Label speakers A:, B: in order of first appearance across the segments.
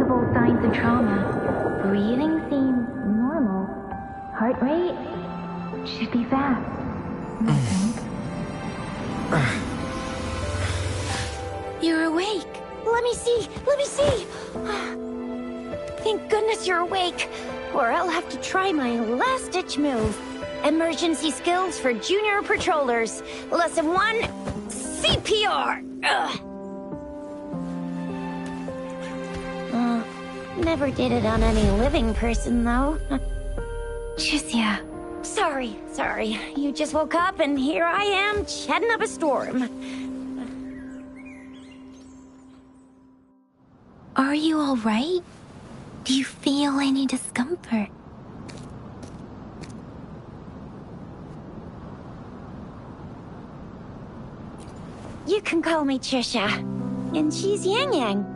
A: visible signs of trauma. Breathing seems normal. Heart rate should be fast, I think.
B: You're awake. Let me see. Let me see. Thank goodness you're awake, or I'll have to try my last-ditch move. Emergency skills for junior patrollers. Lesson 1, CPR. Never did it on any living person, though.
A: Tricia.
B: Sorry. You just woke up, and here I am, chatting up a storm.
A: Are you all right? Do you feel any discomfort?
B: You can call me Trisha, and she's Yang Yang.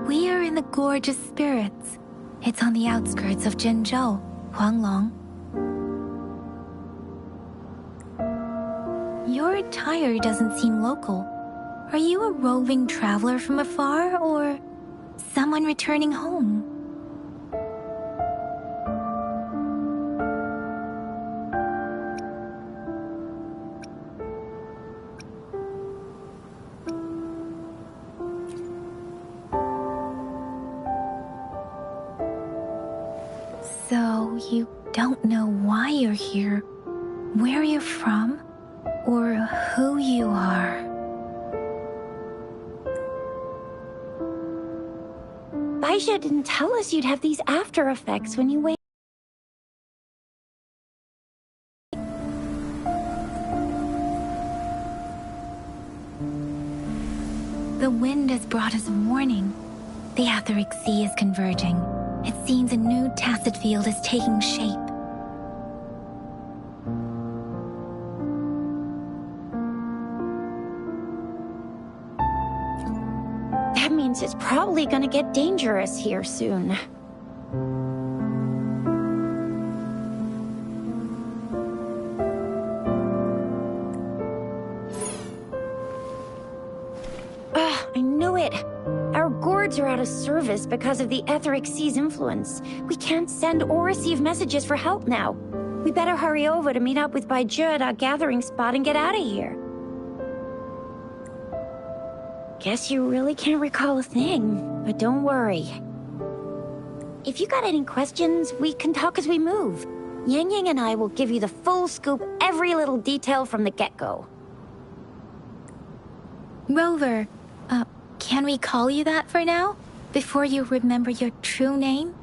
A: We are in the Gorgeous Spirits. It's on the outskirts of Zhenzhou, Huanglong. Your attire doesn't seem local. Are you a roving traveler from afar, or someone returning home? So, you don't know why you're here, where you're from, or who you are.
B: Baisha didn't tell us you'd have these after effects when you wake.
A: The wind has brought us a warning. The Etheric Sea is converging. It seems a new tacit field is taking shape.
B: That means it's probably gonna get dangerous here soon. I knew it. Our gourds are out of service because of the Etheric Sea's influence. We can't send or receive messages for help now. We better hurry over to meet up with Baizhi at our gathering spot and get out of here. Guess you really can't recall a thing, but don't worry. If you got any questions, we can talk as we move. Yang Yang and I will give you the full scoop, every little detail from the get-go.
A: Rover, can we call you that for now? Before you remember your true name?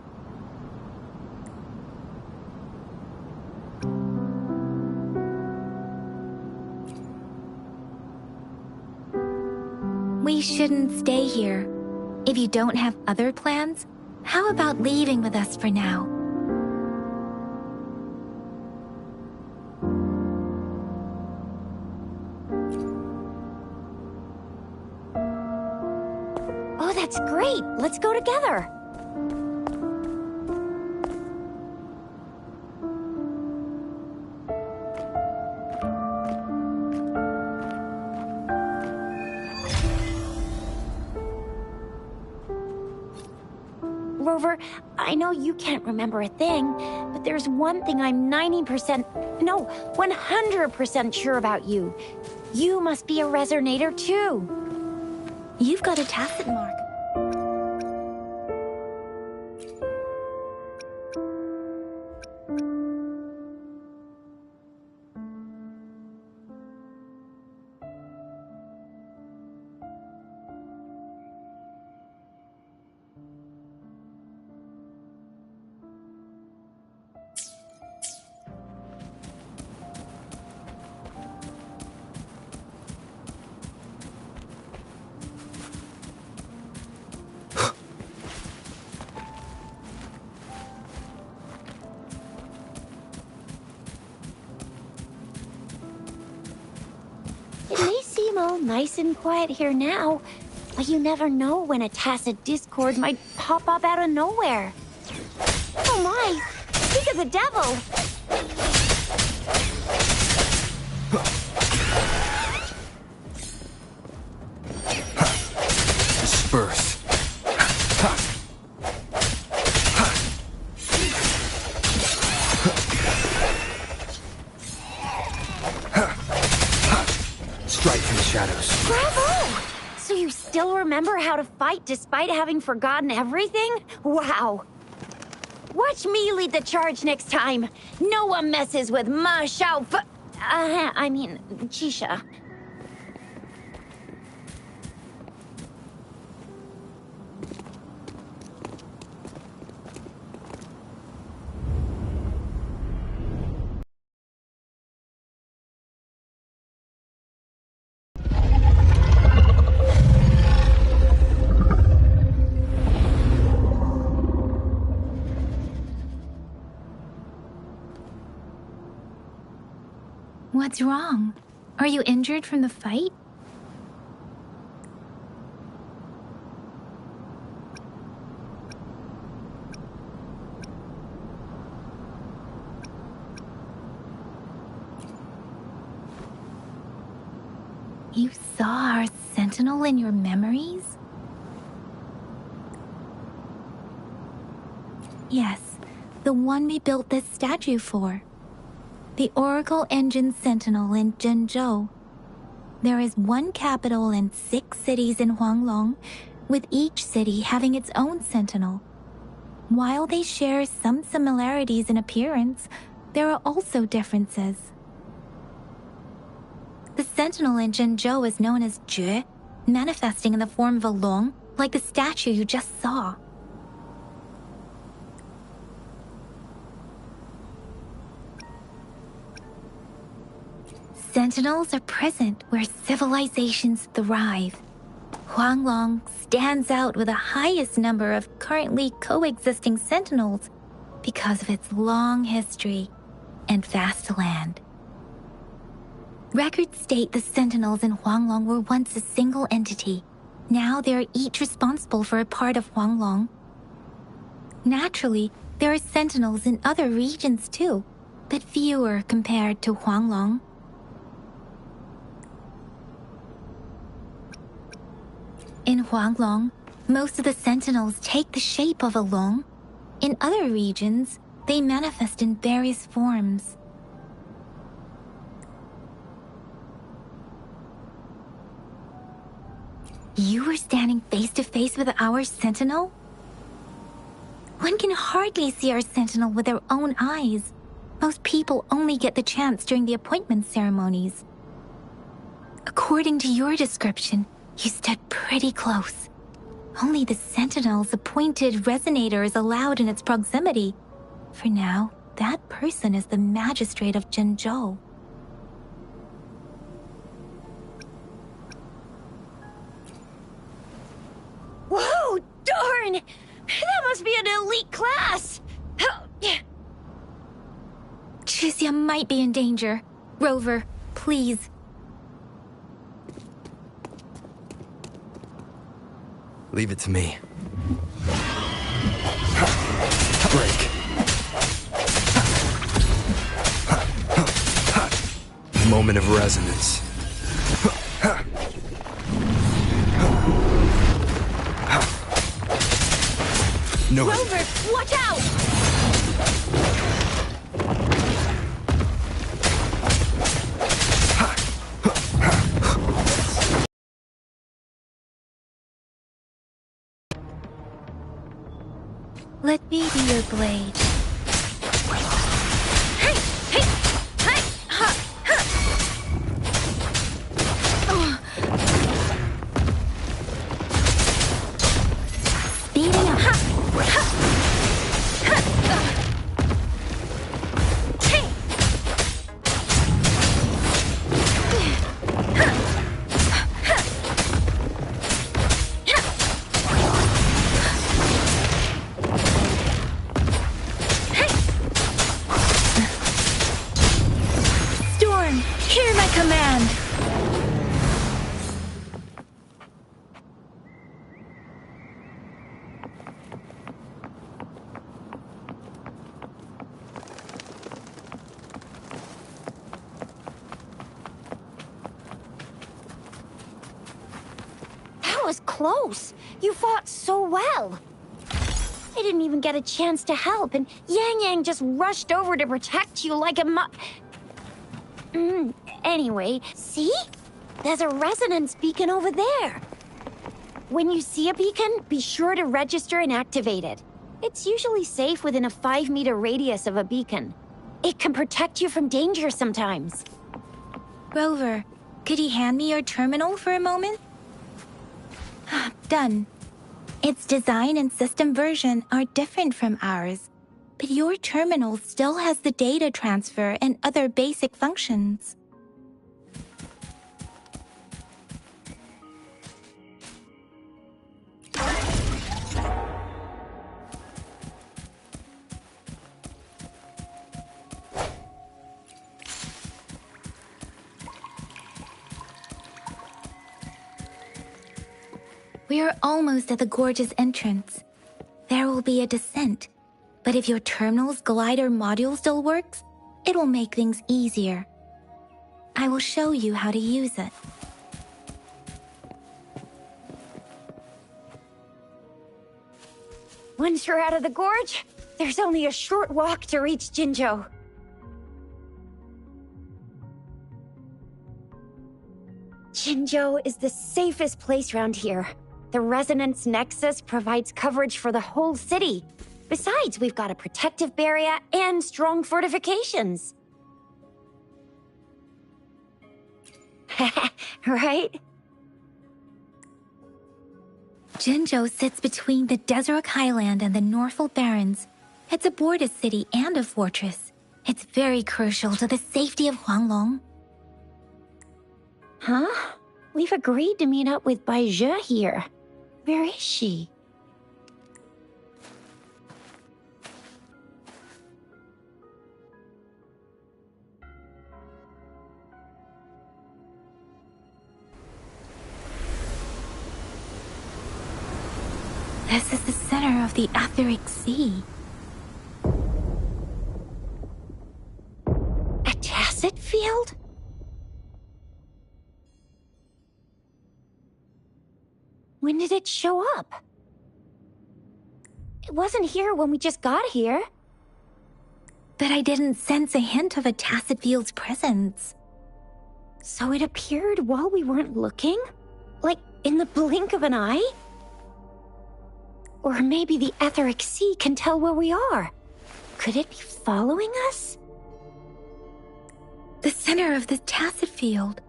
A: We shouldn't stay here. If you don't have other plans, how about leaving with us for now?
B: Oh, that's great! Let's go together! Rover, I know you can't remember a thing, but there's one thing I'm 100% sure about you. You must be a resonator too.
A: You've got a tacit mark.
B: It may seem all nice and quiet here now, but you never know when a tacit discord might pop up out of nowhere. Oh my! Speak of the devil!
C: Disperse. Strike from the shadows.
B: Bravo! So you still remember how to fight despite having forgotten everything? Wow. Watch me lead the charge next time. No one messes with Ma Xiao Chisha.
A: What's wrong? Are you injured from the fight? You saw our sentinel in your memories? Yes, the one we built this statue for. The Oracle Engine Sentinel in Zhenzhou. There is one capital and 6 cities in Huanglong, with each city having its own sentinel. While they share some similarities in appearance, there are also differences. The sentinel in Zhenzhou is known as Jue, manifesting in the form of a long, like the statue you just saw. Sentinels are present where civilizations thrive. Huanglong stands out with the highest number of currently coexisting sentinels because of its long history and vast land. Records state the sentinels in Huanglong were once a single entity. Now they are each responsible for a part of Huanglong. Naturally, there are sentinels in other regions too, but fewer compared to Huanglong. In Huanglong, most of the sentinels take the shape of a long. In other regions, they manifest in various forms. You were standing face to face with our sentinel? One can hardly see our sentinel with their own eyes. Most people only get the chance during the appointment ceremonies. According to your description, you stood pretty close. Only the sentinel's appointed resonator is allowed in its proximity. For now, that person is the magistrate of Zhenzhou.
B: Whoa, darn! That must be an elite class!
A: Chixia might be in danger. Rover, please.
C: Leave it to me. Break. Moment of resonance. No.
B: Rover, watch out!
A: Let me be your blade. Speeding up.
B: close. You fought so well. I didn't even get a chance to help, and Yang Yang just rushed over to protect you like a Anyway, see? There's a resonance beacon over there. When you see a beacon, be sure to register and activate it. It's usually safe within a 5-meter radius of a beacon. It can protect you from danger sometimes.
A: Rover, could you hand me your terminal for a moment? Done. Its design and system version are different from ours, but your terminal still has the data transfer and other basic functions. We are almost at the gorge's entrance. There will be a descent, but if your terminal's glider module still works, it will make things easier. I will show you how to use it.
B: Once you're out of the gorge, there's only a short walk to reach Jinzhou. Jinzhou is the safest place around here. The Resonance Nexus provides coverage for the whole city. Besides, we've got a protective barrier and strong fortifications. Right?
A: Jinzhou sits between the Desert Highland and the Norfolk Barrens. It's a border city and a fortress. It's very crucial to the safety of Huanglong.
B: Huh? We've agreed to meet up with Baizhe here. Where is she?
A: This is the center of the Etheric Sea.
B: A tacit field? When did it show up? It wasn't here when we just got here.
A: But I didn't sense a hint of a tacit field's presence.
B: So it appeared while we weren't looking? Like in the blink of an eye? Or maybe the Etheric Sea can tell where we are. Could it be following us?
A: The center of the tacit field.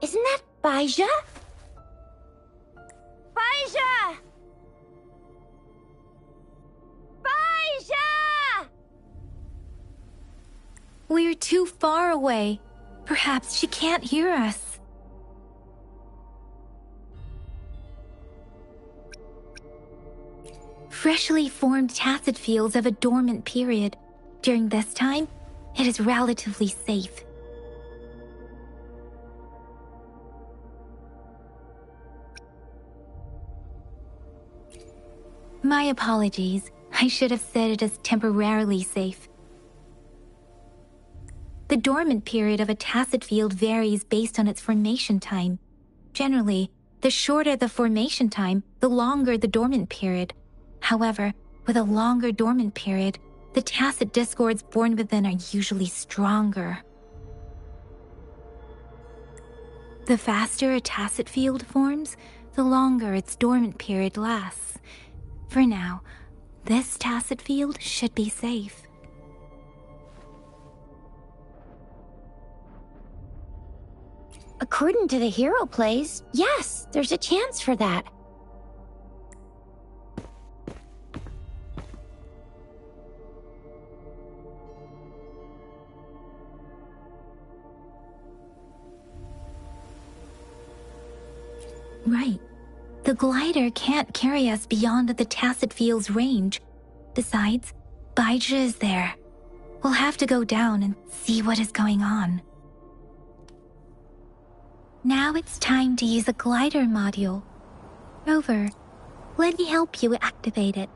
B: Isn't that Baizhe? Baizhe! Baizhe!
A: We're too far away. Perhaps she can't hear us. Freshly formed tacit fields have a dormant period. During this time, it is relatively safe. My apologies. I should have said it is temporarily safe. The dormant period of a tacit field varies based on its formation time. Generally, the shorter the formation time, the longer the dormant period. However, with a longer dormant period, the tacit discords born within are usually stronger. The faster a tacit field forms, the longer its dormant period lasts. For now, this tacit field should be safe.
B: According to the hero plays, yes, there's a chance for that.
A: Right. The glider can't carry us beyond the tacit field's range. Besides, Baizhe is there. We'll have to go down and see what is going on. Now it's time to use a glider module. Rover, let me help you activate it.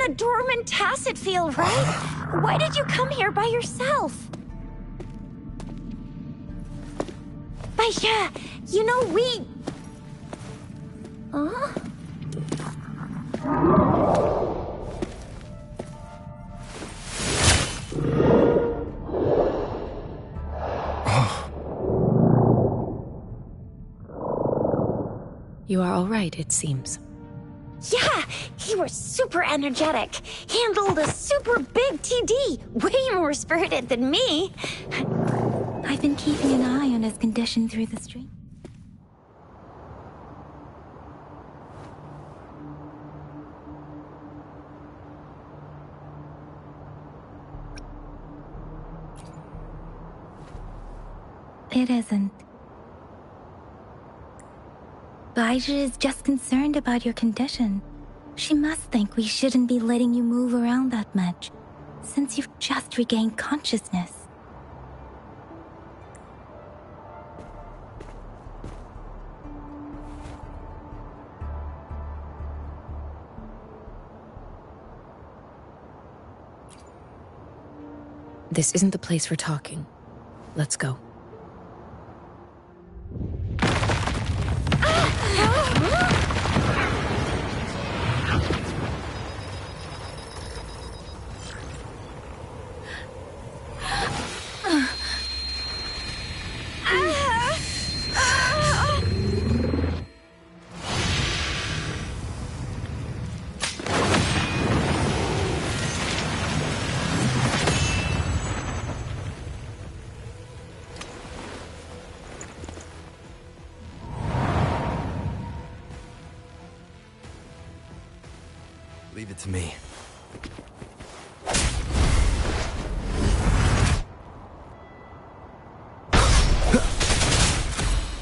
B: in a dormant tacit field, right? Why did you come here by yourself? But yeah, you know, we... Huh?
D: You are all right, it seems.
B: Yeah, he was super energetic. Handled a super big TD. Way more spirited than me.
A: I've been keeping an eye on his condition through the stream. It isn't. Baija is just concerned about your condition. She must think we shouldn't be letting you move around that much, since you've just regained consciousness.
D: This isn't the place for talking. Let's go.
C: Leave it to me.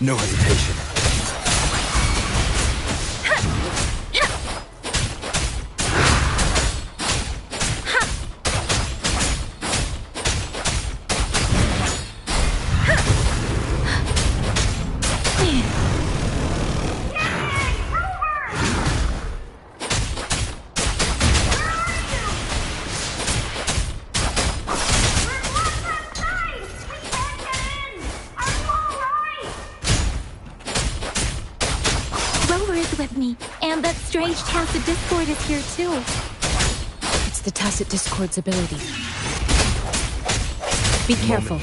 C: No hesitation.
A: With me, and that strange tacit discord is here too.
D: It's the tacit discord's ability. Be careful.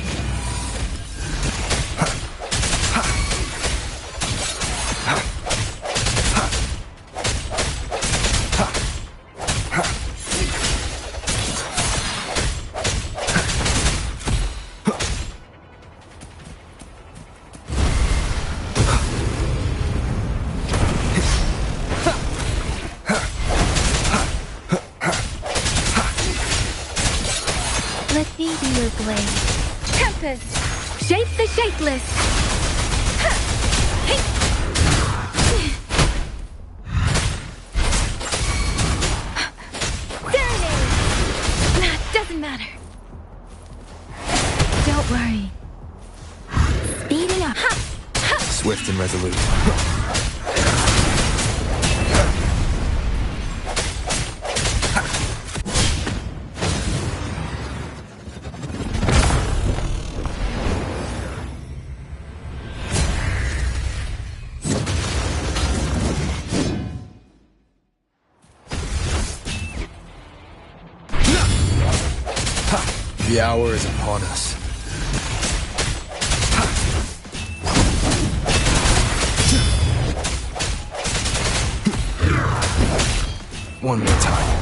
A: Let me be your blade. Tempest! Shape the shapeless! Serenade! That doesn't matter. Don't worry. Speeding up.
C: Swift and resolute. The hour is upon us. One more time.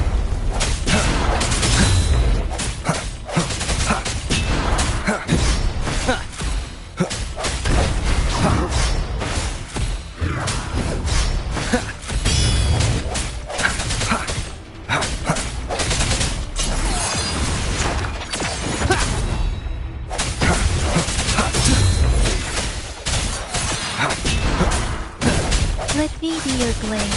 A: Let me be your blade.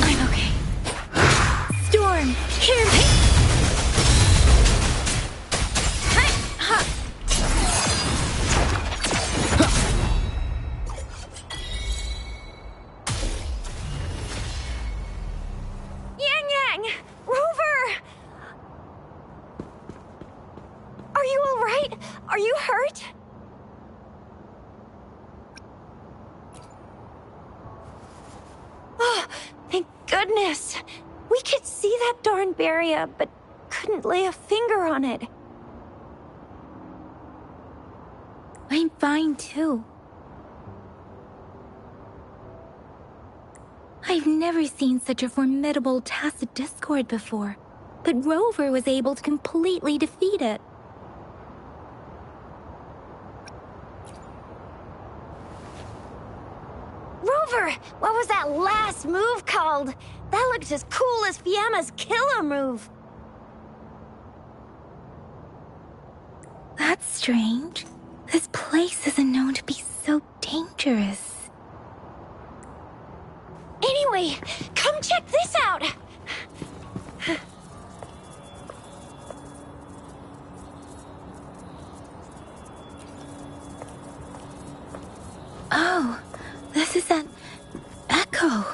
A: I'm okay. Storm, hear me!
B: apart? Oh, thank goodness. We could see that darn barrier, but couldn't lay a finger on it.
A: I'm fine too. I've never seen such a formidable tacit discord before, but Rover was able to completely defeat it.
B: Rover, what was that last move called? That looked as cool as Fiamma's killer move.
A: That's strange. This place isn't known to be so dangerous.
B: Anyway, come check this out.
A: Oh, this is an echo.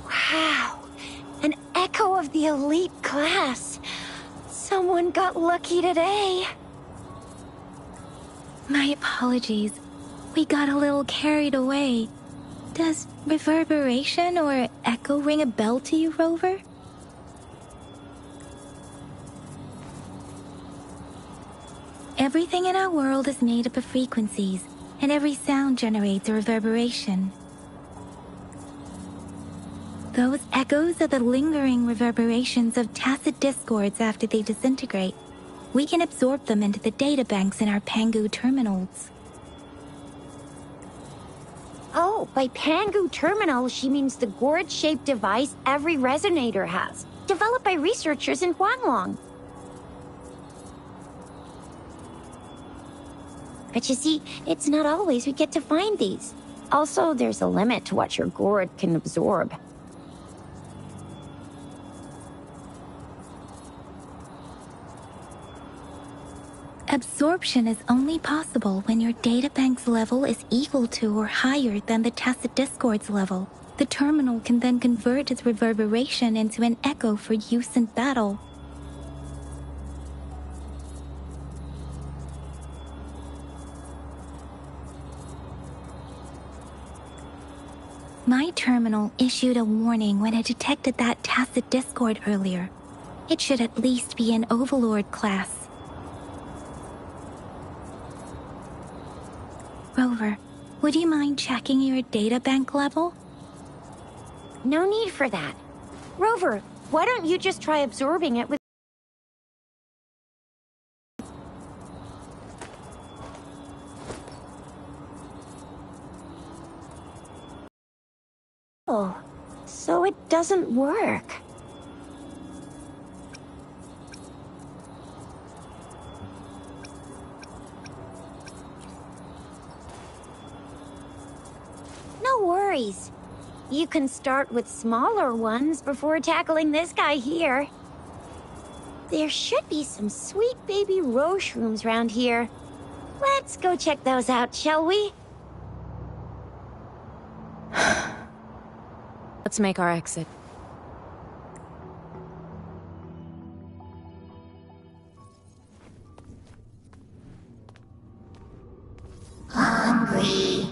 B: Wow, an echo of the elite class. Someone got lucky today.
A: My apologies. We got a little carried away. Does reverberation or echo ring a bell to you, Rover? Everything in our world is made up of frequencies, and every sound generates a reverberation. Those echoes are the lingering reverberations of tacit discords after they disintegrate. We can absorb them into the databanks in our Pangu terminals.
B: Oh, by Pangu Terminal, she means the gourd-shaped device every resonator has, developed by researchers in Huanglong. But you see, it's not always we get to find these. Also, there's a limit to what your gourd can absorb.
A: Absorption is only possible when your databank's level is equal to or higher than the tacit discord's level. The terminal can then convert its reverberation into an echo for use in battle. My terminal issued a warning when it detected that tacit discord earlier. It should at least be an Overlord class. Rover, would you mind checking your databank level?
B: No need for that. Rover, why don't you just try absorbing it with... Oh, so it doesn't work. No worries. You can start with smaller ones before tackling this guy here. There should be some sweet baby roche rooms around here. Let's go check those out, shall we?
D: Let's make our exit.
B: Hungry.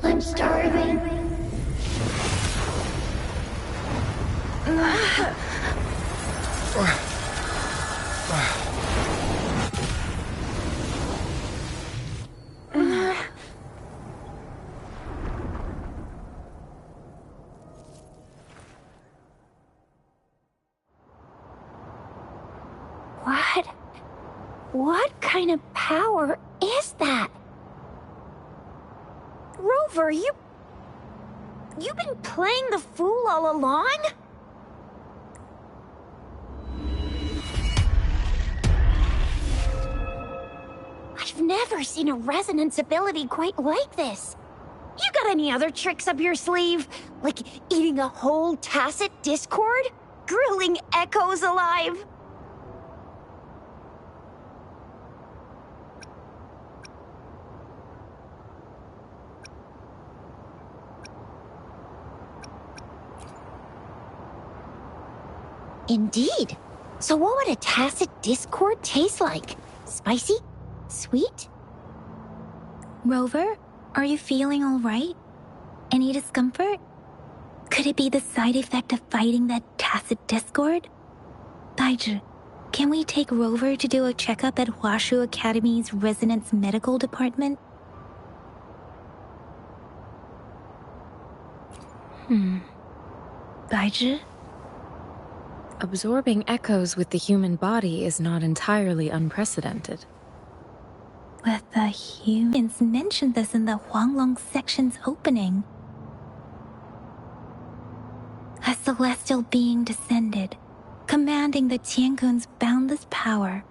B: I'm starving. What kind of power is that? Rover, you've been playing the fool all along? I've never seen a resonance ability quite like this. You got any other tricks up your sleeve? Like eating a whole tacit discord? Grilling echoes alive? Indeed. So what would a tacit discord taste like? Spicy? Sweet?
A: Rover, are you feeling all right? Any discomfort? Could it be the side effect of fighting that tacit discord? Baiju, can we take Rover to do a checkup at Hwashu Academy's Resonance Medical Department? Baiju?
D: Absorbing echoes with the human body is not entirely unprecedented.
A: With the humans mentioned this in the Huanglong section's opening. A celestial being descended, commanding the Tiankun's boundless power.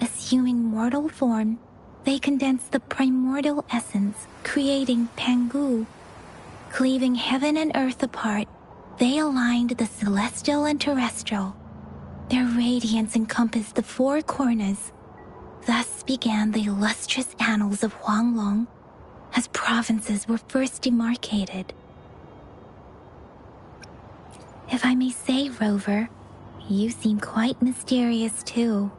A: Assuming mortal form, they condensed the primordial essence, creating Pangu. Cleaving heaven and earth apart, they aligned the celestial and terrestrial. Their radiance encompassed the four corners. Thus began the illustrious annals of Huanglong, as provinces were first demarcated. If I may say, Rover, you seem quite mysterious too.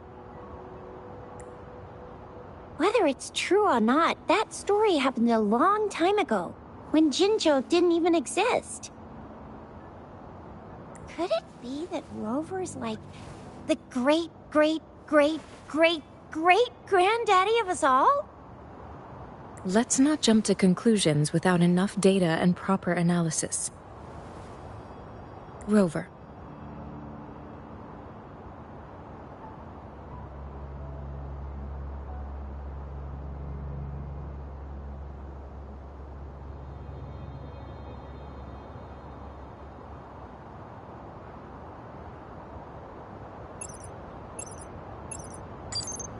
B: Whether it's true or not, that story happened a long time ago, when Jinzhou didn't even exist. Could it be that Rover's like the great-great-great-great-great-granddaddy of us all?
D: Let's not jump to conclusions without enough data and proper analysis. Rover.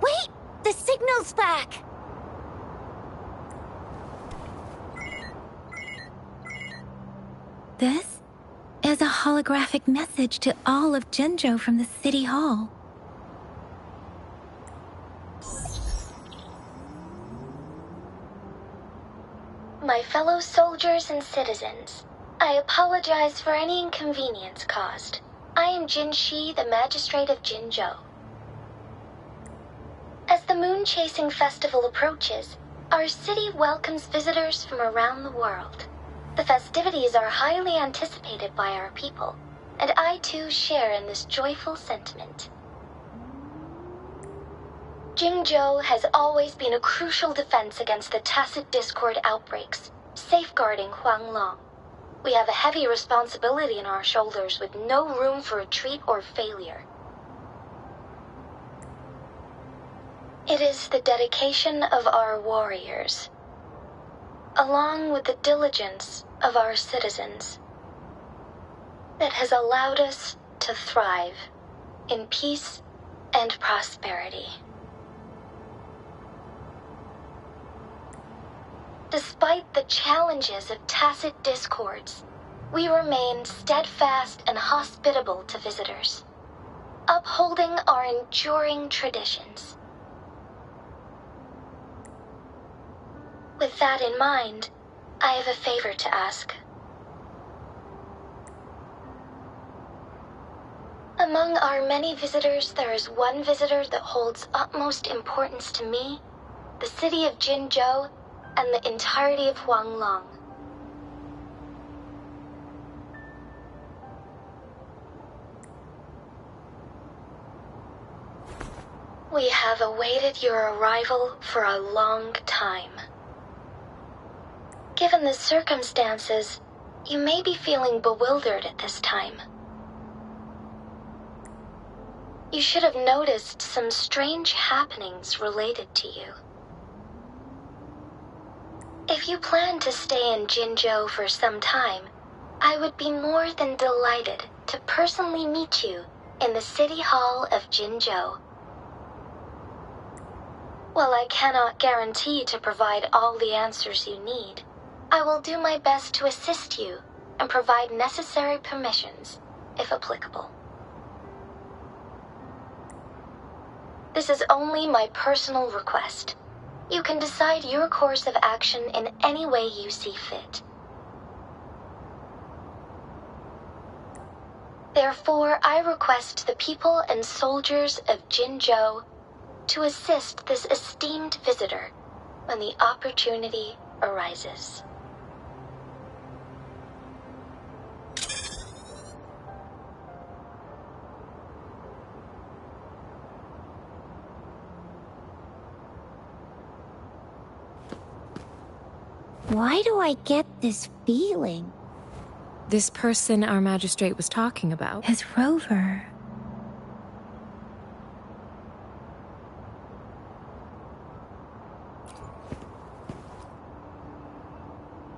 B: Wait! The signal's back!
A: This is a holographic message to all of Jinzhou from the City Hall.
E: My fellow soldiers and citizens, I apologize for any inconvenience caused. I am Jin Shi, the Magistrate of Jinzhou. As the moon-chasing festival approaches, our city welcomes visitors from around the world. The festivities are highly anticipated by our people, and I too share in this joyful sentiment. Jinzhou has always been a crucial defense against the tacit discord outbreaks, safeguarding Huanglong. We have a heavy responsibility on our shoulders with no room for retreat or failure. It is the dedication of our warriors, along with the diligence of our citizens, that has allowed us to thrive in peace and prosperity. Despite the challenges of tacit discords, we remain steadfast and hospitable to visitors, upholding our enduring traditions. With that in mind, I have a favor to ask. Among our many visitors, there is one visitor that holds utmost importance to me, the city of Jinzhou, and the entirety of Huanglong. We have awaited your arrival for a long time. Given the circumstances, you may be feeling bewildered at this time. You should have noticed some strange happenings related to you. If you plan to stay in Jinzhou for some time, I would be more than delighted to personally meet you in the City Hall of Jinzhou. While I cannot guarantee to provide all the answers you need, I will do my best to assist you and provide necessary permissions, if applicable. This is only my personal request. You can decide your course of action in any way you see fit. Therefore, I request the people and soldiers of Jinzhou to assist this esteemed visitor when the opportunity arises.
B: Why do I get this feeling?
D: This person our magistrate was talking about.
A: Is Rover.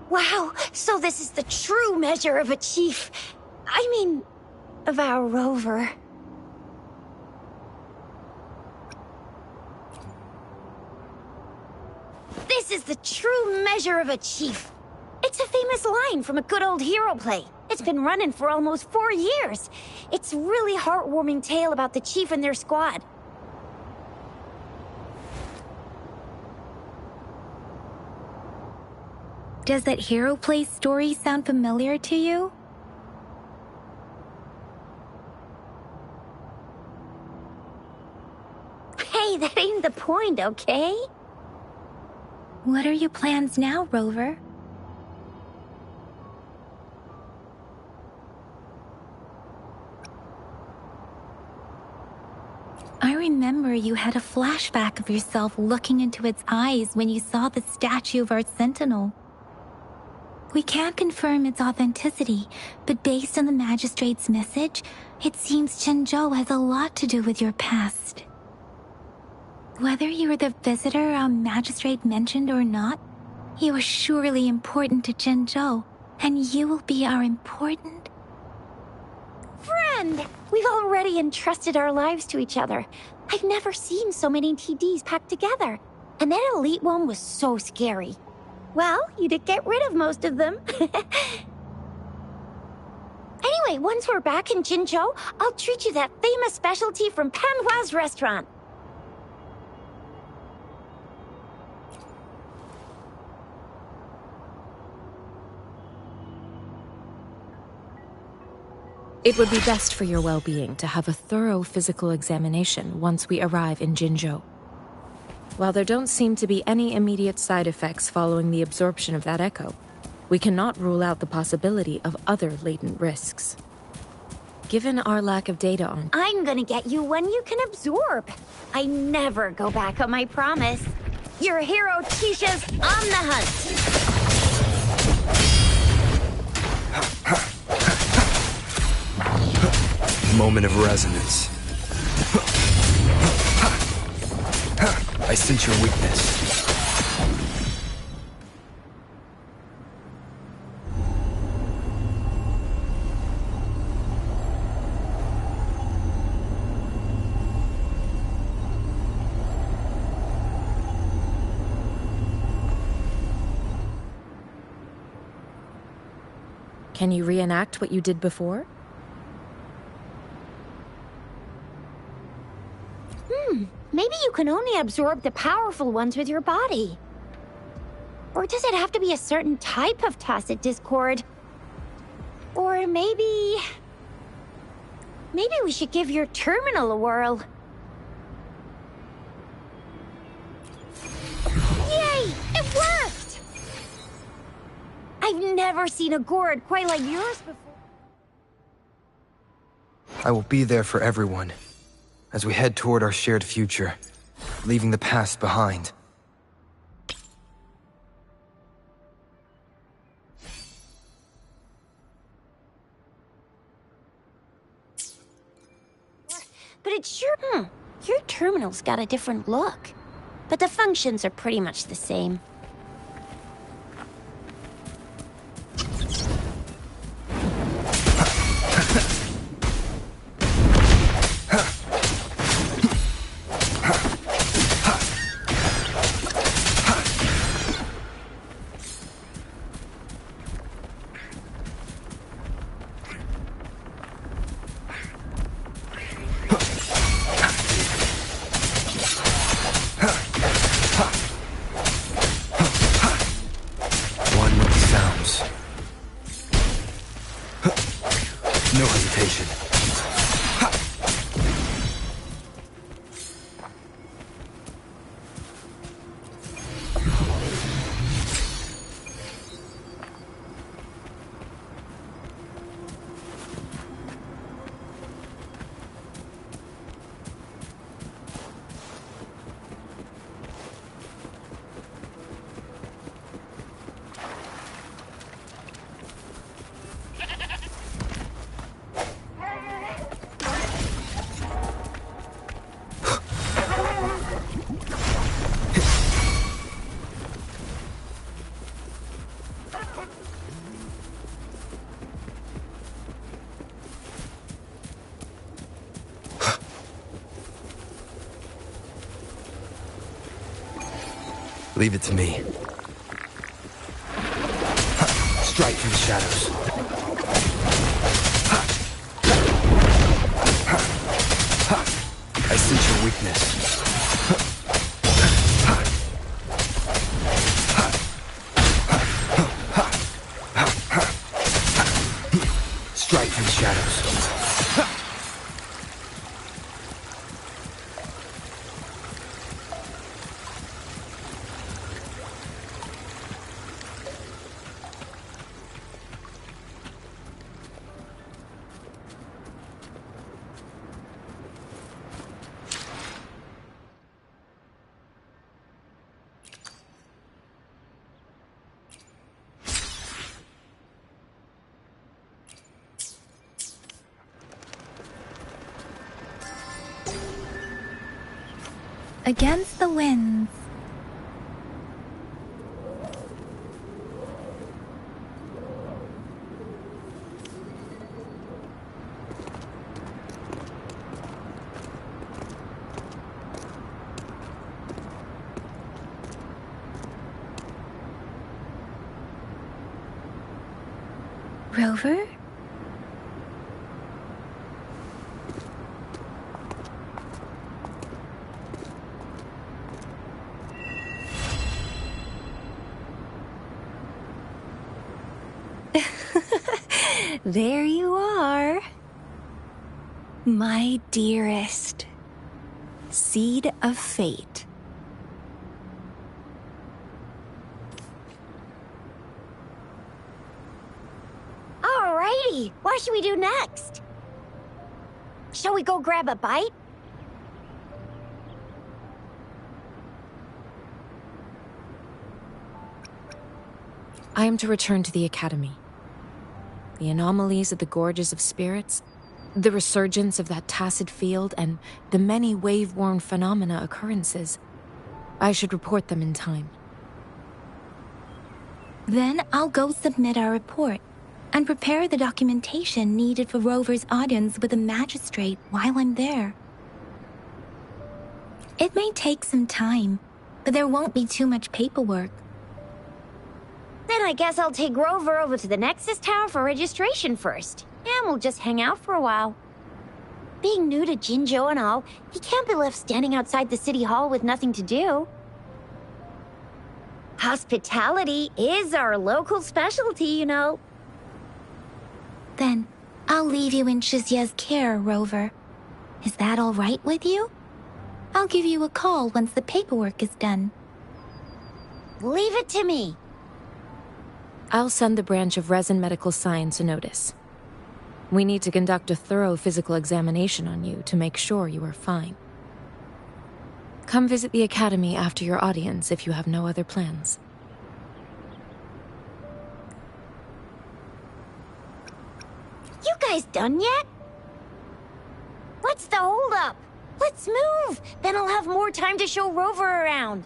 B: Wow, so this is the true measure of a chief. I mean, of our rover. This is the true measure of a chief. It's a famous line from a good old hero play. It's been running for almost 4 years. It's a really heartwarming tale about the chief and their squad.
A: Does that hero play story sound familiar to you?
B: Hey, that ain't the point, okay?
A: What are your plans now, Rover? I remember you had a flashback of yourself looking into its eyes when you saw the statue of our sentinel. We can't confirm its authenticity, but based on the magistrate's message, it seems Zhenzhou has a lot to do with your past. Whether you were the visitor our magistrate mentioned or not, you are surely important to Zhenzhou, and you will be our important...
B: Friend! We've already entrusted our lives to each other. I've never seen so many TDs packed together. And that elite one was so scary. Well, you did get rid of most of them. Anyway, once we're back in Jinzhou, I'll treat you that famous specialty from Panhua's restaurant.
D: It would be best for your well-being to have a thorough physical examination once we arrive in Jinzhou. While there don't seem to be any immediate side effects following the absorption of that echo, we cannot rule out the possibility of other latent risks. Given our lack of data on...
B: I'm gonna get you one you can absorb. I never go back on my promise. Your hero Tisha's on the hunt.
C: Moment of resonance. I sense your weakness.
D: Can you reenact what you did before?
B: Maybe you can only absorb the powerful ones with your body. Or does it have to be a certain type of tacit discord? Or maybe we should give your terminal a whirl. Yay! It worked! I've never seen a gourd quite like yours before.
C: I will be there for everyone as we head toward our shared future, leaving the past behind.
B: But it's sure... Your terminal's got a different look. But the functions are pretty much the same.
C: Leave it to me. Strike through the shadows. I sense your weakness. Strike through the shadows.
A: Against the winds. Rover? There you are. My dearest. Seed of fate.
B: Alrighty, what should we do next? Shall we go grab a bite?
D: I am to return to the Academy. The anomalies of the Gorges of Spirits, the resurgence of that tacit field, and the many wave-worn phenomena occurrences. I should report them in time.
A: Then I'll go submit our report and prepare the documentation needed for Rover's audience with the magistrate while I'm there. It may take some time, but there won't be too much paperwork.
B: Then I guess I'll take Rover over to the Nexus Tower for registration first, and we'll just hang out for a while. Being new to Jinzhou and all, he can't be left standing outside the city hall with nothing to do. Hospitality is our local specialty, you know.
A: Then I'll leave you in Shizye's care, Rover. Is that all right with you? I'll give you a call once the paperwork is done.
B: Leave it to me.
D: I'll send the branch of Resin Medical Science a notice. We need to conduct a thorough physical examination on you to make sure you are fine. Come visit the Academy after your audience if you have no other plans.
B: You guys done yet? What's the holdup? Let's move! Then I'll have more time to show Rover around.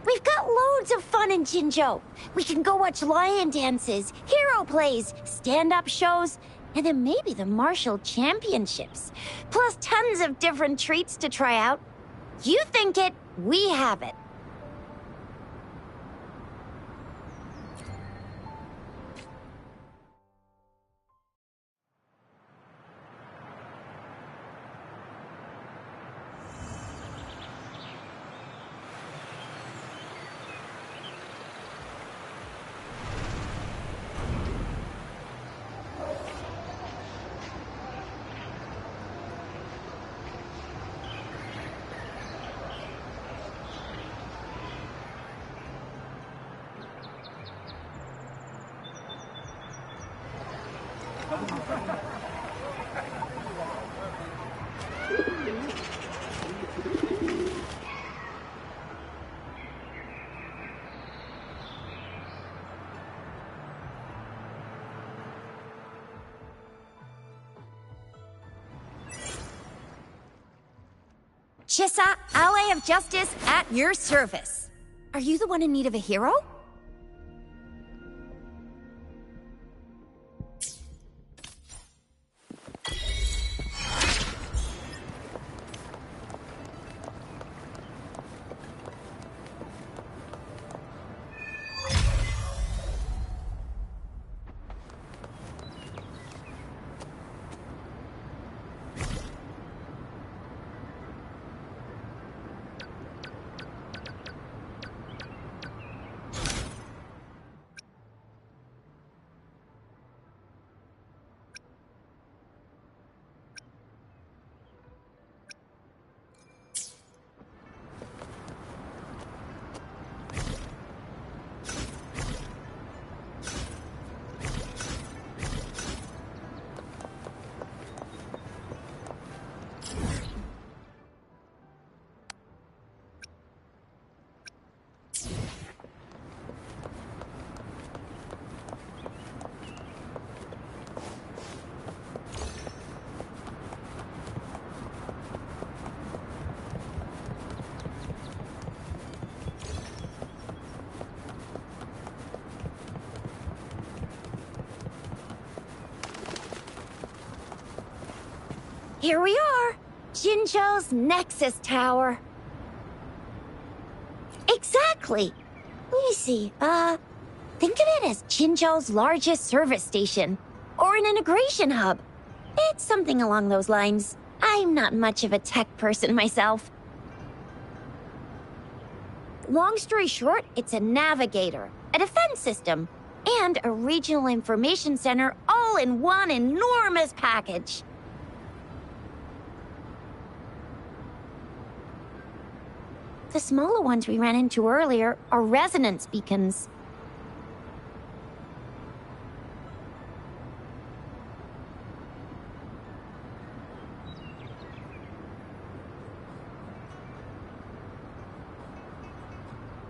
B: We've got loads of fun in Jinzhou. We can go watch lion dances, hero plays, stand-up shows, and then maybe the martial championships. Plus tons of different treats to try out. You think it, we have it. Chissa, ally of justice, at your service. Are you the one in need of a hero? Here we are. Jinzhou's Nexus Tower. Exactly. Let me see. Think of it as Jinzhou's largest service station. Or an integration hub. It's something along those lines. I'm not much of a tech person myself. Long story short, it's a navigator, a defense system, and a regional information center all in one enormous package. The smaller ones we ran into earlier are resonance beacons.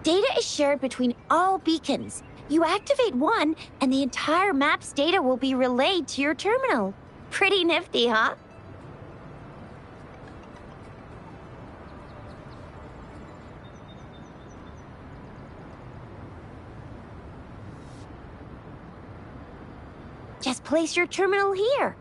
B: Data is shared between all beacons. You activate one, and the entire map's data will be relayed to your terminal. Pretty nifty, huh? Just place your terminal here.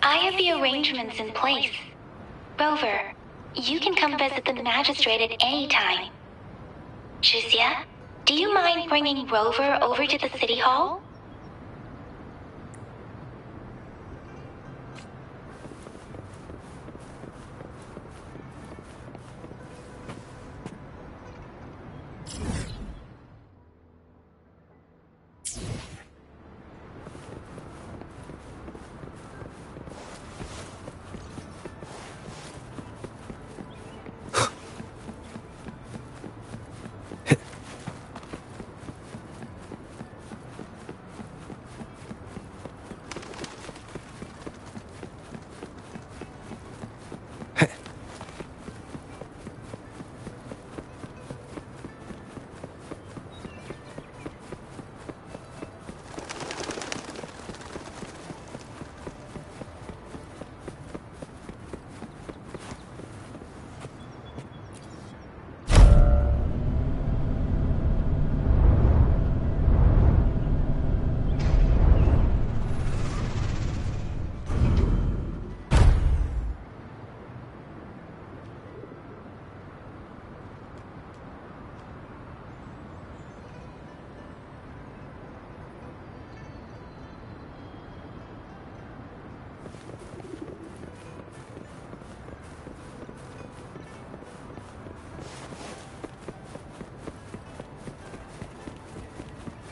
E: I have the arrangements in place. Rover, you can come visit the magistrate at any time. Jizia, do you mind bringing Rover over to the city hall?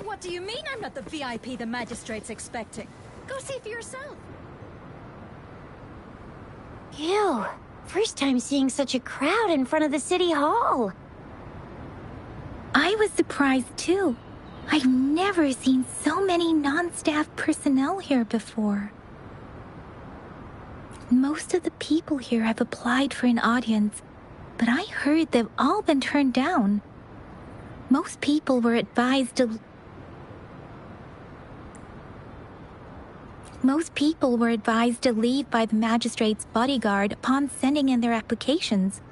F: What do you mean I'm not the VIP the magistrate's expecting? Go see for yourself.
B: Ew. First time seeing such a crowd in front of the city hall.
A: I was surprised too. I've never seen so many non-staff personnel here before. Most of the people here have applied for an audience, but I heard they've all been turned down. Most people were advised to leave by the magistrate's bodyguard upon sending in their applications.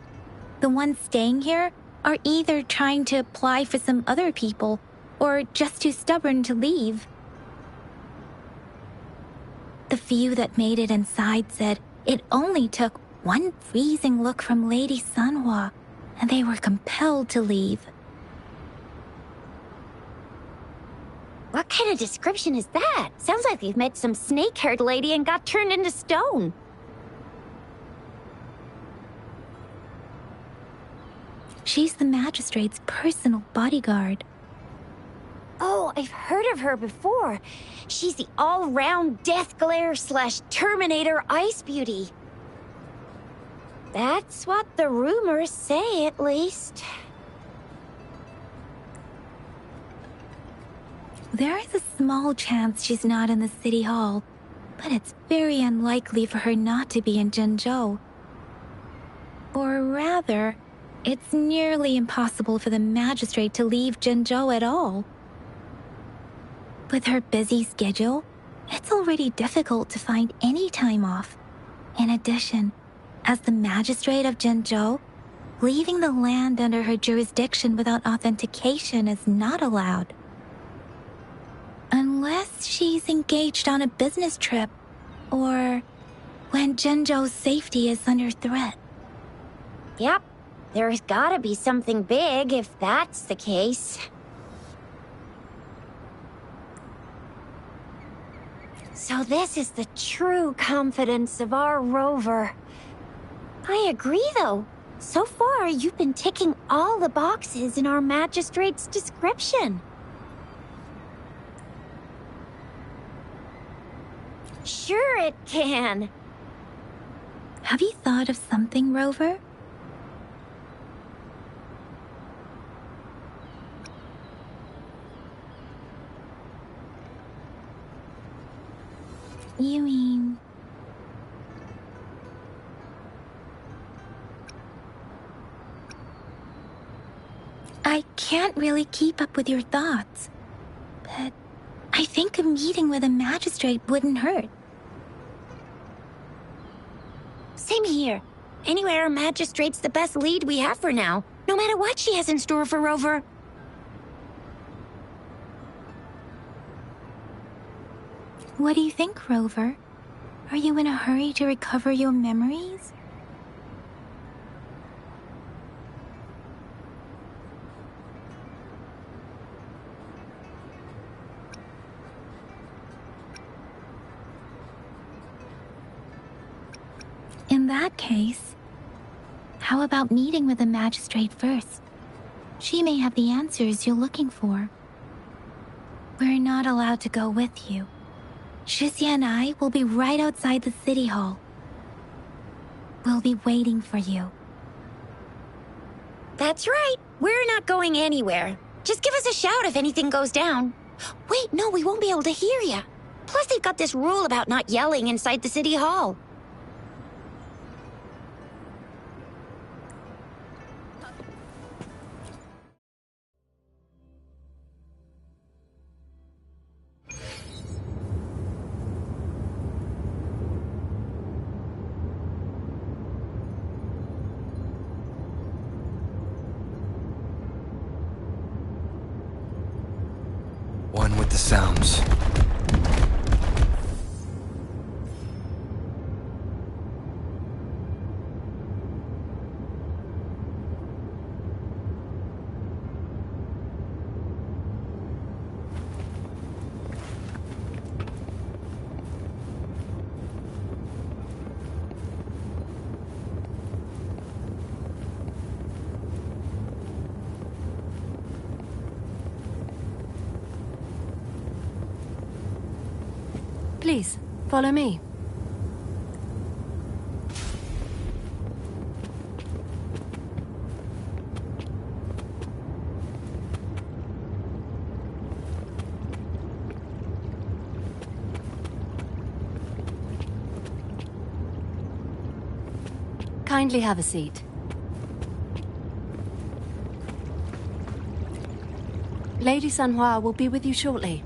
A: The ones staying here are either trying to apply for some other people or just too stubborn to leave. The few that made it inside said it only took one freezing look from Lady Sanhua, and they were compelled to leave.
B: What kind of description is that? Sounds like they've met some snake-haired lady and got turned into stone.
A: She's the magistrate's personal bodyguard.
B: Oh, I've heard of her before. She's the all-round Death Glare / Terminator Ice Beauty. That's what the rumors say, at least.
A: There is a small chance she's not in the city hall, but it's very unlikely for her not to be in Jinzhou. Or rather, it's nearly impossible for the magistrate to leave Jinzhou at all. With her busy schedule, it's already difficult to find any time off. In addition, as the magistrate of Jinzhou, leaving the land under her jurisdiction without authentication is not allowed. Unless she's engaged on a business trip, or when Jinzhou's safety is under threat.
B: Yep, there's gotta be something big if that's the case. So this is the true confidence of our rover. I agree, though. So far, you've been ticking all the boxes in our magistrate's description. Sure it can.
A: Have you thought of something, Rover? You mean... I can't really keep up with your thoughts, but I think a meeting with a magistrate wouldn't hurt.
B: Same here. Anywhere a magistrate's the best lead we have for now, no matter what she has in store for Rover.
A: What do you think, Rover? Are you in a hurry to recover your memories? In that case, how about meeting with the magistrate first? She may have the answers you're looking for. We're not allowed to go with you. Shizia and I will be right outside the city hall. We'll be waiting for you.
B: That's right. We're not going anywhere. Just give us a shout if anything goes down. Wait, no, we won't be able to hear ya. Plus, they've got this rule about not yelling inside the city hall.
C: One with the sounds.
D: Please, follow me. Kindly have a seat. Lady Sanhua will be with you shortly.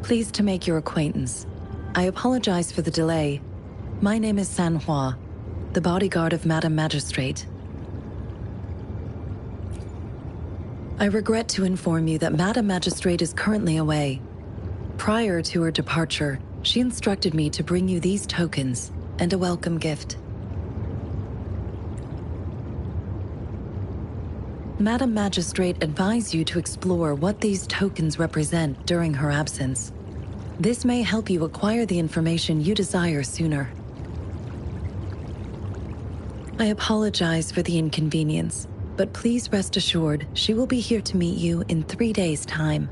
G: Pleased to make your acquaintance. I apologize for the delay. My name is Sanhua, the bodyguard of Madam Magistrate. I regret to inform you that Madam Magistrate is currently away. Prior to her departure, she instructed me to bring you these tokens and a welcome gift. Madam Magistrate advised you to explore what these tokens represent during her absence. This may help you acquire the information you desire sooner. I apologize for the inconvenience, but please rest assured she will be here to meet you in 3 days' time.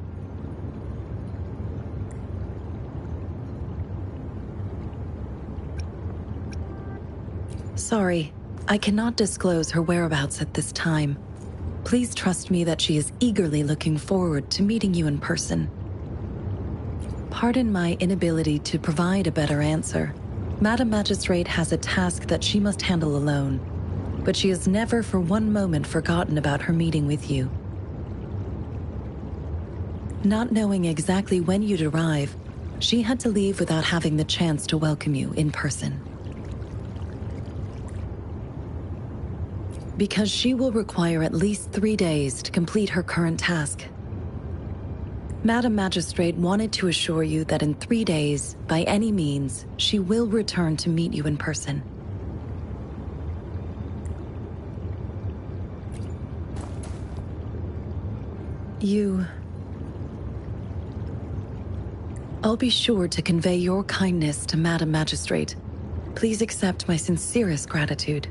G: Sorry, I cannot disclose her whereabouts at this time. Please trust me that she is eagerly looking forward to meeting you in person. Pardon my inability to provide a better answer. Madam Magistrate has a task that she must handle alone, but she has never for one moment forgotten about her meeting with you. Not knowing exactly when you'd arrive, she had to leave without having the chance to welcome you in person. Because she will require at least 3 days to complete her current task. Madam Magistrate wanted to assure you that in 3 days, by any means, she will return to meet you in person. I'll be sure to convey your kindness to Madam Magistrate. Please accept my sincerest gratitude.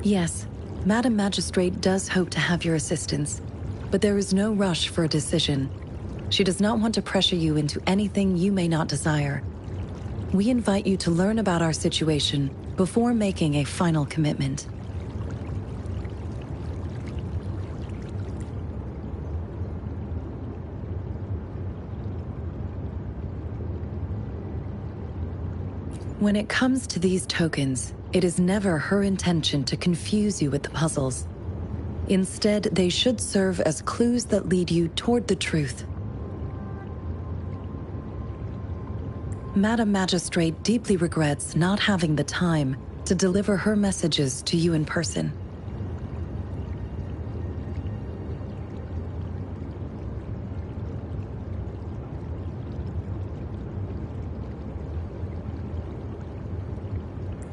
G: Yes, Madam Magistrate does hope to have your assistance, but there is no rush for a decision. She does not want to pressure you into anything you may not desire. We invite you to learn about our situation before making a final commitment. When it comes to these tokens, it is never her intention to confuse you with the puzzles. Instead, they should serve as clues that lead you toward the truth. Madam Magistrate deeply regrets not having the time to deliver her messages to you in person.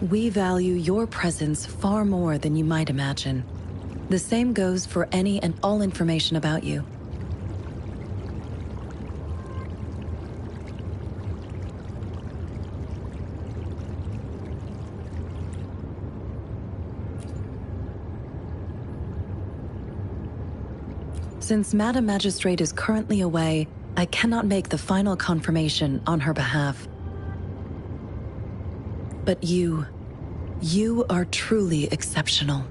G: We value your presence far more than you might imagine. The same goes for any and all information about you. Since Madam Magistrate is currently away, I cannot make the final confirmation on her behalf. But you are truly exceptional.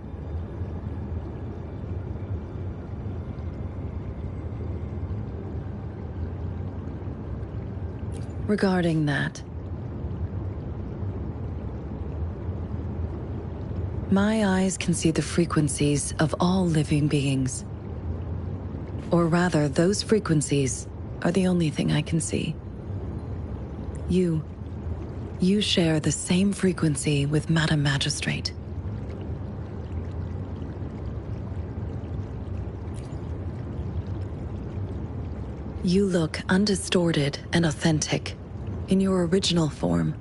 G: Regarding that, my eyes can see the frequencies of all living beings. Or rather, those frequencies are the only thing I can see. You share the same frequency with Madam Magistrate. You look undistorted and authentic in your original form.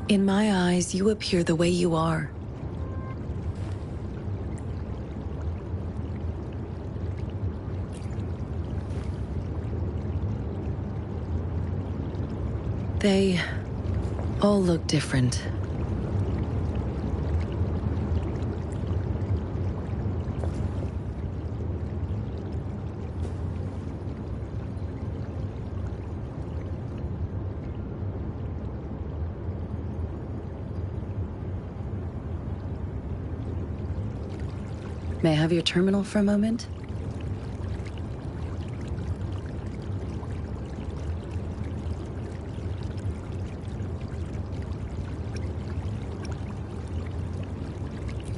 G: In my eyes, you appear the way you are. They all look different. May I have your terminal for a moment?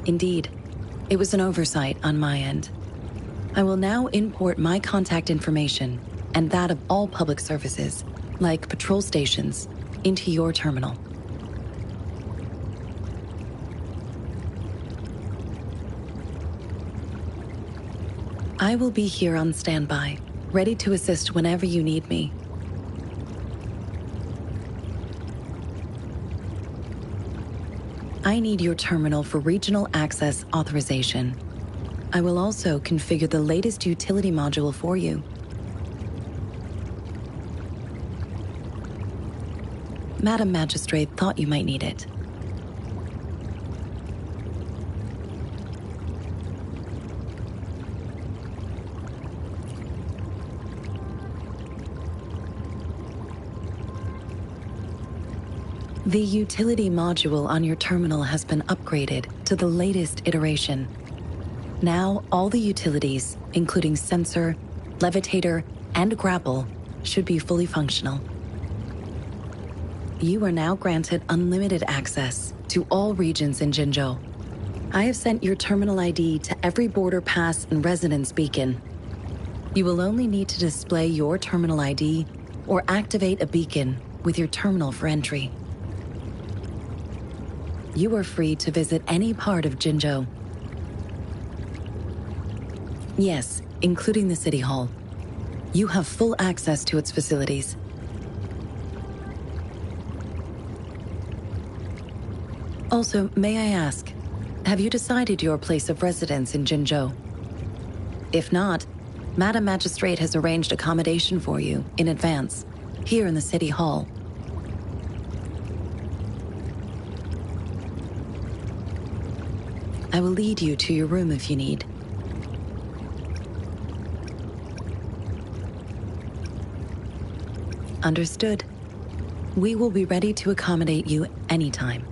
G: Indeed, it was an oversight on my end. I will now import my contact information and that of all public services, like patrol stations, into your terminal. I will be here on standby, ready to assist whenever you need me. I need your terminal for regional access authorization. I will also configure the latest utility module for you. Madam Magistrate thought you might need it. The utility module on your terminal has been upgraded to the latest iteration. Now, all the utilities, including sensor, levitator, and grapple, should be fully functional. You are now granted unlimited access to all regions in Jinzhou. I have sent your terminal ID to every border pass and residence beacon. You will only need to display your terminal ID or activate a beacon with your terminal for entry. You are free to visit any part of Jinzhou. Yes, including the City Hall. You have full access to its facilities. Also, may I ask, have you decided your place of residence in Jinzhou? If not, Madam Magistrate has arranged accommodation for you in advance, here in the City Hall. I will lead you to your room if you need. Understood. We will be ready to accommodate you anytime.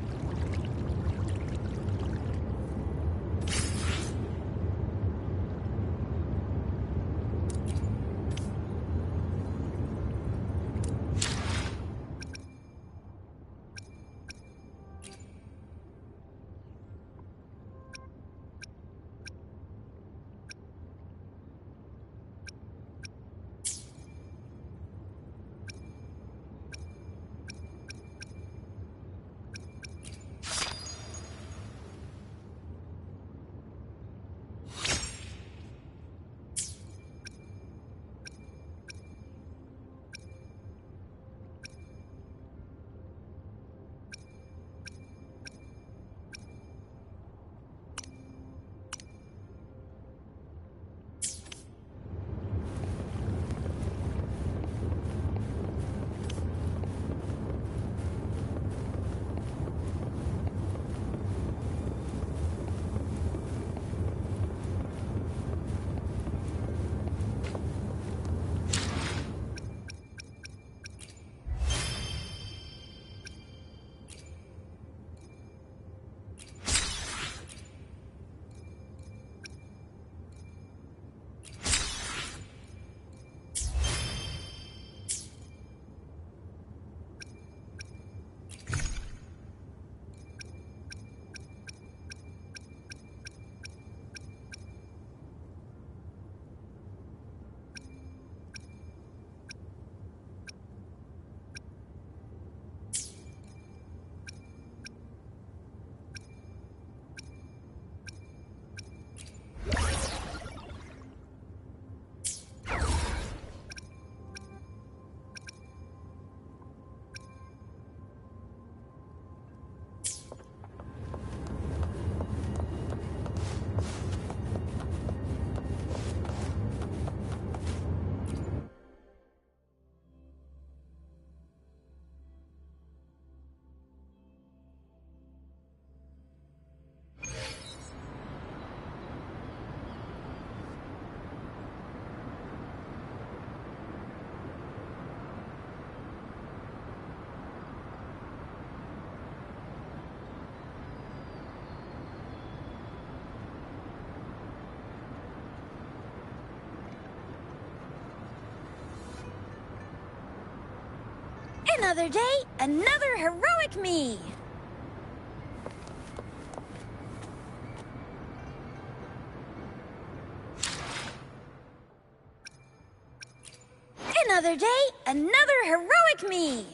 B: Another day, another heroic me! Another day, another heroic me!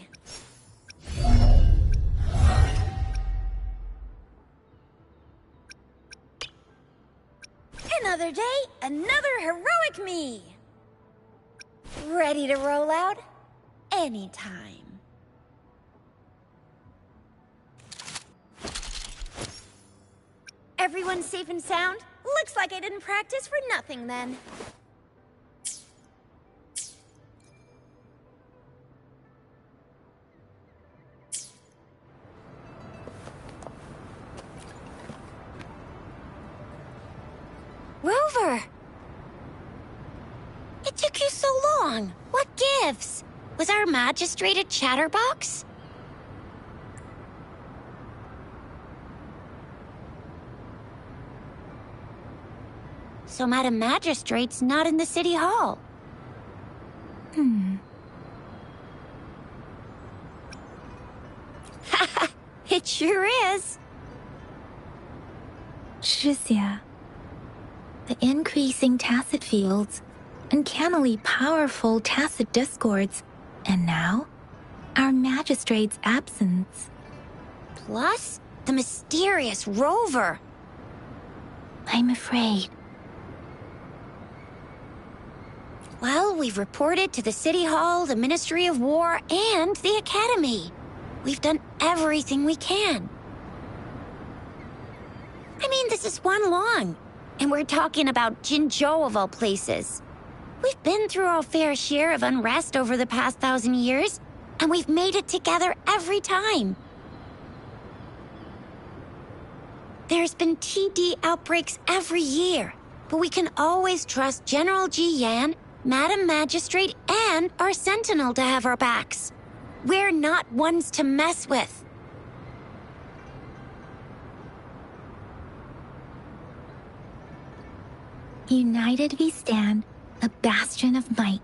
B: Another day, another heroic me! Ready to roll out? Anytime. Everyone safe and sound? Looks like I didn't practice for nothing then. Rover! It took you so long. What gives? Was our magistrate a chatterbox? So Madam Magistrate's not in the City Hall. It sure is.
A: Shizia. The increasing tacit fields, uncannily powerful tacit discords, and now, our magistrate's absence.
B: Plus, the mysterious Rover.
A: I'm afraid.
B: Well, we've reported to the City Hall, the Ministry of War, and the Academy. We've done everything we can. I mean, this is one long. And we're talking about Jinzhou of all places. We've been through our fair share of unrest over the past 1,000 years, and we've made it together every time. There's been TD outbreaks every year, but we can always trust General Ji Yan, Madam Magistrate, and our Sentinel to have our backs. We're not ones to mess with.
A: United we stand, a bastion of might.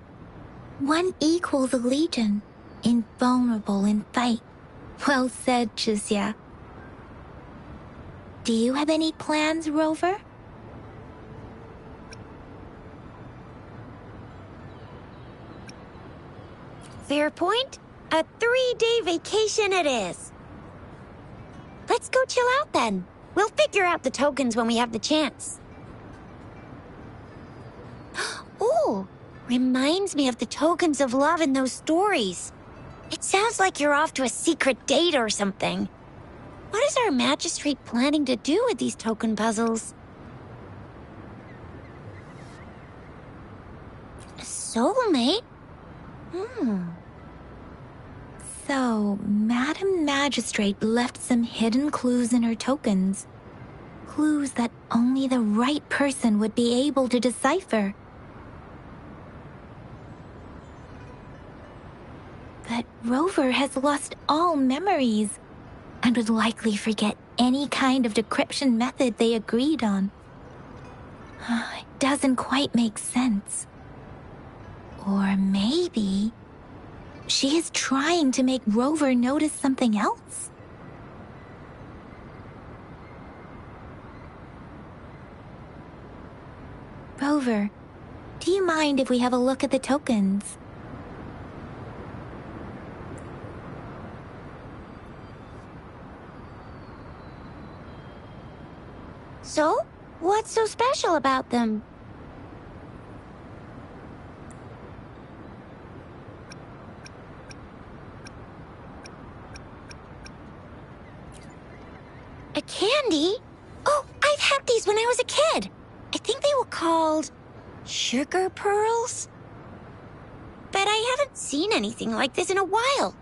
A: One equals a legion, invulnerable in fight. Well said, Chixia. Do you have any plans, Rover?
B: Fair point. A 3-day vacation it is. Let's go chill out then. We'll figure out the tokens when we have the chance. Ooh, reminds me of the tokens of love in those stories. It sounds like you're off to a secret date or something. What is our magistrate planning to do with these token puzzles? A soulmate?
A: So, Madam Magistrate left some hidden clues in her tokens. Clues that only the right person would be able to decipher. But Rover has lost all memories and would likely forget any kind of decryption method they agreed on. It doesn't quite make sense. Or maybe she is trying to make Rover notice something else? Rover, do you mind if we have a look at the tokens?
B: So, what's so special about them? A candy? Oh, I've had these when I was a kid. I think they were called sugar pearls? But I haven't seen anything like this in a while.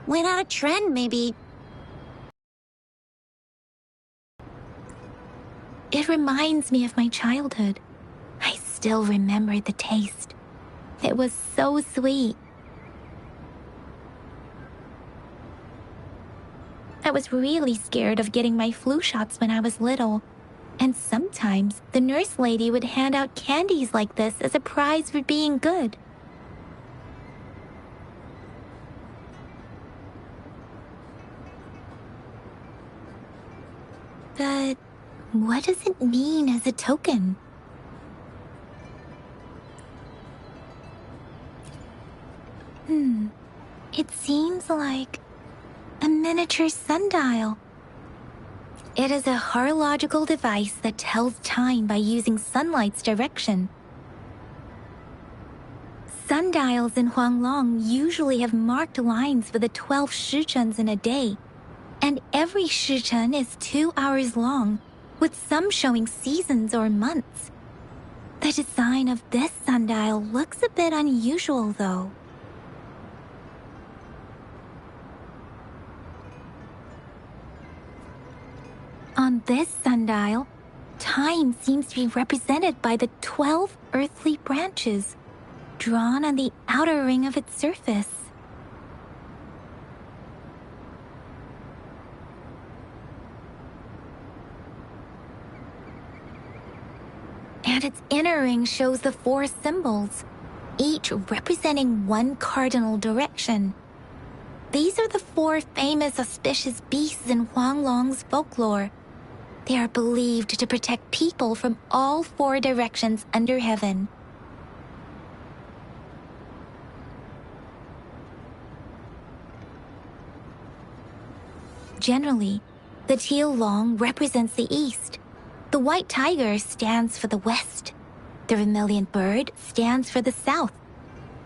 B: Went out of trend, maybe.
A: It reminds me of my childhood. I still remember the taste. It was so sweet. I was really scared of getting my flu shots when I was little. And sometimes the nurse lady would hand out candies like this as a prize for being good. But what does it mean as a token? It seems like a miniature sundial. It is a horological device that tells time by using sunlight's direction. Sundials in Huanglong usually have marked lines for the 12 shichuns in a day, and every shichun is 2 hours long, with some showing seasons or months. The design of this sundial looks a bit unusual, though. On this sundial, time seems to be represented by the 12 earthly branches, drawn on the outer ring of its surface. And its inner ring shows the 4 symbols, each representing one cardinal direction. These are the 4 famous auspicious beasts in Huanglong's folklore. They are believed to protect people from all 4 directions under heaven. Generally, the teal long represents the east. The white tiger stands for the west. The vermilion bird stands for the south.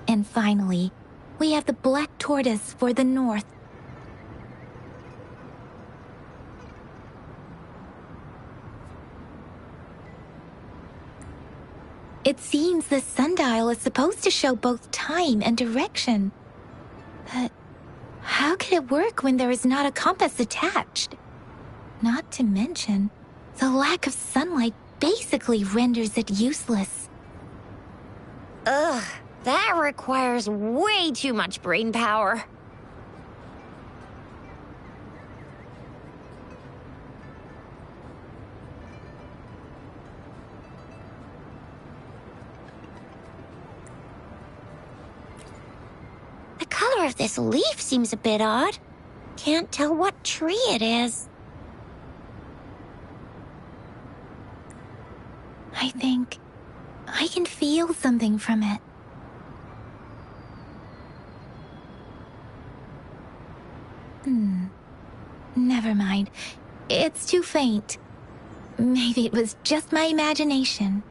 A: And finally, we have the black tortoise for the north. It seems the sundial is supposed to show both time and direction. But how could it work when there is not a compass attached? Not to mention, the lack of sunlight basically renders it useless.
B: Ugh, that requires way too much brain power. The color of this leaf seems a bit odd. Can't tell what tree it is.
A: I think I can feel something from it. Never mind. It's too faint. Maybe it was just my imagination.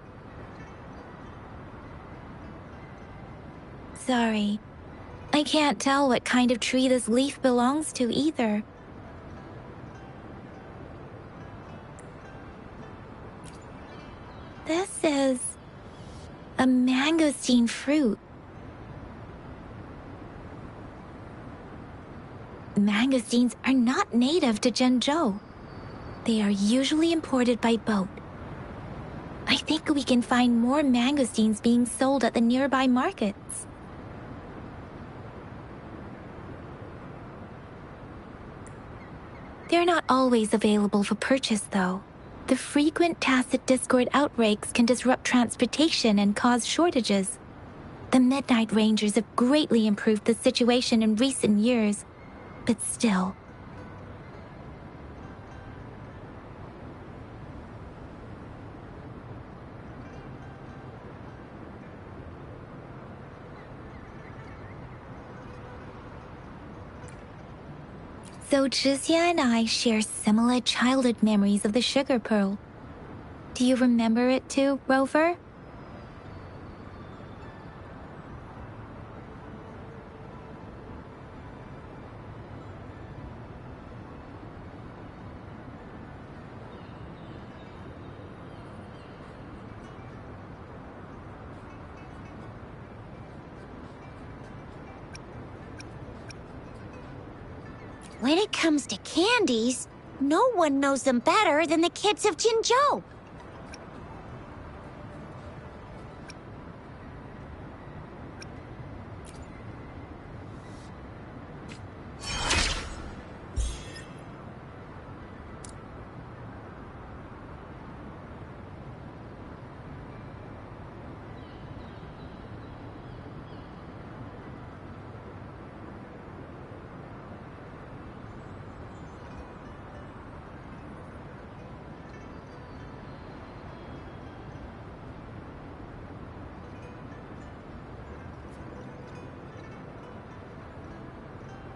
A: Sorry. I can't tell what kind of tree this leaf belongs to either. This is a mangosteen fruit. Mangosteens are not native to Zhengzhou. They are usually imported by boat. I think we can find more mangosteens being sold at the nearby markets. They're not always available for purchase, though. The frequent tacit discord outbreaks can disrupt transportation and cause shortages. The Midnight Rangers have greatly improved the situation in recent years, but still. So Zhixia and I share similar childhood memories of the sugar pearl. Do you remember it too, Rover?
B: When it comes to candies, no one knows them better than the kids of Jinzhou.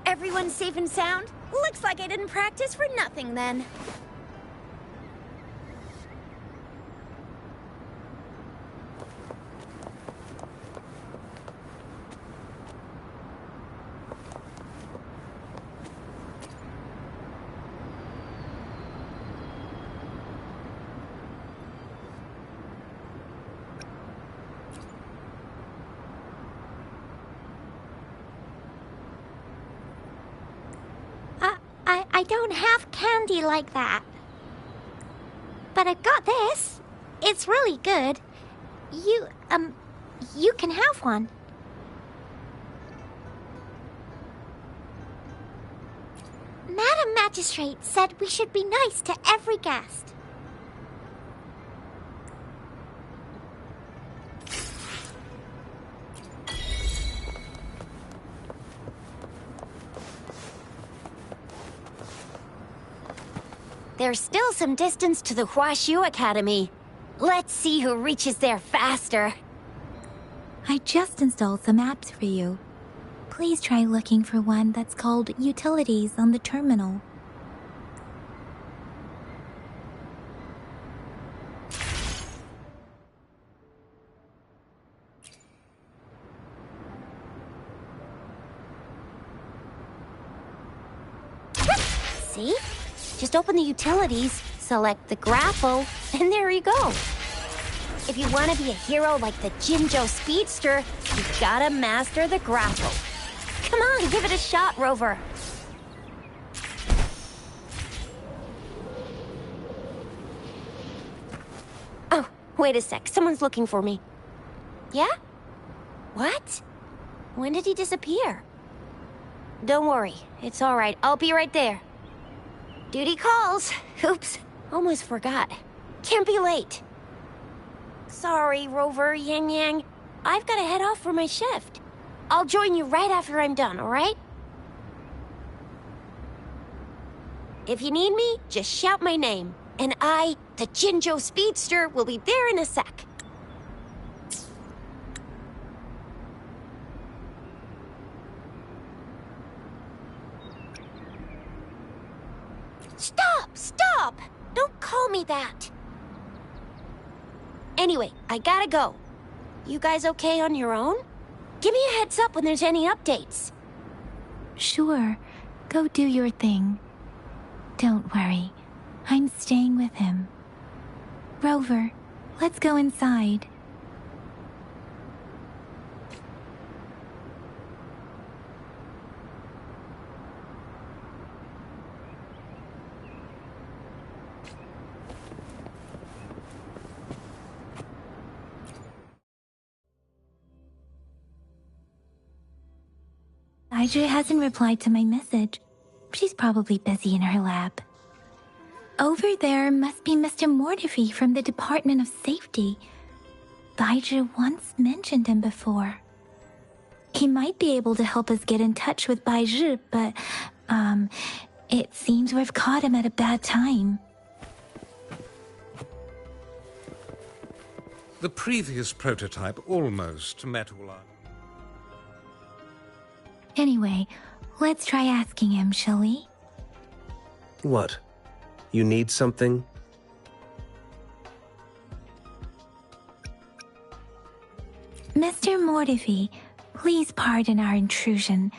B: Everyone's safe and sound? Looks like I didn't practice for nothing then.
A: I don't have candy like that. But I've got this. It's really good. You can have one. Madam Magistrate said we should be nice to every guest.
B: There's still some distance to the Huashu Academy. Let's see who reaches there faster.
A: I just installed some apps for you. Please try looking for one that's called Utilities on the terminal.
B: See? Just open the utilities, select the grapple, and there you go. If you want to be a hero like the Jinzhou Speedster, you gotta master the grapple. Come on, give it a shot, Rover. Oh, wait a sec. Someone's looking for me. Yeah? What? When did he disappear? Don't worry. It's all right. I'll be right there. Duty calls. Oops. Almost forgot. Can't be late. Sorry, Rover, Yang Yang. I've got to head off for my shift. I'll join you right after I'm done, all right? If you need me, just shout my name. And I, the Jinzhou Speedster, will be there in a sec. Stop! Don't call me that. Anyway, I gotta go. You guys okay on your own? Give me a heads up when there's any updates.
A: Sure. Go do your thing. Don't worry. I'm staying with him. Rover, let's go inside. Baizhi hasn't replied to my message. She's probably busy in her lab. Over there must be Mr. Mortefi from the Department of Safety. Baizhi once mentioned him before. He might be able to help us get in touch with Baizhi, but, it seems we've caught him at a bad time.
H: The previous prototype almost met all our...
A: Anyway, let's try asking him, shall we?
I: What? You need something?
A: Mr. Mortefi, please pardon our intrusion.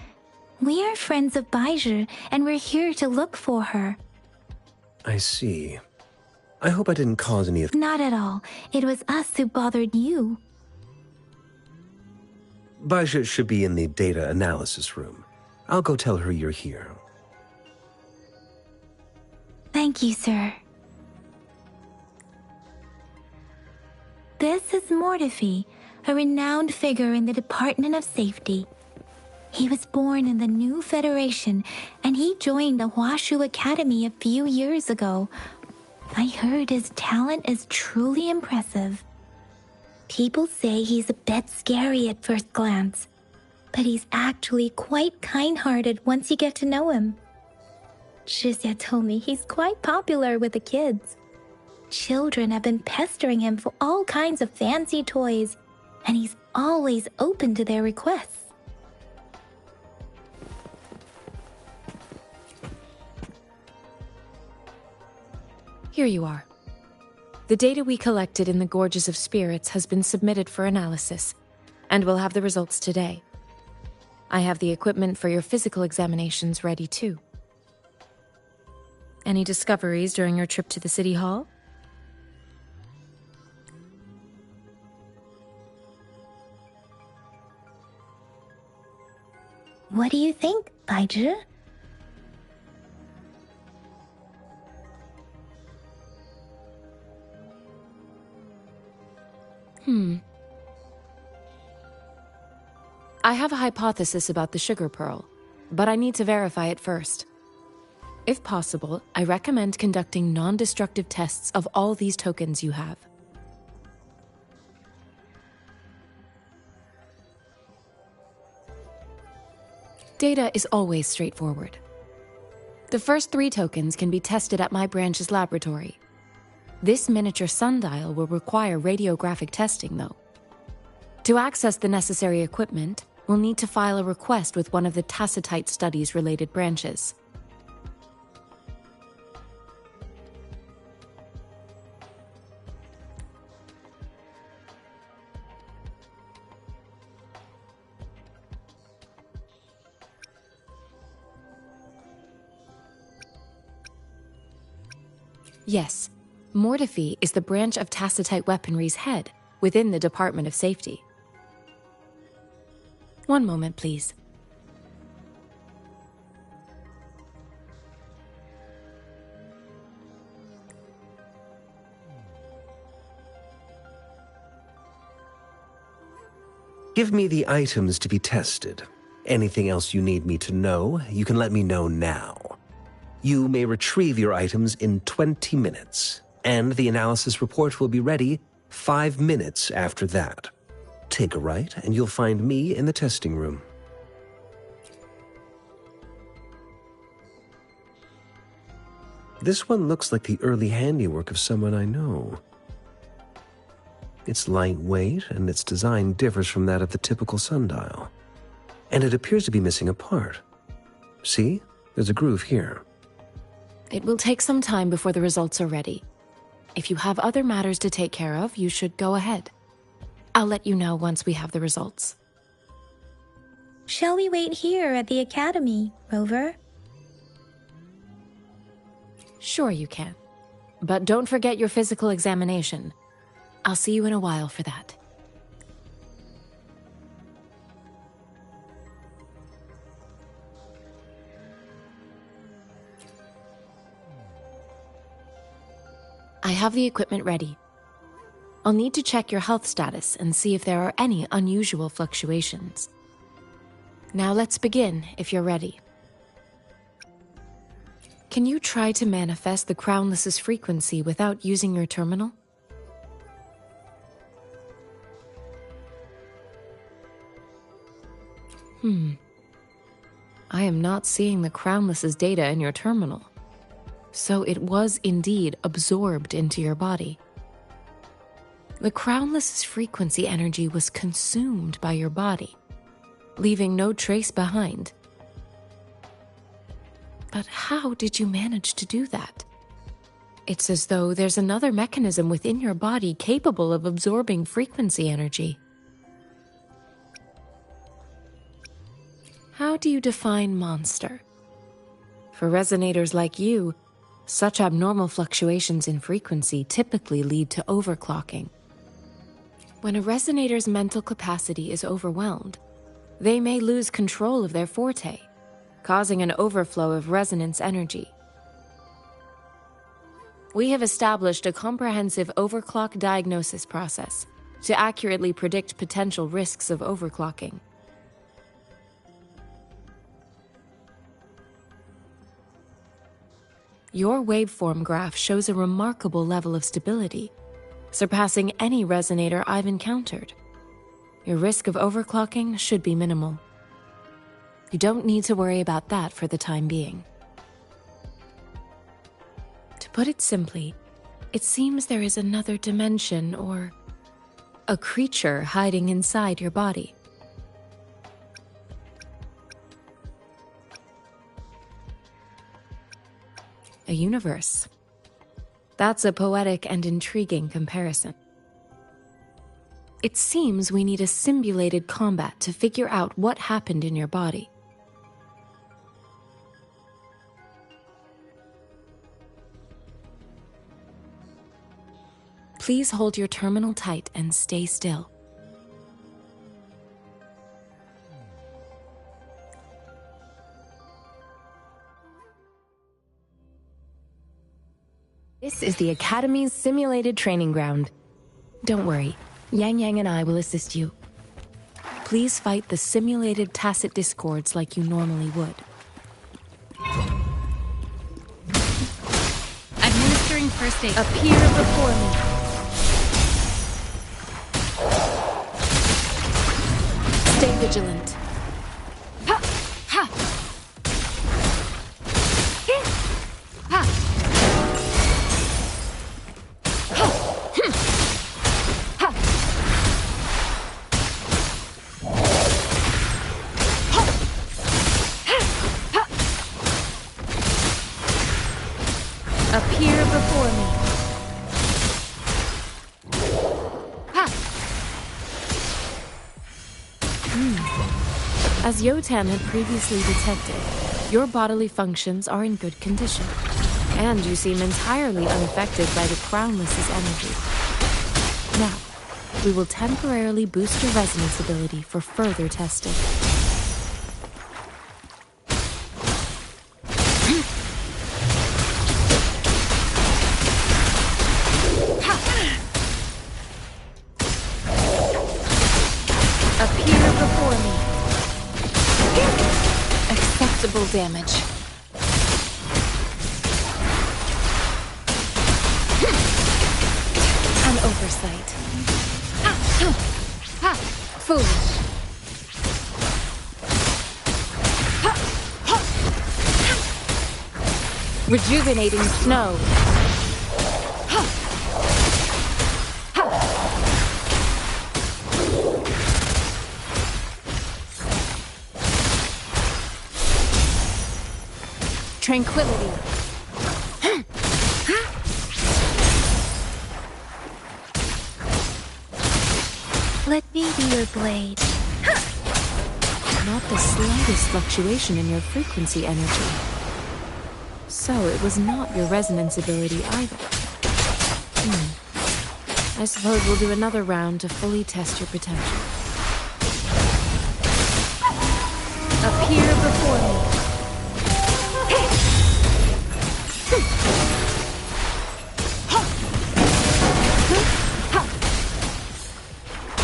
A: We are friends of Baizhi, and we're here to look for her.
I: I see. I hope I didn't cause any of...
A: Not at all. It was us who bothered you.
I: Baizhi should be in the data analysis room. I'll go tell her you're here.
A: Thank you, sir. This is Mortefi, a renowned figure in the Department of Safety. He was born in the new Federation, and he joined the Huashu Academy a few years ago. I heard his talent is truly impressive. People say he's a bit scary at first glance, but he's actually quite kind-hearted once you get to know him. Shizia told me he's quite popular with the kids. Children have been pestering him for all kinds of fancy toys, and he's always open to their requests.
D: Here you are. The data we collected in the Gorges of Spirits has been submitted for analysis, and we'll have the results today. I have the equipment for your physical examinations ready too. Any discoveries during your trip to the City Hall?
A: What do you think, Baizhi?
D: I have a hypothesis about the sugar pearl, but I need to verify it first. If possible, I recommend conducting non-destructive tests of all these tokens you have. Data is always straightforward. The first 3 tokens can be tested at my branch's laboratory. This miniature sundial will require radiographic testing, though. To access the necessary equipment, we'll need to file a request with one of the Tacitite Studies-related branches. Yes, Mortefi is the branch of Tacitite Weaponry's head within the Department of Safety. One moment, please.
I: Give me the items to be tested. Anything else you need me to know, you can let me know now. You may retrieve your items in 20 minutes, and the analysis report will be ready 5 minutes after that. Take a right, and you'll find me in the testing room. This one looks like the early handiwork of someone I know. It's lightweight, and its design differs from that of the typical sundial. And it appears to be missing a part. See? There's a groove here.
D: It will take some time before the results are ready. If you have other matters to take care of, you should go ahead. I'll let you know once we have the results.
A: Shall we wait here at the academy, Rover?
D: Sure you can. But don't forget your physical examination. I'll see you in a while for that. I have the equipment ready. I'll need to check your health status and see if there are any unusual fluctuations. Now let's begin, if you're ready. Can you try to manifest the Crownless's frequency without using your terminal? I am not seeing the Crownless's data in your terminal. So it was indeed absorbed into your body. The Crownless's frequency energy was consumed by your body, leaving no trace behind. But how did you manage to do that? It's as though there's another mechanism within your body capable of absorbing frequency energy. How do you define monster? For resonators like you, such abnormal fluctuations in frequency typically lead to overclocking. When a resonator's mental capacity is overwhelmed, they may lose control of their forte, causing an overflow of resonance energy. We have established a comprehensive overclock diagnosis process to accurately predict potential risks of overclocking. Your waveform graph shows a remarkable level of stability, surpassing any resonator I've encountered. Your risk of overclocking should be minimal. You don't need to worry about that for the time being. To put it simply, it seems there is another dimension or a creature hiding inside your body. A universe. That's a poetic and intriguing comparison. It seems we need a simulated combat to figure out what happened in your body. Please hold your terminal tight and stay still. This is the Academy's simulated training ground. Don't worry, Yang Yang and I will assist you. Please fight the simulated tacit discords like you normally would.
F: Administering first aid.
D: Appear before me. Stay vigilant.
F: Ha! Ha! Ha!
D: Appear before me. As Yotan had previously detected, your bodily functions are in good condition, and you seem entirely unaffected by the Crownless's energy. Now, we will temporarily boost your resonance ability for further testing. Appear before me. Acceptable damage. An oversight. Foolish. Rejuvenating snow. Tranquility.
A: Let me be your blade.
D: Not the slightest fluctuation in your frequency energy. So it was not your resonance ability either. I suppose we'll do another round to fully test your potential. Appear before me.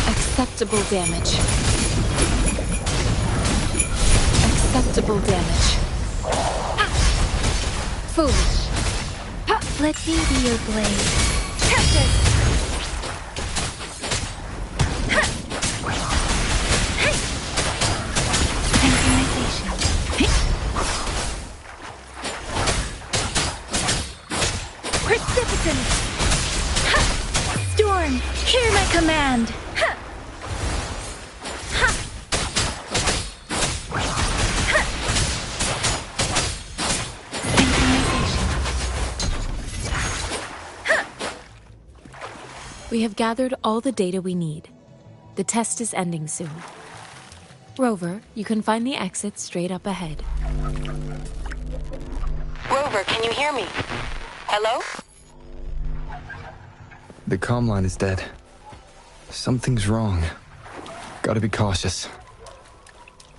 D: Acceptable damage. Acceptable damage. Foolish.
A: Let me be your blade. Synchronization. Precipitant. Storm, hear my command.
D: We have gathered all the data we need. The test is ending soon. Rover, you can find the exit straight up ahead.
J: Rover, can you hear me? Hello?
C: The comm line is dead. Something's wrong. Gotta be cautious.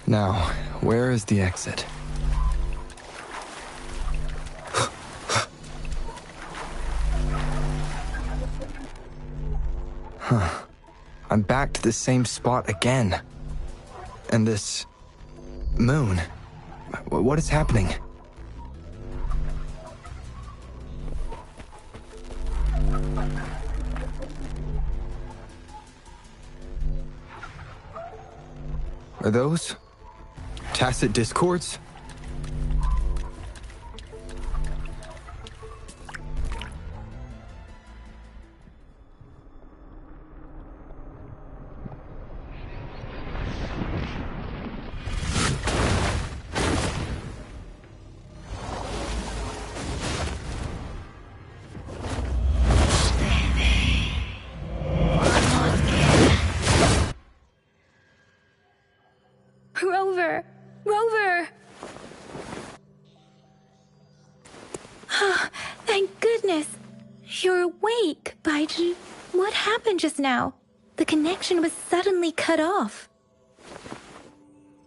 C: Now, where is the exit? Huh. I'm back to the same spot again. And this... moon. What is happening? Are those... tacit discords?
D: Rover! Rover!
A: Thank goodness! You're awake, Baizhi. What happened just now? The connection was suddenly cut off.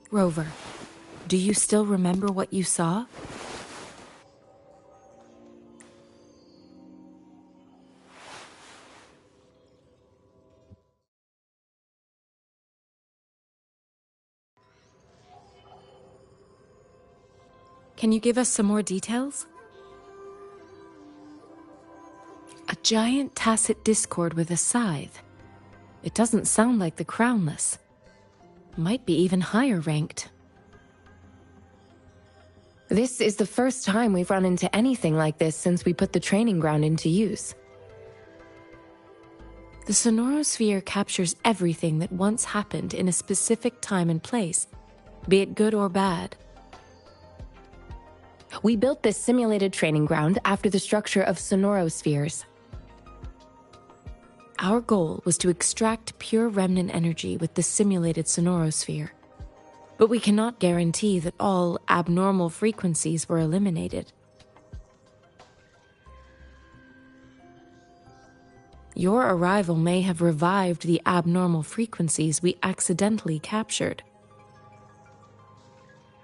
D: Rover, do you still remember what you saw? Can you give us some more details? A giant tacit discord with a scythe. It doesn't sound like the Crownless. Might be even higher ranked.
K: This is the first time we've run into anything like this since we put the training ground into use.
D: The sonorosphere captures everything that once happened in a specific time and place, be it good or bad.
K: We built this simulated training ground after the structure of sonorospheres.
D: Our goal was to extract pure remnant energy with the simulated sonorosphere, but we cannot guarantee that all abnormal frequencies were eliminated. Your arrival may have revived the abnormal frequencies we accidentally captured.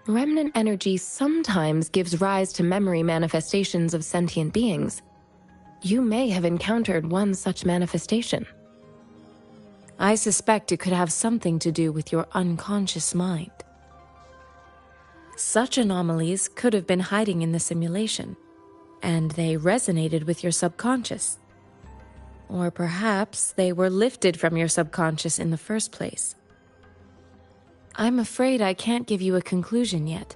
K: Remnant energy sometimes gives rise to memory manifestations of sentient beings. You may have encountered one such manifestation.
D: I suspect it could have something to do with your unconscious mind. Such anomalies could have been hiding in the simulation, and they resonated with your subconscious. Or perhaps they were lifted from your subconscious in the first place. I'm afraid I can't give you a conclusion yet.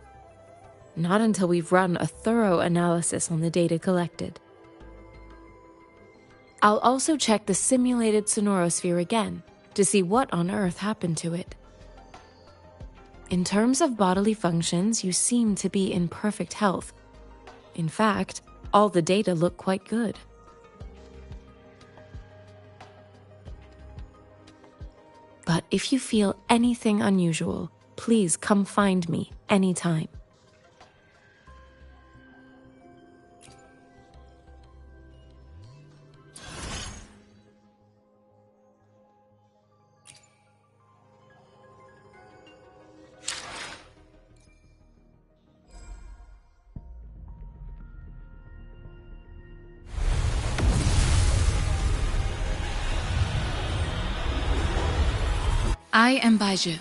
D: Not until we've run a thorough analysis on the data collected. I'll also check the simulated sonorosphere again to see what on earth happened to it. In terms of bodily functions, you seem to be in perfect health. In fact, all the data look quite good. But if you feel anything unusual, please come find me anytime.
L: I am Baizhi,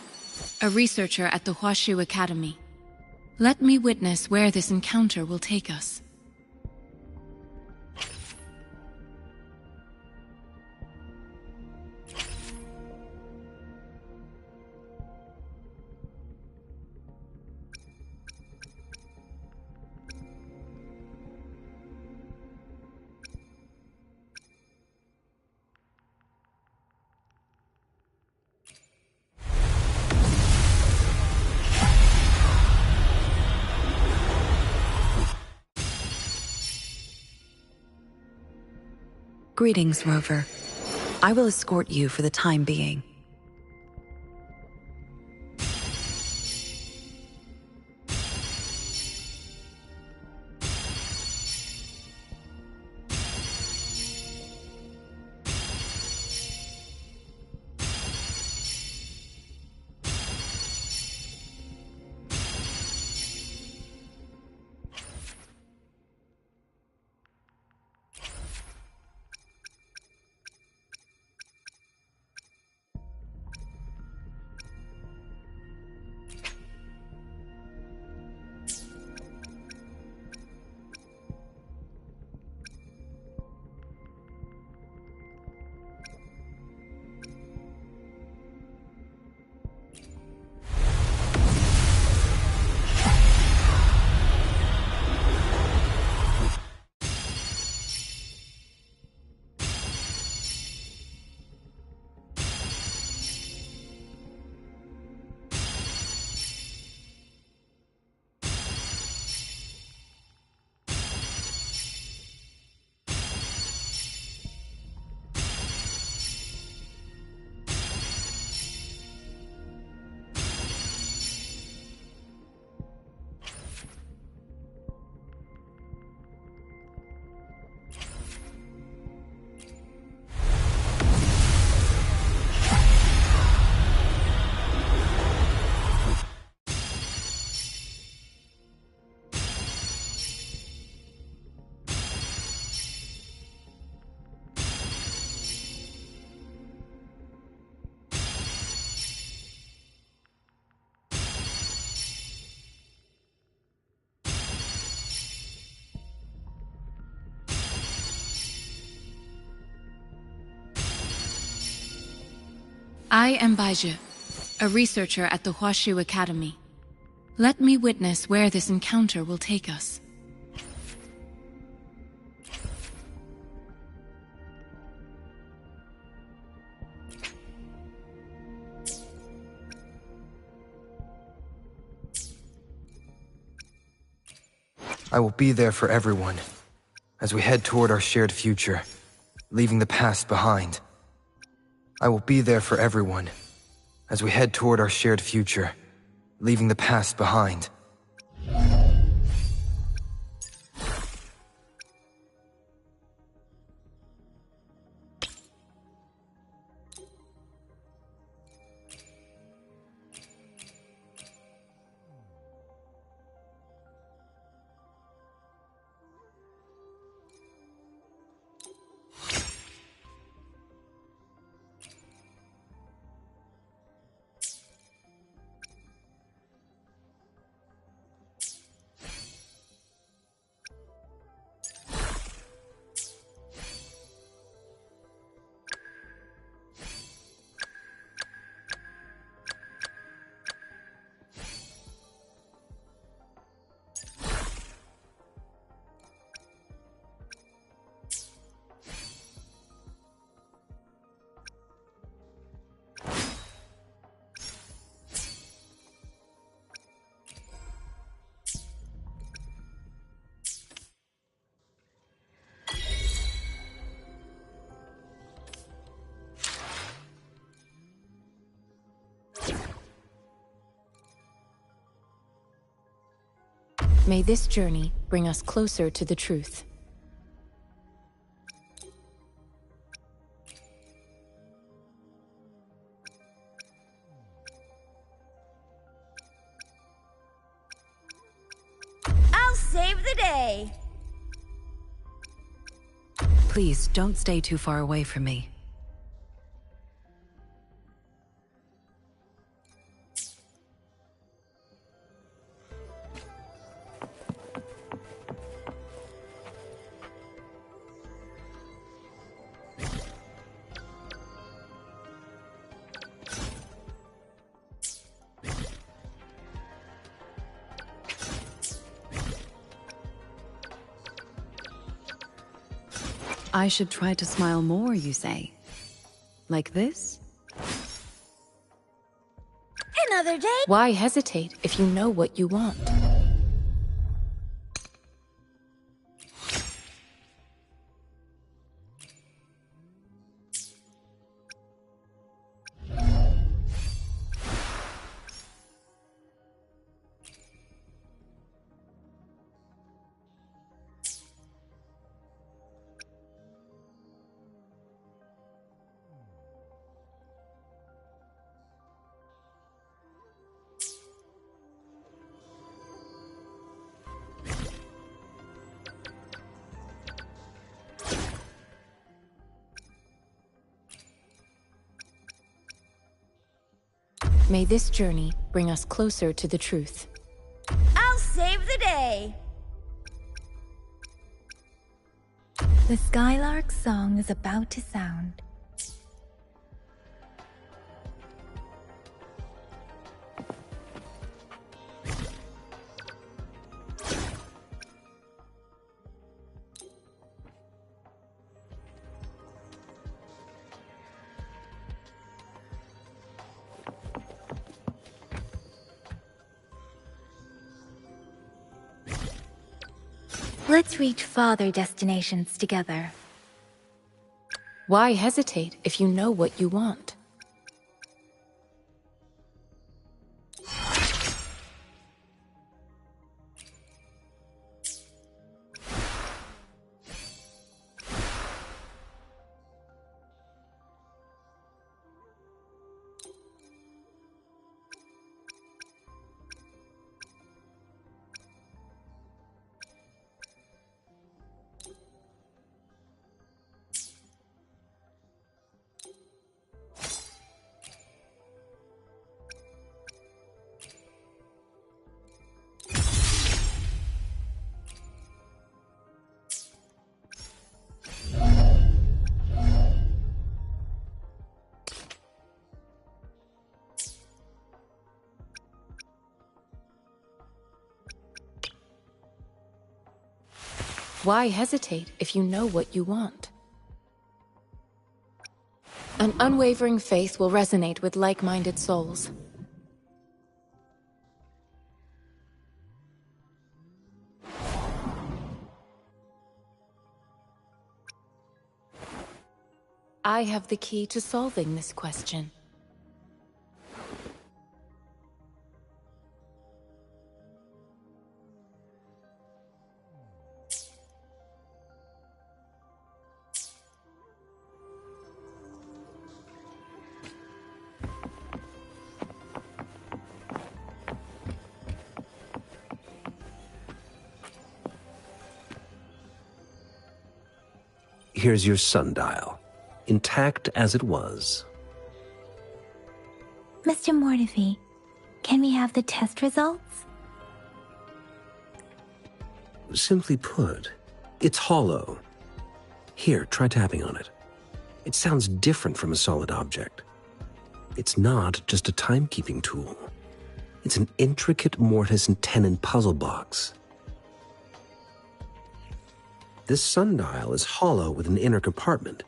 L: a researcher at the Huashu Academy. Let me witness where this encounter will take us.
G: Greetings, Rover. I will escort you for the time being.
L: I am Baizhi, a researcher at the Huashu Academy. Let me witness where this encounter will take us.
C: I will be there for everyone, as we head toward our shared future, leaving the past behind. I will be there for everyone, as we head toward our shared future, leaving the past behind.
D: May this journey bring us closer to the truth.
B: I'll save the day!
G: Please, don't stay too far away from me. I should try to smile more, you say? Like this?
B: Another day?
D: Why hesitate if you know what you want? May this journey bring us closer to the truth.
B: I'll save the day!
A: The Skylark's song is about to sound. Let's reach farther destinations together.
D: Why hesitate if you know what you want? Why hesitate if you know what you want? An unwavering faith will resonate with like-minded souls. I have the key to solving this question.
I: Here's your sundial, intact as it was.
A: Mr. Mortefi, can we have the test results?
I: Simply put, it's hollow. Here, try tapping on it. It sounds different from a solid object. It's not just a timekeeping tool. It's an intricate mortise and tenon puzzle box. This sundial is hollow with an inner compartment.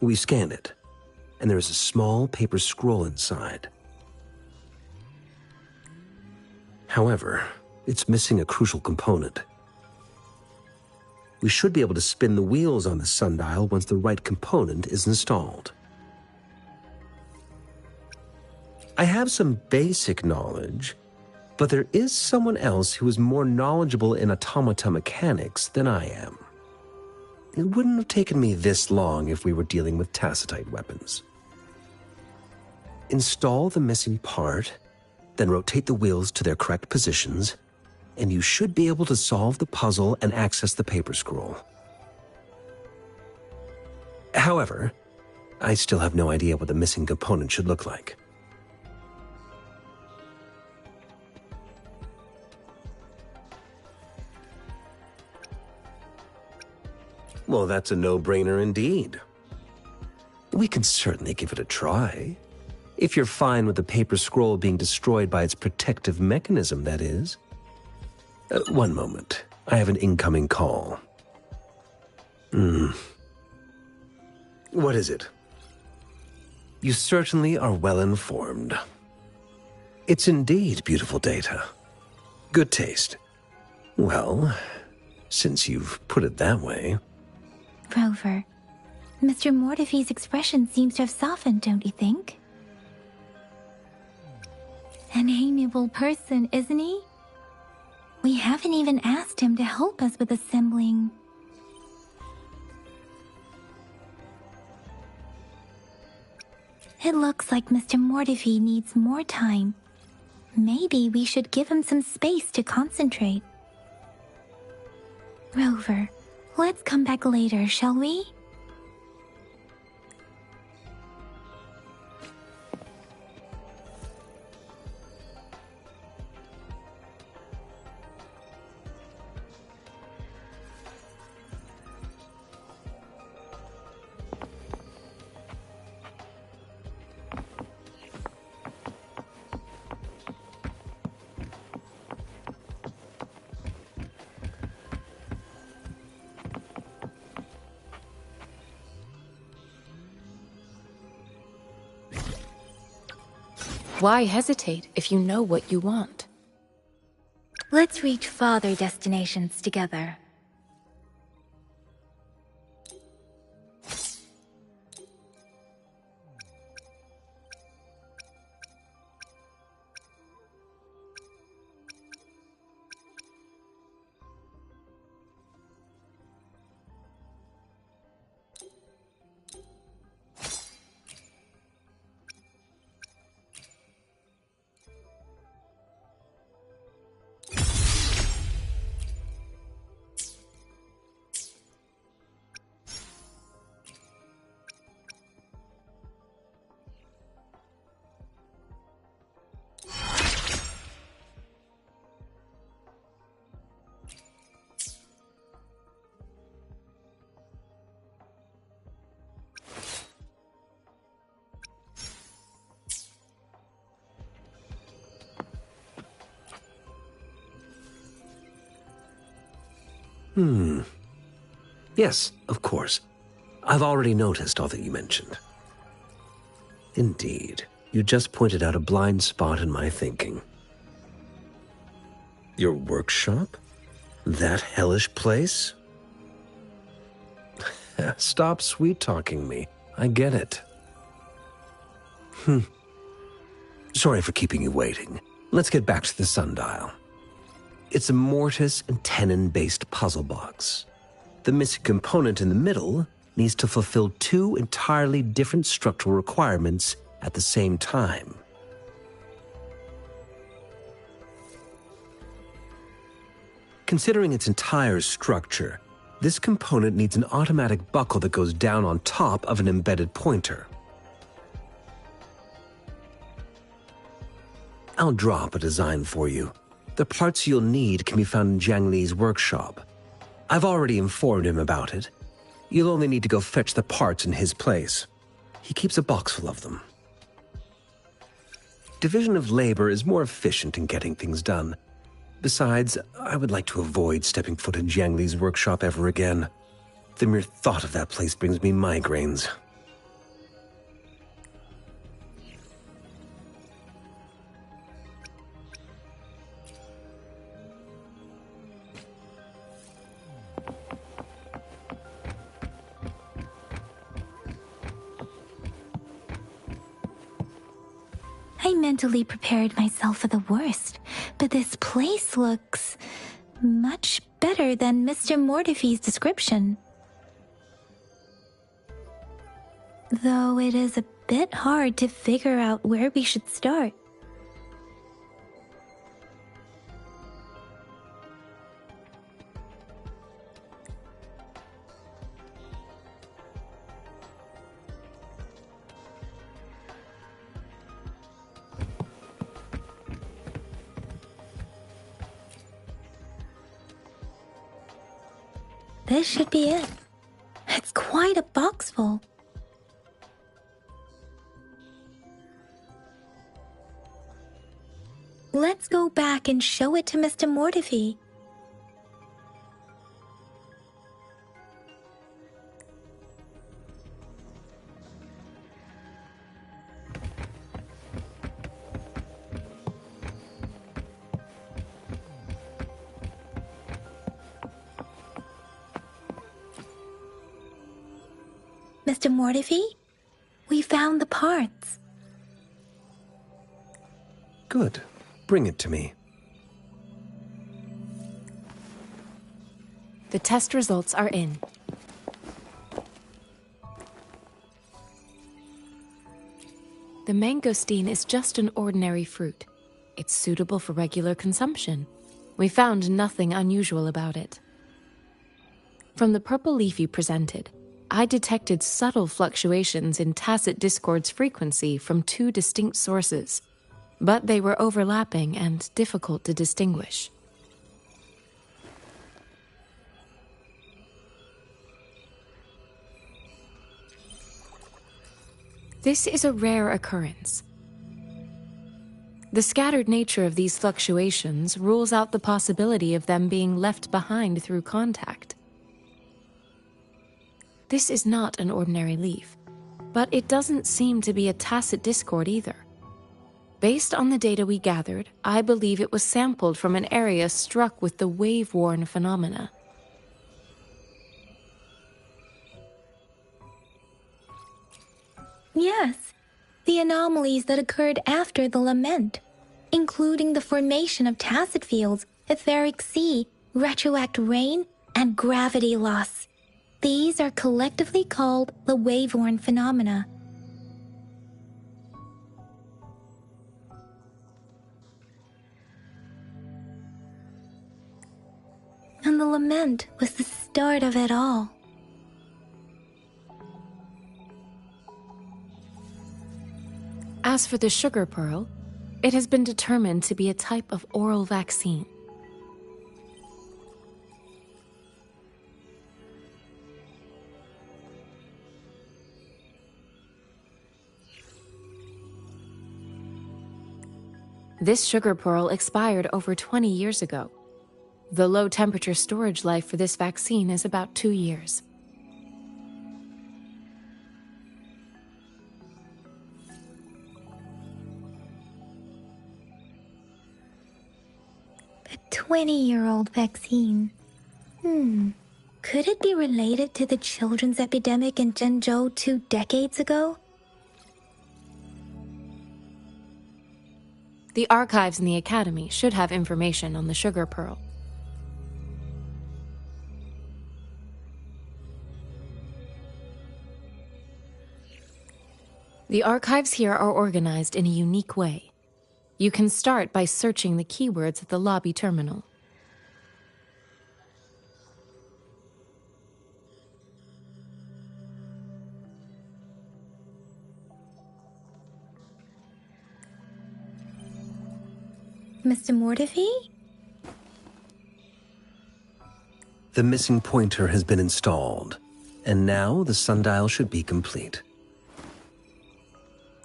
I: We scanned it, and there is a small paper scroll inside. However, it's missing a crucial component. We should be able to spin the wheels on the sundial once the right component is installed. I have some basic knowledge, but there is someone else who is more knowledgeable in automata mechanics than I am. It wouldn't have taken me this long if we were dealing with tacitite weapons. Install the missing part, then rotate the wheels to their correct positions, and you should be able to solve the puzzle and access the paper scroll. However, I still have no idea what the missing component should look like. Well, that's a no-brainer indeed. We can certainly give it a try. If you're fine with the paper scroll being destroyed by its protective mechanism, that is. One moment. I have an incoming call. What is it? You certainly are well informed. It's indeed beautiful data. Good taste. Well, since you've put it that way...
A: Rover, Mr. Mortefi's expression seems to have softened, don't you think? An amiable person, isn't he? We haven't even asked him to help us with assembling. It looks like Mr. Mortefi needs more time. Maybe we should give him some space to concentrate. Rover, let's come back later, shall we?
D: Why hesitate if you know what you want?
A: Let's reach farther destinations together.
I: Yes, of course. I've already noticed all that you mentioned. Indeed, you just pointed out a blind spot in my thinking. Your workshop? That hellish place? Stop sweet-talking me. I get it. Sorry for keeping you waiting. Let's get back to the sundial. It's a mortise and tenon-based puzzle box. The missing component in the middle needs to fulfill two entirely different structural requirements at the same time. Considering its entire structure, this component needs an automatic buckle that goes down on top of an embedded pointer. I'll draw up a design for you. The parts you'll need can be found in Jiang Li's workshop. I've already informed him about it. You'll only need to go fetch the parts in his place. He keeps a box full of them. Division of labor is more efficient in getting things done. Besides, I would like to avoid stepping foot in Jiang Li's workshop ever again. The mere thought of that place brings me migraines.
A: I mentally prepared myself for the worst, but this place looks much better than Mr. Mortife's description. Though it is a bit hard to figure out where we should start. This should be it. It's quite a box full. Let's go back and show it to Mr. Mortife. Mr. Mortife, we found the parts.
I: Good. Bring it to me.
D: The test results are in. The mangosteen is just an ordinary fruit. It's suitable for regular consumption. We found nothing unusual about it. From the purple leaf you presented, I detected subtle fluctuations in tacit discord's frequency from two distinct sources, but they were overlapping and difficult to distinguish. This is a rare occurrence. The scattered nature of these fluctuations rules out the possibility of them being left behind through contact. This is not an ordinary leaf, but it doesn't seem to be a tacit discord either. Based on the data we gathered, I believe it was sampled from an area struck with the wave-worn phenomena.
A: Yes, the anomalies that occurred after the lament, including the formation of tacit fields, etheric sea, retroact rain, and gravity loss. These are collectively called the wave-worn phenomena. And the lament was the start of it all.
D: As for the sugar pearl, it has been determined to be a type of oral vaccine. This sugar pearl expired over 20 years ago. The low-temperature storage life for this vaccine is about 2 years.
A: 20-year-old vaccine. Could it be related to the children's epidemic in Zhengzhou 2 decades ago?
D: The archives in the Academy should have information on the sugar pearl. The archives here are organized in a unique way. You can start by searching the keywords at the lobby terminal.
A: Mr. Mortefi?
I: The missing pointer has been installed, and now the sundial should be complete.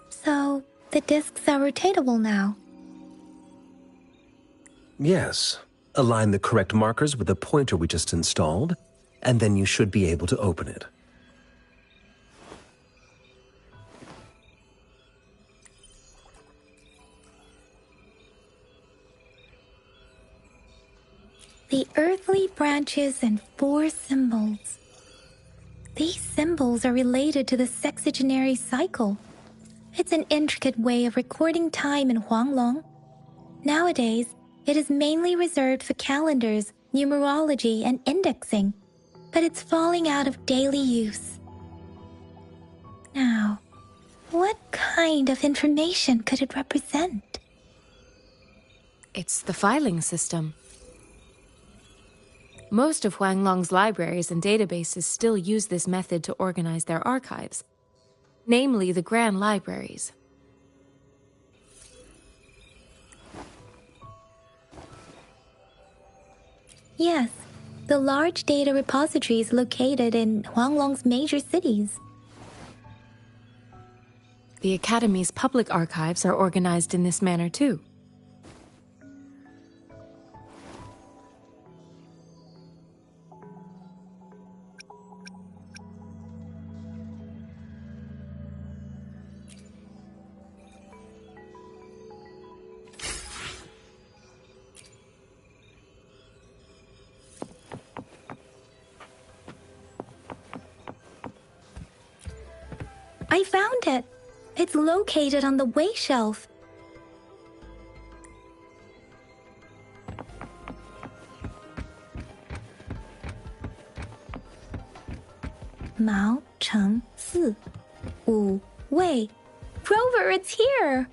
A: So, the discs are rotatable now.
I: Yes. Align the correct markers with the pointer we just installed, and then you should be able to open it.
A: The earthly branches and 4 symbols. These symbols are related to the sexagenary cycle. It's an intricate way of recording time in Huanglong. Nowadays, it is mainly reserved for calendars, numerology, and indexing, but it's falling out of daily use. Now, what kind of information could it represent?
D: It's the filing system. Most of Huanglong's libraries and databases still use this method to organize their archives, namely the Grand Libraries.
A: Yes, the large data repositories located in Huanglong's major cities.
D: The Academy's public archives are organized in this manner too.
A: I found it. It's located on the way shelf. Mao Cheng Si Wu Wei. Rover, it's here!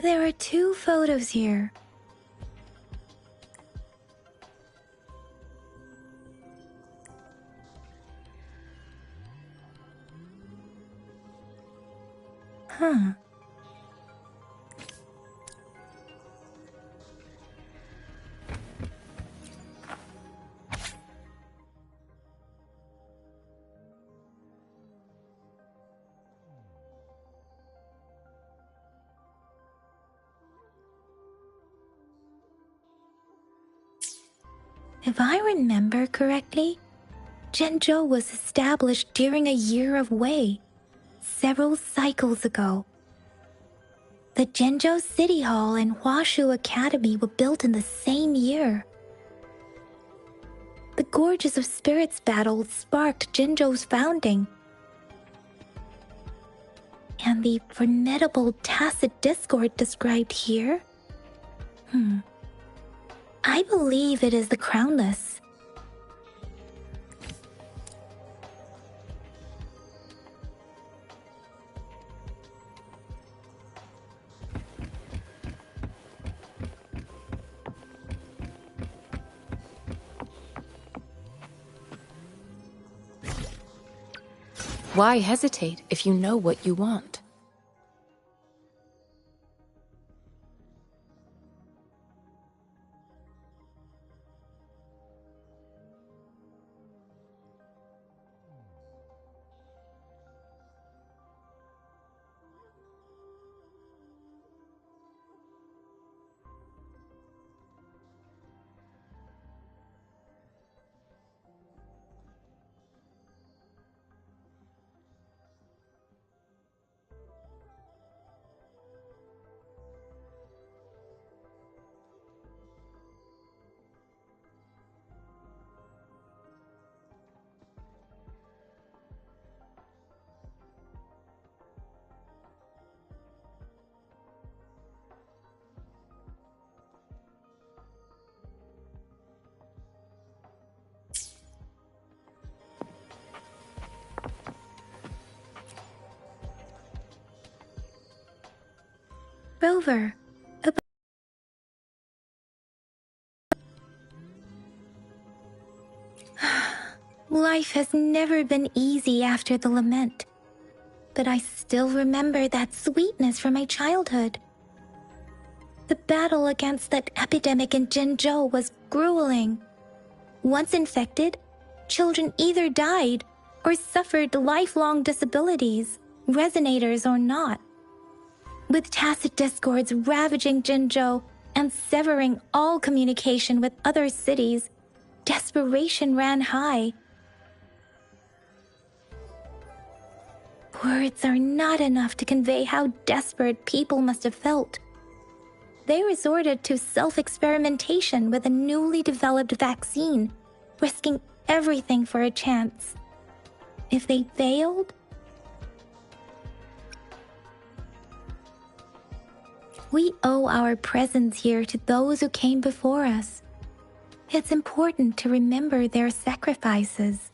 A: There are 2 photos here. Huh. If I remember correctly, Zhengzhou was established during a year of Wei, several cycles ago. The Zhengzhou City Hall and Huashu Academy were built in the same year. The Gorges of Spirits battle sparked Zhengzhou's founding. And the formidable tacit discord described here? I believe it is the Crownless.
D: Why hesitate if you know what you want?
A: Rover, life has never been easy after the lament, but I still remember that sweetness from my childhood. The battle against that epidemic in Jinzhou was grueling. Once infected, children either died or suffered lifelong disabilities, resonators or not. With tacit discords ravaging Jinzhou and severing all communication with other cities, desperation ran high. Words are not enough to convey how desperate people must have felt. They resorted to self-experimentation with a newly developed vaccine, risking everything for a chance. If they failed, we owe our presence here to those who came before us. It's important to remember their sacrifices.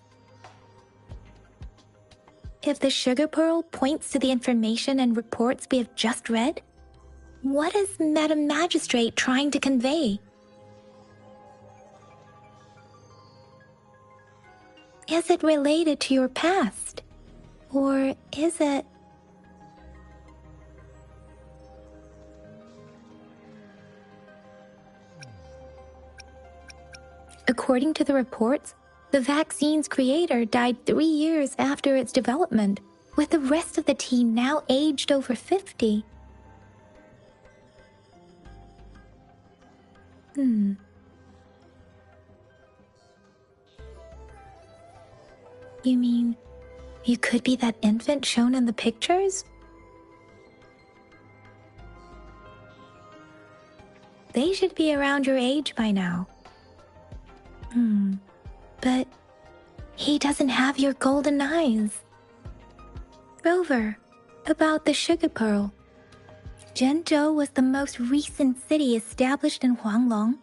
A: If the sugar pearl points to the information and reports we have just read, what is Madam Magistrate trying to convey? Is it related to your past? Or is it... According to the reports, the vaccine's creator died 3 years after its development, with the rest of the team now aged over 50. You mean, you could be that infant shown in the pictures? They should be around your age by now. But he doesn't have your golden eyes. Rover, about the sugar pearl. Zhenzhou was the most recent city established in Huanglong.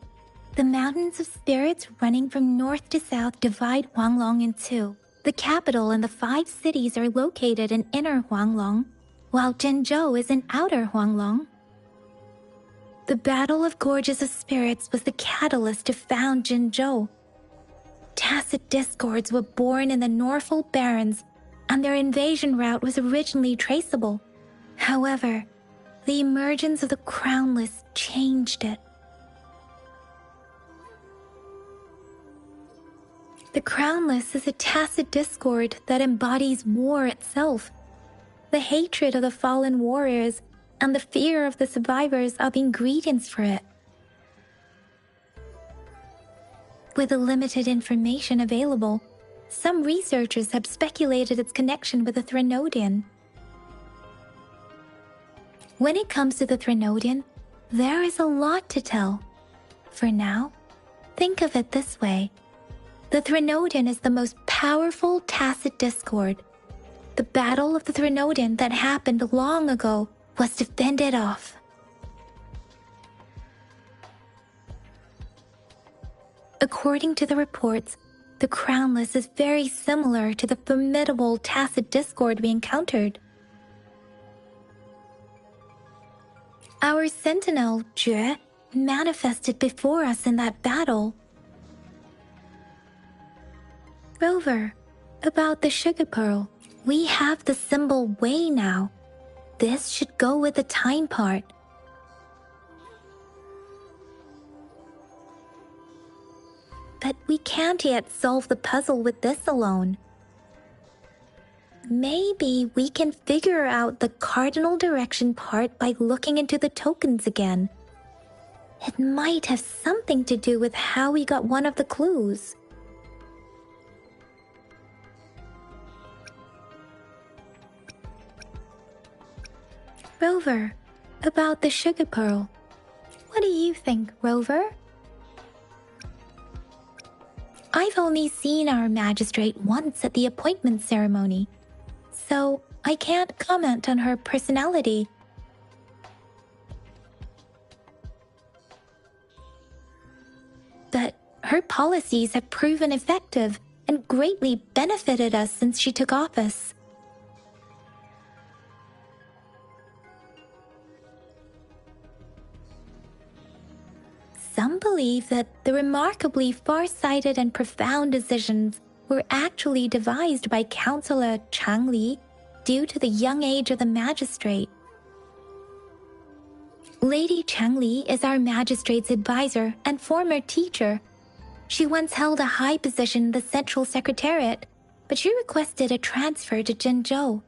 A: The mountains of spirits running from north to south divide Huanglong in two. The capital and the 5 cities are located in inner Huanglong, while Zhenzhou is in outer Huanglong. The Battle of Gorges of Spirits was the catalyst to found Jinzhou. Tacit discords were born in the Norfolk Barrens, and their invasion route was originally traceable. However, the emergence of the Crownless changed it. The Crownless is a tacit discord that embodies war itself. The hatred of the fallen warriors and the fear of the survivors are the ingredients for it. With the limited information available, some researchers have speculated its connection with the Threnodian. When it comes to the Threnodian, there is a lot to tell. For now, think of it this way. The Threnodian is the most powerful tacit discord. The battle of the Threnodian that happened long ago was to fend it off. According to the reports, the Crownless is very similar to the formidable tacit discord we encountered. Our sentinel, Jue, manifested before us in that battle. Rover, about the sugar pearl. We have the symbol Wei now. This should go with the time part. But we can't yet solve the puzzle with this alone. Maybe we can figure out the cardinal direction part by looking into the tokens again. It might have something to do with how we got one of the clues. Rover, about the sugar pearl. What do you think, Rover? I've only seen our magistrate once at the appointment ceremony, so I can't comment on her personality. But her policies have proven effective and greatly benefited us since she took office. some believe that the remarkably far-sighted and profound decisions were actually devised by Counselor Changli due to the young age of the magistrate. Lady Changli is our magistrate's advisor and former teacher. She once held a high position in the Central Secretariat, but she requested a transfer to Jinzhou.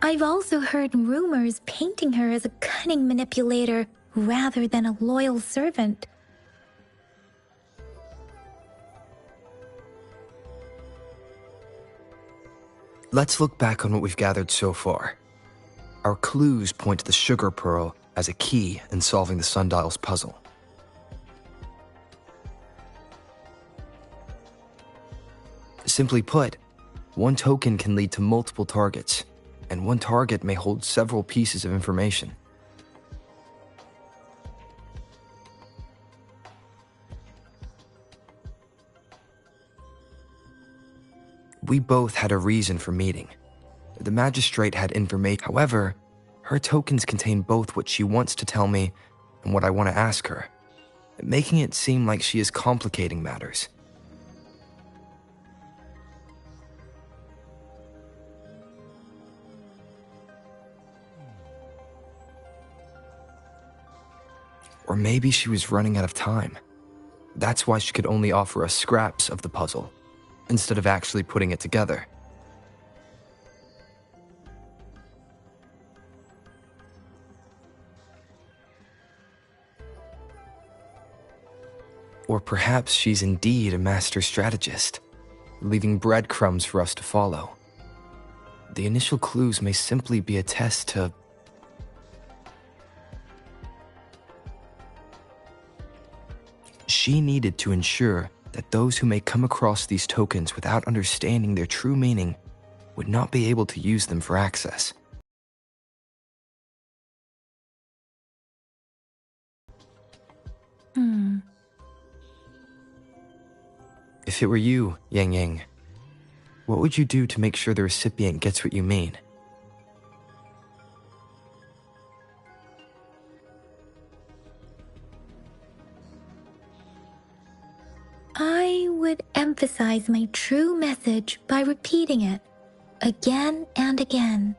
A: I've also heard rumors painting her as a cunning manipulator rather than a loyal servant.
C: Let's look back on what we've gathered so far. Our clues point to the sugar pearl as a key in solving the sundial's puzzle. Simply put, one token can lead to multiple targets, and one target may hold several pieces of information. We both had a reason for meeting. The magistrate had information. However, her tokens contain both what she wants to tell me and what I want to ask her, making it seem like she is complicating matters. Or maybe she was running out of time. That's why she could only offer us scraps of the puzzle, instead of actually putting it together. Or perhaps she's indeed a master strategist, leaving breadcrumbs for us to follow. The initial clues may simply be a test to... She needed to ensure that those who may come across these tokens without understanding their true meaning would not be able to use them for access. If it were you, Yang Yang, what would you do to make sure the recipient gets what you mean?
A: I would emphasize my true message by repeating it again and again.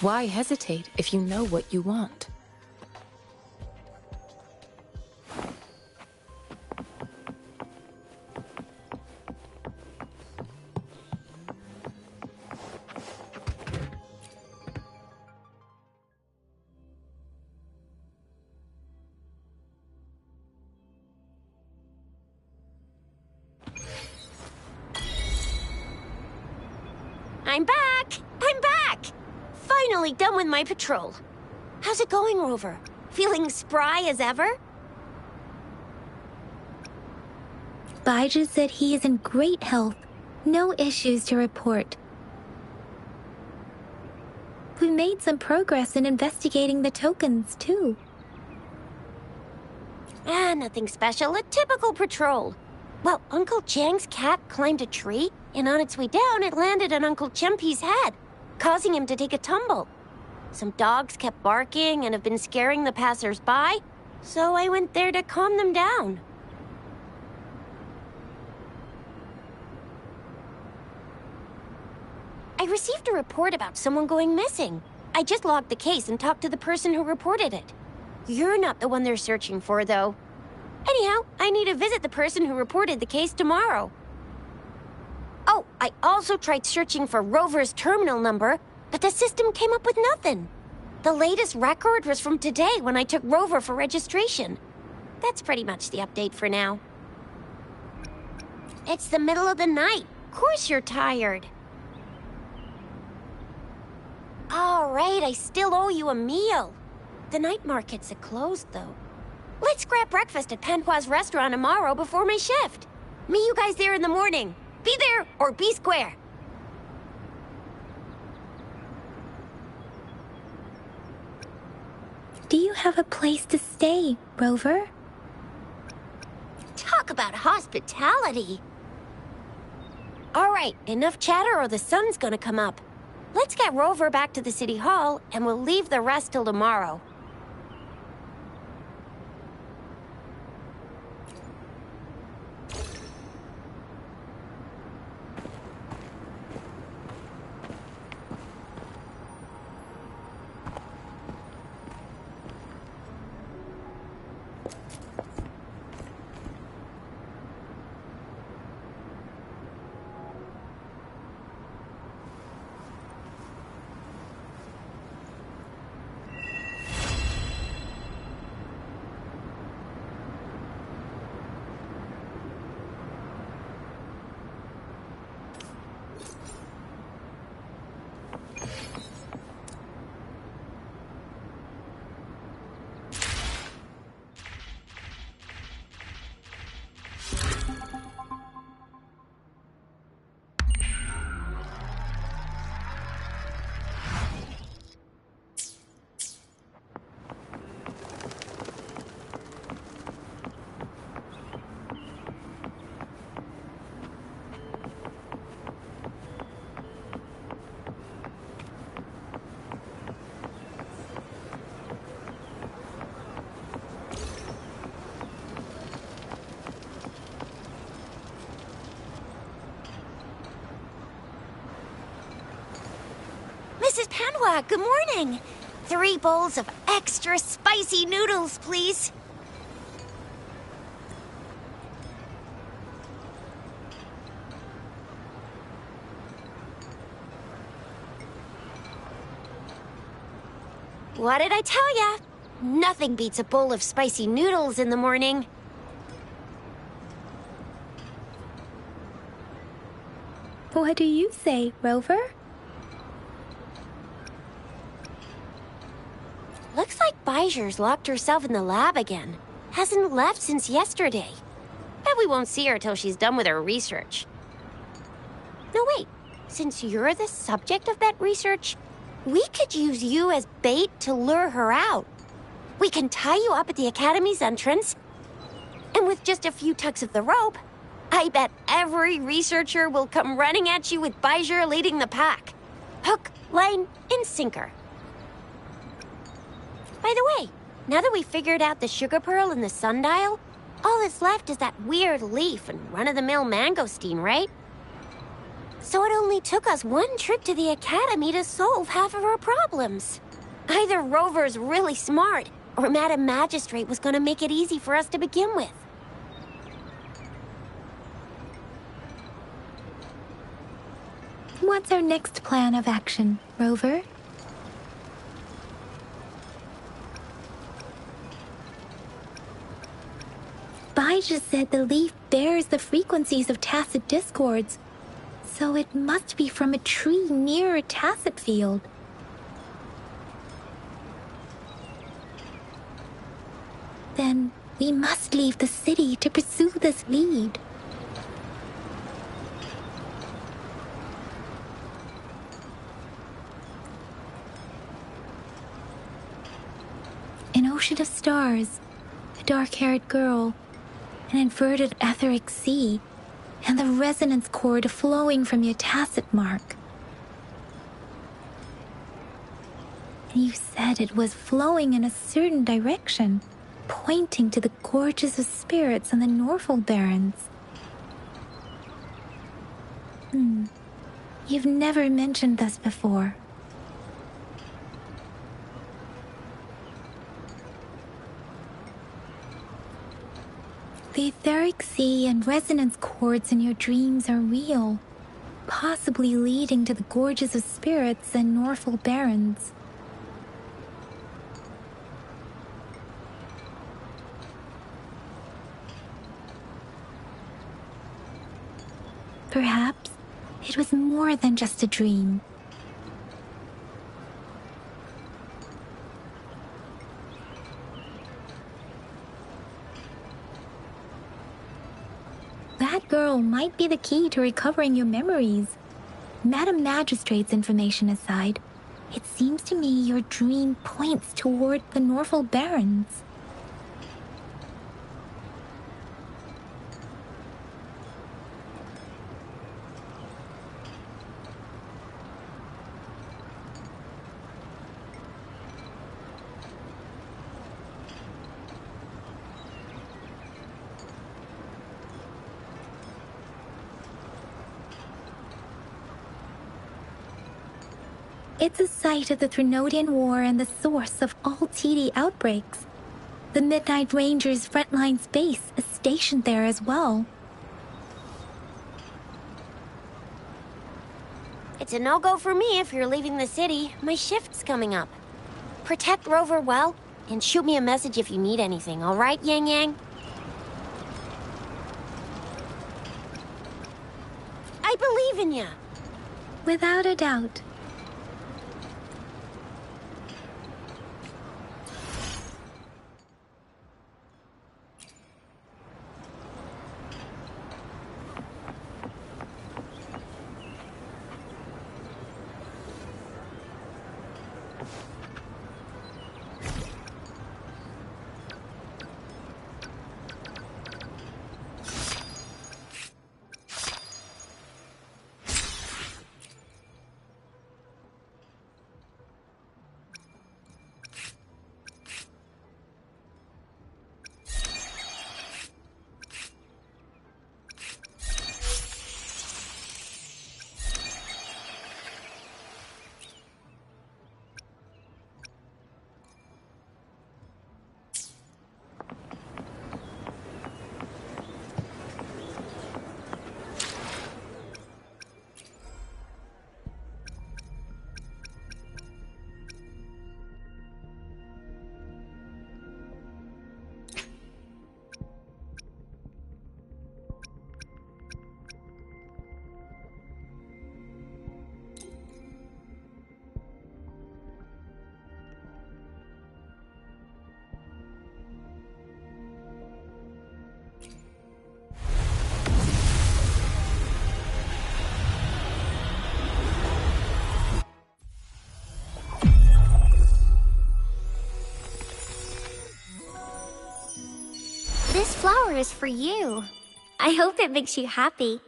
D: Why hesitate if you know what you want?
B: I'm back! I'm back! Finally done with my patrol. How's it going, Rover? Feeling spry as ever?
A: Baija said he is in great health. No issues to report. We made some progress in investigating the tokens, too.
B: Nothing special. A typical patrol. Well, Uncle Chang's cat climbed a tree, and on its way down, it landed on Uncle Chempi's head, causing him to take a tumble. Some dogs kept barking and have been scaring the passers-by, so I went there to calm them down. I received a report about someone going missing. I just logged the case and talked to the person who reported it. You're not the one they're searching for, though. Anyhow, I need to visit the person who reported the case tomorrow. Oh, I also tried searching for Rover's terminal number, but the system came up with nothing. The latest record was from today when I took Rover for registration. That's pretty much the update for now. It's the middle of the night. Of course you're tired. All right, I still owe you a meal. The night markets are closed, though. Let's grab breakfast at Panhua's restaurant tomorrow before my shift. Meet you guys there in the morning. Be there or be square.
A: Do you have a place to stay, Rover?
B: Talk about hospitality. All right, enough chatter or the sun's gonna come up. Let's get Rover back to the city hall, and we'll leave the rest till tomorrow. Mrs. Panhua, good morning. 3 bowls of extra spicy noodles, please. What did I tell ya? Nothing beats a bowl of spicy noodles in the morning.
A: What do you say, Rover?
B: Looks like Baijer's locked herself in the lab again. Hasn't left since yesterday. Bet we won't see her till she's done with her research. No, wait. Since you're the subject of that research, we could use you as bait to lure her out. We can tie you up at the Academy's entrance, and with just a few tugs of the rope, I bet every researcher will come running at you with Baijer leading the pack. Hook, line, and sinker. By the way, now that we figured out the sugar pearl and the sundial, all that's left is that weird leaf and run-of-the-mill mangosteen, right? So it only took us one trip to the Academy to solve half of our problems. Either Rover's really smart, or Madam Magistrate was gonna make it easy for us to begin with.
A: What's our next plan of action, Rover? Baija said the leaf bears the frequencies of tacit discords, so it must be from a tree near a tacit field. Then we must leave the city to pursue this lead. An ocean of stars, a dark-haired girl, an inverted etheric sea, and the resonance cord flowing from your tacit mark. You said it was flowing in a certain direction, pointing to the gorges of spirits and the Norfolk Barrens. You've never mentioned this before. The etheric sea and resonance cords in your dreams are real, possibly leading to the gorges of spirits and Norfolk Barrens. Perhaps it was more than just a dream. That girl might be the key to recovering your memories. Madam Magistrate's information aside, it seems to me your dream points toward the Norfolk Barrens. It's a site of the Trinodian War and the source of all TD outbreaks. The Midnight Rangers' frontline base is stationed there as well.
B: It's a no-go for me if you're leaving the city. My shift's coming up. Protect Rover well, and shoot me a message if you need anything, all right, Yang Yang? I believe in ya!
A: Without a doubt.
B: This flower is for you. I hope it makes you happy.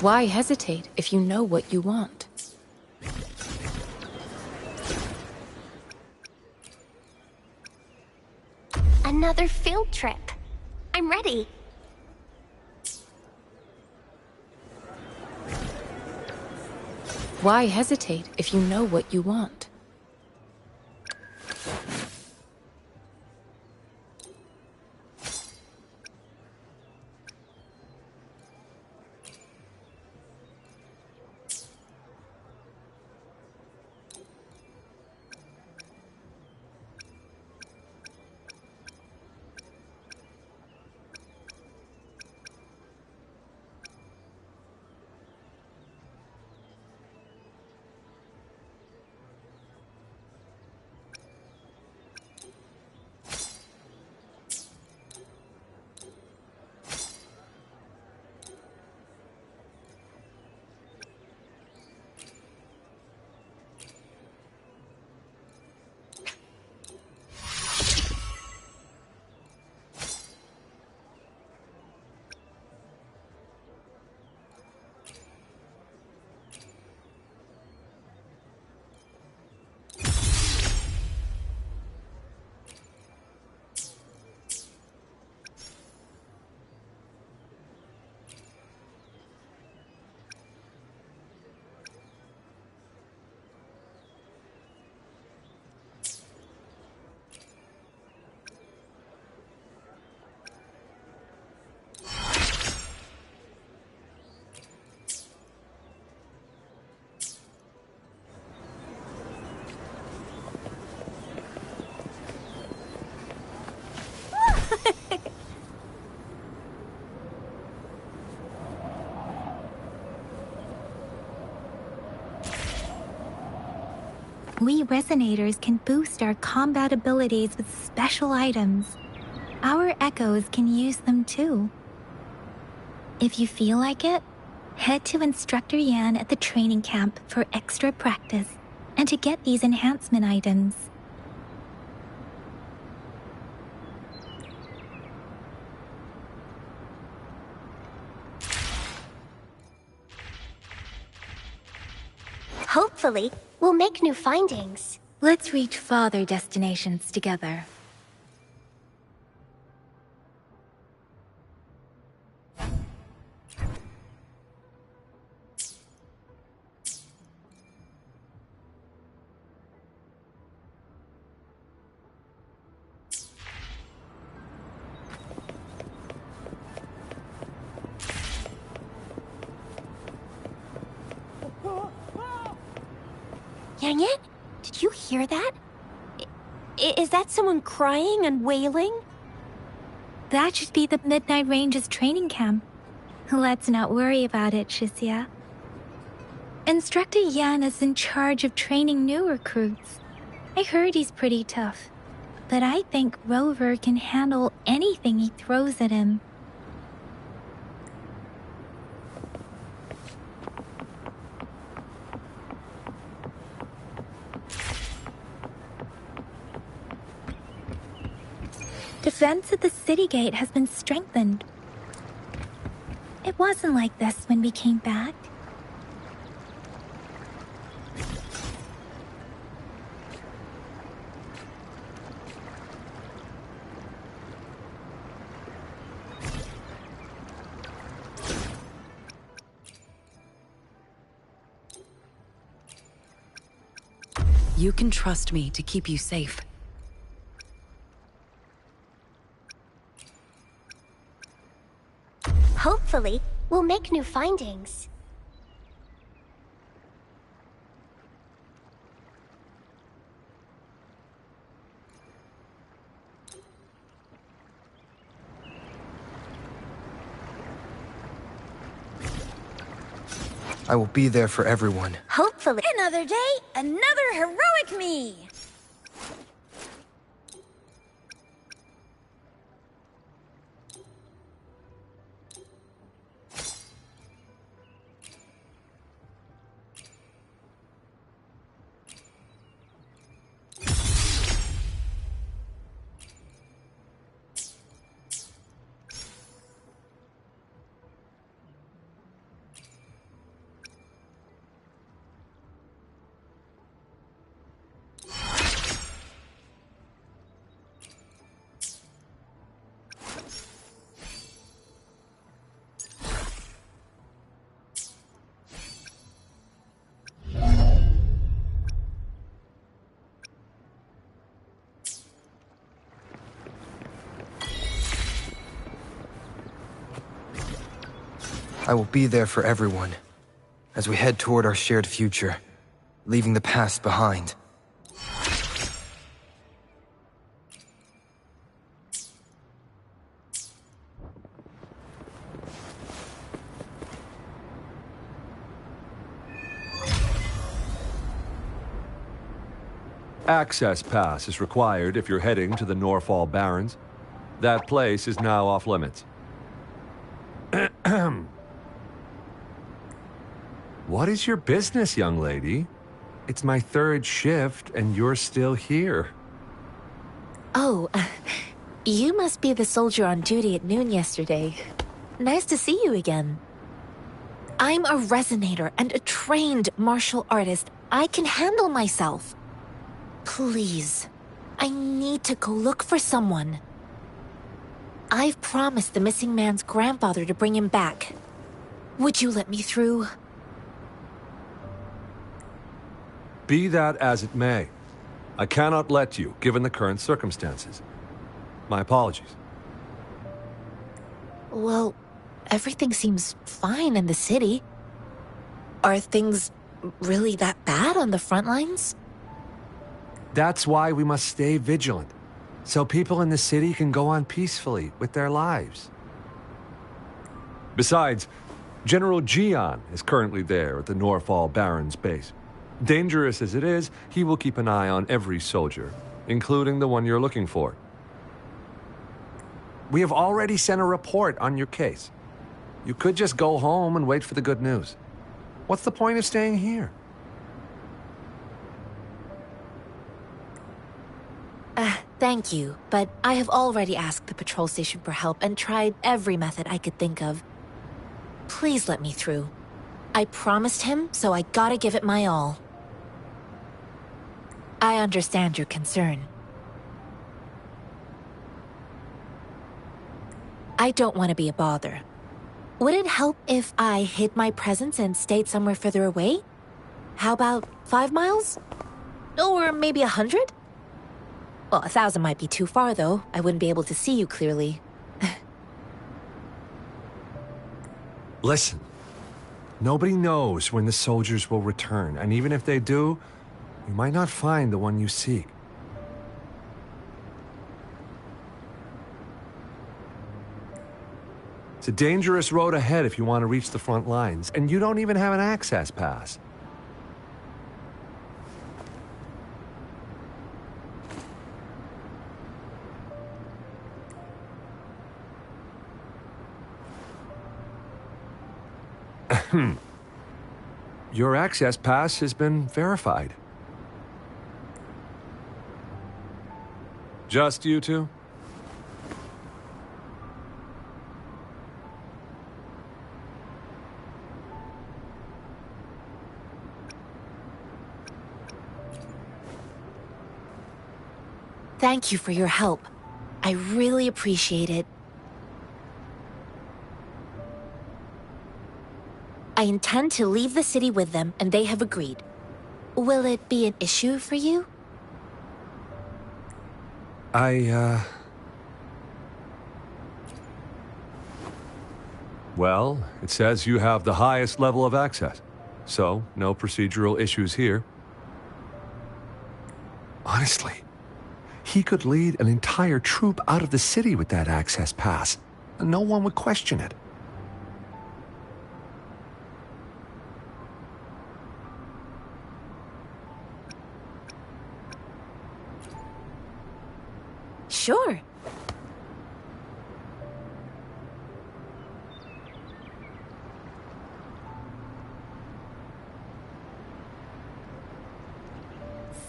D: Why hesitate if you know what you want?
M: Another field trip. I'm ready.
D: Why hesitate if you know what you want?
A: We resonators can boost our combat abilities with special items. Our echoes can use them too. If you feel like it, head to Instructor Yan at the training camp for extra practice and to get these enhancement items.
M: Hopefully, we'll make new findings.
A: Let's reach farther destinations together.
M: Yang Yan, did you hear that? Is that someone crying and wailing?
A: That should be the Midnight Range's training camp. Let's not worry about it, Shisia. Instructor Yan is in charge of training new recruits. I heard he's pretty tough, but I think Rover can handle anything he throws at him. Defense at the city gate has been strengthened. It wasn't like this when we came back.
G: You can trust me to keep you safe.
M: Hopefully, we'll make new findings.
C: I will be there for everyone.
M: Hopefully.
F: Another day, another heroic me!
C: I will be there for everyone as we head toward our shared future, leaving the past behind.
N: Access pass is required if you're heading to the Norfall Barrens. That place is now off limits. What is your business, young lady? It's my third shift, and you're still here.
A: Oh, you must be the soldier on duty at noon yesterday. Nice to see you again. I'm a resonator and a trained martial artist. I can handle myself. Please, I need to go look for someone. I've promised the missing man's grandfather to bring him back. Would you let me through?
N: Be that as it may, I cannot let you, given the current circumstances. My apologies.
A: Well, everything seems fine in the city. Are things really that bad on the front lines?
N: That's why we must stay vigilant, so people in the city can go on peacefully with their lives. Besides, General Gian is currently there at the Norfall Barrens base. Dangerous as it is, he will keep an eye on every soldier, including the one you're looking for. We have already sent a report on your case. You could just go home and wait for the good news. What's the point of staying here?
A: Thank you, but I have already asked the patrol station for help and tried every method I could think of. Please let me through. I promised him, so I gotta give it my all. I understand your concern. I don't want to be a bother. Would it help if I hid my presence and stayed somewhere further away? How about 5 miles? Or maybe 100? Well, 1,000 might be too far, though. I wouldn't be able to see you clearly.
N: Listen, nobody knows when the soldiers will return, and even if they do, you might not find the one you seek. It's a dangerous road ahead if you want to reach the front lines, and you don't even have an access pass. Your access pass has been verified. Just you two?
A: Thank you for your help. I really appreciate it. I intend to leave the city with them, and they have agreed. Will it be an issue for you?
N: Well, it says you have the highest level of access, so no procedural issues here. Honestly, he could lead an entire troop out of the city with that access pass, and no one would question it.
A: Sure.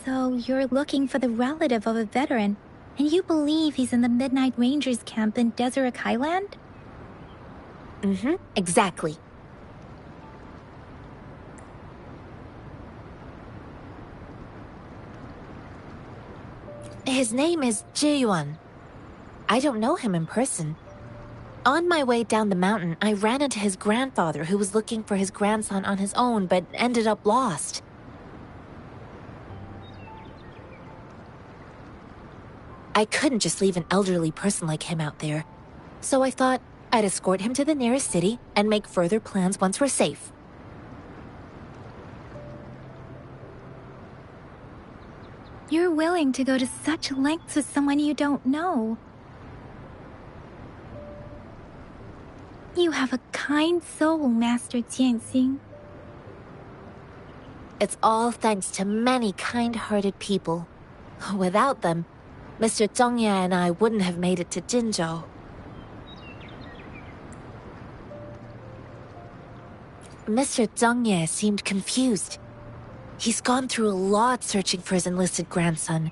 O: So you're looking for the relative of a veteran, and you believe he's in the Midnight Rangers camp in Deseret Highland?
A: Mm-hmm, exactly. His name is Ji-yuan. I don't know him in person. On my way down the mountain, I ran into his grandfather who was looking for his grandson on his own but ended up lost. I couldn't just leave an elderly person like him out there. So I thought,
P: I'd escort him to the nearest city and make further plans once we're safe.
O: You're willing to go to such lengths with someone you don't know. You have a kind soul, Master Jianxing.
P: It's all thanks to many kind-hearted people. Without them, Mr. Zhongye and I wouldn't have made it to Jinzhou. Mr. Zhongye seemed confused. He's gone through a lot searching for his enlisted grandson.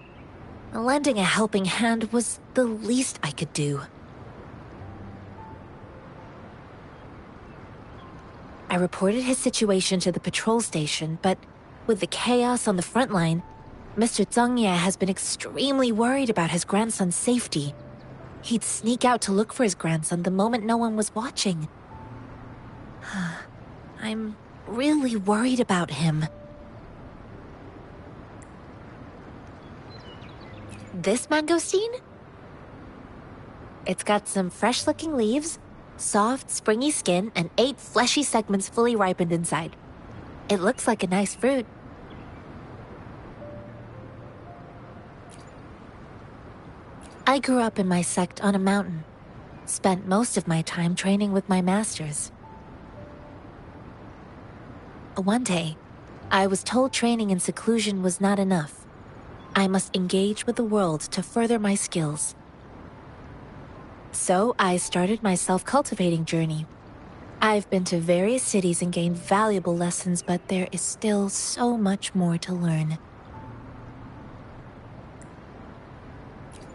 P: Lending a helping hand was the least I could do. I reported his situation to the patrol station, but with the chaos on the front line, Mr. Zhongye has been extremely worried about his grandson's safety. He'd sneak out to look for his grandson the moment no one was watching. I'm really worried about him. This mangosteen? It's got some fresh-looking leaves, soft, springy skin, and 8 fleshy segments fully ripened inside. It looks like a nice fruit. I grew up in my sect on a mountain. Spent most of my time training with my masters. One day, I was told training in seclusion was not enough. I must engage with the world to further my skills. So I started my self-cultivating journey. I've been to various cities and gained valuable lessons, but there is still so much more to learn.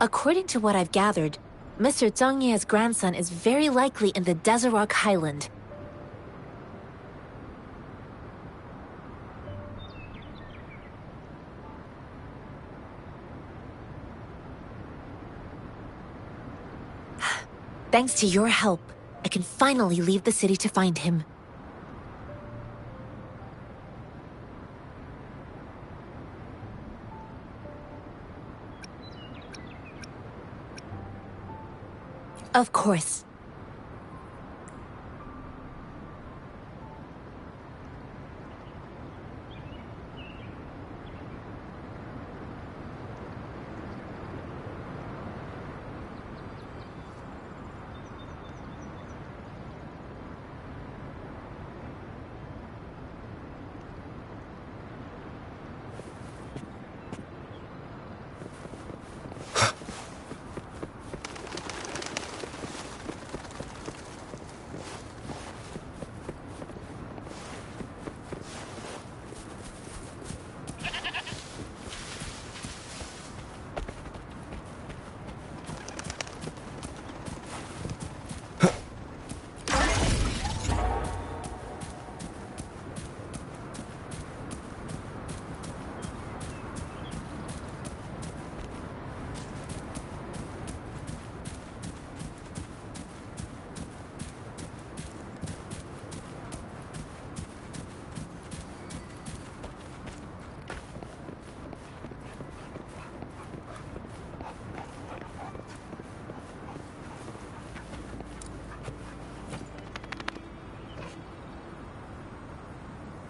P: According to what I've gathered, Mr. Zhongye's grandson is very likely in the Desert Highland. Thanks to your help, I can finally leave the city to find him. Of course.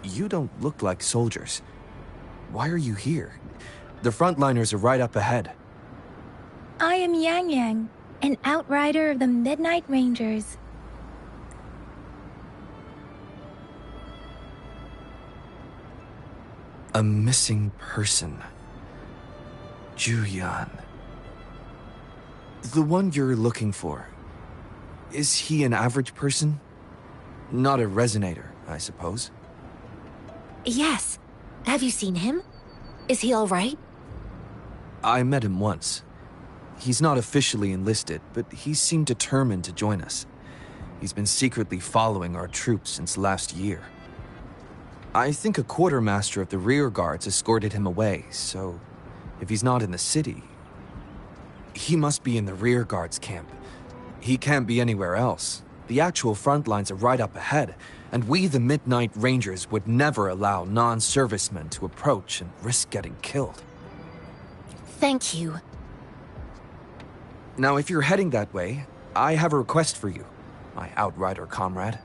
Q: You don't look like soldiers. Why are you here? The frontliners are right up ahead.
O: I am Yang Yang, an outrider of the Midnight Rangers.
Q: A missing person. Juyan. The one you're looking for. Is he an average person? Not a resonator, I suppose.
P: Yes. Have you seen him? Is he all right?
Q: I met him once. He's not officially enlisted, but he seemed determined to join us. He's been secretly following our troops since last year. I think a quartermaster of the rear guards escorted him away, so if he's not in the city, he must be in the rear guards camp. He can't be anywhere else. The actual front lines are right up ahead, and we, the Midnight Rangers, would never allow non-servicemen to approach and risk getting killed.
P: Thank you.
Q: Now, if you're heading that way, I have a request for you. my outrider comrade.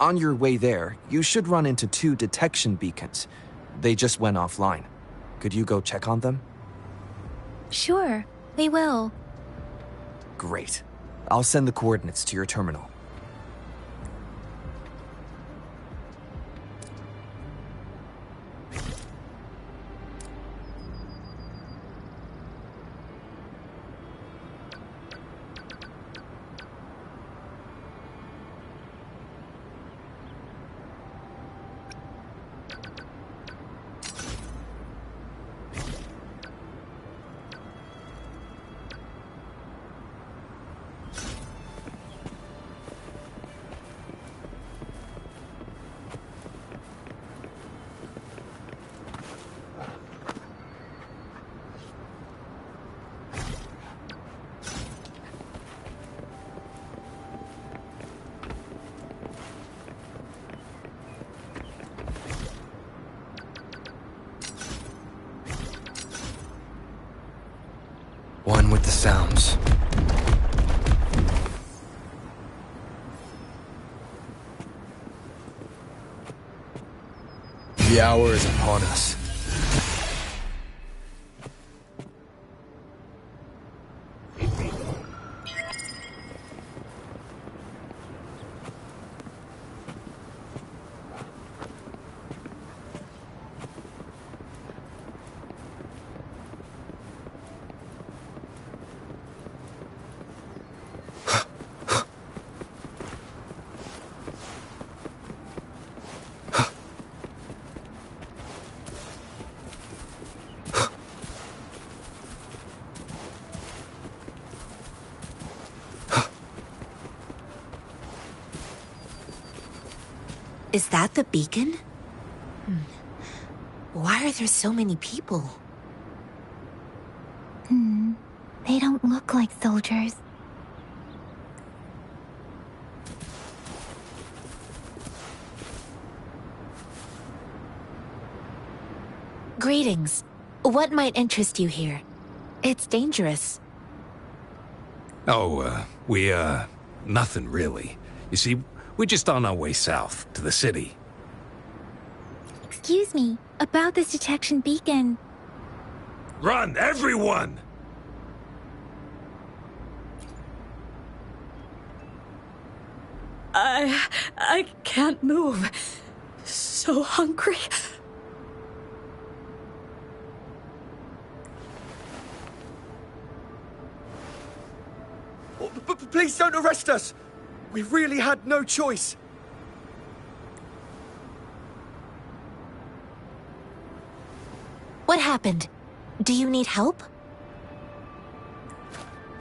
Q: On your way there, you should run into 2 detection beacons. They just went offline. Could you go check on them?
O: Sure, we will.
Q: Great. I'll send the coordinates to your terminal.
C: One with the sounds. The hour is upon us.
P: Is that the beacon? Why are there so many people?
O: They don't look like soldiers.
P: Greetings. What might interest you here? It's dangerous.
H: Oh, nothing really. You see, we're just on our way south, to the city.
O: Excuse me, about this detection beacon.
H: Run, everyone!
F: I can't move. So hungry.
Q: Please don't arrest us! We really had no choice.
P: What happened? Do you need help?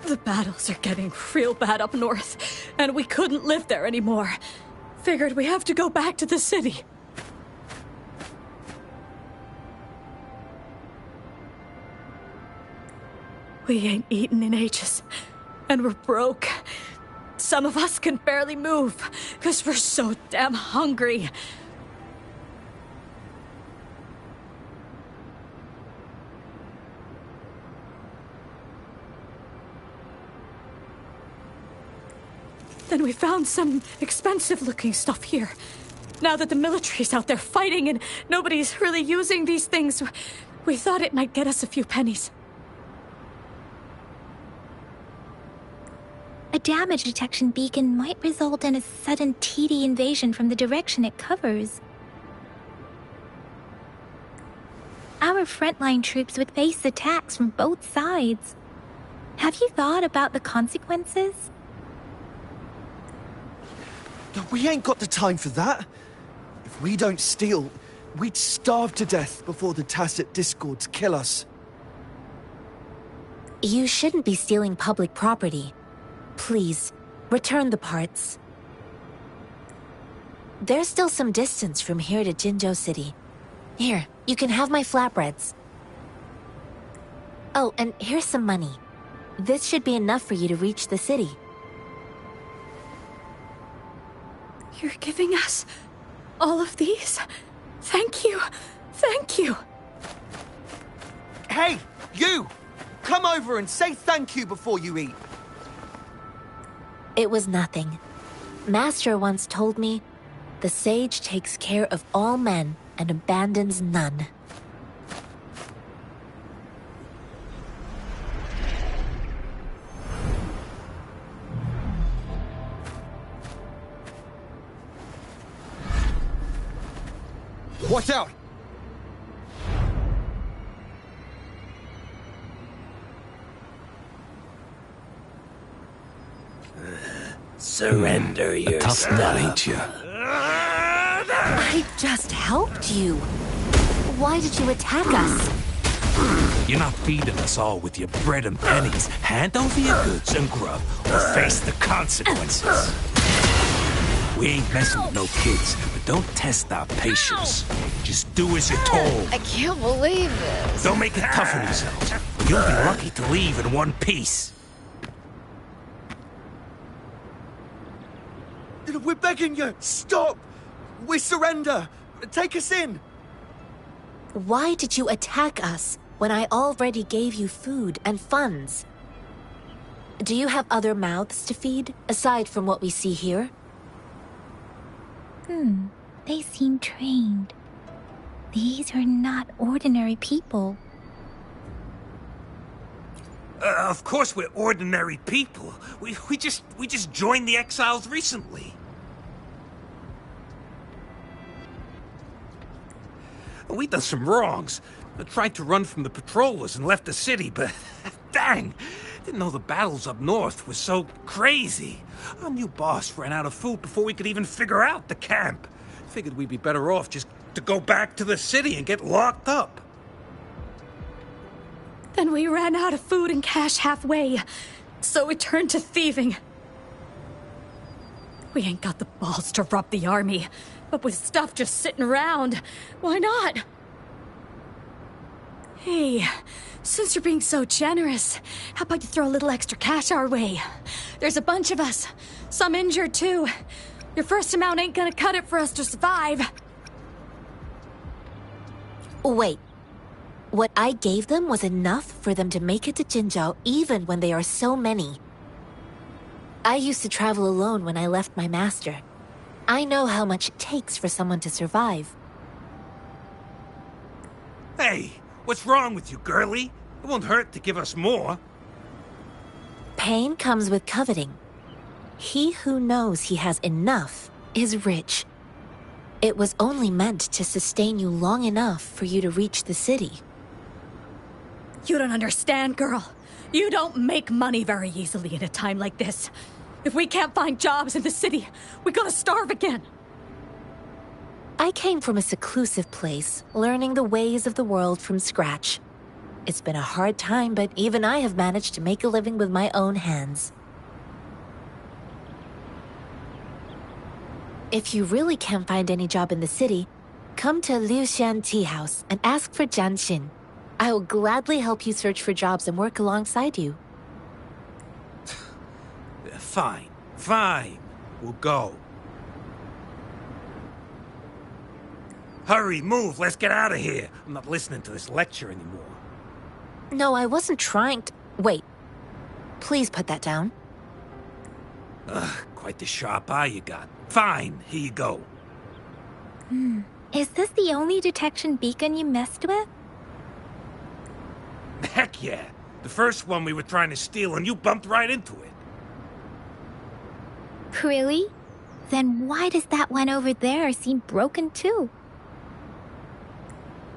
F: The battles are getting real bad up north, and we couldn't live there anymore. Figured we have to go back to the city. We ain't eaten in ages, and we're broke. Some of us can barely move, because we're so damn hungry. Then we found some expensive-looking stuff here. Now that the military's out there fighting and nobody's really using these things, we thought it might get us a few pennies.
O: A damage detection beacon might result in a sudden TD invasion from the direction it covers. Our frontline troops would face attacks from both sides. Have you thought about the consequences?
Q: We ain't got the time for that. If we don't steal, we'd starve to death before the Tacit Discords kill us.
P: You shouldn't be stealing public property. Please, return the parts. There's still some distance from here to Jinzhou City. Here, you can have my flatbreads. Oh, and here's some money. This should be enough for you to reach the city.
F: You're giving us all of these? Thank you. Thank you.
Q: Hey, you! Come over and say thank you before you eat.
P: It was nothing. Master once told me, the sage takes care of all men and abandons none.
C: Watch out!
R: Surrender your
H: tough
R: stuff.
H: nut, ain't you?
P: I just helped you. Why did you attack us?
H: You're not feeding us all with your bread and pennies. Hand over your goods and grub, or face the consequences. We ain't messing with no kids, but don't test our patience. Just do as you're told.
K: I can't believe this.
H: Don't make it tough on yourselves. You'll be lucky to leave in one piece.
Q: We're begging you! Stop! We surrender! Take us in!
P: Why did you attack us when I already gave you food and funds? Do you have other mouths to feed, aside from what we see here?
O: They seem trained. These are not ordinary people.
H: Of course we're ordinary people. We just joined the exiles recently. We done some wrongs. I tried to run from the patrollers and left the city, but dang, didn't know the battles up north were so crazy. Our new boss ran out of food before we could even figure out the camp. Figured we'd be better off just to go back to the city and get locked up.
F: Then we ran out of food and cash halfway, so we turned to thieving. We ain't got the balls to rob the army, but with stuff just sitting around, why not? Hey, since you're being so generous, how about you throw a little extra cash our way? There's a bunch of us, some injured too. Your first amount ain't gonna cut it for us to survive.
P: Wait. What I gave them was enough for them to make it to Jinzhou even when they are so many. I used to travel alone when I left my master. I know how much it takes for someone to survive.
H: Hey, what's wrong with you, girlie? It won't hurt to give us more.
P: Pain comes with coveting. He who knows he has enough is rich. It was only meant to sustain you long enough for you to reach the city.
F: You don't understand, girl. You don't make money very easily in a time like this. If we can't find jobs in the city, we're gonna starve again.
P: I came from a seclusive place, learning the ways of the world from scratch. It's been a hard time, but even I have managed to make a living with my own hands. If you really can't find any job in the city, come to Liu Xian Tea House and ask for Jian Xin. I will gladly help you search for jobs and work alongside you.
H: Fine. We'll go. Hurry, move, let's get out of here. I'm not listening to this lecture anymore.
P: No, I wasn't trying to... Wait. Please put that down.
H: Quite the sharp eye you got. Fine, here you go.
O: Is this the only detection beacon you messed with?
H: Heck yeah. The first one we were trying to steal and you bumped right into it.
O: Really? Then why does that one over there seem broken too?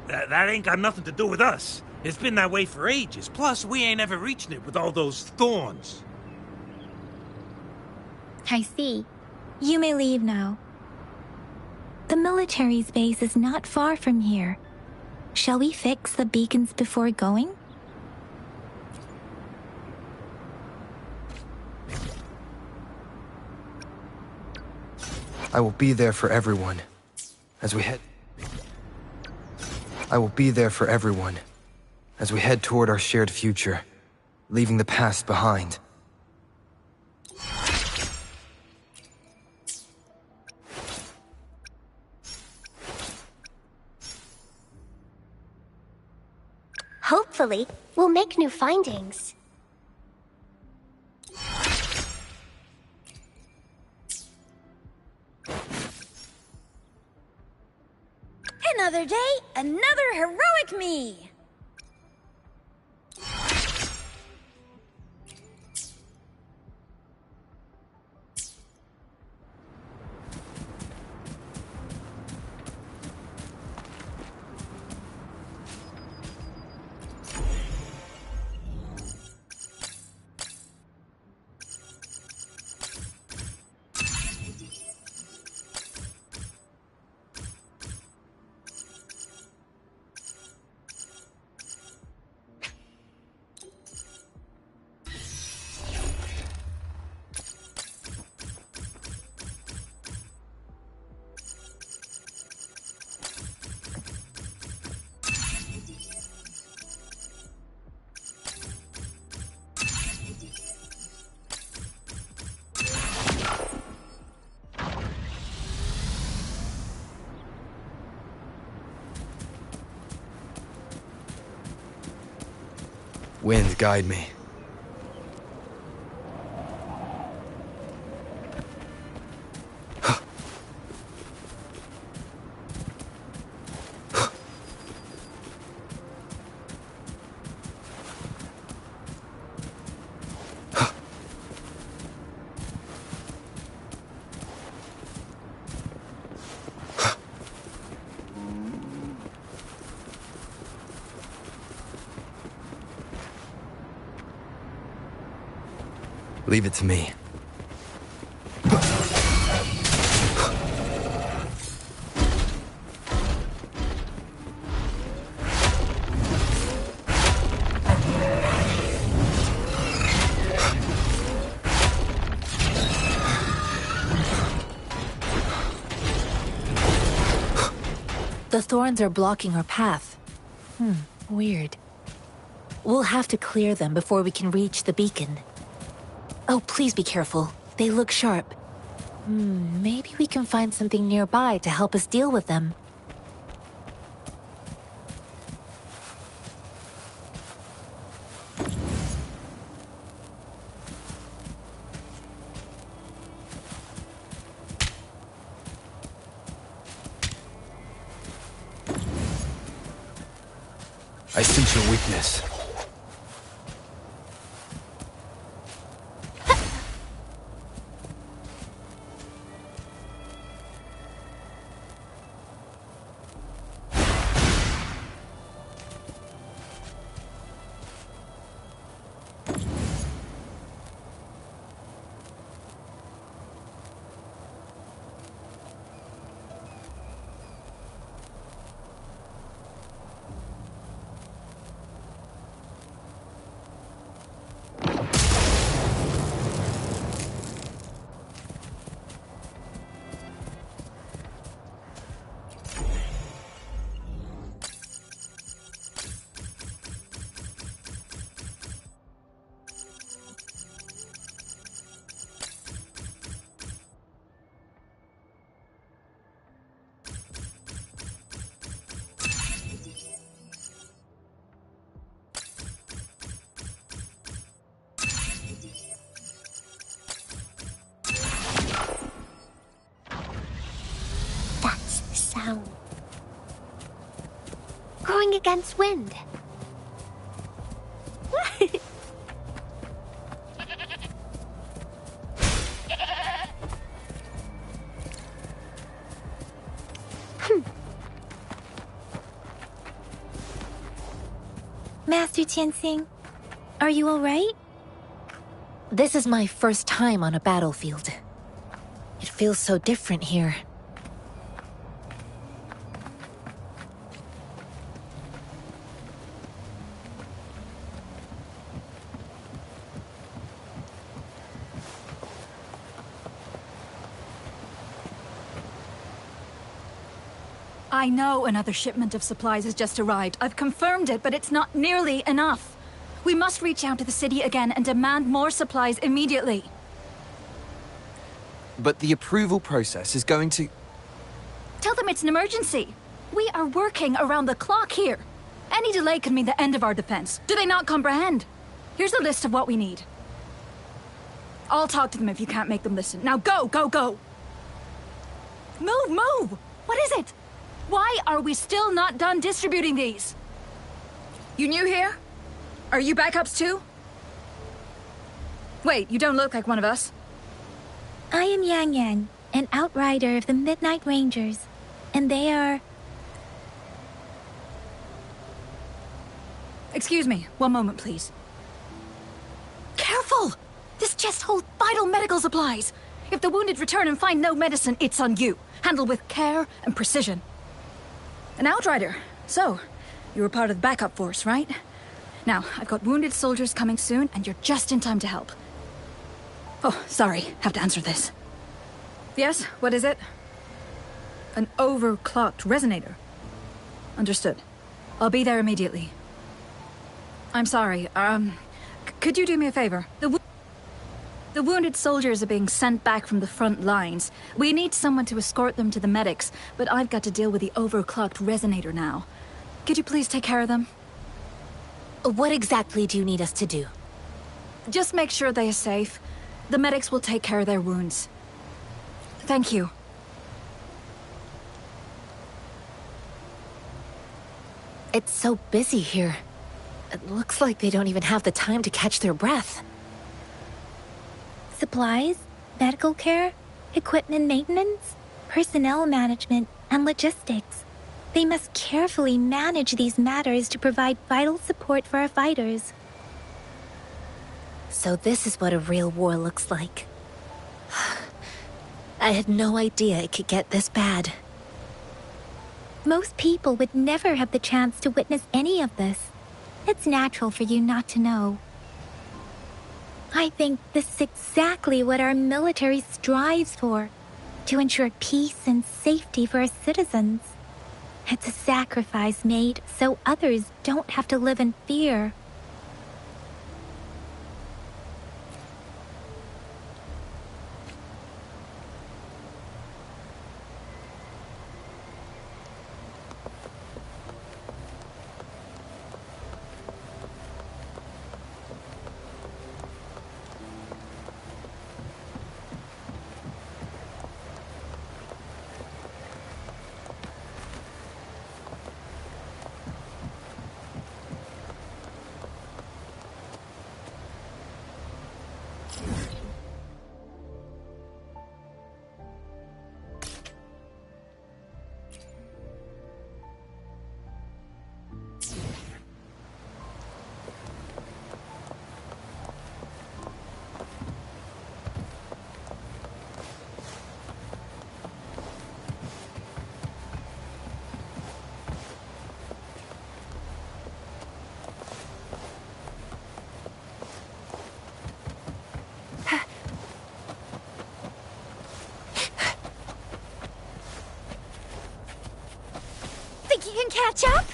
H: That ain't got nothing to do with us. It's been that way for ages. Plus, we ain't ever reaching it with all those thorns.
O: I see. You may leave now. The military's base is not far from here. Shall we fix the beacons before going?
C: I will be there for everyone as we head. I will be there for everyone as we head toward our shared future, leaving the past behind.
S: Hopefully, we'll make new findings.
B: Another day, another heroic me!
C: Wind, guide me. Leave it to me.
P: The thorns are blocking our path. Weird. We'll have to clear them before we can reach the beacon. Oh, please be careful. They look sharp. Maybe we can find something nearby to help us deal with them.
C: I sense your weakness.
S: Going against wind.
O: Master Tianxing, are you all right?
P: This is my first time on a battlefield. It feels so different here.
F: I know another shipment of supplies has just arrived. I've confirmed it, but it's not nearly enough. We must reach out to the city again and demand more supplies immediately.
Q: But the approval process is going to...
F: Tell them it's an emergency. We are working around the clock here. Any delay could mean the end of our defense. Do they not comprehend? Here's a list of what we need. I'll talk to them if you can't make them listen. Now go, go, go! Move, move! What is it? Why are we still not done distributing these? You new here? Are you backups too? Wait, you don't look like one of us.
O: I am Yang Yang, an outrider of the Midnight Rangers, and they are...
F: Excuse me, one moment, please. Careful! This chest holds vital medical supplies. If the wounded return and find no medicine, it's on you. Handle with care and precision. An outrider. So, you were part of the backup force, right? Now, I've got wounded soldiers coming soon, and you're just in time to help. Oh, sorry, have to answer this. Yes, what is it? An overclocked resonator. Understood. I'll be there immediately. I'm sorry, could you do me a favor? The wounded soldiers are being sent back from the front lines. We need someone to escort them to the medics, but I've got to deal with the overclocked resonator now. Could you please take care of them?
P: What exactly do you need us to do?
F: Just make sure they are safe. The medics will take care of their wounds. Thank you.
P: It's so busy here. It looks like they don't even have the time to catch their breath.
O: Supplies, medical care, equipment maintenance, personnel management, and logistics. They must carefully manage these matters to provide vital support for our fighters.
P: So this is what a real war looks like. I had no idea it could get this bad.
O: Most people would never have the chance to witness any of this. It's natural for you not to know. I think this is exactly what our military strives for, to ensure peace and safety for our citizens. It's a sacrifice made so others don't have to live in fear.
M: Think you can catch up?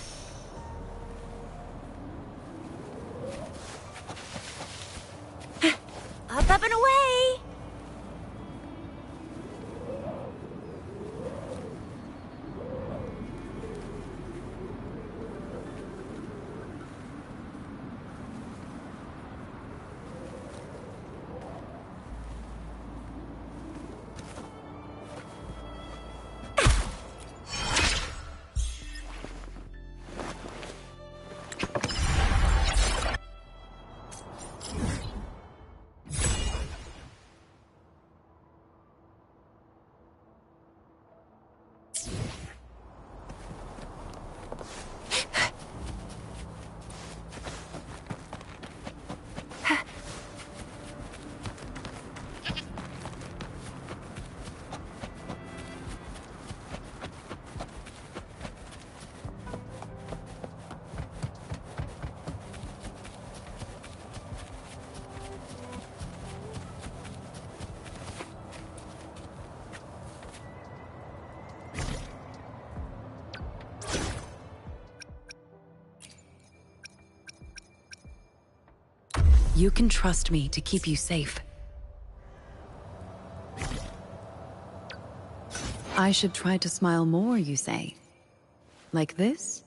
M: Up and away!
G: You can trust me to keep you safe. I should try to smile more, you say? Like this?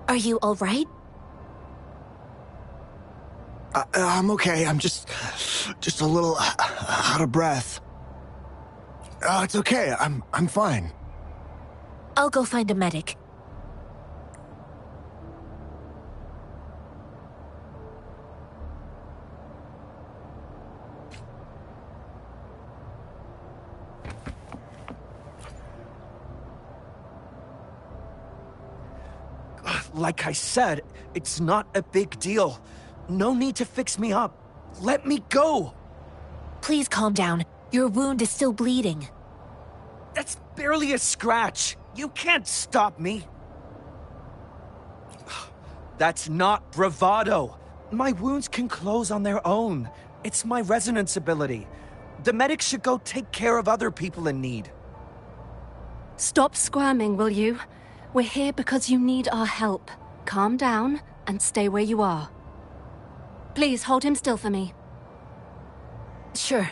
P: Are you all right?
R: I'm okay. I'm just a little out of breath. It's okay. I'm fine.
P: I'll go find a medic.
T: Like I said, it's not a big deal. No need to fix me up. Let me go!
P: Please calm down. Your wound is still bleeding.
T: That's barely a scratch. You can't stop me. That's not bravado. My wounds can close on their own. It's my resonance ability. The medics should go take care of other people in need.
F: Stop squirming, will you? We're here because you need our help. Calm down and stay where you are. Please hold him still for me.
P: Sure.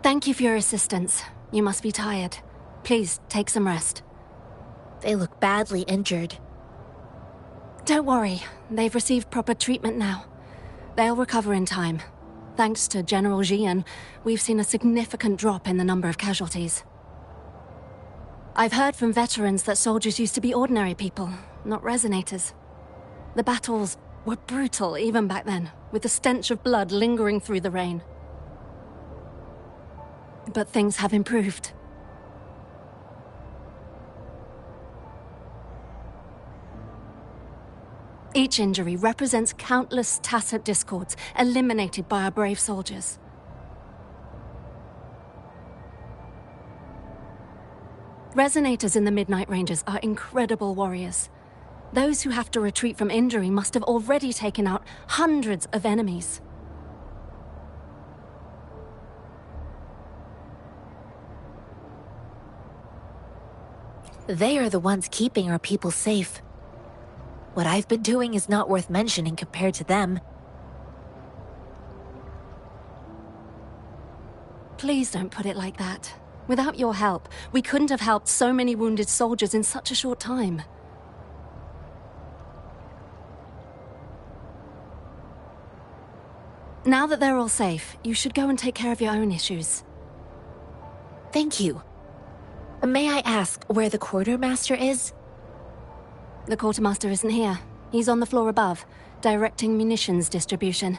F: Thank you for your assistance. You must be tired. Please take some rest.
P: They look badly injured.
F: Don't worry. They've received proper treatment now. They'll recover in time. Thanks to General Jian, we've seen a significant drop in the number of casualties. I've heard from veterans that soldiers used to be ordinary people, not resonators. The battles were brutal even back then, with the stench of blood lingering through the rain. But things have improved. Each injury represents countless tacit discords eliminated by our brave soldiers. Resonators in the Midnight Rangers are incredible warriors. Those who have to retreat from injury must have already taken out hundreds of enemies.
P: They are the ones keeping our people safe. What I've been doing is not worth mentioning compared to them.
F: Please don't put it like that. Without your help, we couldn't have helped so many wounded soldiers in such a short time. Now that they're all safe, you should go and take care of your own issues.
P: Thank you. May I ask where the quartermaster is?
F: The quartermaster isn't here. He's on the floor above, directing munitions distribution.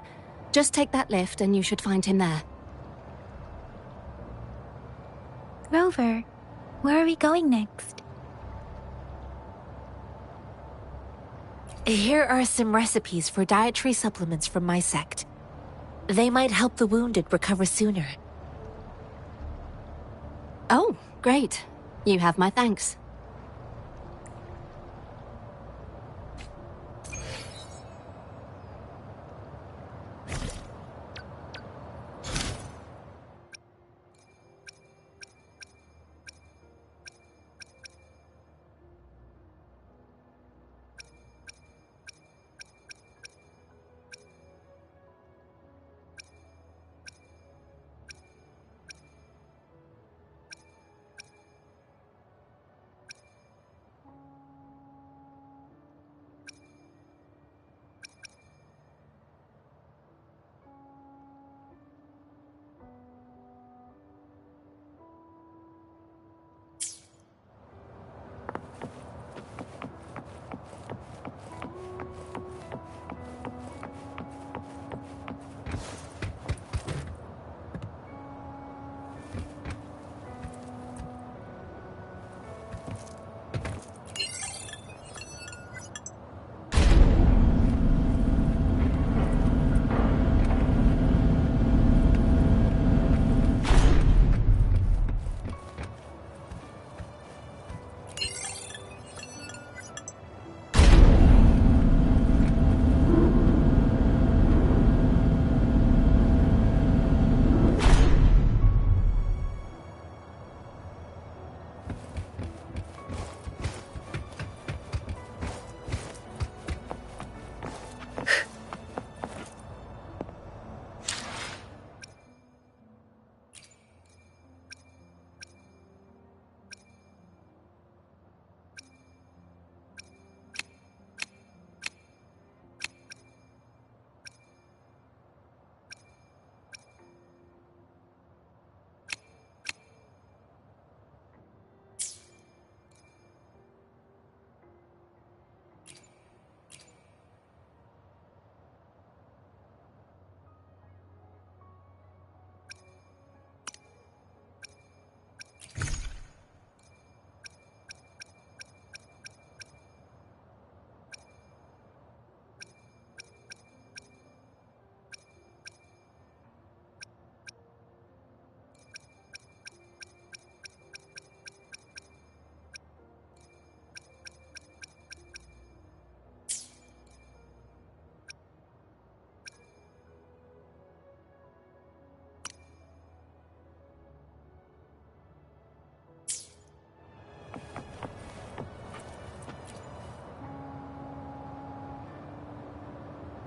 F: Just take that lift and you should find him there.
O: Rover, where are we going next?
P: Here are some recipes for dietary supplements from my sect. They might help the wounded recover sooner.
F: Oh, great. You have my thanks.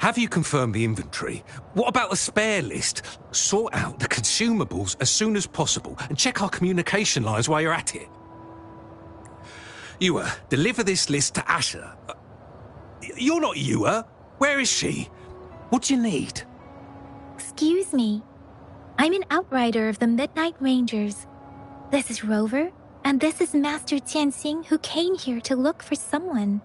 H: Have you confirmed the inventory? What about the spare list? Sort out the consumables as soon as possible and check our communication lines while you're at it. Yua, deliver this list to Asher. You're not Yua. Where is she? What do you need?
O: Excuse me. I'm an outrider of the Midnight Rangers. This is Rover, and this is Master Tianxing, who came here to look for someone.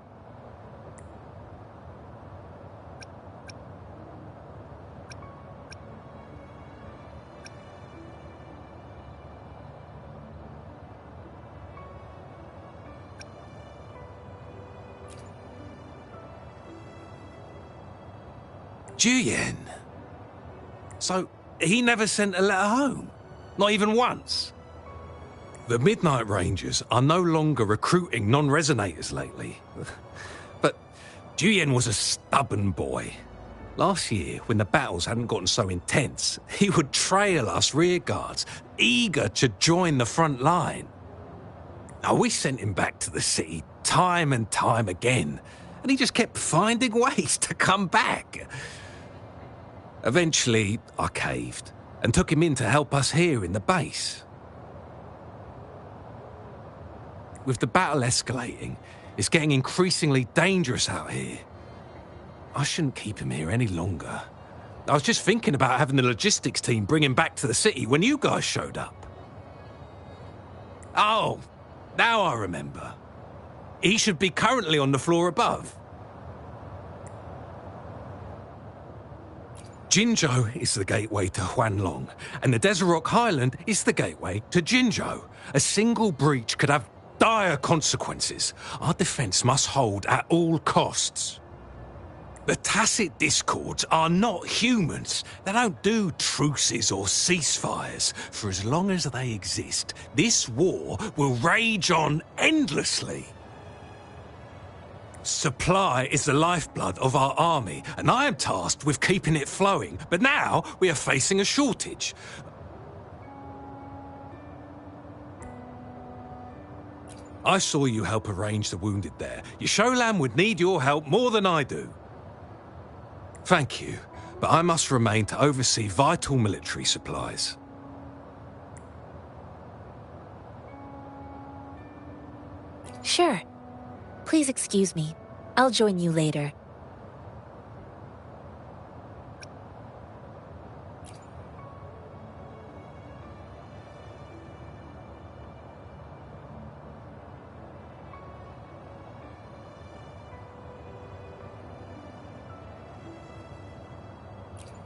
H: Juyen. So, he never sent a letter home? Not even once? The Midnight Rangers are no longer recruiting non-resonators lately. But Juyen was a stubborn boy. Last year, when the battles hadn't gotten so intense, he would trail us rearguards, eager to join the front line. Now, we sent him back to the city time and time again, and he just kept finding ways to come back. Eventually, I caved and took him in to help us here in the base. With the battle escalating, it's getting increasingly dangerous out here. I shouldn't keep him here any longer. I was just thinking about having the logistics team bring him back to the city when you guys showed up. Oh, now I remember. He should be currently on the floor above. Jinzhou is the gateway to Huanlong, and the Desert Rock Highland is the gateway to Jinzhou. A single breach could have dire consequences. Our defense must hold at all costs. The Tacit Discords are not humans. They don't do truces or ceasefires. For as long as they exist, this war will rage on endlessly. Supply is the lifeblood of our army, and I am tasked with keeping it flowing. But now we are facing a shortage. I saw you help arrange the wounded there. Yasholan would need your help more than I do. Thank you, but I must remain to oversee vital military supplies.
P: Sure. Please excuse me. I'll join you later.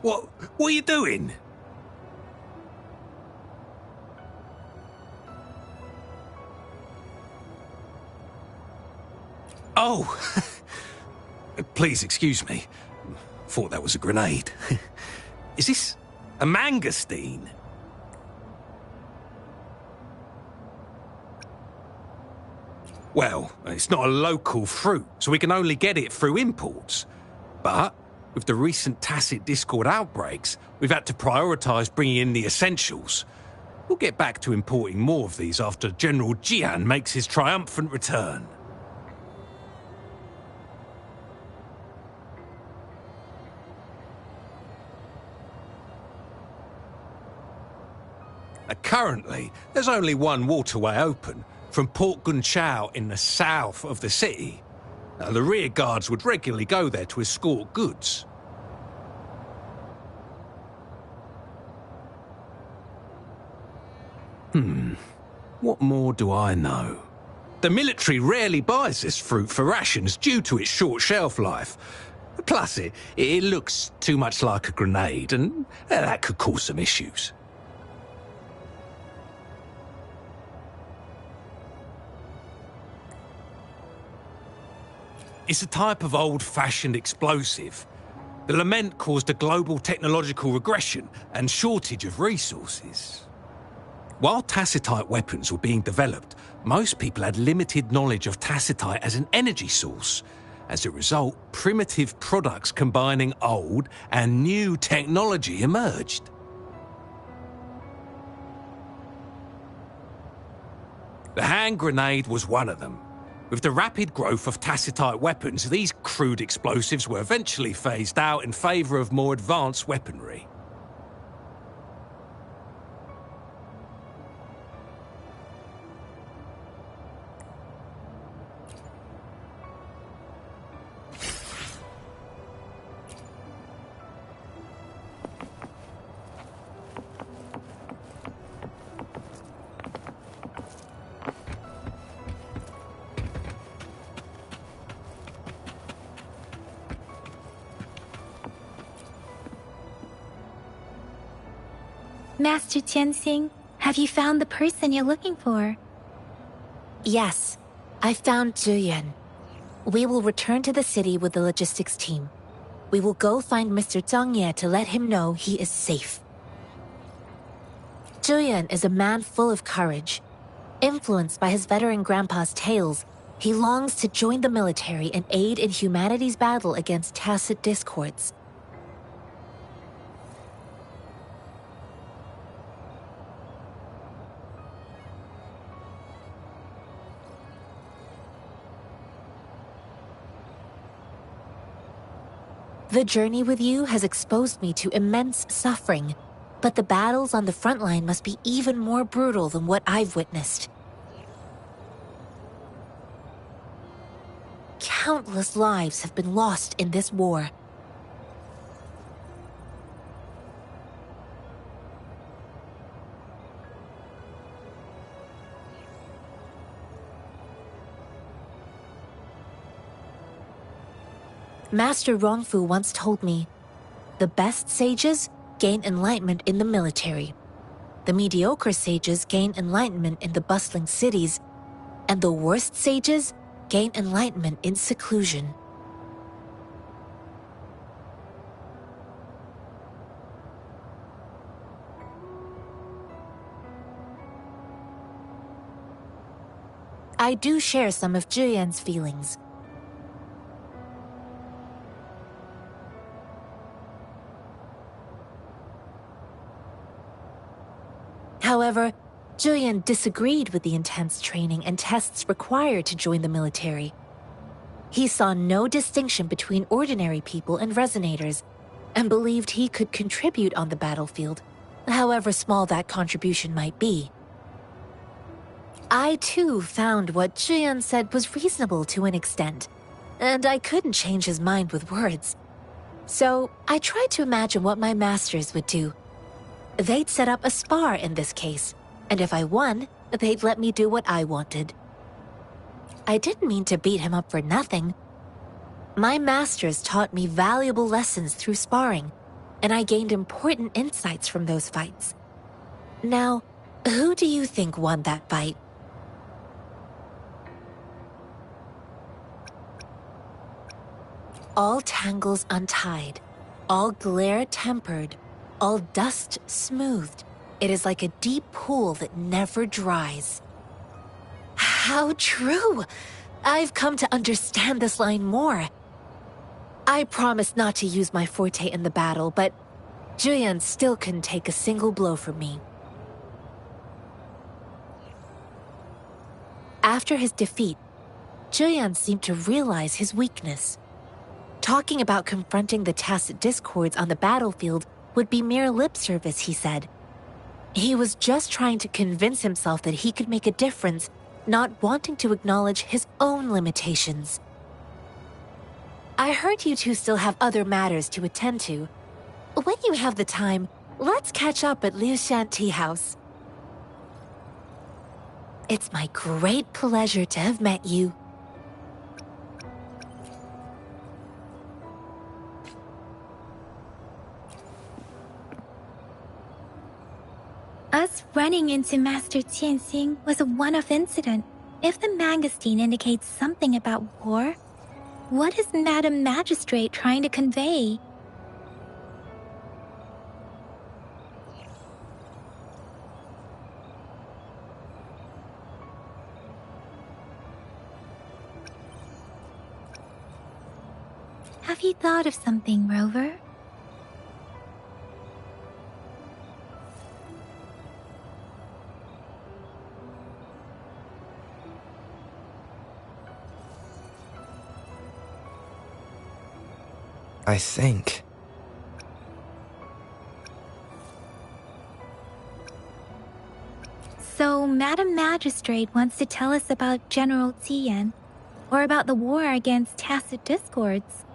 H: What are you doing? Oh, please excuse me. Thought that was a grenade. Is this a mangosteen? Well, it's not a local fruit, so we can only get it through imports. But with the recent Tacit Discord outbreaks, we've had to prioritise bringing in the essentials. We'll get back to importing more of these after General Jian makes his triumphant return. Currently, there's only one waterway open, from Port Gunchao in the south of the city. Now, the rear guards would regularly go there to escort goods. What more do I know? The military rarely buys this fruit for rations due to its short shelf life. Plus, it looks too much like a grenade, and that could cause some issues. It's a type of old-fashioned explosive. The lament caused a global technological regression and shortage of resources. While tacitite weapons were being developed, most people had limited knowledge of tacitite as an energy source. As a result, primitive products combining old and new technology emerged. The hand grenade was one of them. With the rapid growth of tacitite weapons, these crude explosives were eventually phased out in favour of more advanced weaponry.
O: Master Tianxing, have you found the person you're looking for?
P: Yes, I found Zhuyan. We will return to the city with the logistics team. We will go find Mr. Zhang Ye to let him know he is safe. Zhuyan is a man full of courage. Influenced by his veteran grandpa's tales, he longs to join the military and aid in humanity's battle against tacit discords. The journey with you has exposed me to immense suffering, but the battles on the front line must be even more brutal than what I've witnessed. Countless lives have been lost in this war. Master Rongfu once told me, the best sages gain enlightenment in the military. The mediocre sages gain enlightenment in the bustling cities, and the worst sages gain enlightenment in seclusion. I do share some of Zhuyan's feelings. However, Zhuyan disagreed with the intense training and tests required to join the military. He saw no distinction between ordinary people and resonators, and believed he could contribute on the battlefield, however small that contribution might be. I too found what Zhuyan said was reasonable to an extent, and I couldn't change his mind with words. So I tried to imagine what my masters would do. They'd set up a spar in this case, and if I won, they'd let me do what I wanted. I didn't mean to beat him up for nothing. My masters taught me valuable lessons through sparring, and I gained important insights from those fights. Now, who do you think won that fight? All tangles untied, all glare tempered, all dust smoothed. It is like a deep pool that never dries. How true! I've come to understand this line more. I promised not to use my forte in the battle, but Zhuyan still couldn't take a single blow from me. After his defeat, Zhuyan seemed to realize his weakness. Talking about confronting the tacit discords on the battlefield would be mere lip service, he said. He was just trying to convince himself that he could make a difference, not wanting to acknowledge his own limitations. I heard you two still have other matters to attend to. When you have the time, let's catch up at Liu Shan Tea House. It's my great pleasure to have met you.
O: Us running into Master Tianxing was a one-off incident. If the Mangosteen indicates something about war, what is Madam Magistrate trying to convey? Have you thought of something, Rover?
C: I think.
O: So, Madam Magistrate wants to tell us about General Tian, or about the war against tacit discords.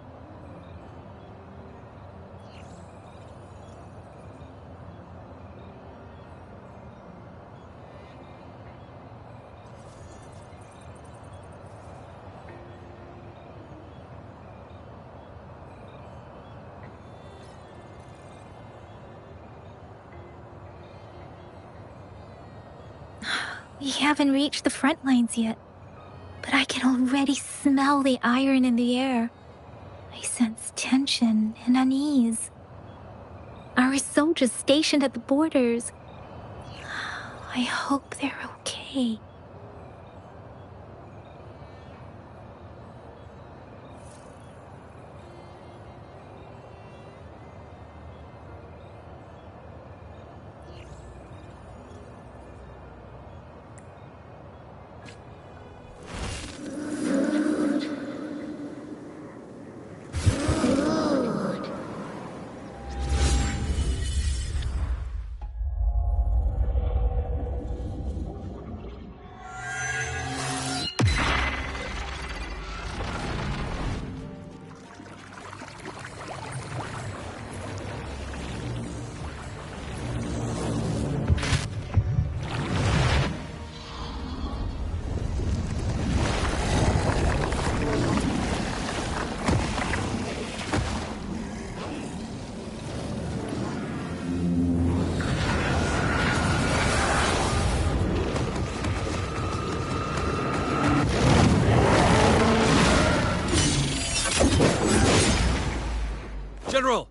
O: We haven't reached the front lines yet, but I can already smell the iron in the air. I sense tension and unease. Our soldiers stationed at the borders. I hope they're okay.
H: General!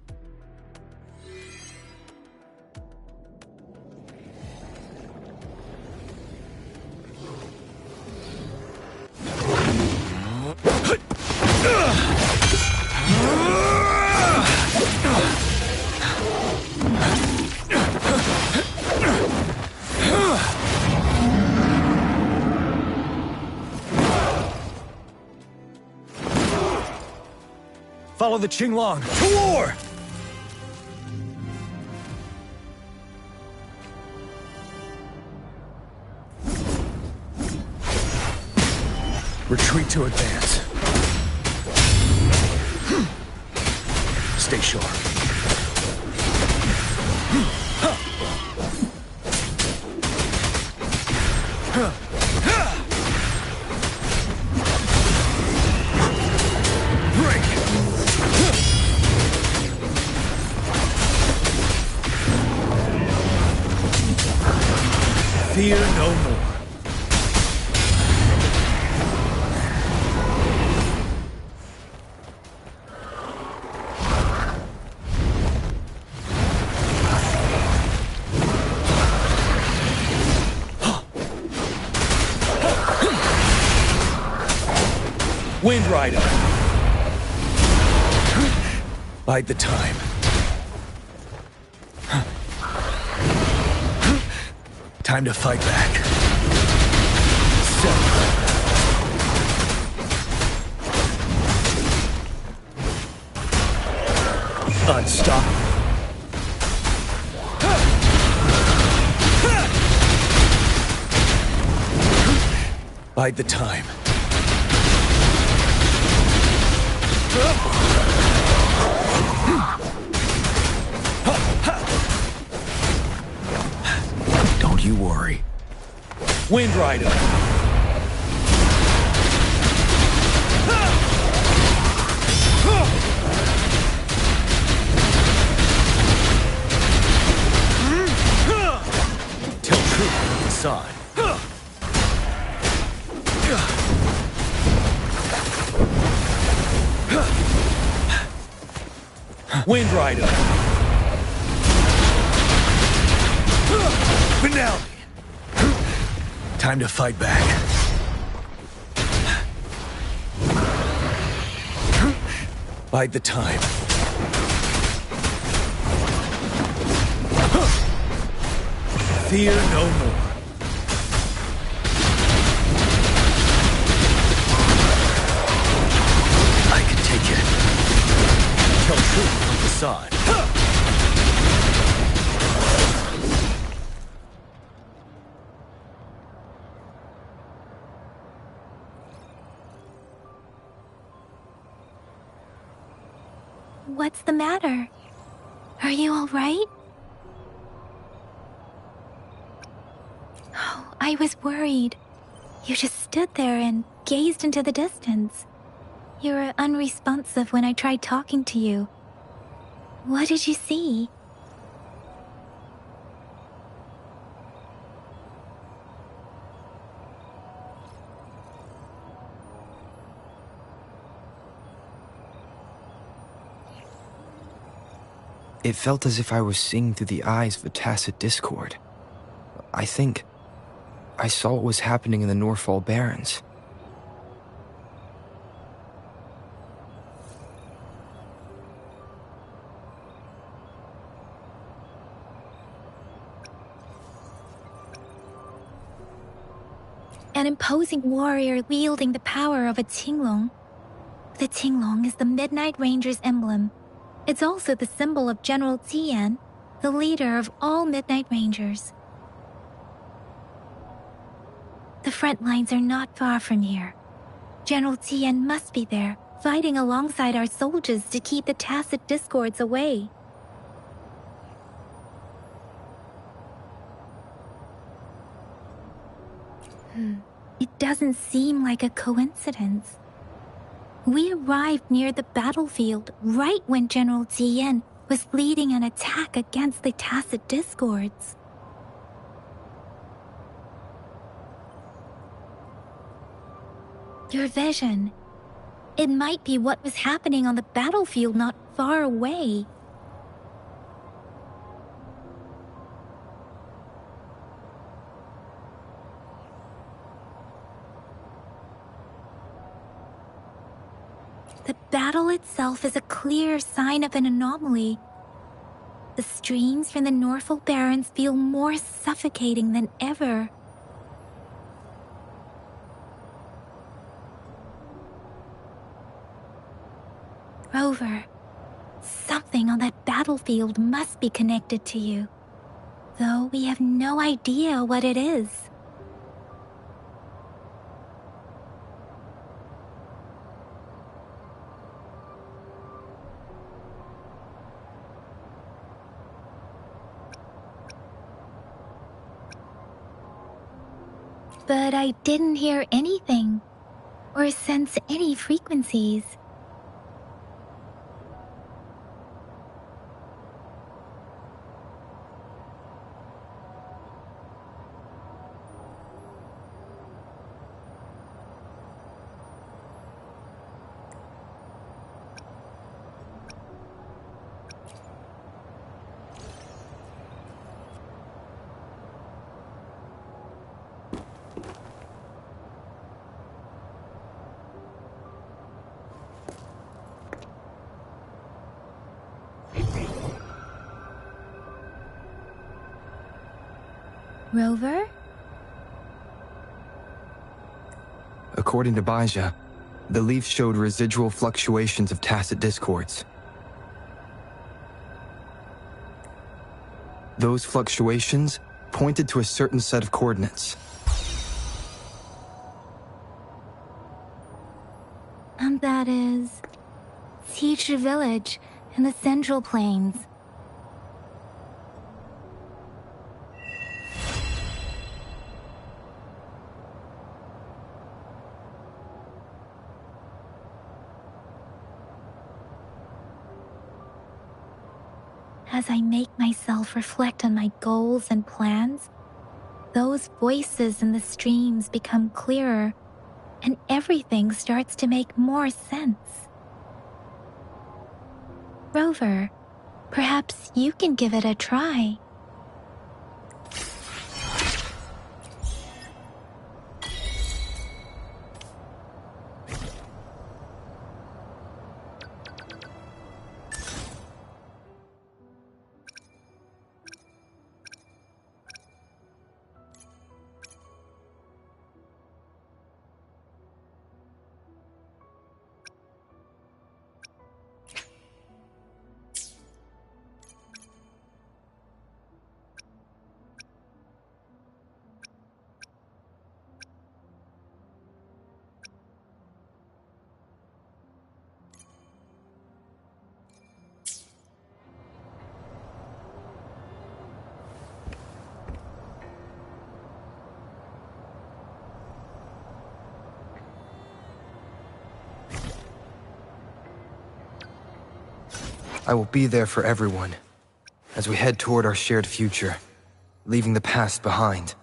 T: Follow the Qinglong to war! Retreat to advance. Stay sharp. Break! Fear no more. Wind Rider. Bide the time. Time to fight back. Unstoppable. Bide the time. Don't you worry. Wind Rider. Tell truth inside. Wind Rider. Finale. Time to fight back. Bide the time. Fear no more. I can take it.
R: tell truth from facade.
O: What's the matter? Are you all right? Oh, I was worried. You just stood there and gazed into the distance. You were unresponsive when I tried talking to you. What did you see?
C: It felt as if I was seeing through the eyes of a tacit discord. I think I saw what was happening in the Norfall Barrens.
O: An imposing warrior wielding the power of a Tinglong. The Tinglong is the Midnight Ranger's emblem. It's also the symbol of General Tian, the leader of all Midnight Rangers. The front lines are not far from here. General Tian must be there, fighting alongside our soldiers to keep the tacit discords away. It doesn't seem like a coincidence. We arrived near the battlefield right when General Tian was leading an attack against the tacit discords. Your vision. It might be what was happening on the battlefield not far away. The battle itself is a clear sign of an anomaly. The streams from the Norfall Barrens feel more suffocating than ever. Rover, something on that battlefield must be connected to you, though we have no idea what it is. But I didn't hear anything, or sense any frequencies. Rover?
C: According to Baja, the leaf showed residual fluctuations of tacit discords. Those fluctuations pointed to a certain set of coordinates.
O: And that is Teacher Village in the Central Plains. As I make myself reflect on my goals and plans, those voices in the streams become clearer, and everything starts to make more sense. Rover, perhaps you can give it a try.
C: I will be there for everyone as we head toward our shared future, leaving the past behind.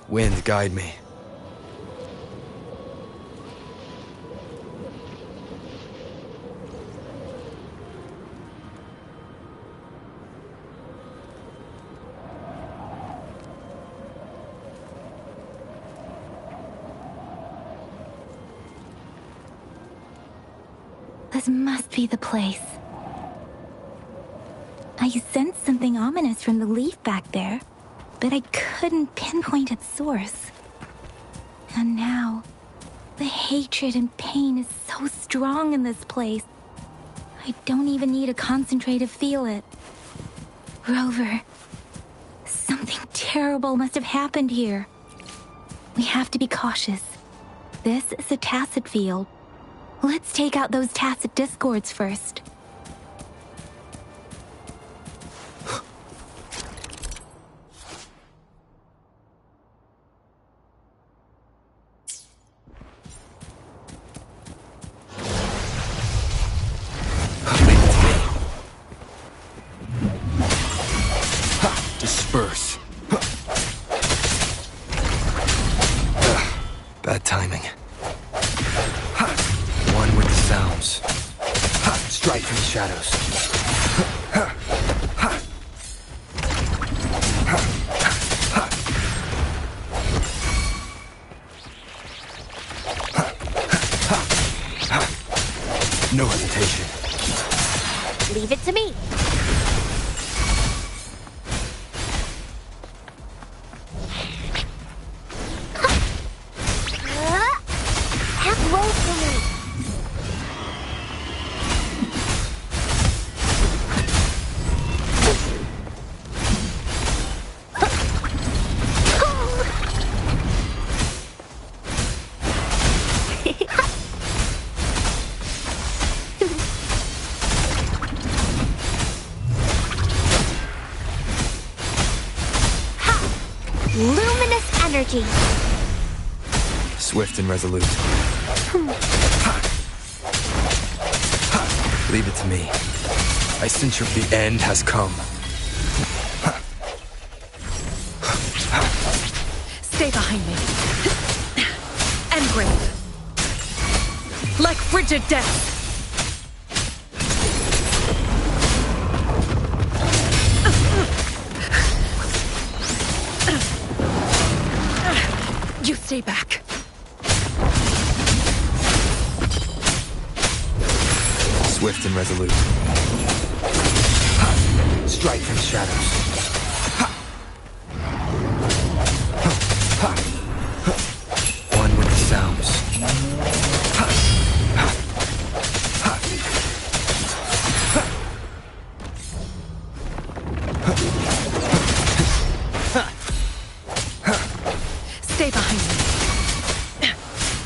C: Wind, guide me.
O: This must be the place. I sensed something ominous from the leaf back there, but I couldn't pinpoint its source. And now, the hatred and pain is so strong in this place. I don't even need to concentrate to feel it. Rover, something terrible must have happened here. We have to be cautious. This is a tacit field. Let's take out those tacit discords first.
C: Disperse. Bad timing. One with the sounds. Strike from the shadows. No hesitation.
M: Leave it to me. Have roll for me. Luminous energy.
C: Swift and resolute. Leave it to me. I sense the end has come.
G: Stay behind me. And grave. Like frigid death. You stay back.
C: Swift and resolute. Strike from the shadows. One with the sounds.
G: Stay behind me.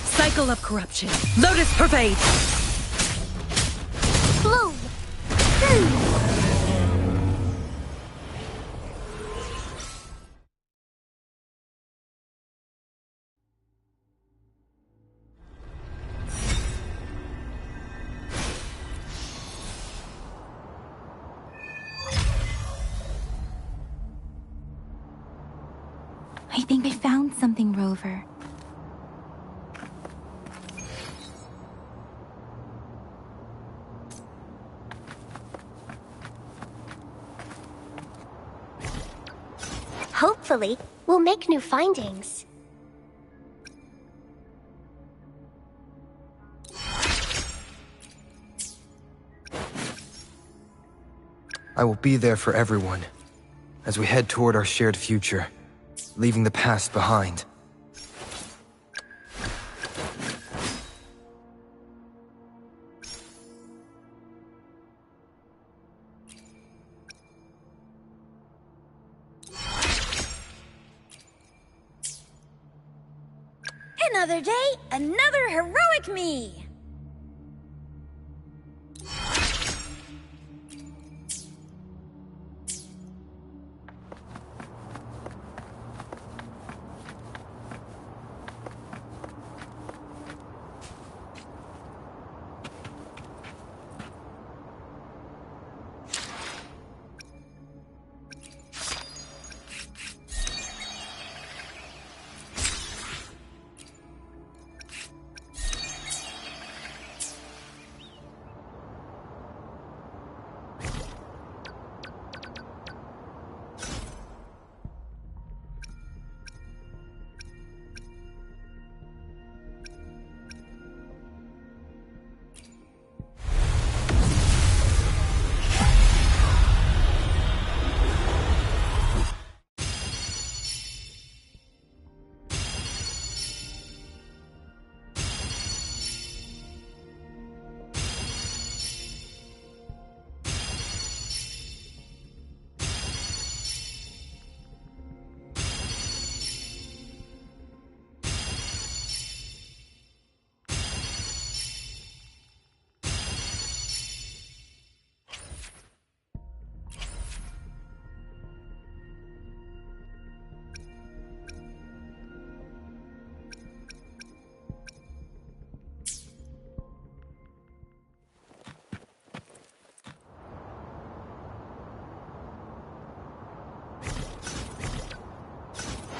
G: Cycle of corruption. Lotus pervade.
M: Bloom.
A: I think I found something, Rover.
S: Hopefully, we'll make new findings.
C: I will be there for everyone as we head toward our shared future, leaving the past behind.
B: Another day, another heroic me!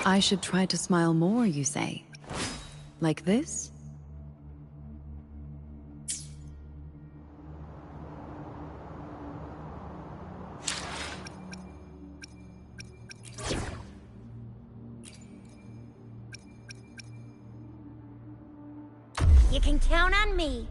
G: I should try to smile more, you say? Like this?
B: You can count on me.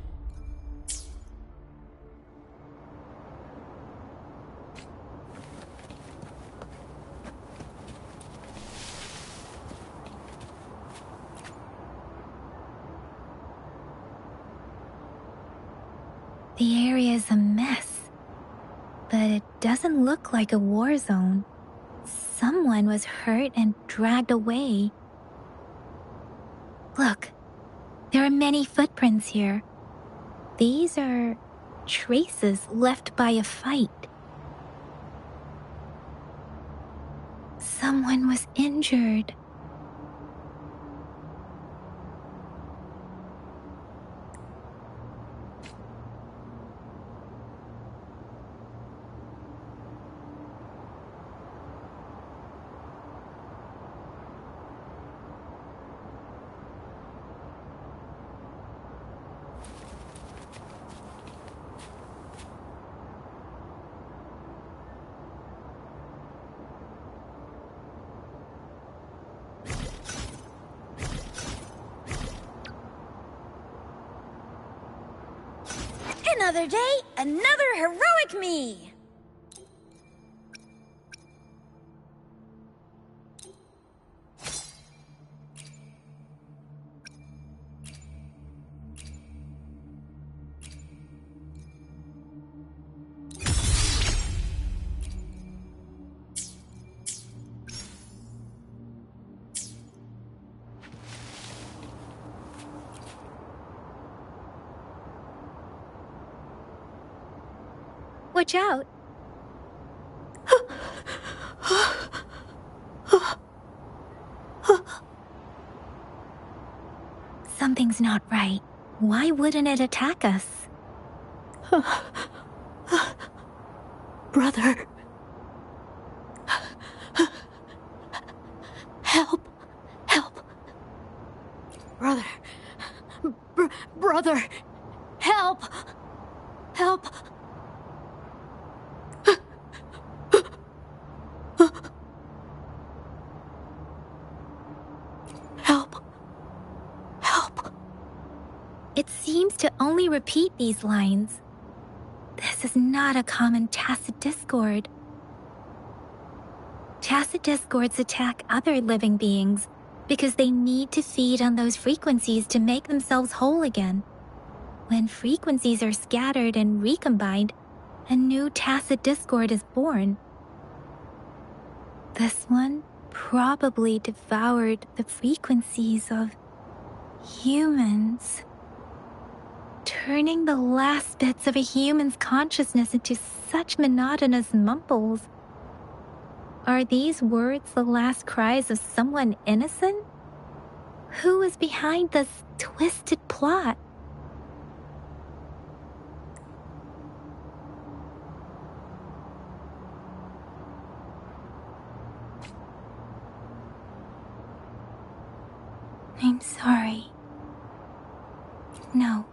A: The area is a mess, but it doesn't look like a war zone. Someone was hurt and dragged away. Look, there are many footprints here. These are traces left by a fight. Someone was injured.
B: Another day, another heroic me!
A: Watch out. Something's not right. Why wouldn't it attack us?
F: Brother. Help. brother! Help! Help! Help! Help!
O: It seems to only repeat these lines. This is not a common tacit discord. Tacit discords attack other living beings because they need to feed on those frequencies to make themselves whole again. When frequencies are scattered and recombined, a new tacit discord is born. This one probably devoured the frequencies of humans, turning the last bits of a human's consciousness into such monotonous mumbles. Are these words the last cries of someone innocent? Who is behind this twisted plot? I'm sorry. No,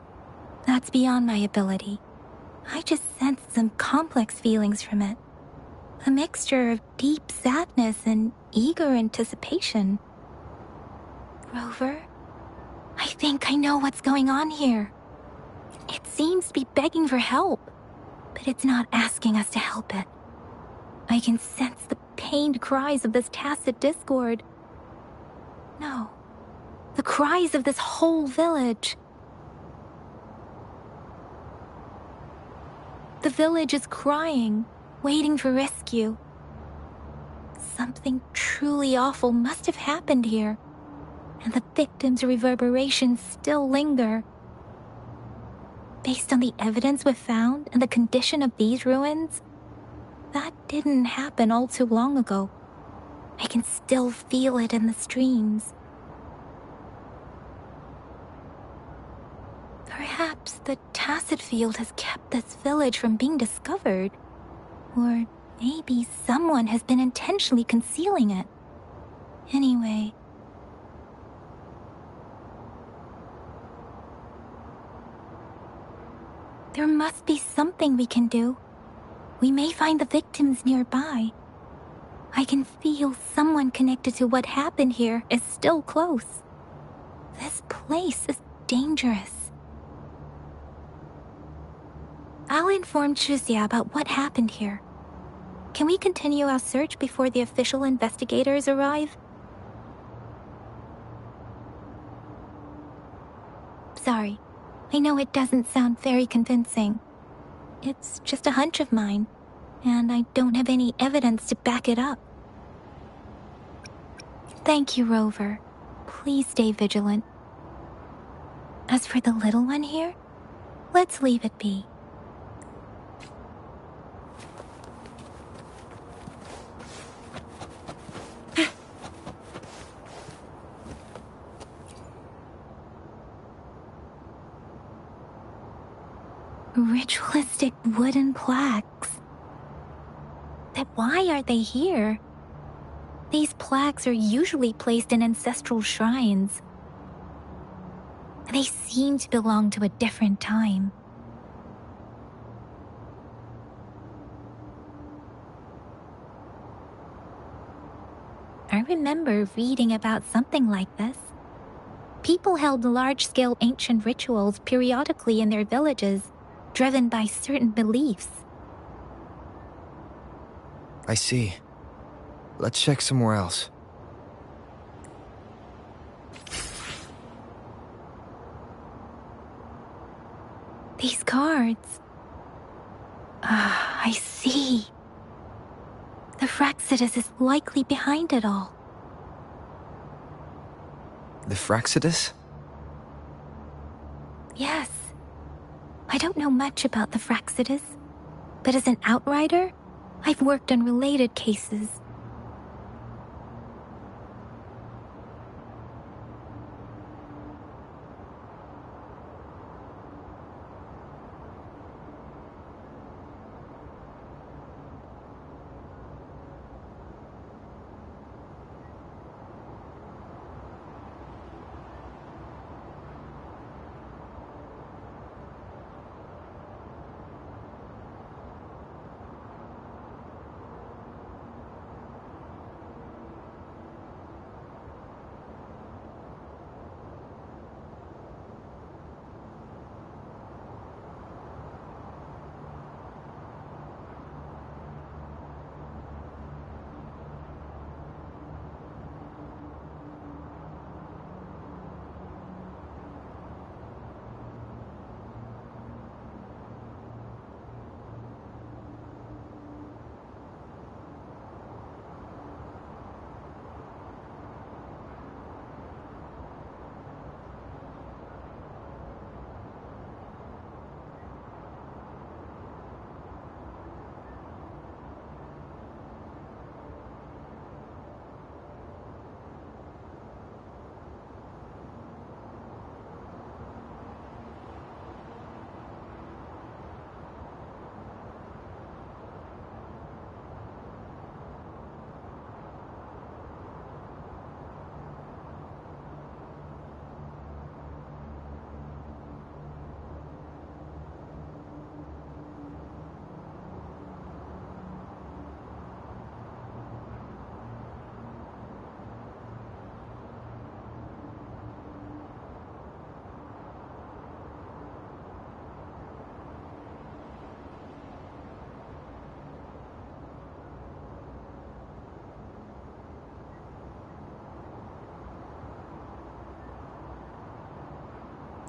O: that's beyond my ability. I just sensed some complex feelings from it. A mixture of deep sadness and eager anticipation. Rover, I think I know what's going on here. It seems to be begging for help, but it's not asking us to help it. I can sense the pained cries of this tacit discord. No, the cries of this whole village. The village is crying, waiting for rescue. Something truly awful must have happened here, and the victims' reverberations still linger. Based on the evidence we've found and the condition of these ruins, that didn't happen all too long ago. I can still feel it in the streams. Perhaps the tacit field has kept this village from being discovered. Or maybe someone has been intentionally concealing it. Anyway, there must be something we can do. We may find the victims nearby. I can feel someone connected to what happened here is still close. This place is dangerous. I'll inform Chuzia about what happened here. Can we continue our search before the official investigators arrive? Sorry, I know it doesn't sound very convincing. It's just a hunch of mine, and I don't have any evidence to back it up. Thank you, Rover. Please stay vigilant. As for the little one here, let's leave it be. Ritualistic wooden plaques. But why are they here? These plaques are usually placed in ancestral shrines. They seem to belong to a different time. I remember reading about something like this. People held large-scale ancient rituals periodically in their villages, driven by certain beliefs.
C: I see. Let's check somewhere else.
O: These cards. I see. The Fraxidus is likely behind it all.
C: The Fraxidus?
O: Yes. I don't know much about the Fraxidus, but as an outrider, I've worked on related cases.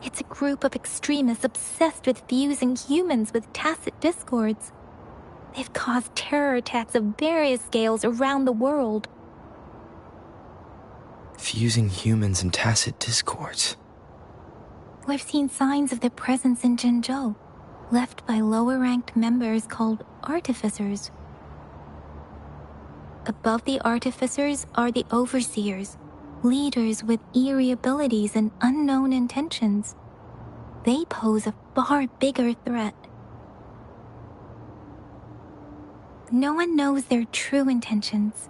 O: It's a group of extremists obsessed with fusing humans with tacit discords. They've caused terror attacks of various scales around the world.
C: Fusing humans and tacit discords.
O: We've seen signs of their presence in Jinzhou, left by lower-ranked members called artificers. Above the artificers are the overseers, leaders with eerie abilities and unknown intentions. They pose a far bigger threat. No one knows their true intentions.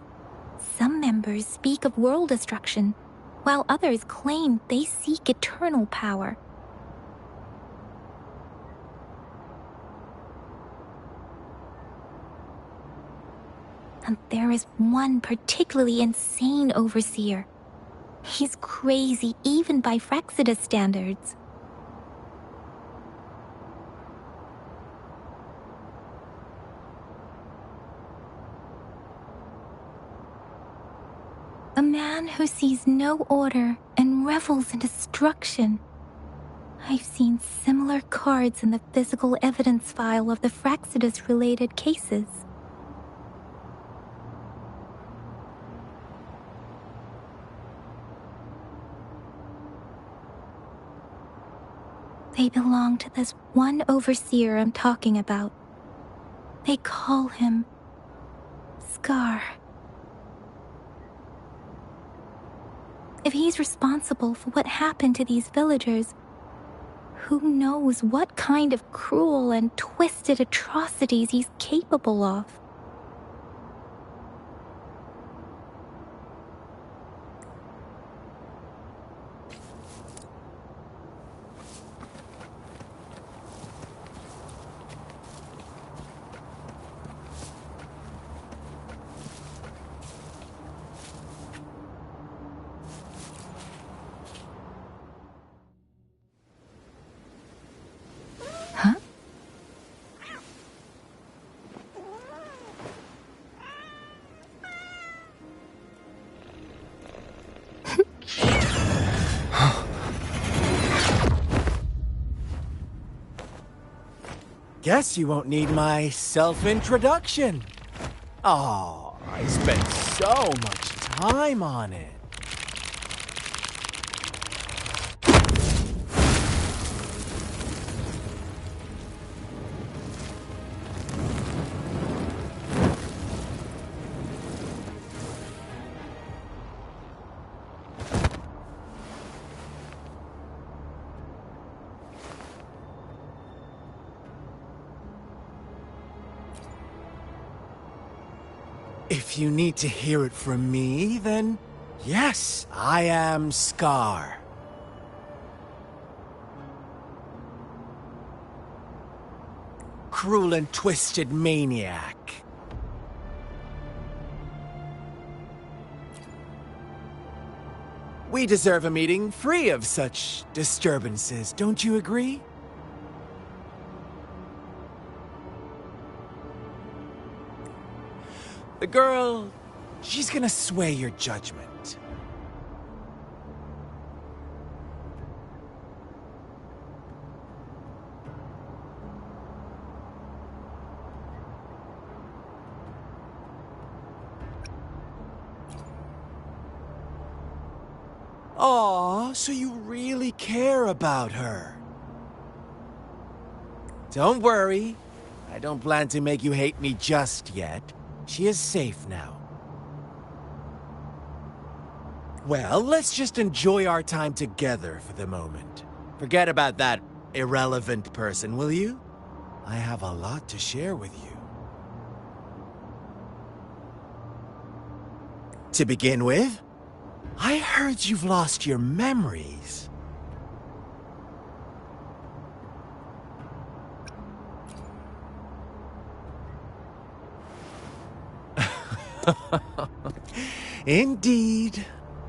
O: Some members speak of world destruction, while others claim they seek eternal power. And there is one particularly insane overseer. He's crazy even by Frexidus standards. A man who sees no order and revels in destruction. I've seen similar cards in the physical evidence file of the Frexidus-related cases. They belong to this one overseer I'm talking about. They call him Scar. If he's responsible for what happened to these villagers, who knows what kind of cruel and twisted atrocities he's capable of?
T: Guess you won't need my self-introduction. Oh, I spent so much time on it. If you need to hear it from me, then yes, I am Scar. Cruel and twisted maniac. We deserve a meeting free of such disturbances, don't you agree? The girl, she's gonna sway your judgment. Aw, so you really care about her. Don't worry, I don't plan to make you hate me just yet. She is safe now. Well, let's just enjoy our time together for the moment. Forget about that irrelevant person, will you? I have a lot to share with you. To begin with, I heard you've lost your memories. Indeed.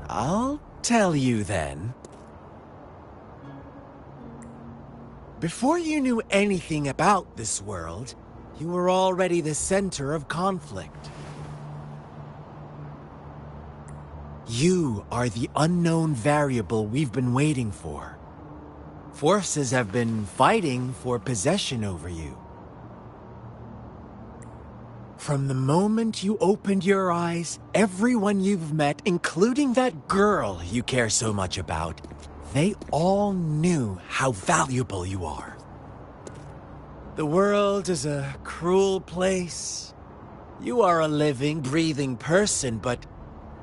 T: I'll tell you then. Before you knew anything about this world, you were already the center of conflict. You are the unknown variable we've been waiting for. Forces have been fighting for possession over you. From the moment you opened your eyes, everyone you've met, including that girl you care so much about, they all knew how valuable you are. The world is a cruel place. You are a living, breathing person, but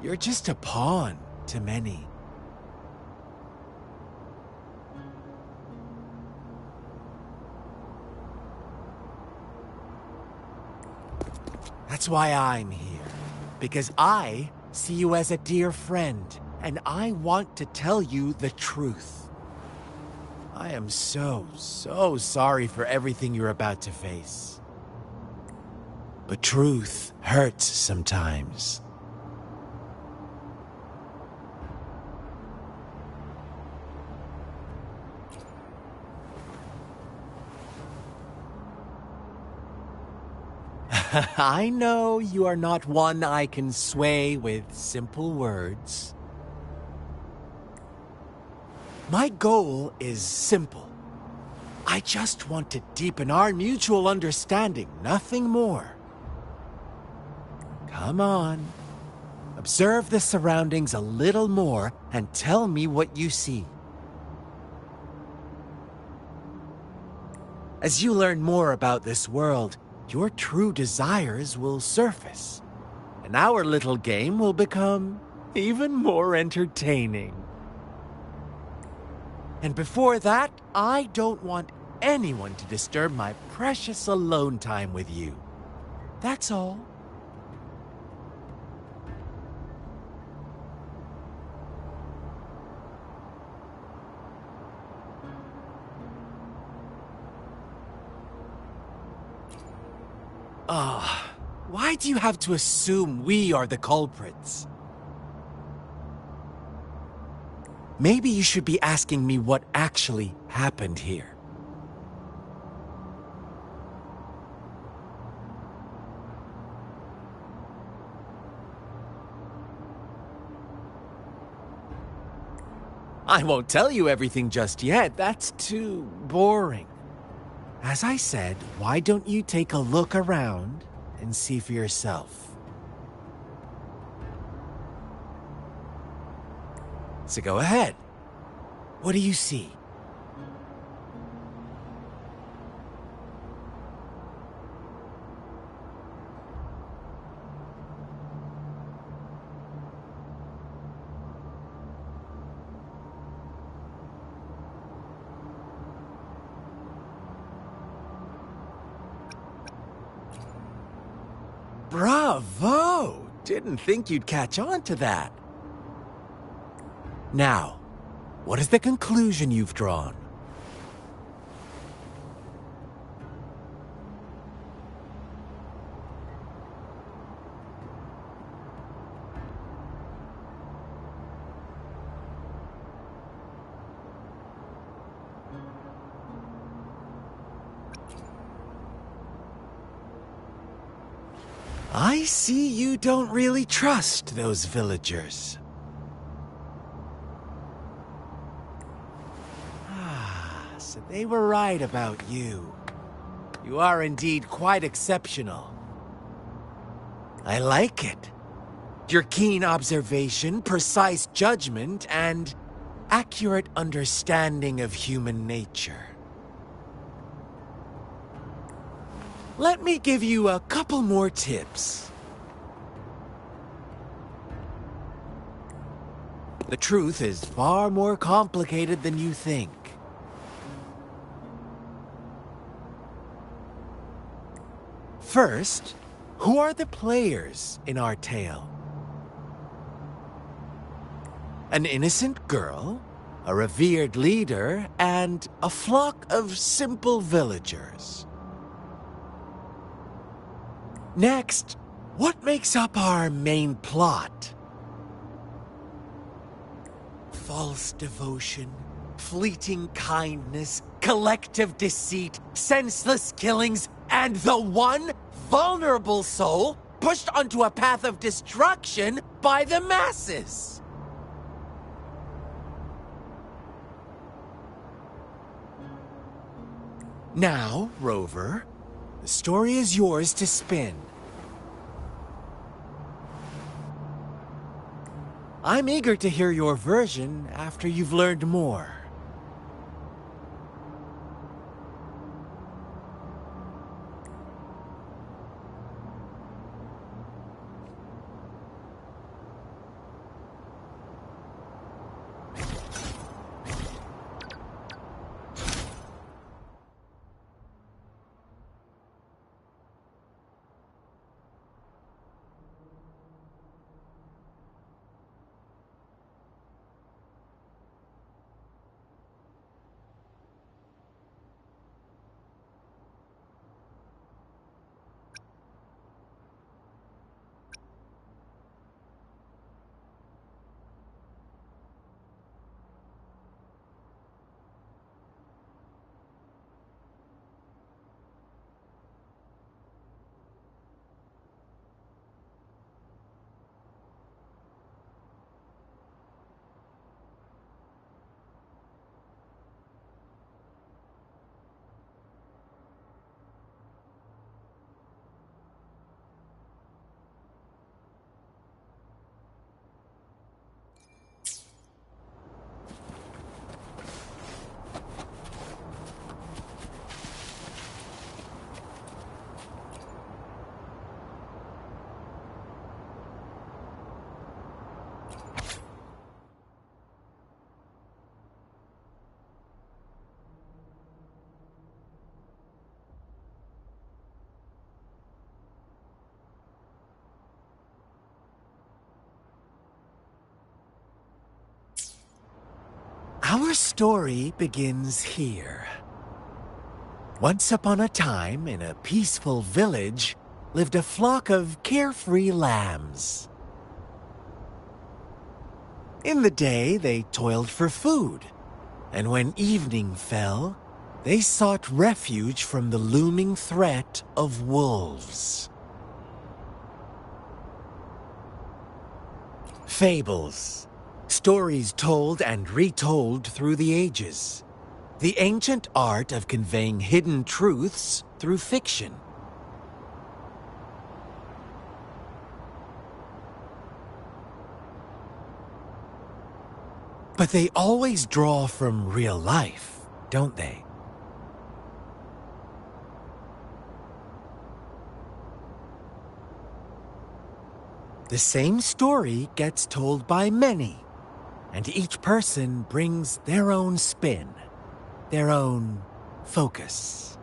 T: you're just a pawn to many. That's why I'm here. Because I see you as a dear friend, and I want to tell you the truth. I am so sorry for everything you're about to face. But truth hurts sometimes. I know you are not one I can sway with simple words. My goal is simple. I just want to deepen our mutual understanding, nothing more. Come on. Observe the surroundings a little more and tell me what you see. As you learn more about this world, your true desires will surface, and our little game will become even more entertaining. And before that, I don't want anyone to disturb my precious alone time with you. That's all. Why do you have to assume we are the culprits? Maybe you should be asking me what actually happened here. I won't tell you everything just yet. That's too boring. As I said, why don't you take a look around and see for yourself? So go ahead. What do you see? Bravo! Didn't think you'd catch on to that. Now, what is the conclusion you've drawn? I see you don't really trust those villagers. So they were right about you. You are indeed quite exceptional. I like it. Your keen observation, precise judgment, and accurate understanding of human nature. Let me give you a couple more tips. The truth is far more complicated than you think. First, who are the players in our tale? An innocent girl, a revered leader, and a flock of simple villagers. Next, what makes up our main plot? False devotion, fleeting kindness, collective deceit, senseless killings, and the one vulnerable soul pushed onto a path of destruction by the masses. Now, Rover, the story is yours to spin. I'm eager to hear your version after you've learned more. Our story begins here. Once upon a time, in a peaceful village, lived a flock of carefree lambs. In the day, they toiled for food, and when evening fell, they sought refuge from the looming threat of wolves. Fables. Stories told and retold through the ages. The ancient art of conveying hidden truths through fiction. But they always draw from real life, don't they? The same story gets told by many, and each person brings their own spin, their own focus.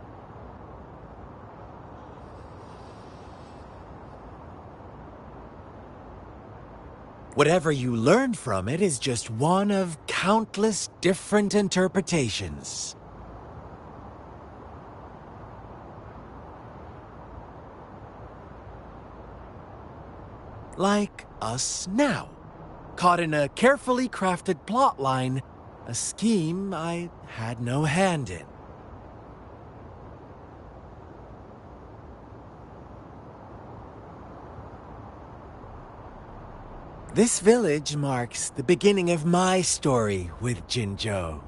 T: Whatever you learn from it is just one of countless different interpretations. Like us now, caught in a carefully crafted plotline, a scheme I had no hand in. This village marks the beginning of my story with Jinzhou.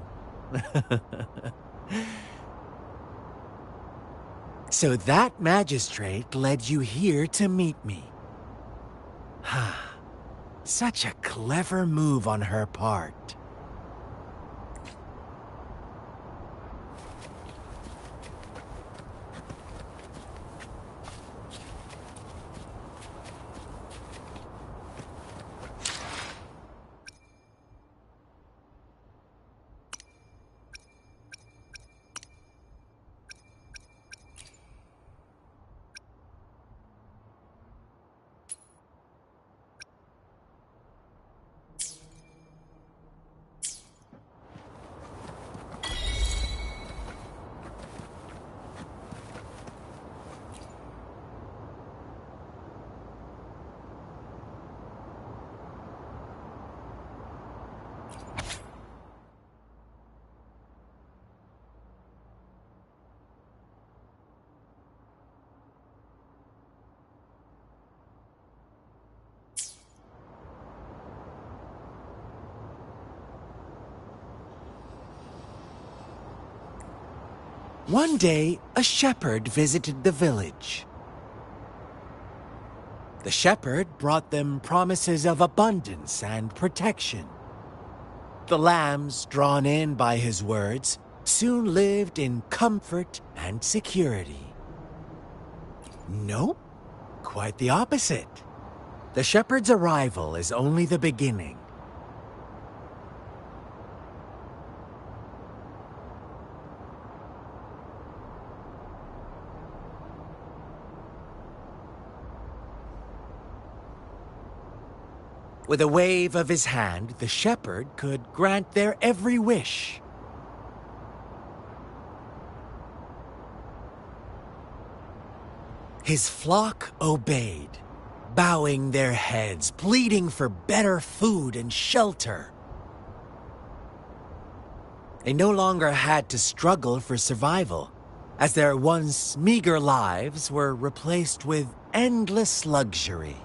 T: So that magistrate led you here to meet me. Such a clever move on her part. One day, a shepherd visited the village. The shepherd brought them promises of abundance and protection. The lambs, drawn in by his words, soon lived in comfort and security. Nope, quite the opposite. The shepherd's arrival is only the beginning. With a wave of his hand, the shepherd could grant their every wish. His flock obeyed, bowing their heads, pleading for better food and shelter. They no longer had to struggle for survival, as their once meager lives were replaced with endless luxury.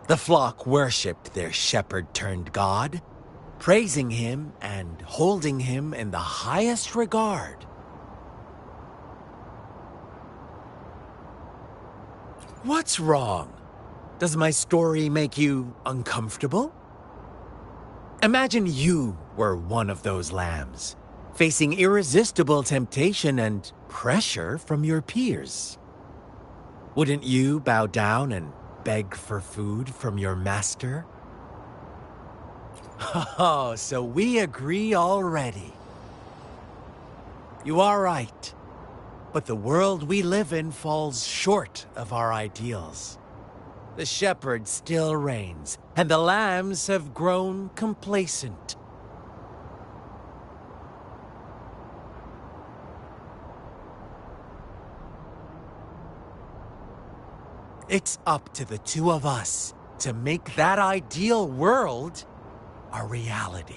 T: The flock worshipped their shepherd-turned-god, praising him and holding him in the highest regard. What's wrong? Does my story make you uncomfortable? Imagine you were one of those lambs, facing irresistible temptation and pressure from your peers. Wouldn't you bow down and beg for food from your master? Oh, so we agree already. You are right, but the world we live in falls short of our ideals. The shepherd still reigns, and the lambs have grown complacent. It's up to the two of us to make that ideal world a reality.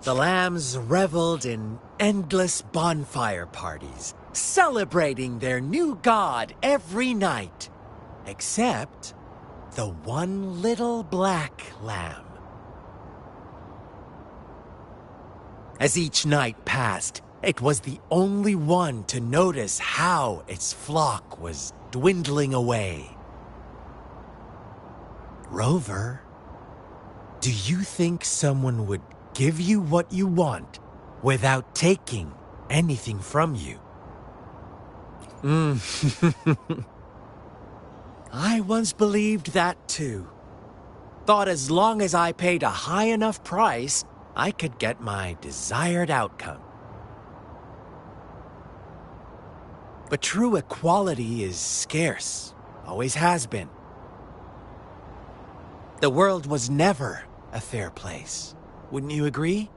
T: The lambs reveled in endless bonfire parties, celebrating their new god every night, except the one little black lamb. As each night passed, it was the only one to notice how its flock was dwindling away. Rover, do you think someone would give you what you want without taking anything from you? I once believed that too. Thought as long as I paid a high enough price, I could get my desired outcome. But true equality is scarce, always has been. The world was never a fair place. Wouldn't you agree?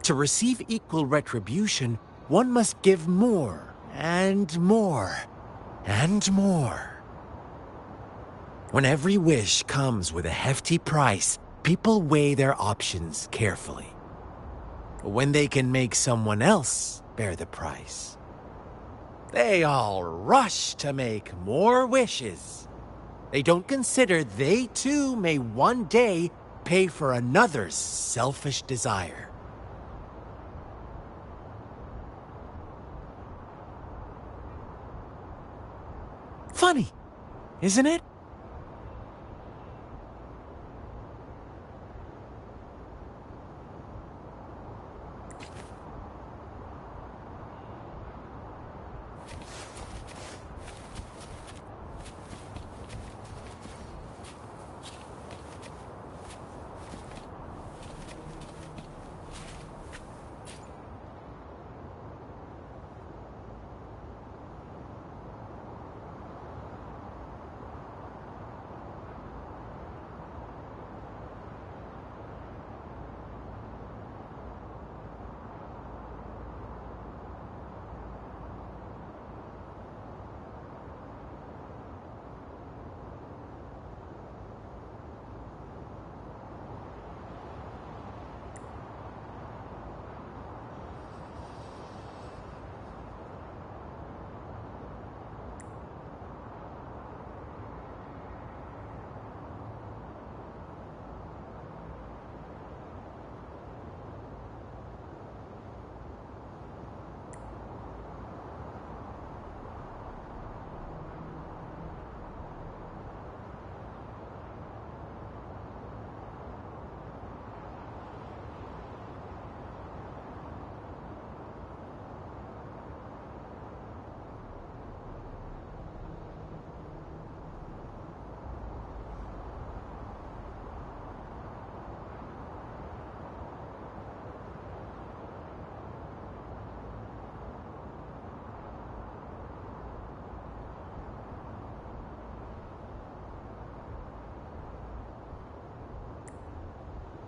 T: To receive equal retribution, one must give more, and more, and more. When every wish comes with a hefty price, people weigh their options carefully. When they can make someone else bear the price, they all rush to make more wishes. They don't consider they too may one day pay for another's selfish desire. Funny, isn't it?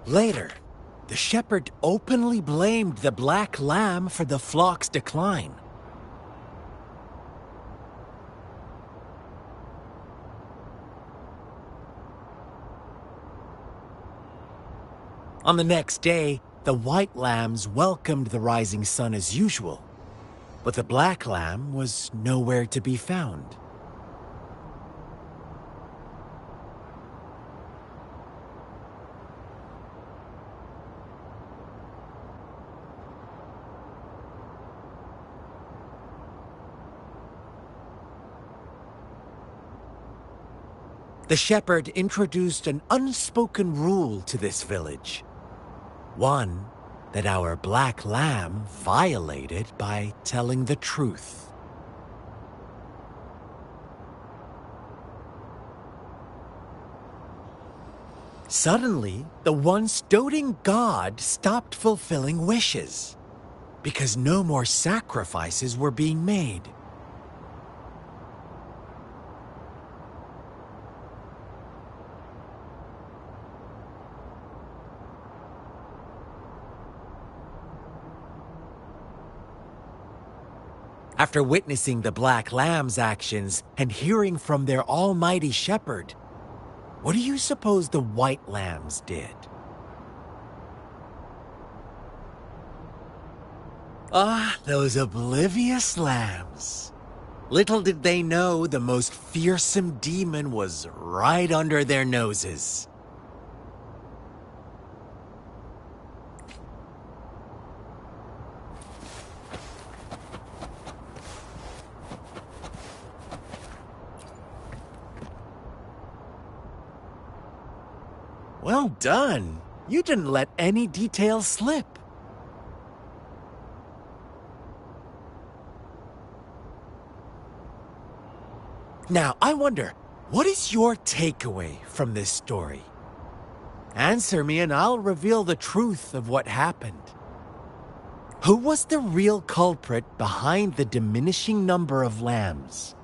T: Later, the shepherd openly blamed the black lamb for the flock's decline. On the next day, the white lambs welcomed the rising sun as usual, but the black lamb was nowhere to be found. The shepherd introduced an unspoken rule to this village. One that our black lamb violated by telling the truth. Suddenly, the once doting god stopped fulfilling wishes, because no more sacrifices were being made. After witnessing the Black Lamb's actions and hearing from their almighty shepherd, what do you suppose the White Lambs did? Ah, those oblivious lambs. Little did they know the most fearsome demon was right under their noses. Well done. You didn't let any details slip. Now, I wonder, what is your takeaway from this story? Answer me and I'll reveal the truth of what happened. Who was the real culprit behind the diminishing number of lambs?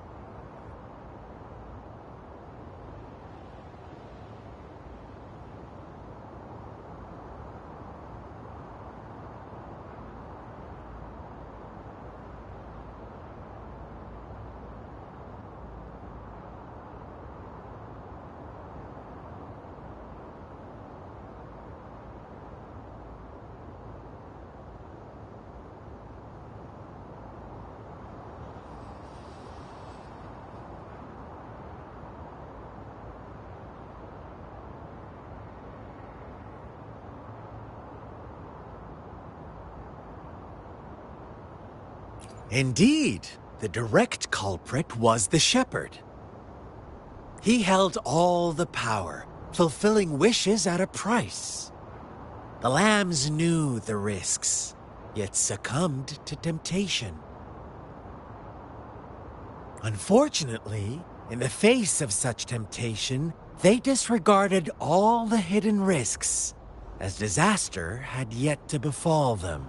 T: Indeed, the direct culprit was the shepherd. He held all the power, fulfilling wishes at a price. The lambs knew the risks, yet succumbed to temptation. Unfortunately, in the face of such temptation, they disregarded all the hidden risks, as disaster had yet to befall them.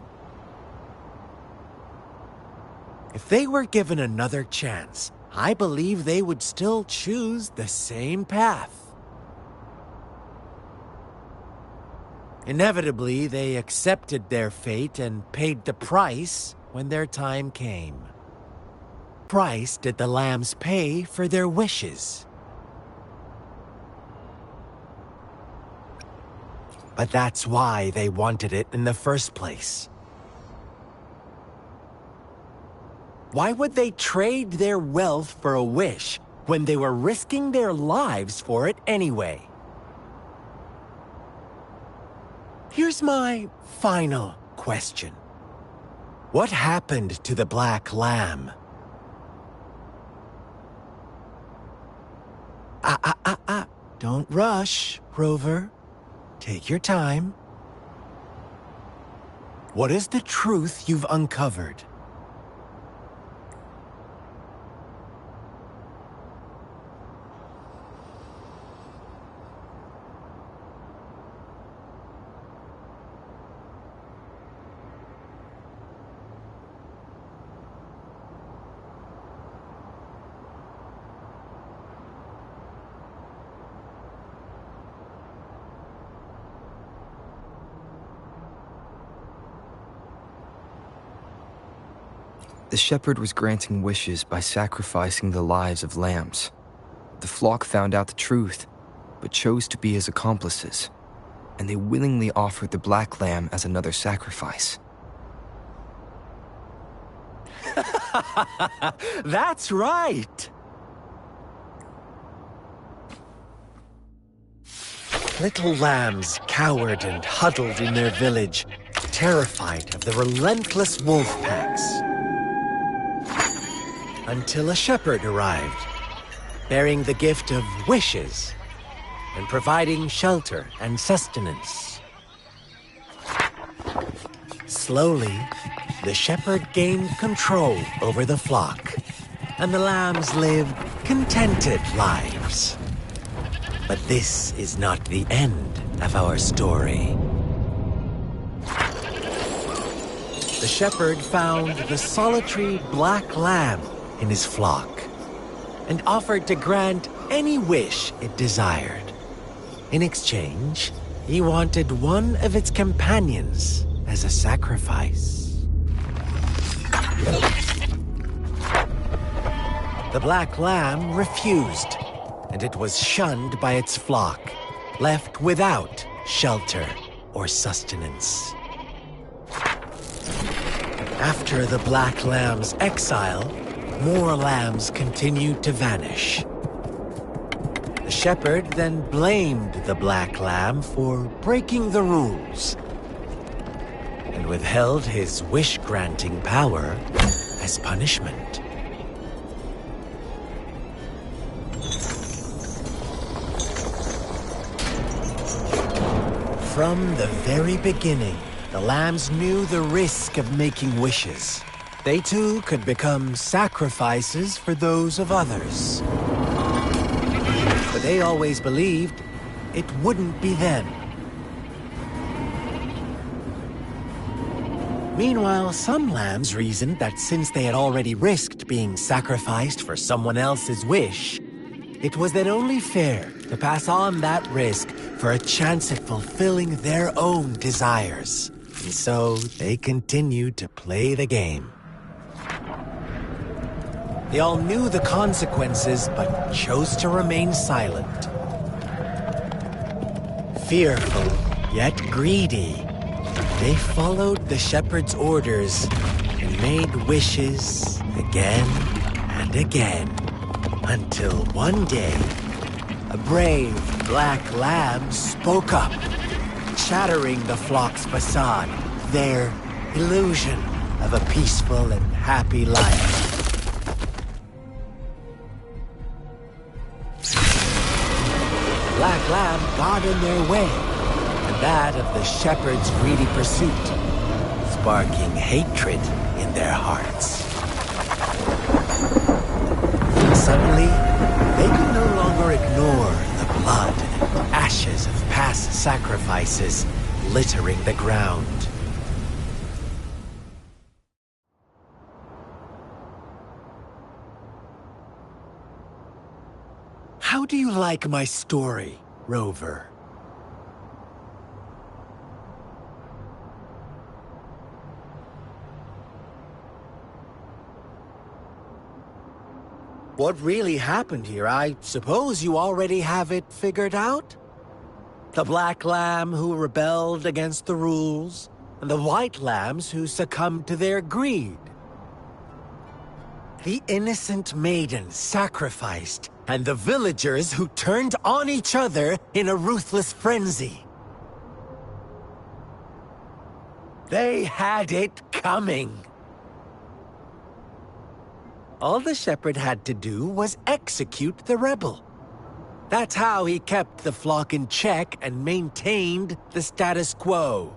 T: If they were given another chance, I believe they would still choose the same path. Inevitably, they accepted their fate and paid the price when their time came. Price did the lambs pay for their wishes? But that's why they wanted it in the first place. Why would they trade their wealth for a wish when they were risking their lives for it anyway? Here's my final question. What happened to the Black Lamb? Don't rush, Rover. Take your time. What is the truth you've uncovered?
C: The shepherd was granting wishes by sacrificing the lives of lambs. The flock found out the truth, but chose to be his accomplices, and they willingly offered the black lamb as another sacrifice.
T: That's right! Little lambs cowered and huddled in their village, terrified of the relentless wolf packs. Until a shepherd arrived, bearing the gift of wishes and providing shelter and sustenance. Slowly, the shepherd gained control over the flock, and the lambs lived contented lives. But this is not the end of our story. The shepherd found the solitary black lamb in his flock and offered to grant any wish it desired. In exchange, he wanted one of its companions as a sacrifice. The black lamb refused, and it was shunned by its flock, left without shelter or sustenance. After the black lamb's exile, more lambs continued to vanish. The shepherd then blamed the black lamb for breaking the rules and withheld his wish-granting power as punishment. From the very beginning, the lambs knew the risk of making wishes. They too could become sacrifices for those of others. But they always believed it wouldn't be them. Meanwhile, some lambs reasoned that since they had already risked being sacrificed for someone else's wish, it was then only fair to pass on that risk for a chance at fulfilling their own desires. And so they continued to play the game. They all knew the consequences, but chose to remain silent. Fearful, yet greedy, they followed the shepherd's orders and made wishes again and again, until one day, a brave black lamb spoke up, shattering the flock's facade, their illusion of a peaceful and happy life. Black lamb got in their way, and that of the shepherd's greedy pursuit, sparking hatred in their hearts. Suddenly, they could no longer ignore the blood and ashes of past sacrifices littering the ground. How do you like my story, Rover? What really happened here, I suppose you already have it figured out? The black lamb who rebelled against the rules, and the white lambs who succumbed to their greed. The innocent maiden sacrificed, and the villagers who turned on each other in a ruthless frenzy. They had it coming. All the shepherd had to do was execute the rebel. That's how he kept the flock in check and maintained the status quo.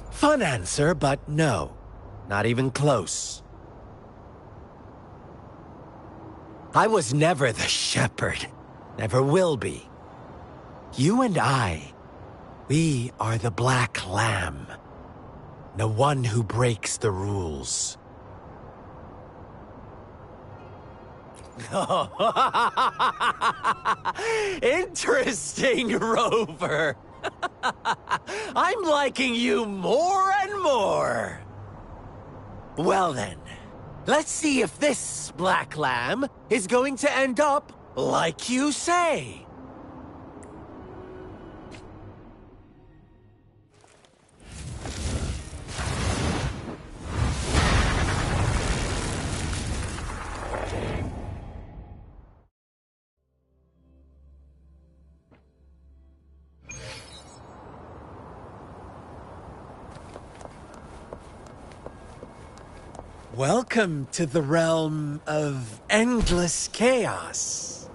T: Fun answer, but no. Not even close. I was never the shepherd. Never will be. You and I, we are the black lamb. The one who breaks the rules. Interesting, Rover. I'm liking you more and more. Well then, let's see if this black lamb is going to end up like you say. Welcome to the realm of endless chaos.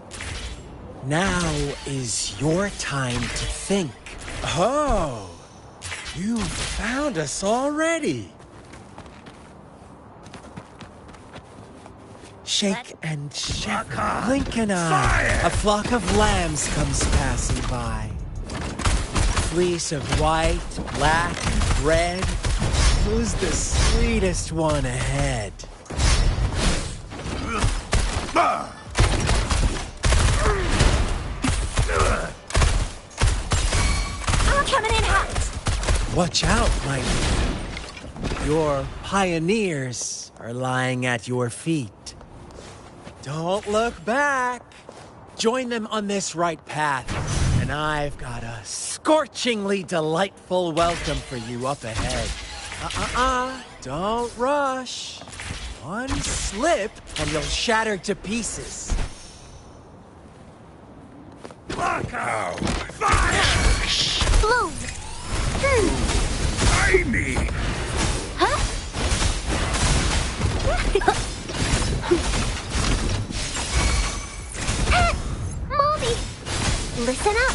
T: Now is your time to think. Oh, you found us already. Shake and shiver, blink an eye. A flock of lambs comes passing by. Fleece of white, black, and red. Who's the sweetest one ahead?
M: I'm coming in hot.
T: Watch out, my dear. Your pioneers are lying at your feet. Don't look back. Join them on this right path, and I've got a scorchingly delightful welcome for you up ahead. Don't rush. One slip and you'll shatter to pieces.
H: Look out! Fire!
M: Bloom.
H: Tiny!
M: Huh? Mommy! Listen up.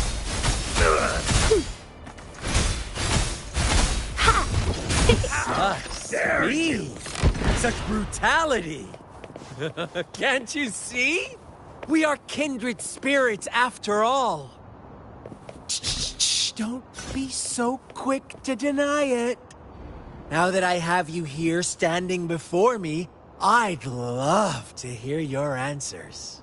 T: Such speed! Such brutality! Can't you see? We are kindred spirits after all. Shh, don't be so quick to deny it. Now that I have you here standing before me, I'd love to hear your answers.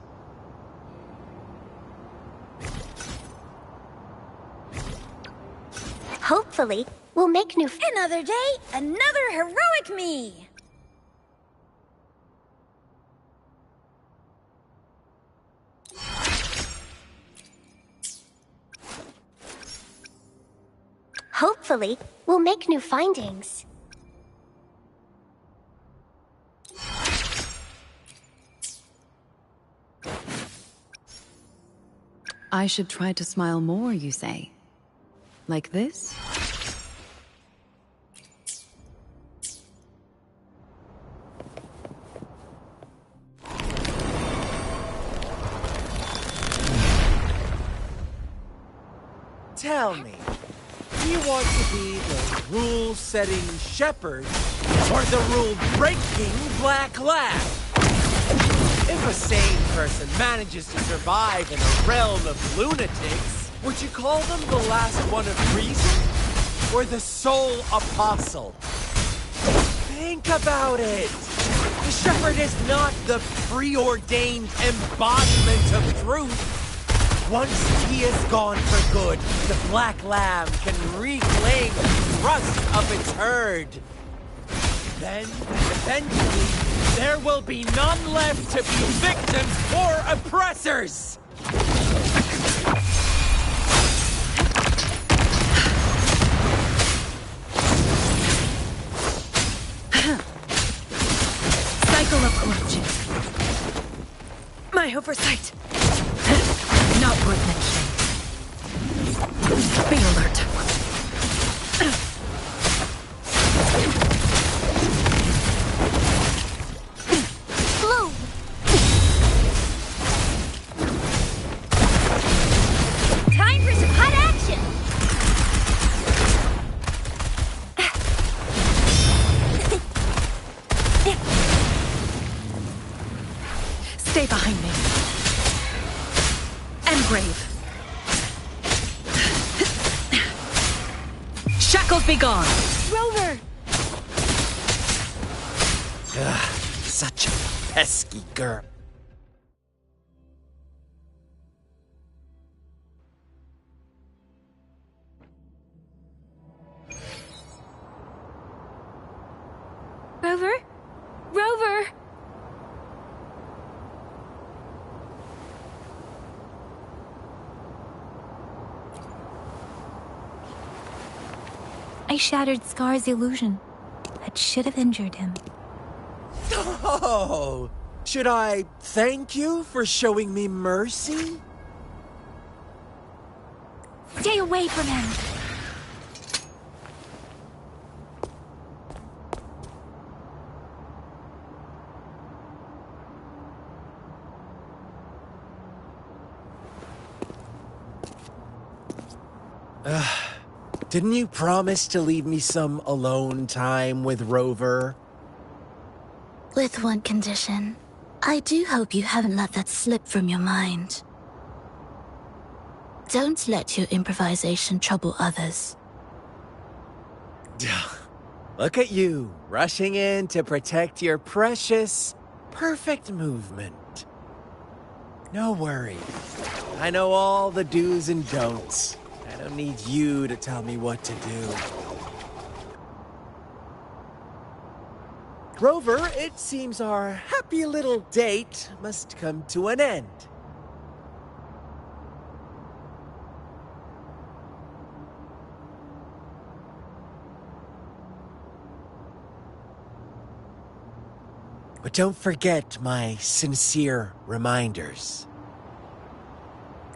S: Hopefully, we'll make new...
B: Another day, another heroic me!
S: Hopefully, we'll make new findings.
G: I should try to smile more, you say? Like this?
T: Tell me, do you want to be the rule-setting shepherd or the rule-breaking black lab? If a sane person manages to survive in a realm of lunatics, would you call them the last one of reason? Or the sole apostle? Think about it! The shepherd is not the preordained embodiment of truth. Once he is gone for good, the black lamb can reclaim the trust of its herd. Then, eventually, there will be none left to be victims or oppressors!
F: Cycle of corruption. My oversight. Not worth mentioning. Be alert.
M: Bloom.
B: Time for some hot action!
F: Stay behind me. And brave. Shackles be gone.
B: Rover!
T: Ugh, such a pesky girl.
A: shattered Scar's illusion. That should have injured him.
T: Oh, should I thank you for showing me mercy?
A: Stay away from him!
T: Didn't you promise to leave me some alone time with Rover?
U: With one condition. I do hope you haven't let that slip from your mind. Don't let your improvisation trouble others.
T: Look at you, rushing in to protect your precious, perfect movement. No worries. I know all the do's and don'ts. I don't need you to tell me what to do. Rover, it seems our happy little date must come to an end. But don't forget my sincere reminders.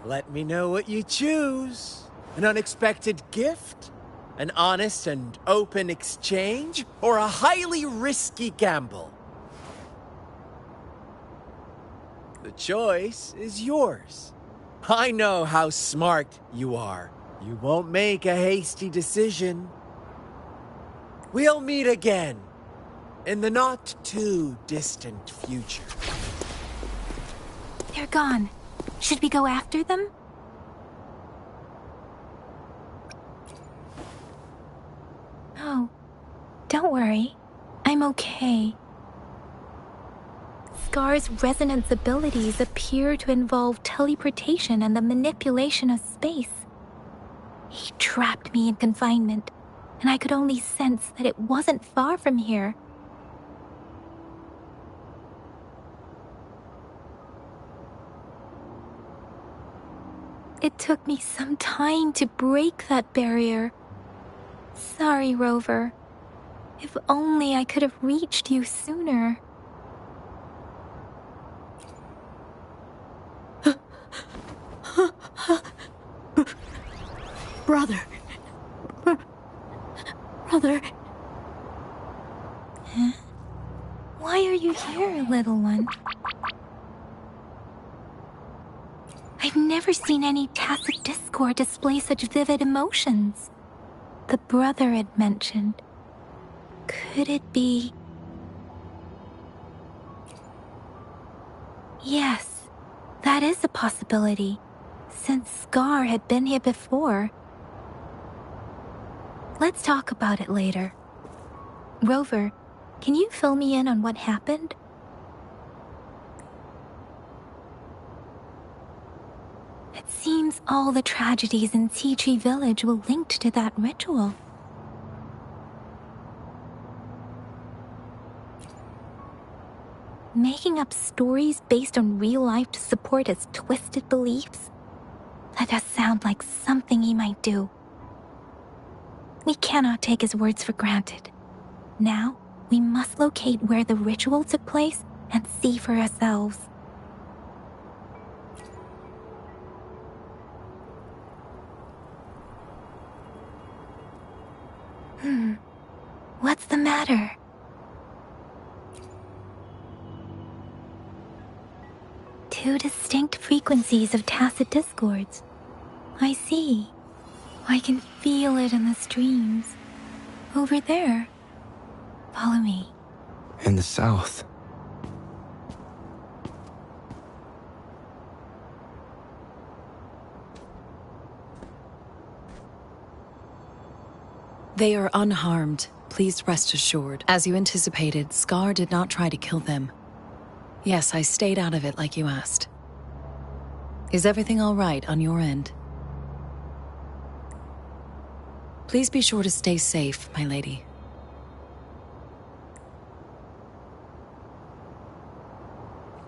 T: Let me know what you choose. An unexpected gift? An honest and open exchange? Or a highly risky gamble? The choice is yours. I know how smart you are. You won't make a hasty decision. We'll meet again. In the not-too-distant future.
A: They're gone. Should we go after them? No. Don't worry. I'm okay. Scar's resonance abilities appear to involve teleportation and the manipulation of space. He trapped me in confinement, and I could only sense that it wasn't far from here. It took me some time to break that barrier. Sorry, Rover. If only I could have reached you sooner.
F: Brother. Brother.
A: Huh? Why are you here, little one? I've never seen any tacit discord display such vivid emotions. The brother had mentioned. Could it be... Yes, that is a possibility, since Scar had been here before. Let's talk about it later. Rover, can you fill me in on what happened? It seems all the tragedies in Tea Tree Village were linked to that ritual. Making up stories based on real life to support his twisted beliefs? That does sound like something he might do. We cannot take his words for granted. Now, we must locate where the ritual took place and see for ourselves. What's the matter? Two distinct frequencies of tacit discords. I see. I can feel it in the streams. Over there. Follow me.
C: In the south.
G: They are unharmed. Please rest assured. As you anticipated, Scar did not try to kill them. Yes, I stayed out of it like you asked. Is everything all right on your end? Please be sure to stay safe, my lady.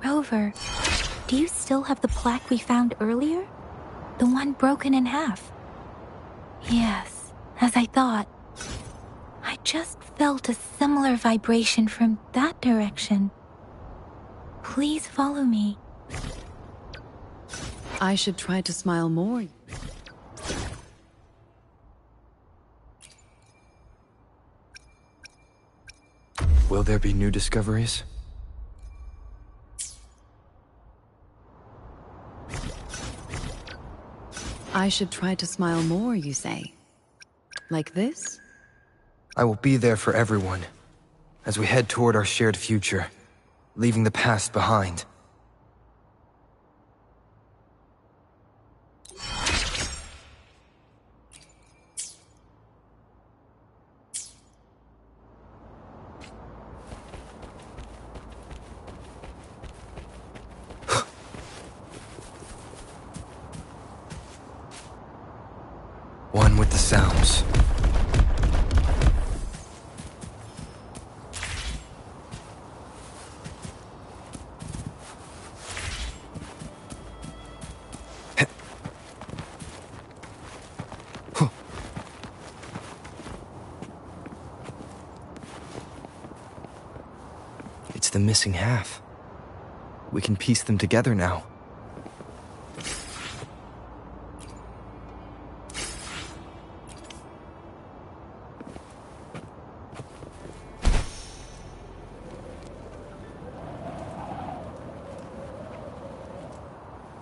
A: Rover, do you still have the plaque we found earlier? The one broken in half? Yes, as I thought. I just felt a similar vibration from that direction. Please follow me.
G: I should try to smile more.
C: Will there be new discoveries?
G: I should try to smile more, you say? Like this?
C: I will be there for everyone, as we head toward our shared future, leaving the past behind. One with the sounds. It's the missing half. We can piece them together now.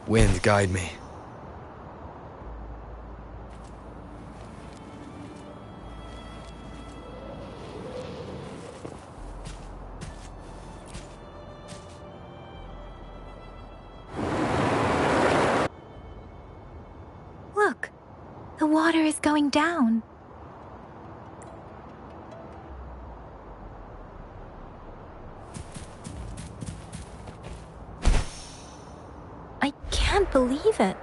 C: Wind, guide me.
A: Look, the water is going down. I can't believe it.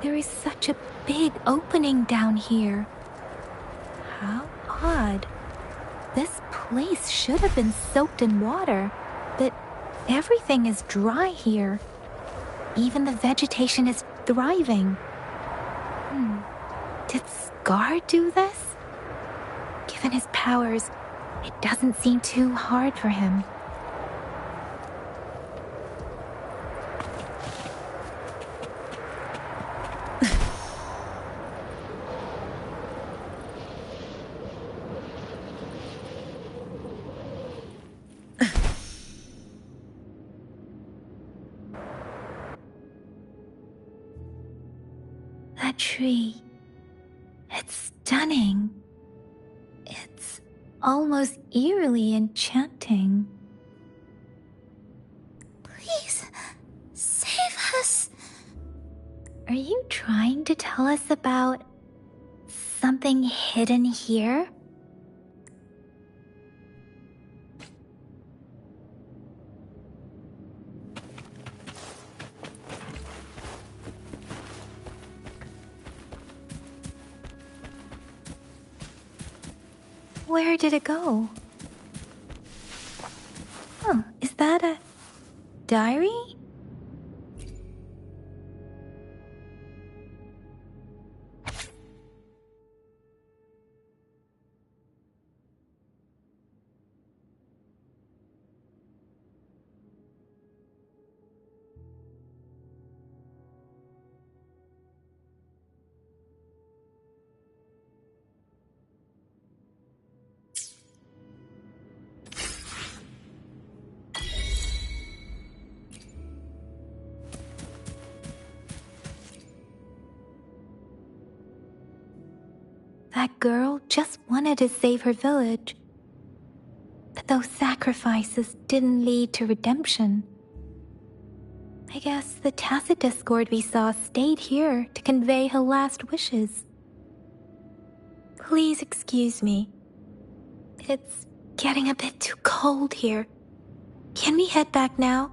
A: There is such a big opening down here. How odd. This place should have been soaked in water, but everything is dry here. Even the vegetation is thriving. Did Scar do this? Given his powers, it doesn't seem too hard for him. That tree. It's stunning. It's almost eerily enchanting.
U: Please, save us.
A: Are you trying to tell us about something hidden here? Where did it go? Huh, is that a diary? That girl just wanted to save her village. But those sacrifices didn't lead to redemption. I guess the tacit discord we saw stayed here to convey her last wishes. Please excuse me. It's getting a bit too cold here. Can we head back now?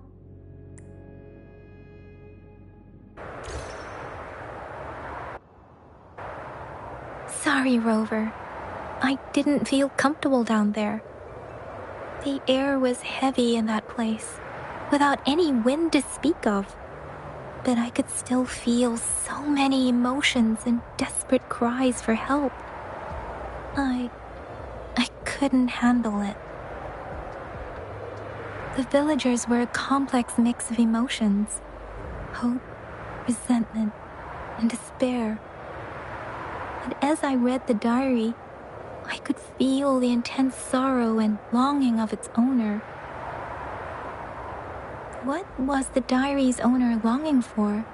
A: Sorry, Rover. I didn't feel comfortable down there. The air was heavy in that place, without any wind to speak of. But I could still feel so many emotions and desperate cries for help. I I couldn't handle it. The villagers were a complex mix of emotions: hope, resentment, and despair. But as I read the diary, I could feel the intense sorrow and longing of its owner. What was the diary's owner longing for?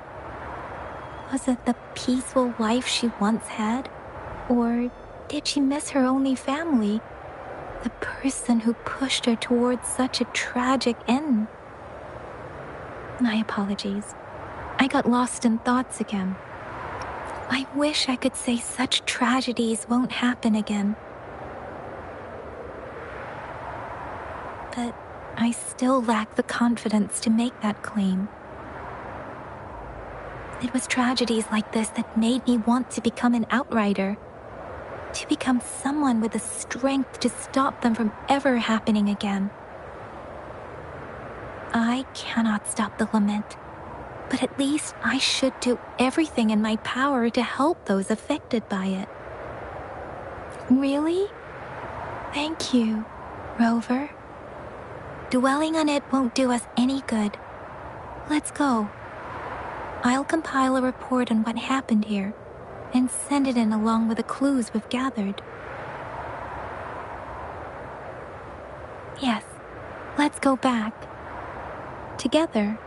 A: Was it the peaceful life she once had? Or did she miss her only family? The person who pushed her towards such a tragic end? My apologies. I got lost in thoughts again. I wish I could say such tragedies won't happen again. But I still lack the confidence to make that claim. It was tragedies like this that made me want to become an outrider. To become someone with the strength to stop them from ever happening again. I cannot stop the lament, but at least I should do everything in my power to help those affected by it. Really? Thank you, Rover. Dwelling on it won't do us any good. Let's go. I'll compile a report on what happened here and send it in along with the clues we've gathered. Yes, let's go back. Together.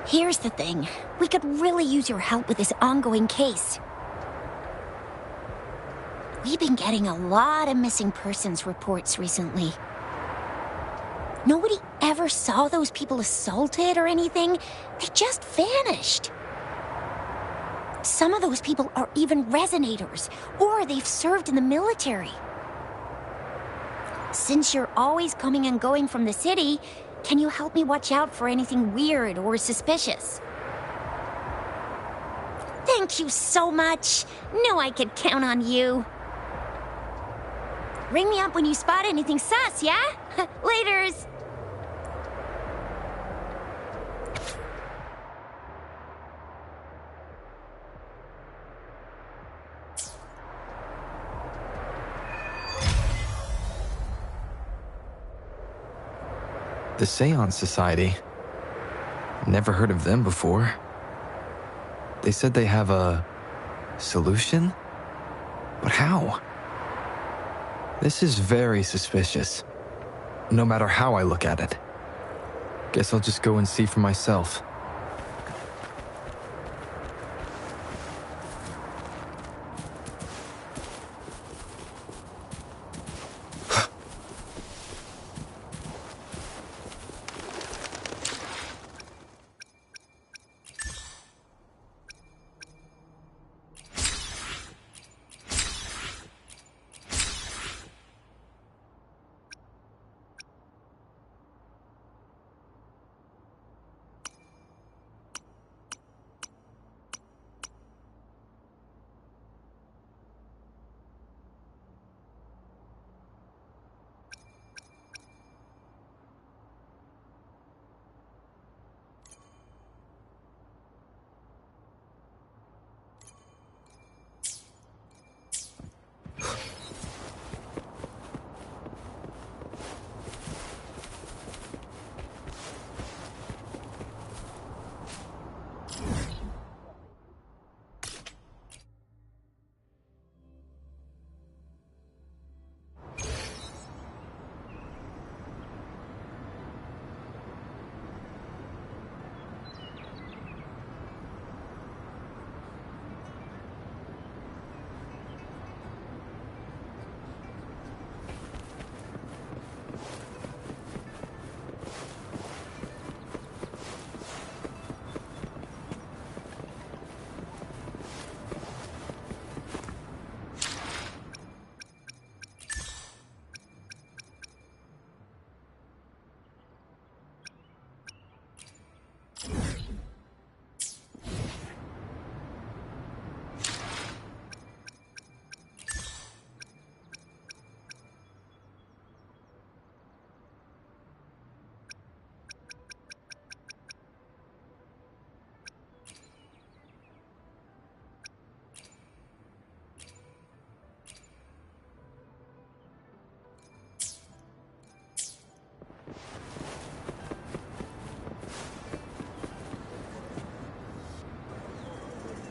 B: Here's the thing. We could really use your help with this ongoing case. We've been getting a lot of missing persons reports recently. Nobody ever saw those people assaulted or anything. They just vanished. Some of those people are even resonators, or they've served in the military. Since you're always coming and going from the city, can you help me watch out for anything weird or suspicious? Thank you so much. Knew I could count on you. Ring me up when you spot anything sus, yeah? Laters.
C: The Seance Society. Never heard of them before. They said they have a solution? But how? This is very suspicious. No matter how I look at it. Guess I'll just go and see for myself.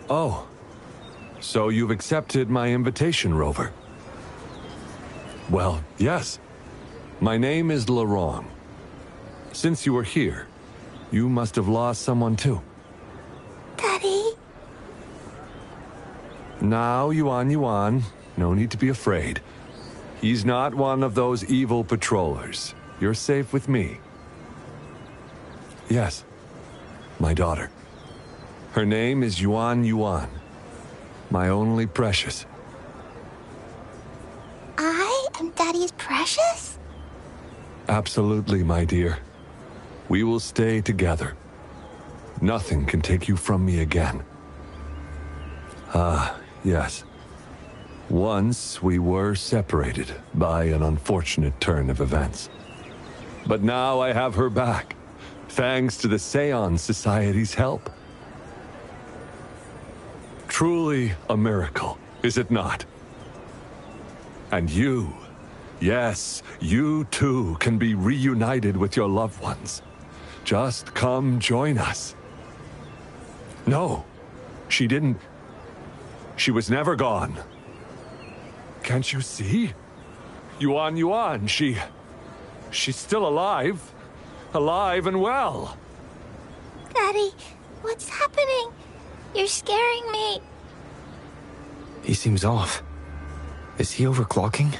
N: Oh. So you've accepted my invitation, Rover? Well, yes. My name is Laurent. Since you are here, you must have lost someone too.
S: Daddy?
N: Now, Yuan, no need to be afraid. He's not one of those evil patrollers. You're safe with me. Yes, my daughter. Her name is Yuan. My only precious.
S: I am Daddy's precious?
N: Absolutely, my dear. We will stay together. Nothing can take you from me again. Ah, yes. Once we were separated by an unfortunate turn of events. But now I have her back, thanks to the Seance Society's help. Truly a miracle, is it not? And you, yes, you too can be reunited with your loved ones. Just come join us. No, she didn't. She was never gone. Can't you see? Yuan, she's still alive. Alive and well.
S: Daddy, what's happening? You're scaring me.
C: He seems off. Is he overclocking?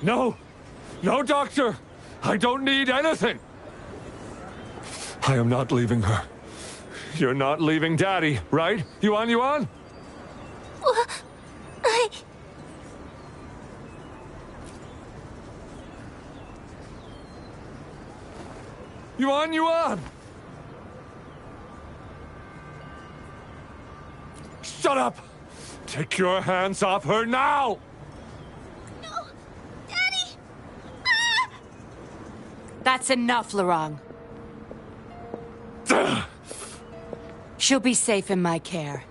N: No! No, Doctor! I don't need anything! I am not leaving her. You're not leaving Daddy, right? Yuan? Yuan! Shut up! Take your hands off her now!
S: No! Daddy!
E: That's enough, Laurent. She'll be safe in my care.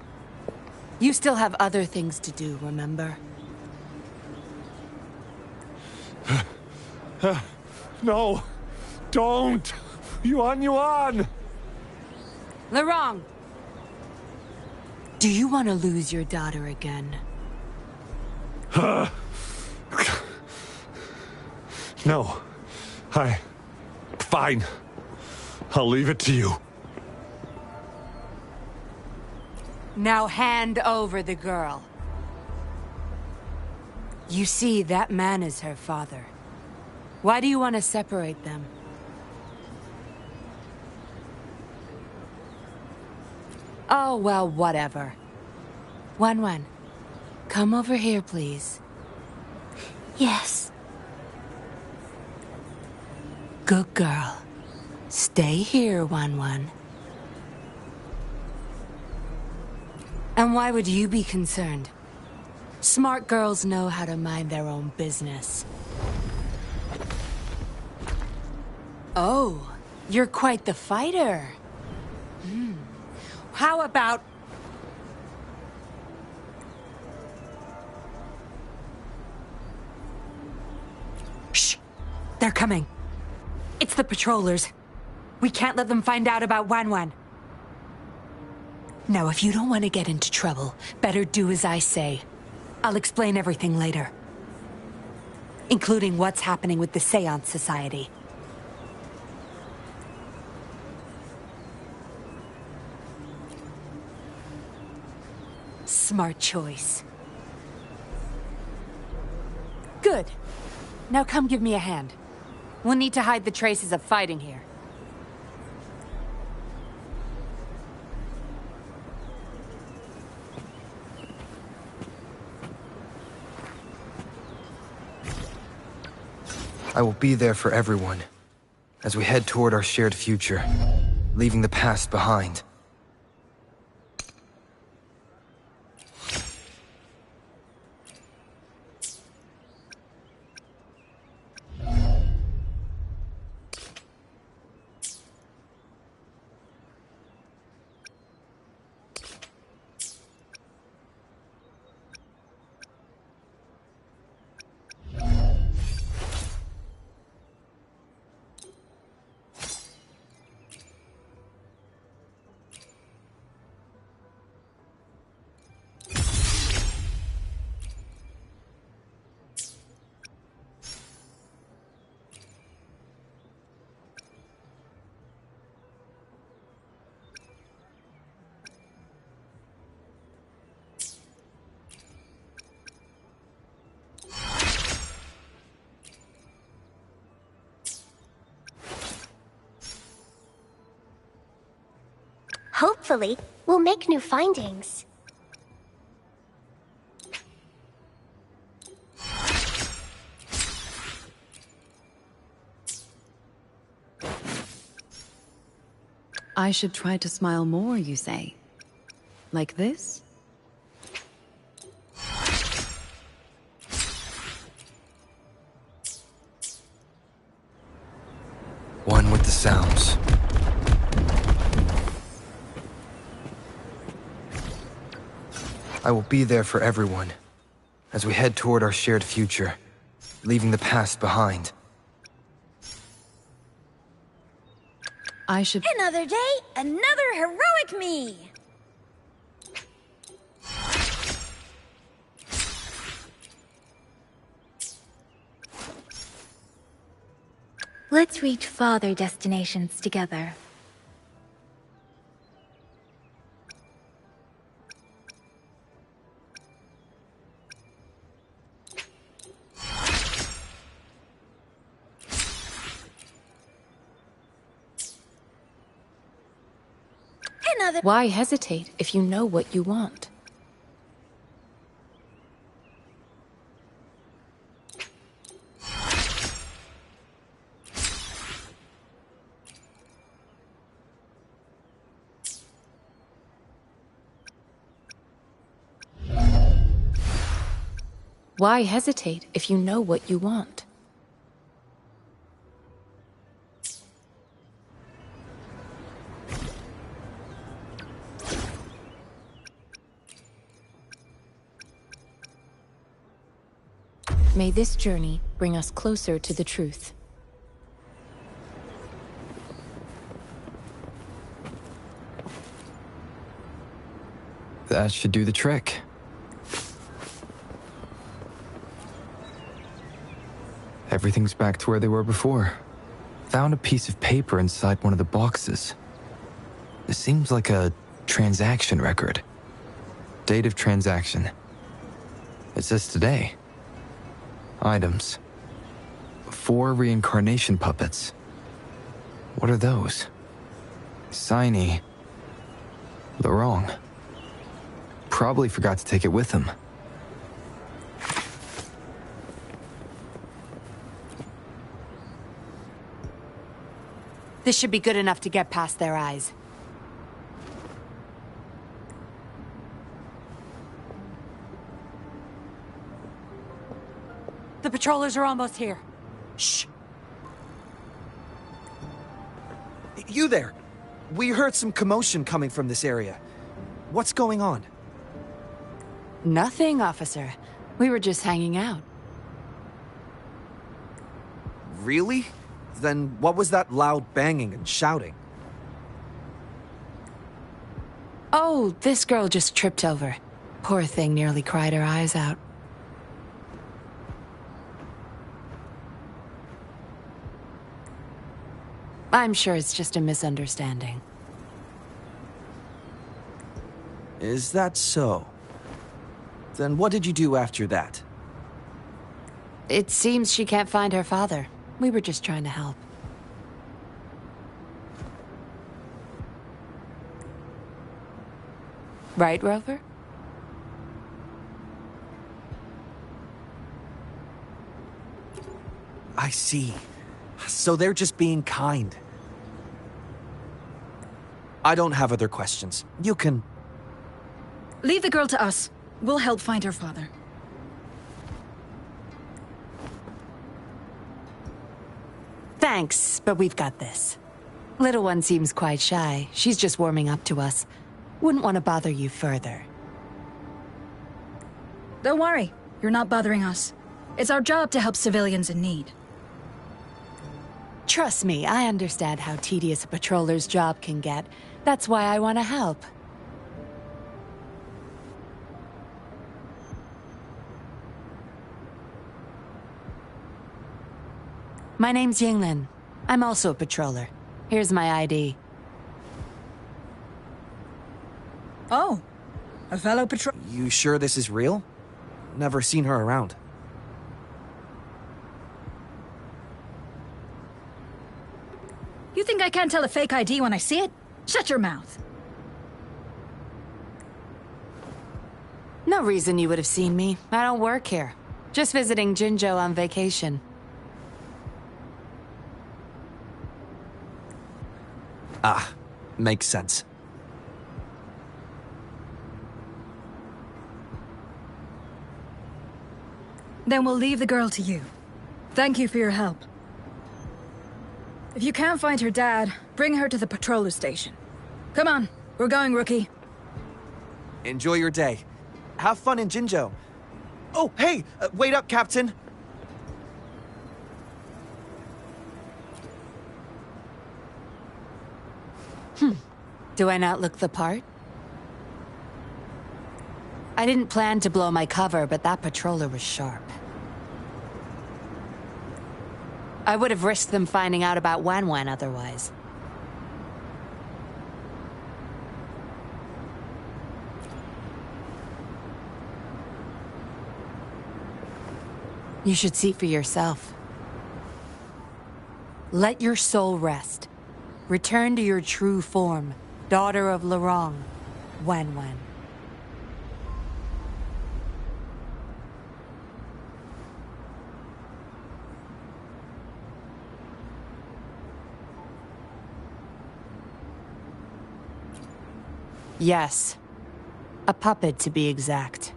E: You still have other things to do, remember?
N: No! Don't! Yuan!
E: Laurent! Do you want to lose your daughter again?
N: No. Fine. I'll leave it to you.
E: Now hand over the girl. You see, that man is her father. Why do you want to separate them? Oh, well, whatever. Wan, come over here, please.
S: Yes.
E: Good girl. Stay here, Wan. And why would you be concerned? Smart girls know how to mind their own business. Oh, you're quite the fighter. How about... Shh! They're coming. It's the patrollers. We can't let them find out about Wan. Now, if you don't want to get into trouble, better do as I say. I'll explain everything later. Including what's happening with the Seance Society. Smart choice. Good. Now come give me a hand. We'll need to hide the traces of fighting here.
C: I will be there for everyone as we head toward our shared future, leaving the past behind.
S: Hopefully, we'll make new findings.
G: I should try to smile more, you say? Like this?
C: One with the sounds. I will be there for everyone as we head toward our shared future, leaving the past behind.
G: I should...
J: Another day, another heroic me!
O: Let's reach farther destinations together.
D: Why hesitate if you know what you want? Why hesitate if you know what you want? May this journey bring us closer to the truth.
C: That should do the trick. Everything's back to where they were before. Found a piece of paper inside one of the boxes. It seems like a transaction record. Date of transaction. It says today. Items. 4 reincarnation puppets. What are those? Signy. Lorong. Probably forgot to take it with him.
E: This should be good enough to get past their eyes. The patrollers are almost here. Shh.
Q: You there! We heard some commotion coming from this area. What's going on?
E: Nothing, officer. We were just hanging out.
Q: Really? Then what was that loud banging and shouting?
E: Oh, this girl just tripped over. Poor thing nearly cried her eyes out. I'm sure it's just a misunderstanding.
Q: Is that so? Then what did you do after that?
E: It seems she can't find her father. We were just trying to help. Right, Rover?
Q: I see. So they're just being kind. I don't have other questions. You can...
F: Leave the girl to us. We'll help find her father.
E: Thanks, but we've got this. Little one seems quite shy. She's just warming up to us. Wouldn't want to bother you further.
F: Don't worry. You're not bothering us. It's our job to help civilians in need.
E: Trust me, I understand how tedious a patroller's job can get. That's why I want to help. My name's Yinglin. I'm also a patroller. Here's my ID.
F: Oh, a fellow patrol...
Q: You sure this is real? Never seen her around.
F: You think I can't tell a fake ID when I see it? Shut your mouth.
E: No reason you would have seen me. I don't work here. Just visiting Jinzhou on vacation.
Q: Ah, makes sense.
L: Then we'll leave the girl to you. Thank you for your help. If you can't find her dad, bring her to the patroller station. Come on, we're going, Rookie.
Q: Enjoy your day. Have fun in Jinzhou. Oh, hey! Wait up, Captain!
E: Do I not look the part? I didn't plan to blow my cover, but that patroller was sharp. I would have risked them finding out about Wan Wan otherwise. You should see for yourself. Let your soul rest. Return to your true form, daughter of Lorong, Wan Wan. Yes. A puppet, to be exact.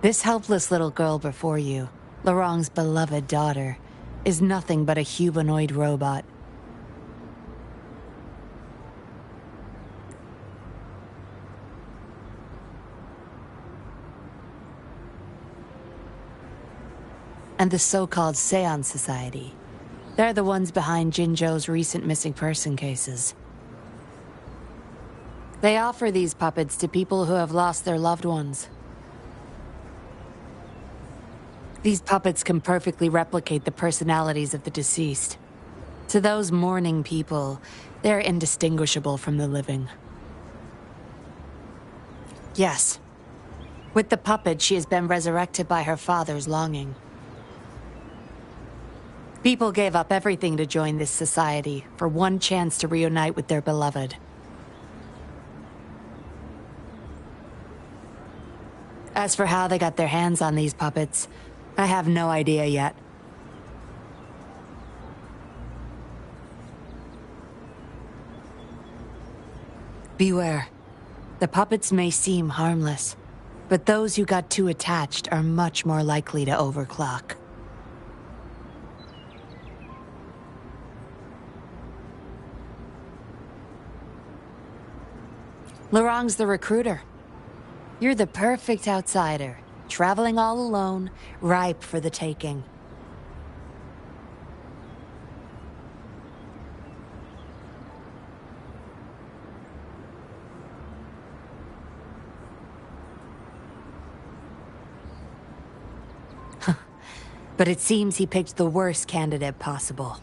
E: This helpless little girl before you, Lorong's beloved daughter, is nothing but a humanoid robot. And the so-called Seance Society. They're the ones behind Jinzhou's recent missing person cases. They offer these puppets to people who have lost their loved ones. These puppets can perfectly replicate the personalities of the deceased. To those mourning people, they're indistinguishable from the living. Yes. With the puppet, she has been resurrected by her father's longing. People gave up everything to join this society for one chance to reunite with their beloved. As for how they got their hands on these puppets, I have no idea yet. Beware. The puppets may seem harmless, but those who got too attached are much more likely to overclock. Lorong's the recruiter. You're the perfect outsider, traveling all alone, ripe for the taking. But it seems he picked the worst candidate possible.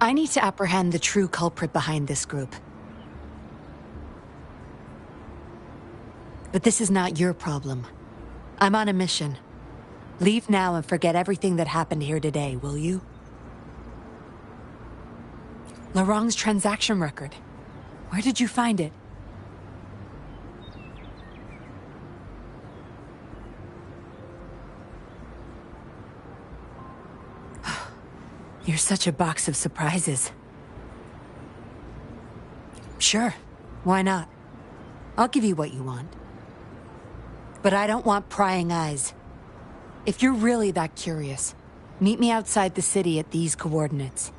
E: I need to apprehend the true culprit behind this group. But this is not your problem. I'm on a mission. Leave now and forget everything that happened here today, will you? Lorong's transaction record. Where did you find it? You're such a box of surprises. Sure, why not? I'll give you what you want. But I don't want prying eyes. If you're really that curious, meet me outside the city at these coordinates.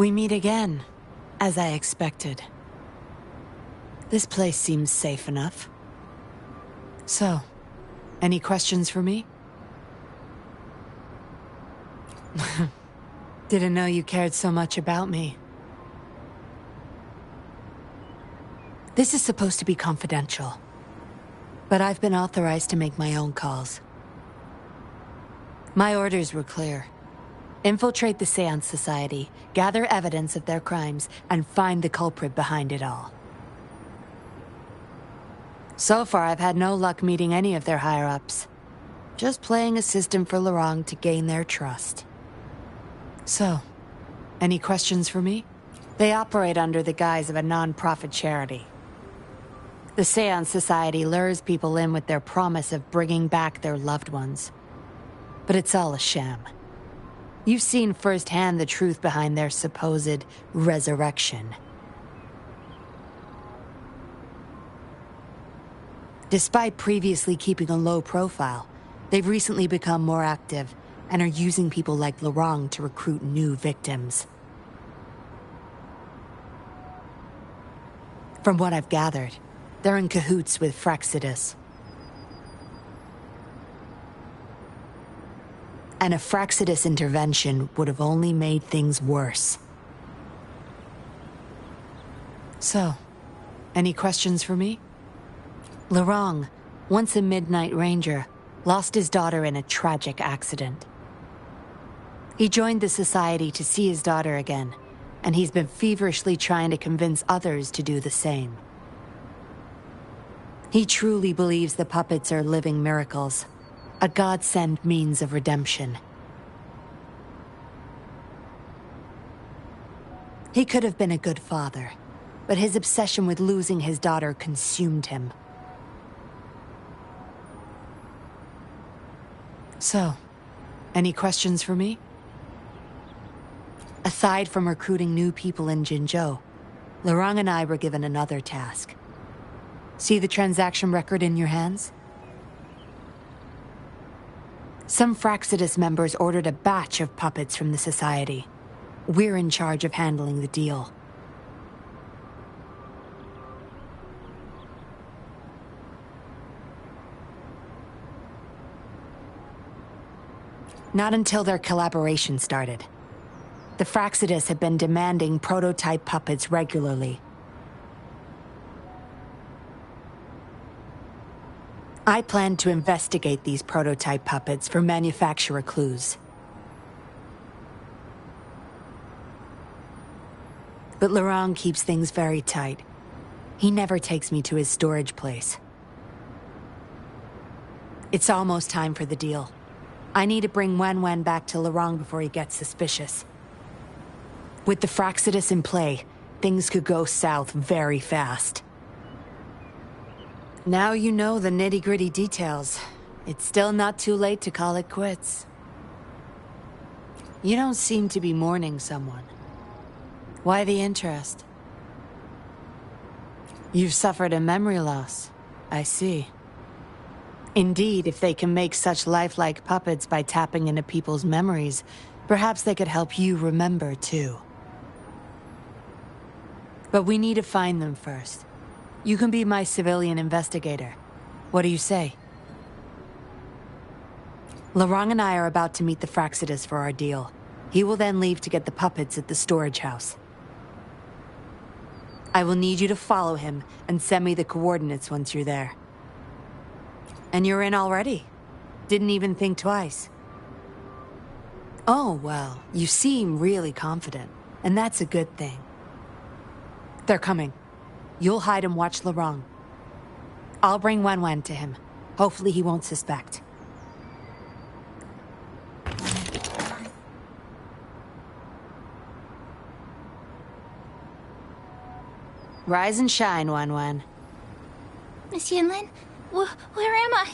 E: We meet again, as I expected. This place seems safe enough. So, any questions for me? Didn't know you cared so much about me. This is supposed to be confidential, but I've been authorized to make my own calls. My orders were clear. Infiltrate the Seance Society, gather evidence of their crimes, and find the culprit behind it all. So far, I've had no luck meeting any of their higher-ups. Just playing a system for Lorang to gain their trust. So, any questions for me? They operate under the guise of a non-profit charity. The Seance Society lures people in with their promise of bringing back their loved ones. But it's all a sham. You've seen firsthand the truth behind their supposed resurrection. Despite previously keeping a low profile, they've recently become more active and are using people like Lorang to recruit new victims. From what I've gathered, they're in cahoots with Fraxidus. And a Fraxidus intervention would have only made things worse. So, any questions for me? Lorang, once a Midnight Ranger, lost his daughter in a tragic accident. He joined the Society to see his daughter again, and he's been feverishly trying to convince others to do the same. He truly believes the puppets are living miracles, a God-sent means of redemption. He could have been a good father, but his obsession with losing his daughter consumed him. So, any questions for me? Aside from recruiting new people in Jinzhou, Lorang and I were given another task. See the transaction record in your hands? Some Fraxidus members ordered a batch of puppets from the Society. We're in charge of handling the deal. Not until their collaboration started. The Fraxidus had been demanding prototype puppets regularly. I planned to investigate these prototype puppets for manufacturer clues. But Lorang keeps things very tight. He never takes me to his storage place. It's almost time for the deal. I need to bring Wen back to Lorang before he gets suspicious. With the Fraxidus in play, things could go south very fast. Now you know the nitty-gritty details. It's still not too late to call it quits. You don't seem to be mourning someone. Why the interest? You've suffered a memory loss. I see. Indeed, if they can make such lifelike puppets by tapping into people's memories, perhaps they could help you remember too. But we need to find them first. You can be my civilian investigator. What do you say? Lorang and I are about to meet the Fraxidus for our deal. He will then leave to get the puppets at the storage house. I will need you to follow him and send me the coordinates once you're there. And you're in already. Didn't even think twice. Oh, well, you seem really confident, and that's a good thing. They're coming. You'll hide and watch Lorang. I'll bring Wen to him. Hopefully he won't suspect. Rise and shine, Wen.
J: Miss Yinlin, where am I?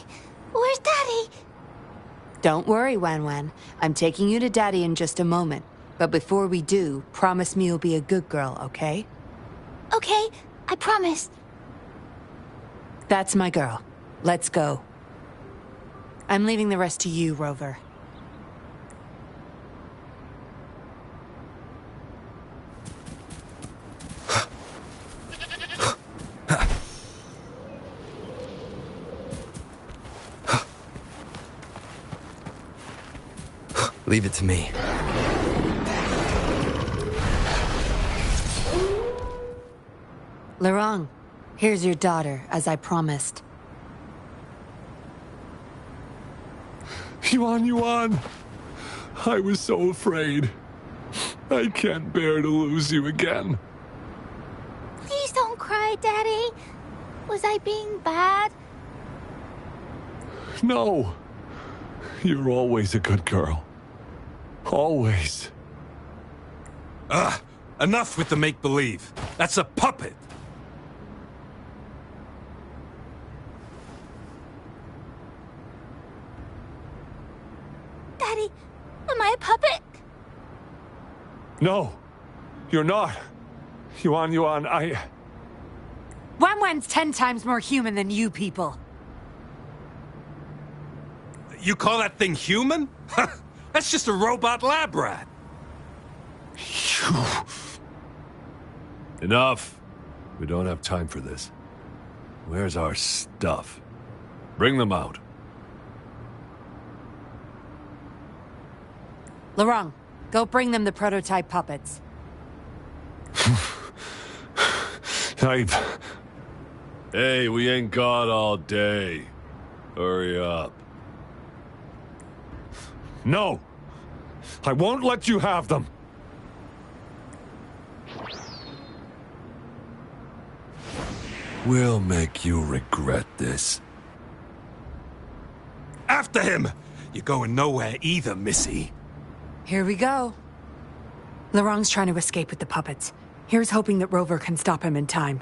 J: Where's Daddy?
E: Don't worry, Wen. I'm taking you to Daddy in just a moment. But before we do, promise me you'll be a good girl, okay?
J: Okay, I promise.
E: That's my girl. Let's go. I'm leaving the rest to you, Rover.
C: Leave it to me.
E: Lorong, here's your daughter, as I promised.
N: Yuan! I was so afraid. I can't bear to lose you again.
J: Please don't cry, Daddy. Was I being bad?
N: No. You're always a good girl. Always.
H: Enough with the make-believe. That's a puppet.
J: Daddy, am I a puppet?
N: No, you're not. Yuan,
E: Wan's 10 times more human than you people.
H: You call that thing human? That's just a robot lab rat.
N: Enough. We don't have time for this. Where's our stuff? Bring them out.
E: Lorong, go bring them the prototype puppets.
N: Hey, we ain't got all day. Hurry up. No! I won't let you have them! We'll make you regret this.
H: After him! You're going nowhere either, Missy.
E: Here we go. Lorong's trying to escape with the puppets. Here's hoping that Rover can stop him in time.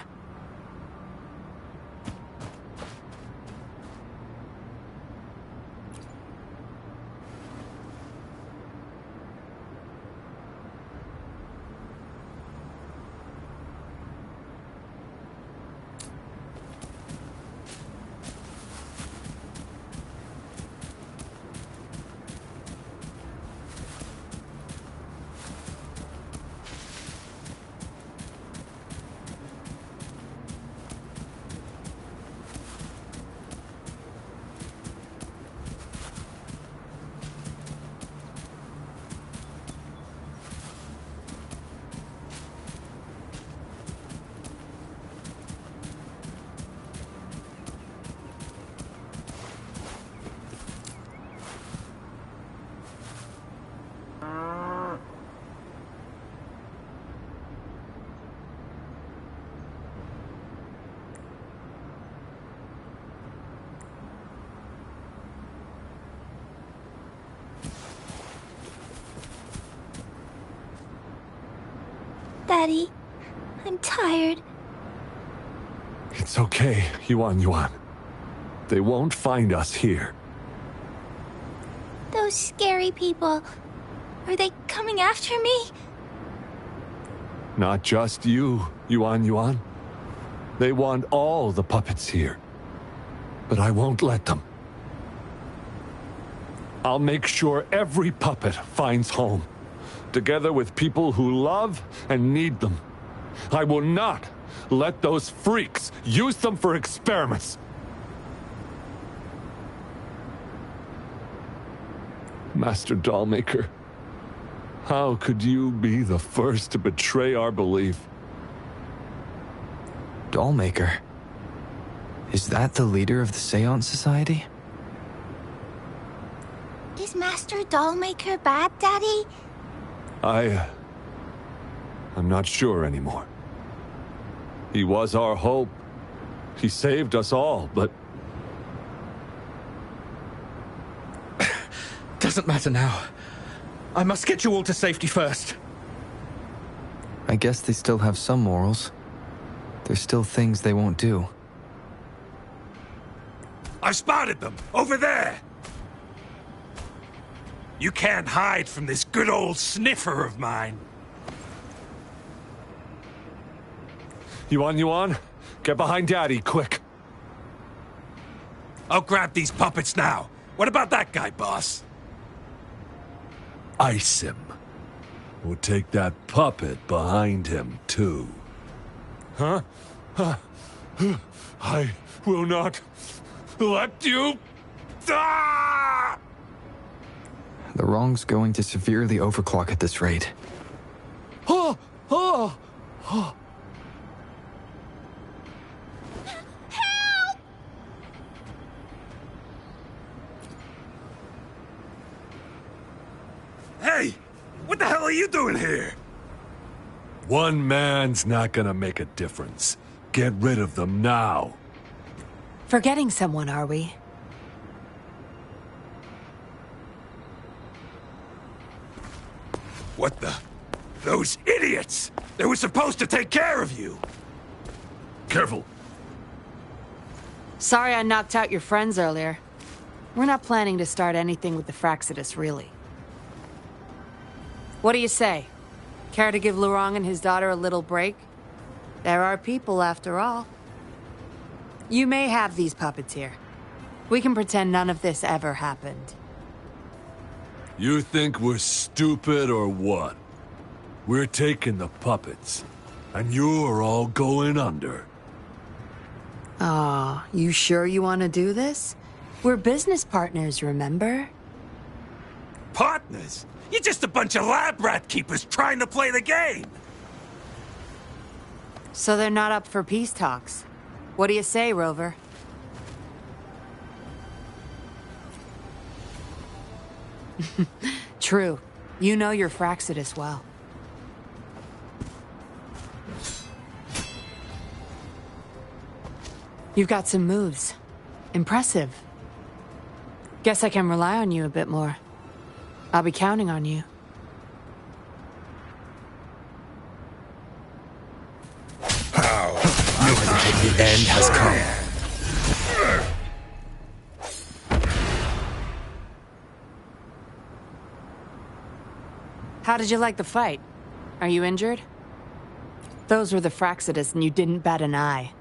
J: Daddy, I'm tired.
N: It's okay, Yuan. They won't find us here.
J: Those scary people, are they coming after me?
N: Not just you, Yuan. They want all the puppets here. But I won't let them. I'll make sure every puppet finds home, together with people who love and need them. I will not let those freaks use them for experiments. Master Dollmaker, how could you be the first to betray our belief?
C: Dollmaker? Is that the leader of the Seance Society?
J: Is Master Dollmaker bad, Daddy?
N: I'm not sure anymore. He was our hope. He saved us all, but...
I: Doesn't matter now. I must get you all to safety first.
C: I guess they still have some morals. There's still things they won't do.
H: I spotted them! Over there! You can't hide from this good old sniffer of mine.
N: Yuan, get behind Daddy, quick.
H: I'll grab these puppets now. What about that guy, boss?
N: Ice him. We'll take that puppet behind him, too. Huh? I will not let you... Ah!
C: The wrong's going to severely overclock at this rate.
T: Oh! Oh! Oh!
H: Hey! What the hell are you doing here?
N: One man's not gonna make a difference. Get rid of them now.
E: Forgetting someone, are we?
H: What the? Those idiots! They were supposed to take care of you!
N: Careful.
E: Sorry I knocked out your friends earlier. We're not planning to start anything with the Fraxidus, really. What do you say? Care to give Lurong and his daughter a little break? There are people, after all. You may have these puppets here. We can pretend none of this ever happened.
N: You think we're stupid or what? We're taking the puppets, and you're all going under.
E: Aw, you sure you want to do this? We're business partners, remember?
H: Partners? You're just a bunch of lab rat keepers trying to play the game!
E: So they're not up for peace talks. What do you say, Rover? True. You know your Fraxidus well. You've got some moves. Impressive. Guess I can rely on you a bit more. I'll be counting on you.
R: How? The end has come.
E: How did you like the fight? Are you injured? Those were the Fraxidus and you didn't bat an eye.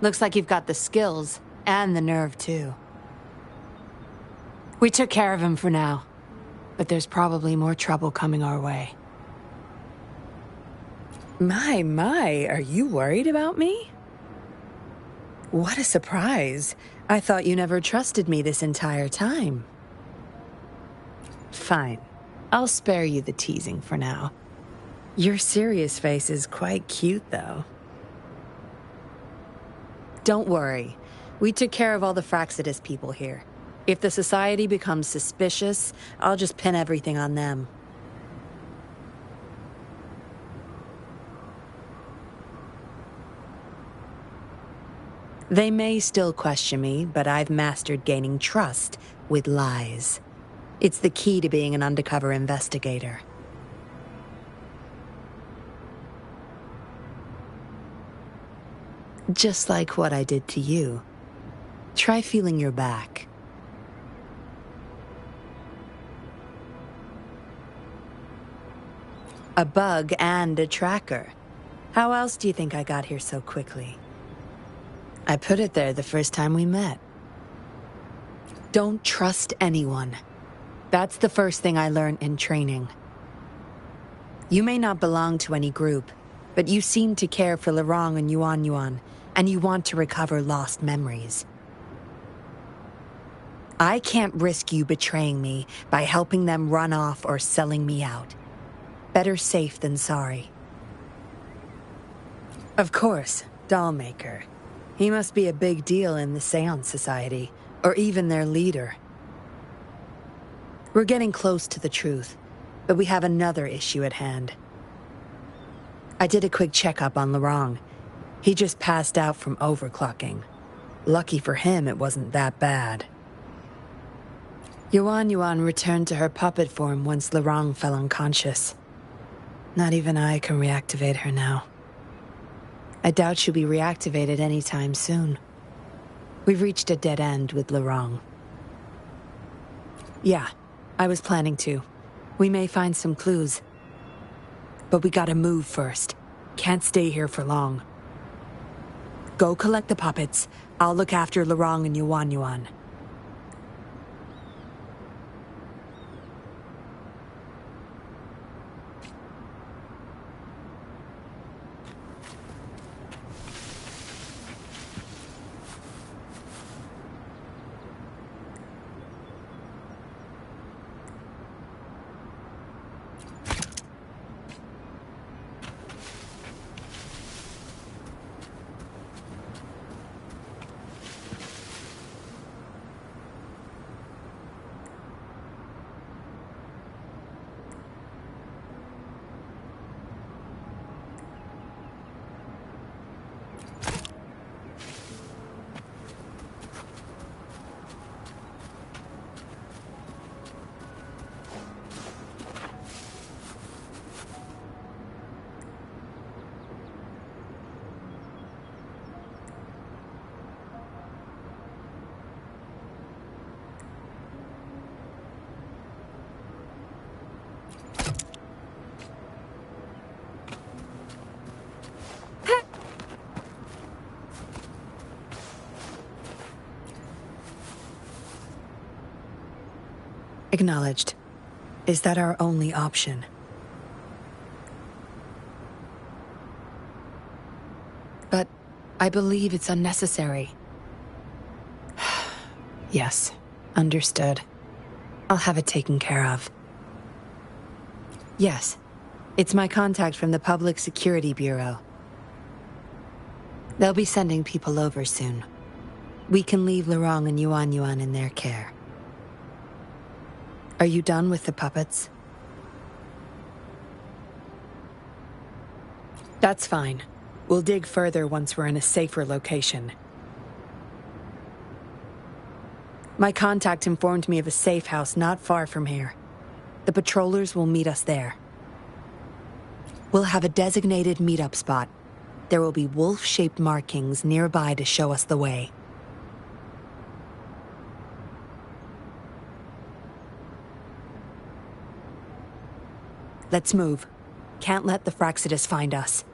E: Looks like you've got the skills, and the nerve too. We took care of him for now, but there's probably more trouble coming our way.
G: My, are you worried about me? What a surprise. I thought you never trusted me this entire time. Fine. I'll spare you the teasing for now. Your serious face is quite cute, though. Don't worry. We took care of all the Fraxidus people here. If the Society becomes suspicious, I'll just pin everything on them. They may still question me, but I've mastered gaining trust with lies. It's the key to being an undercover investigator. Just like what I did to you. Try feeling your back. A bug and a tracker. How else do you think I got here so quickly? I put it there the first time we met. Don't trust anyone. That's the first thing I learned in training. You may not belong to any group, but you seem to care for Lurong and Yuan Yuan, and you want to recover lost memories. I can't risk you betraying me by helping them run off or selling me out. Better safe than sorry. Of course, Dollmaker. He must be a big deal in the Seance Society, or even their leader. We're getting close to the truth, but we have another issue at hand. I did a quick checkup on Lurong. He just passed out from overclocking. Lucky for him, it wasn't that bad. Yuan Yuan returned to her puppet form once Lurong fell unconscious. Not even I can reactivate her now. I doubt she'll be reactivated anytime soon. We've reached a dead end with Lurong. Yeah, I was planning to. We may find some clues. But we gotta move first. Can't stay here for long. Go collect the puppets. I'll look after Lurong and Yuan Yuan.
E: Acknowledged. Is that our only option? But I believe it's unnecessary. Yes, understood. I'll have it taken care of. Yes, it's my contact from the Public Security Bureau. They'll be sending people over soon. We can leave Lorong and Yuan Yuan in their care. Are you done with the puppets? That's fine. We'll dig further once we're in a safer location. My contact informed me of a safe house not far from here. The patrollers will meet us there. We'll have a designated meetup spot. There will be wolf-shaped markings nearby to show us the way. Let's move. Can't let the Fraxidus find us.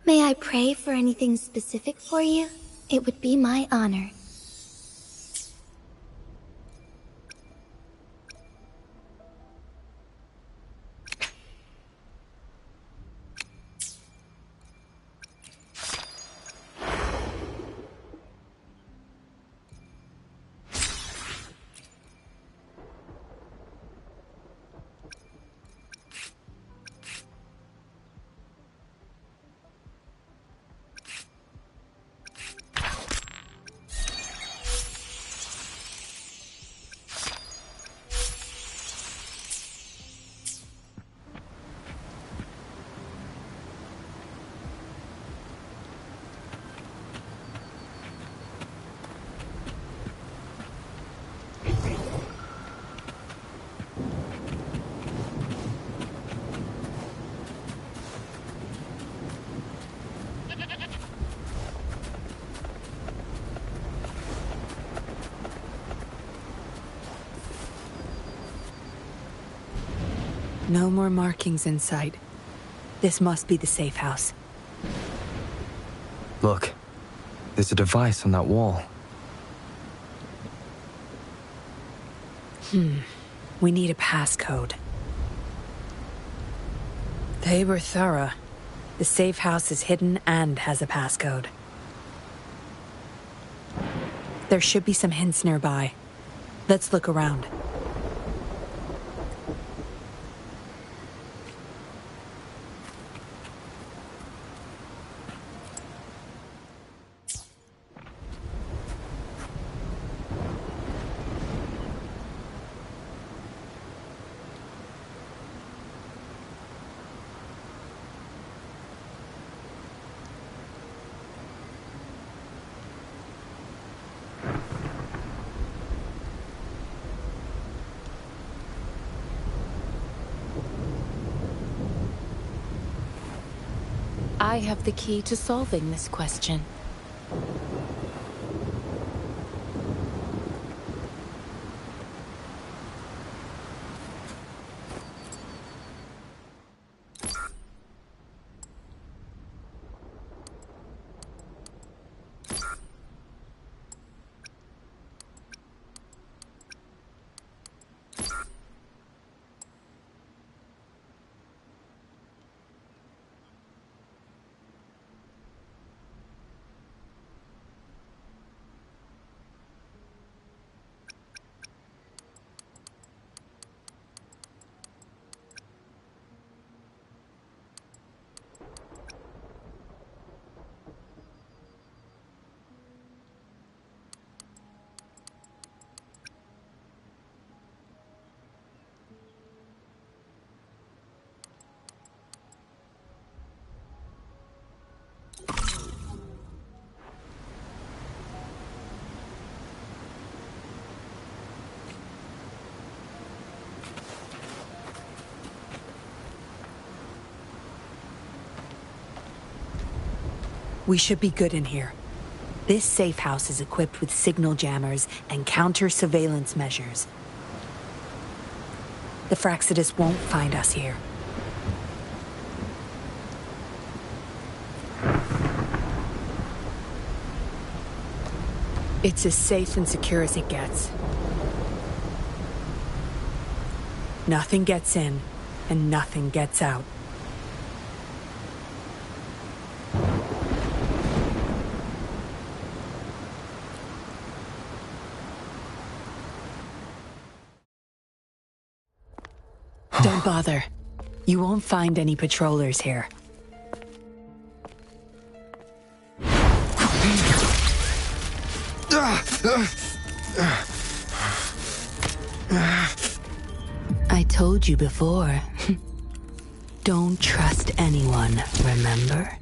O: May I pray for anything specific for you? It would be my honor.
E: No more markings in sight. This must be the safe house.
C: Look, there's a device on that wall.
E: We need a passcode. They were thorough. The safe house is hidden and has a passcode. There should be some hints nearby. Let's look around.
D: I have the key to solving this question.
E: We should be good in here. This safe house is equipped with signal jammers and counter-surveillance measures. The Fraxidus won't find us here. It's as safe and secure as it gets. Nothing gets in, and nothing gets out. Don't bother. You won't find any patrollers here. I told you before. Don't trust anyone, remember?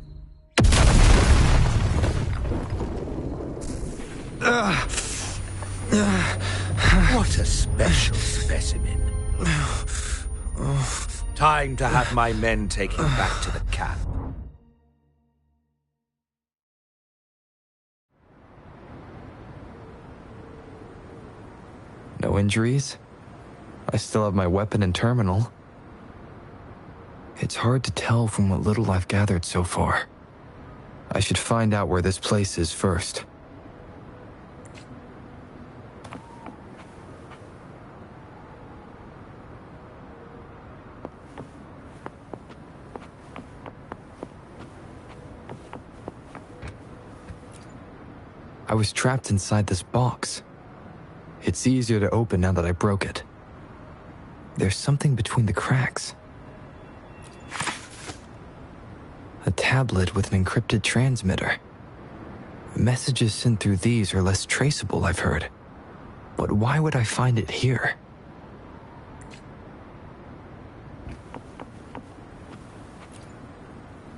H: What a special specimen. Time to have my men take him back to the camp.
C: No injuries? I still have my weapon and terminal. It's hard to tell from what little I've gathered so far. I should find out where this place is first. I was trapped inside this box. It's easier to open now that I broke it. There's something between the cracks. A tablet with an encrypted transmitter. Messages sent through these are less traceable, I've heard. But why would I find it here?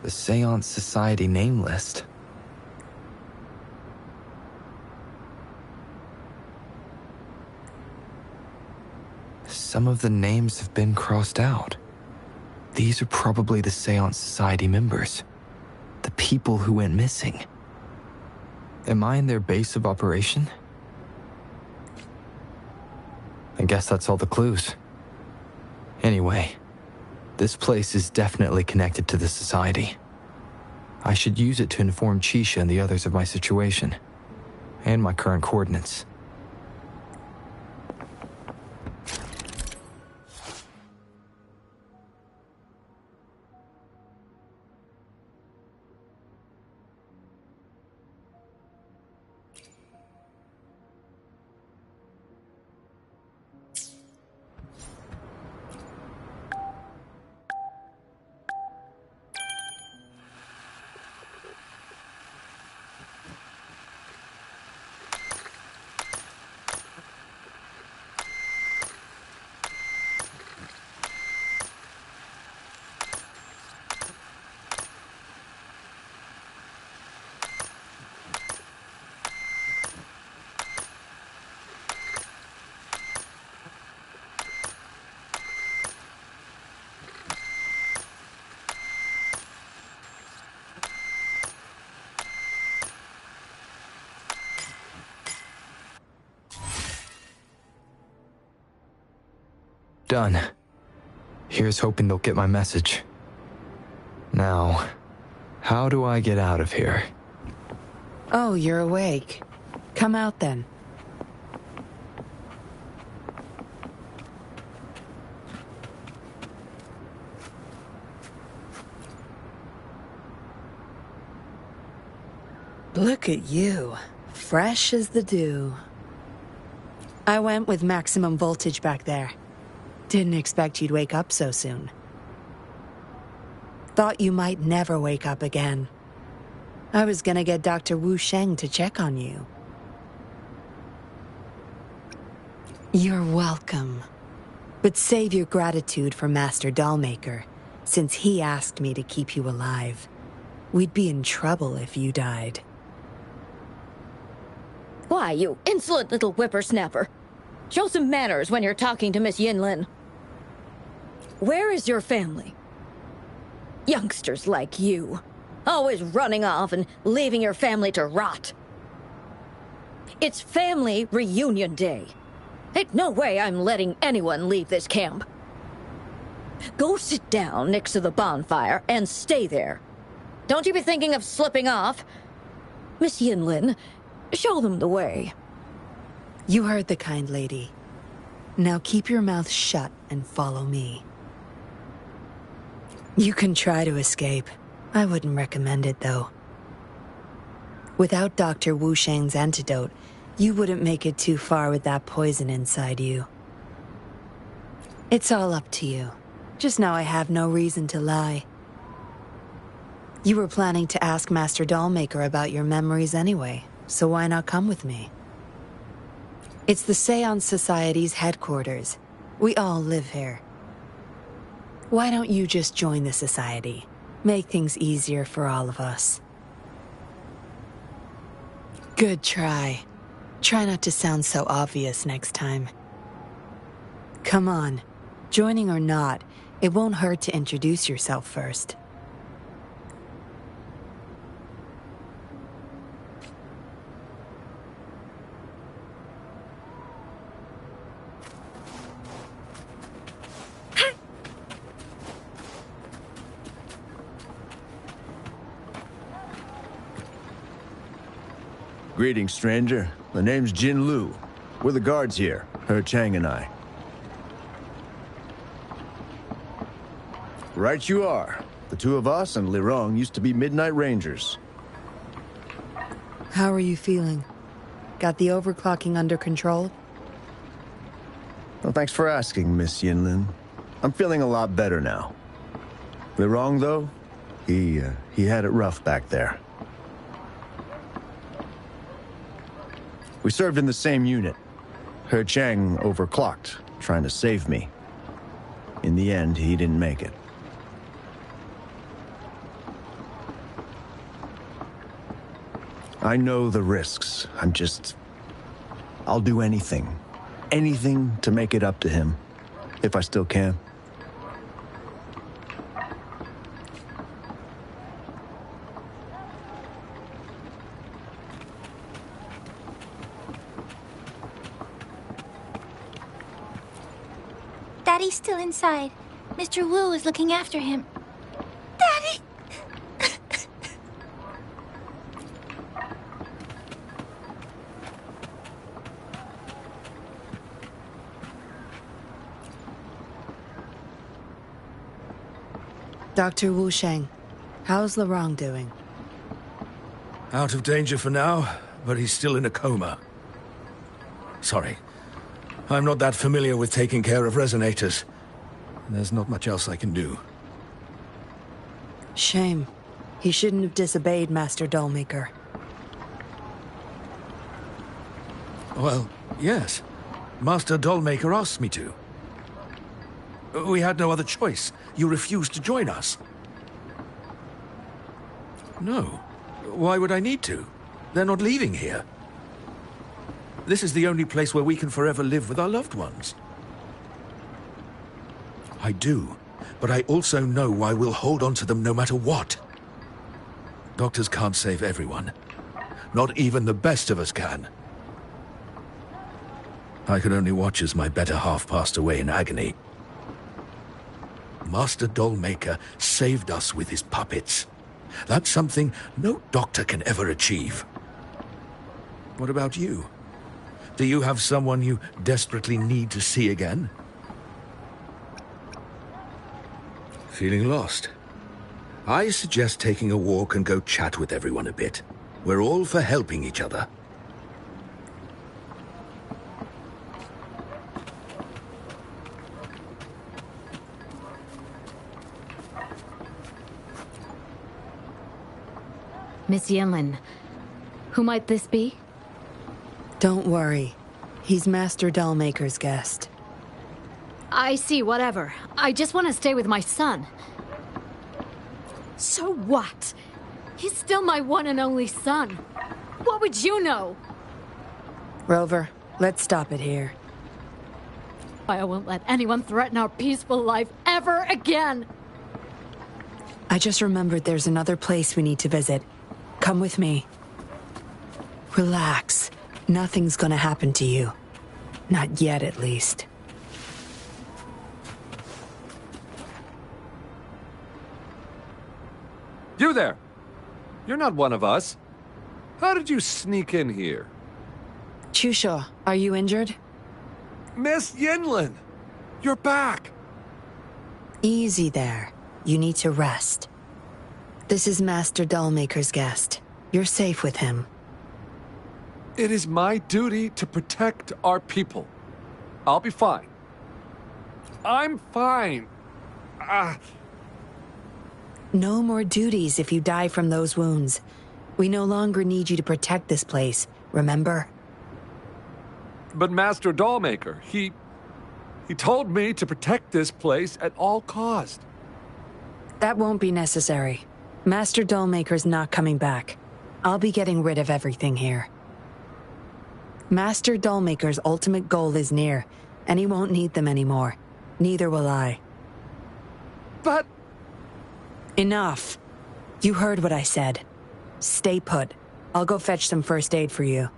C: The Seance Society name list. Some of the names have been crossed out. These are probably the Seance Society members. The people who went missing. Am I in their base of operation? I guess that's all the clues. Anyway, this place is definitely connected to the Society. I should use it to inform Chisha and the others of my situation, and my current coordinates. Done. Here's hoping they'll get my message. Now, how do I get out of here?
E: Oh, you're awake. Come out then. Look at you. Fresh as the dew. I went with maximum voltage back there. Didn't expect you'd wake up so soon. Thought you might never wake up again. I was gonna get Dr. Wu Sheng to check on you. You're welcome. But save your gratitude for Master Dollmaker, since he asked me to keep you alive. We'd be in trouble if you died.
F: Why, you insolent little whippersnapper. Show some manners when you're talking to Miss Yinlin. Where is your family? Youngsters like you, always running off and leaving your family to rot. It's family reunion day. Ain't no way I'm letting anyone leave this camp. Go sit down next to the bonfire and stay there. Don't you be thinking of slipping off. Miss Yinlin, show them the way.
E: You heard the kind lady. Now keep your mouth shut and follow me. You can try to escape. I wouldn't recommend it, though. Without Dr. Wu Sheng's antidote, you wouldn't make it too far with that poison inside you. It's all up to you. Just know I have no reason to lie. You were planning to ask Master Dollmaker about your memories anyway, so why not come with me? It's the Seance Society's headquarters. We all live here. Why don't you just join the society? Make things easier for all of us. Good try. Try not to sound so obvious next time. Come on. Joining or not, it won't hurt to introduce yourself first.
K: Greetings, stranger. The name's Jin Lu. We're the guards here, He Chang and I. Right you are. The two of us and Lirong used to be Midnight Rangers.
E: How are you feeling? Got the overclocking under control?
K: Well, thanks for asking, Miss Yinlin. I'm feeling a lot better now. Lirong, though, he had it rough back there. We served in the same unit. He Chang overclocked, trying to save me. In the end, he didn't make it. I know the risks. I'll do anything. Anything to make it up to him. If I still can.
J: Daddy's still inside. Mr. Wu is looking after him. Daddy!
E: Dr. Wu Sheng, how's Lirong doing?
V: Out of danger for now, but he's still in a coma. Sorry. I'm not that familiar with taking care of resonators. There's not much else I can do.
E: Shame. He shouldn't have disobeyed Master Dollmaker.
V: Well, yes. Master Dollmaker asked me to. We had no other choice. You refused to join us. No. Why would I need to? They're not leaving here. This is the only place where we can forever live with our loved ones. I do, but I also know I will hold on to them no matter what. Doctors can't save everyone. Not even the best of us can. I could only watch as my better half passed away in agony. Master Dollmaker saved us with his puppets. That's something no doctor can ever achieve. What about you? Do you have someone you desperately need to see again? Feeling lost? I suggest taking a walk and go chat with everyone a bit. We're all for helping each other.
M: Miss Yinlin, who might this be?
E: Don't worry. He's Master Dollmaker's guest.
M: I see, whatever. I just want to stay with my son. So what? He's still my one and only son. What would you know?
E: Rover, let's stop it here.
M: I won't let anyone threaten our peaceful life ever again.
E: I just remembered there's another place we need to visit. Come with me. Relax. Nothing's gonna happen to you. Not yet, at least.
N: You there! You're not one of us. How did you sneak in here?
E: Chusha, are you injured?
N: Miss Yinlin! You're back!
E: Easy there. You need to rest. This is Master Dollmaker's guest. You're safe with him.
N: It is my duty to protect our people. I'll be fine. I'm fine.
E: No more duties if you die from those wounds. We no longer need you to protect this place, remember?
N: But Master Dollmaker, he told me to protect this place at all cost.
E: That won't be necessary. Master Dollmaker's not coming back. I'll be getting rid of everything here. Master Dollmaker's ultimate goal is near, and he won't need them anymore. Neither will I.
N: But...
E: Enough. You heard what I said. Stay put. I'll go fetch some first aid for you.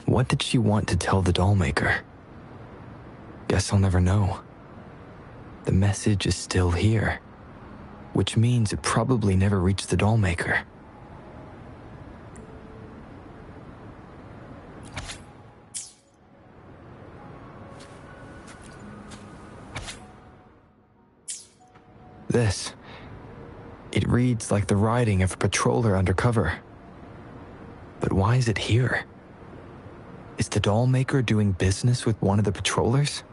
C: What did she want to tell the Dollmaker? Guess I'll never know. The message is still here, which means it probably never reached the Dollmaker. This. It reads like the writing of a patroller undercover. But why is it here? Is the Dollmaker doing business with one of the patrollers?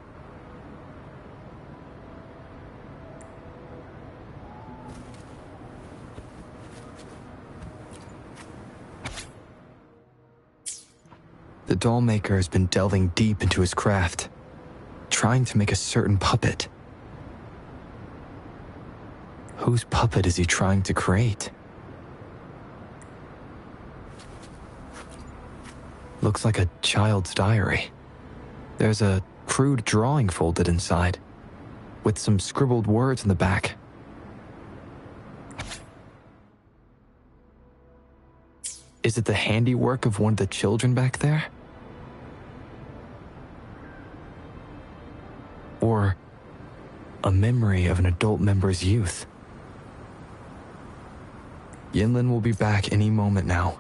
C: The Dollmaker has been delving deep into his craft, trying to make a certain puppet. Whose puppet is he trying to create? Looks like a child's diary. There's a crude drawing folded inside, with some scribbled words in the back. Is it the handiwork of one of the children back there? Or a memory of an adult member's youth? Yinlin will be back any moment now.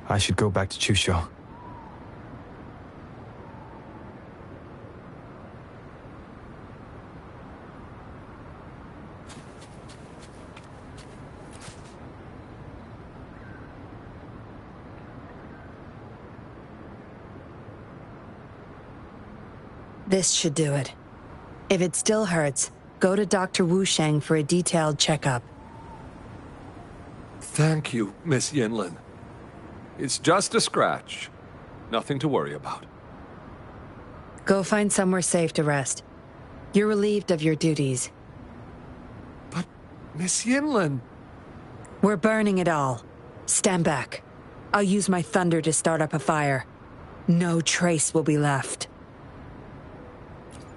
C: I should go back to Chusho.
E: This should do it. If it still hurts, Go to Dr. Wu Sheng for a detailed checkup.
N: Thank you, Miss Yinlin. It's just a scratch. Nothing to worry about.
E: Go find somewhere safe to rest. You're relieved of your duties.
N: But, Miss Yinlin...
E: We're burning it all. Stand back. I'll use my thunder to start up a fire. No trace will be left.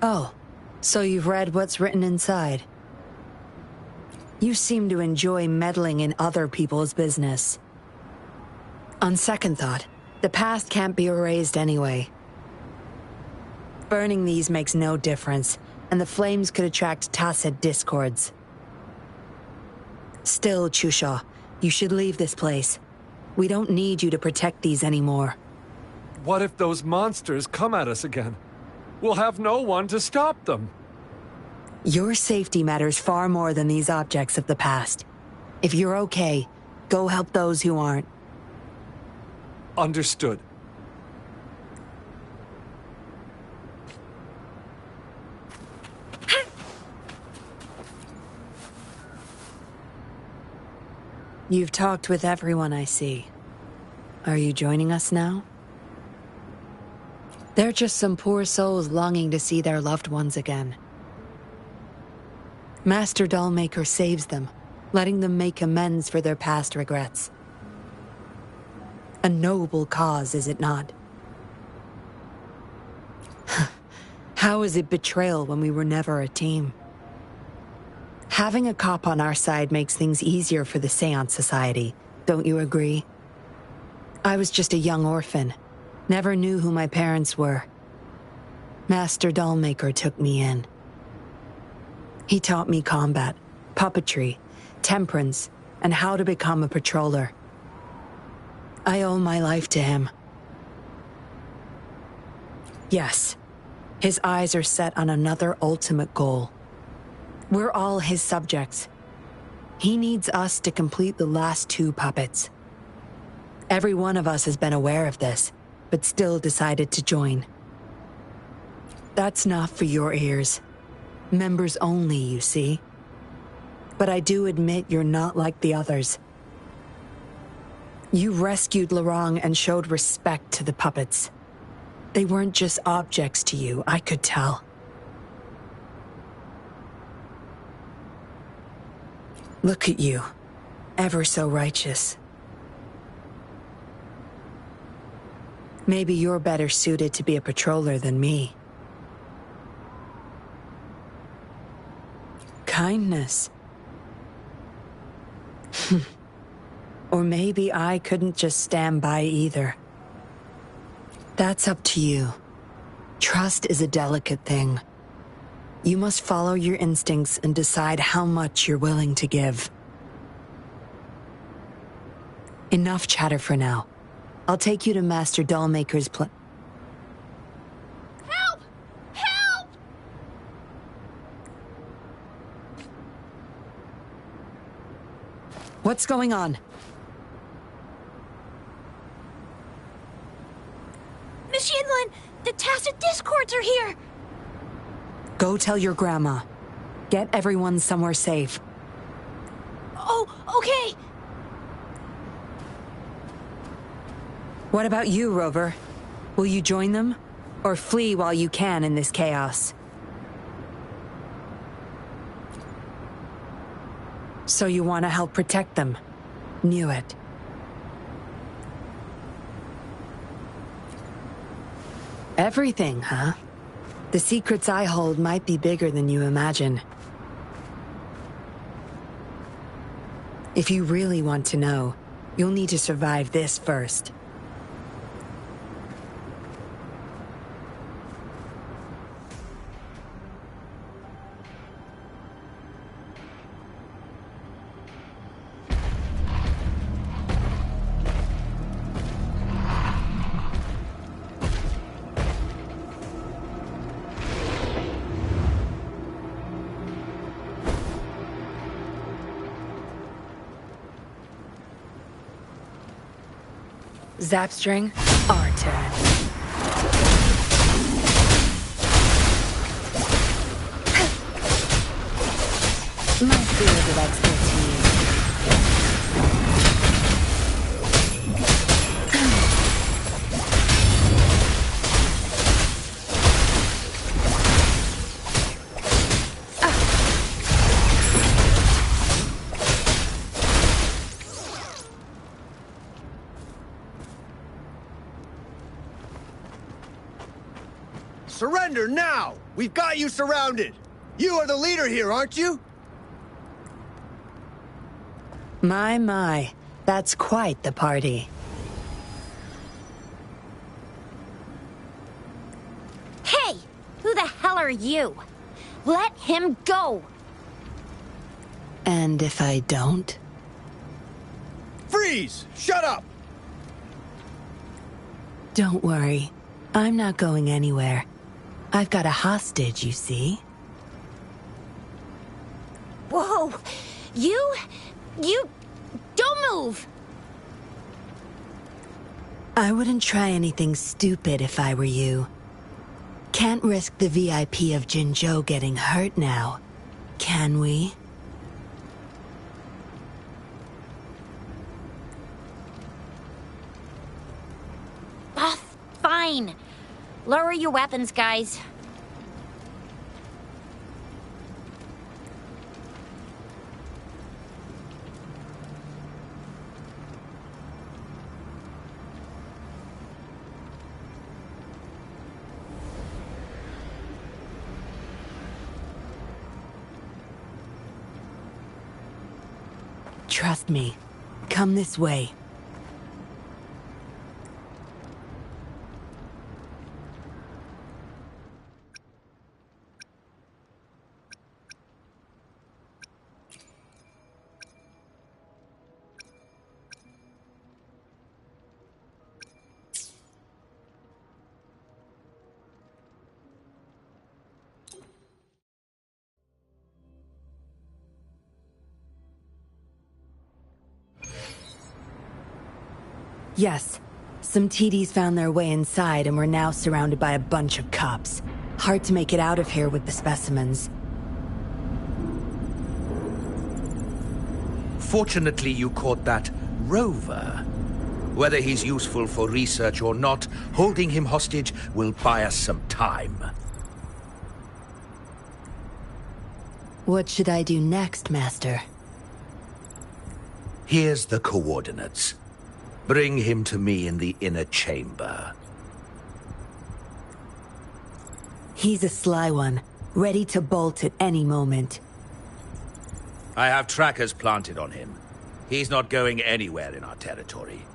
E: Oh, so you've read what's written inside. You seem to enjoy meddling in other people's business. On second thought, the past can't be erased anyway. Burning these makes no difference, and the flames could attract tacit discords. Still, Chusha, you should leave this place. We don't need you to protect these anymore.
N: What if those monsters come at us again? We'll have no one to stop them.
E: Your safety matters far more than these objects of the past. If you're okay, go help those who aren't.
N: Understood.
E: You've talked with everyone I see. Are you joining us now? They're just some poor souls longing to see their loved ones again. Master Dollmaker saves them, letting them make amends for their past regrets. A noble cause, is it not? How is it betrayal when we were never a team? Having a cop on our side makes things easier for the Seance Society, don't you agree? I was just a young orphan, never knew who my parents were. Master Dollmaker took me in. He taught me combat, puppetry, temperance, and how to become a patroller. I owe my life to him. Yes, his eyes are set on another ultimate goal. We're all his subjects. He needs us to complete the last 2 puppets. Every one of us has been aware of this, but still decided to join. That's not for your ears. Members only, you see. But I do admit you're not like the others. You rescued Lorong and showed respect to the puppets. They weren't just objects to you, I could tell. Look at you, ever so righteous. Maybe you're better suited to be a patroller than me. Kindness. Or maybe I couldn't just stand by either. That's up to you. Trust is a delicate thing. You must follow your instincts and decide how much you're willing to give. Enough chatter for now. I'll take you to Master Dollmaker's
J: Help! Help!
E: What's going on?
J: Miss Yinlin, the tacit discords are here!
E: Go tell your grandma. Get everyone somewhere safe.
J: Oh, okay!
E: What about you, Rover? Will you join them? Or flee while you can in this chaos? So you want to help protect them? Knew it. Everything, huh? The secrets I hold might be bigger than you imagine. If you really want to know, you'll need to survive this first. Zapstring, our turn. My field of expertise.
K: Surrender now! We've got you surrounded! You are the leader here, aren't you?
E: My. That's quite the party.
B: Hey! Who the hell are you? Let him go!
E: And if I don't?
K: Freeze! Shut up!
E: Don't worry. I'm not going anywhere. I've got a hostage, you see.
B: Whoa! You... Don't move!
E: I wouldn't try anything stupid if I were you. Can't risk the VIP of Jinzhou getting hurt now, can we?
B: Ah, fine. Lower your weapons, guys.
E: Trust me. Come this way. Yes. Some TDs found their way inside and we're now surrounded by a bunch of cops. Hard to make it out of here with the specimens.
P: Fortunately, you caught that rover. Whether he's useful for research or not, holding him hostage will buy us some time.
E: What should I do next, Master?
P: Here's the coordinates. Bring him to me in the inner chamber.
E: He's a sly one, ready to bolt at any moment.
P: I have trackers planted on him. He's not going anywhere in our territory.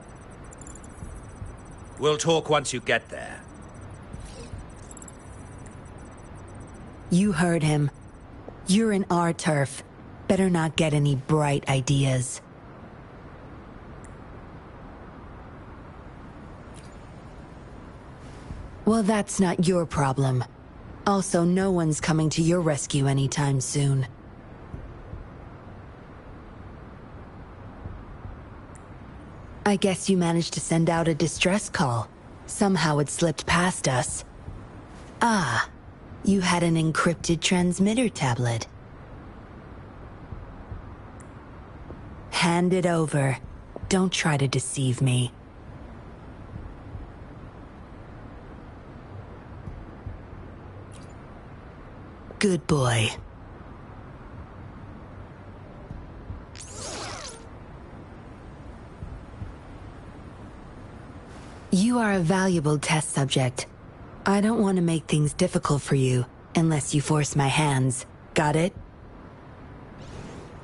P: We'll talk once you get there.
E: You heard him. You're in our turf. Better not get any bright ideas. Well, that's not your problem. Also, no one's coming to your rescue anytime soon. I guess you managed to send out a distress call. Somehow it slipped past us. Ah, you had an encrypted transmitter tablet. Hand it over. Don't try to deceive me. Good boy. You are a valuable test subject. I don't want to make things difficult for you, unless you force my hands. Got it?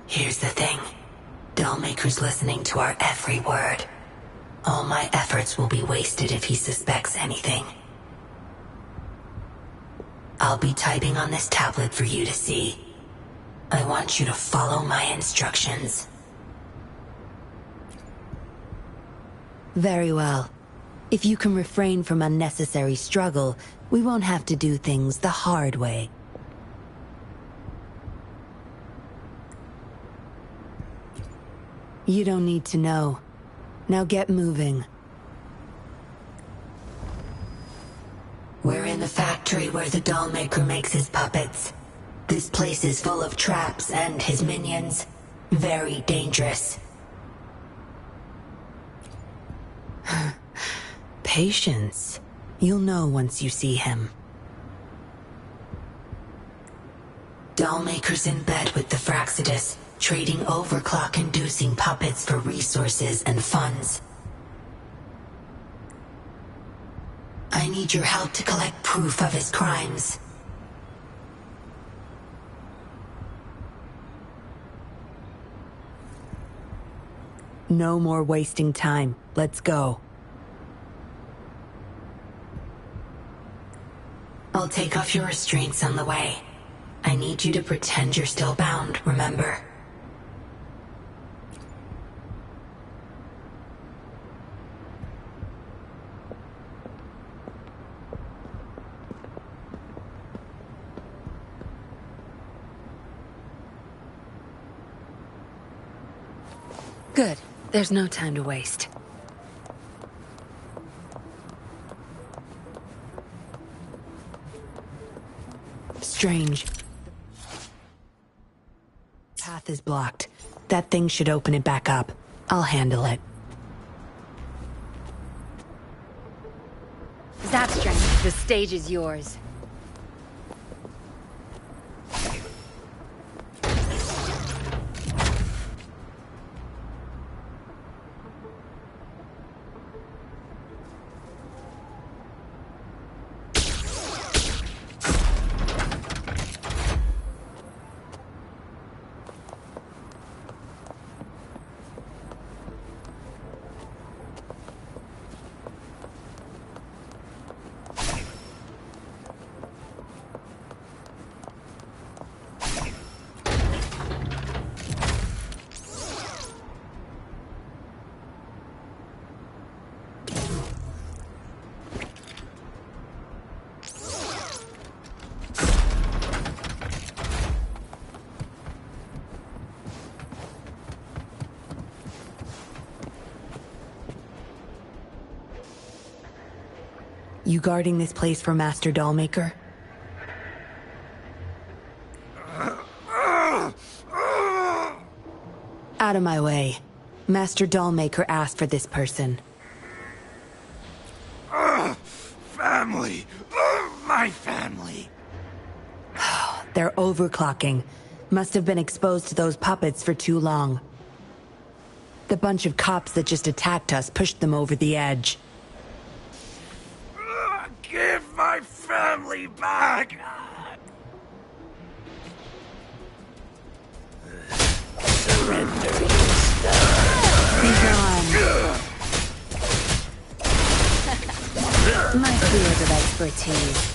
E: Here's the thing. Dollmaker's listening to our every word. All my efforts will be wasted if he suspects anything. I'll be typing on this tablet for you to see. I want you to follow my instructions. Very well. If you can refrain from unnecessary struggle, we won't have to do things the hard way. You don't need to know. Now get moving. We're in the factory where the Dollmaker makes his puppets. This place is full of traps and his minions. Very dangerous. Patience. You'll know once you see him. Dollmaker's in bed with the Fraxidus, trading overclock-inducing puppets for resources and funds. I need your help to collect proof of his crimes. No more wasting time. Let's go. I'll take off your restraints on the way. I need you to pretend you're still bound, remember?
G: Good. There's no time to waste.
E: Strange. Path is blocked. That thing should open it back up. I'll handle it.
A: Zapstring, the stage is yours.
E: You guarding this place for Master Dollmaker? Out of my way. Master Dollmaker asked for this person.
H: Family! My family!
E: They're overclocking. Must have been exposed to those puppets for too long. The bunch of cops that just attacked us pushed them over the edge.
H: Give my family back! Surrender
E: Be gone. My field of expertise.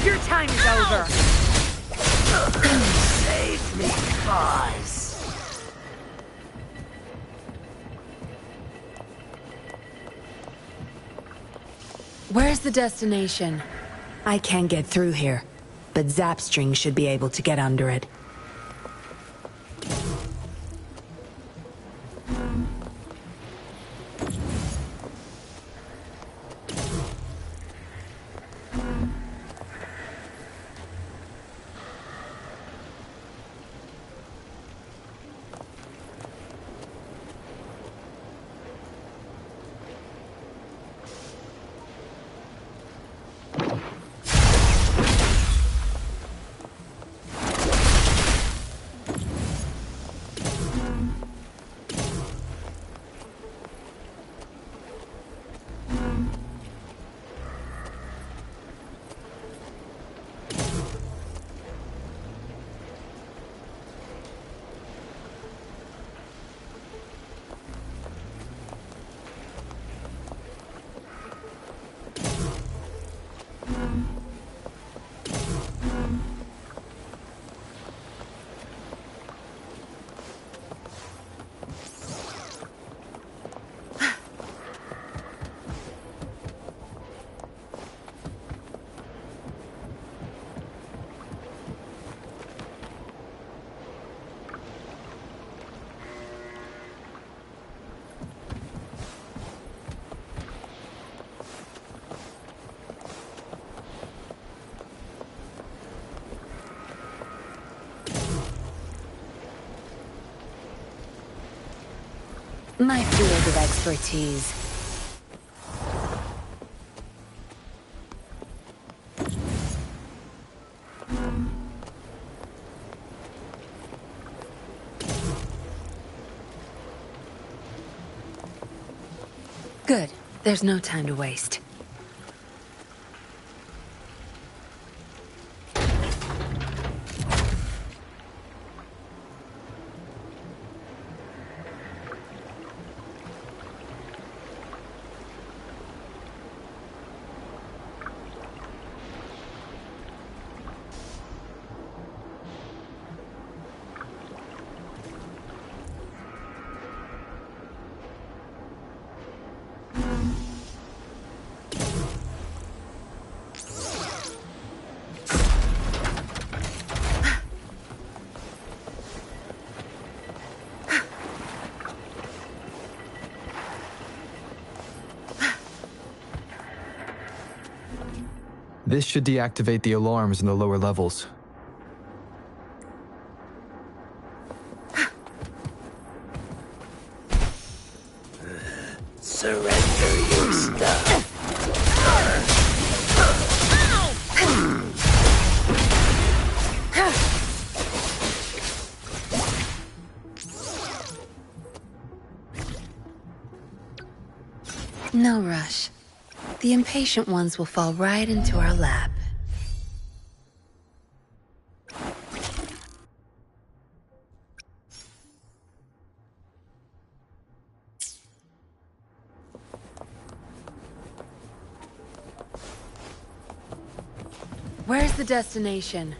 A: Your time is over.
H: Save me, cause.
E: Where's the destination? I can't get through here, but Zapstring should be able to get under it. My field of expertise. Good. There's no time to waste.
C: This should deactivate the alarms in the lower levels.
S: Surrender your stuff.
G: No rush. The impatient ones will fall right into our lap. Where's the destination?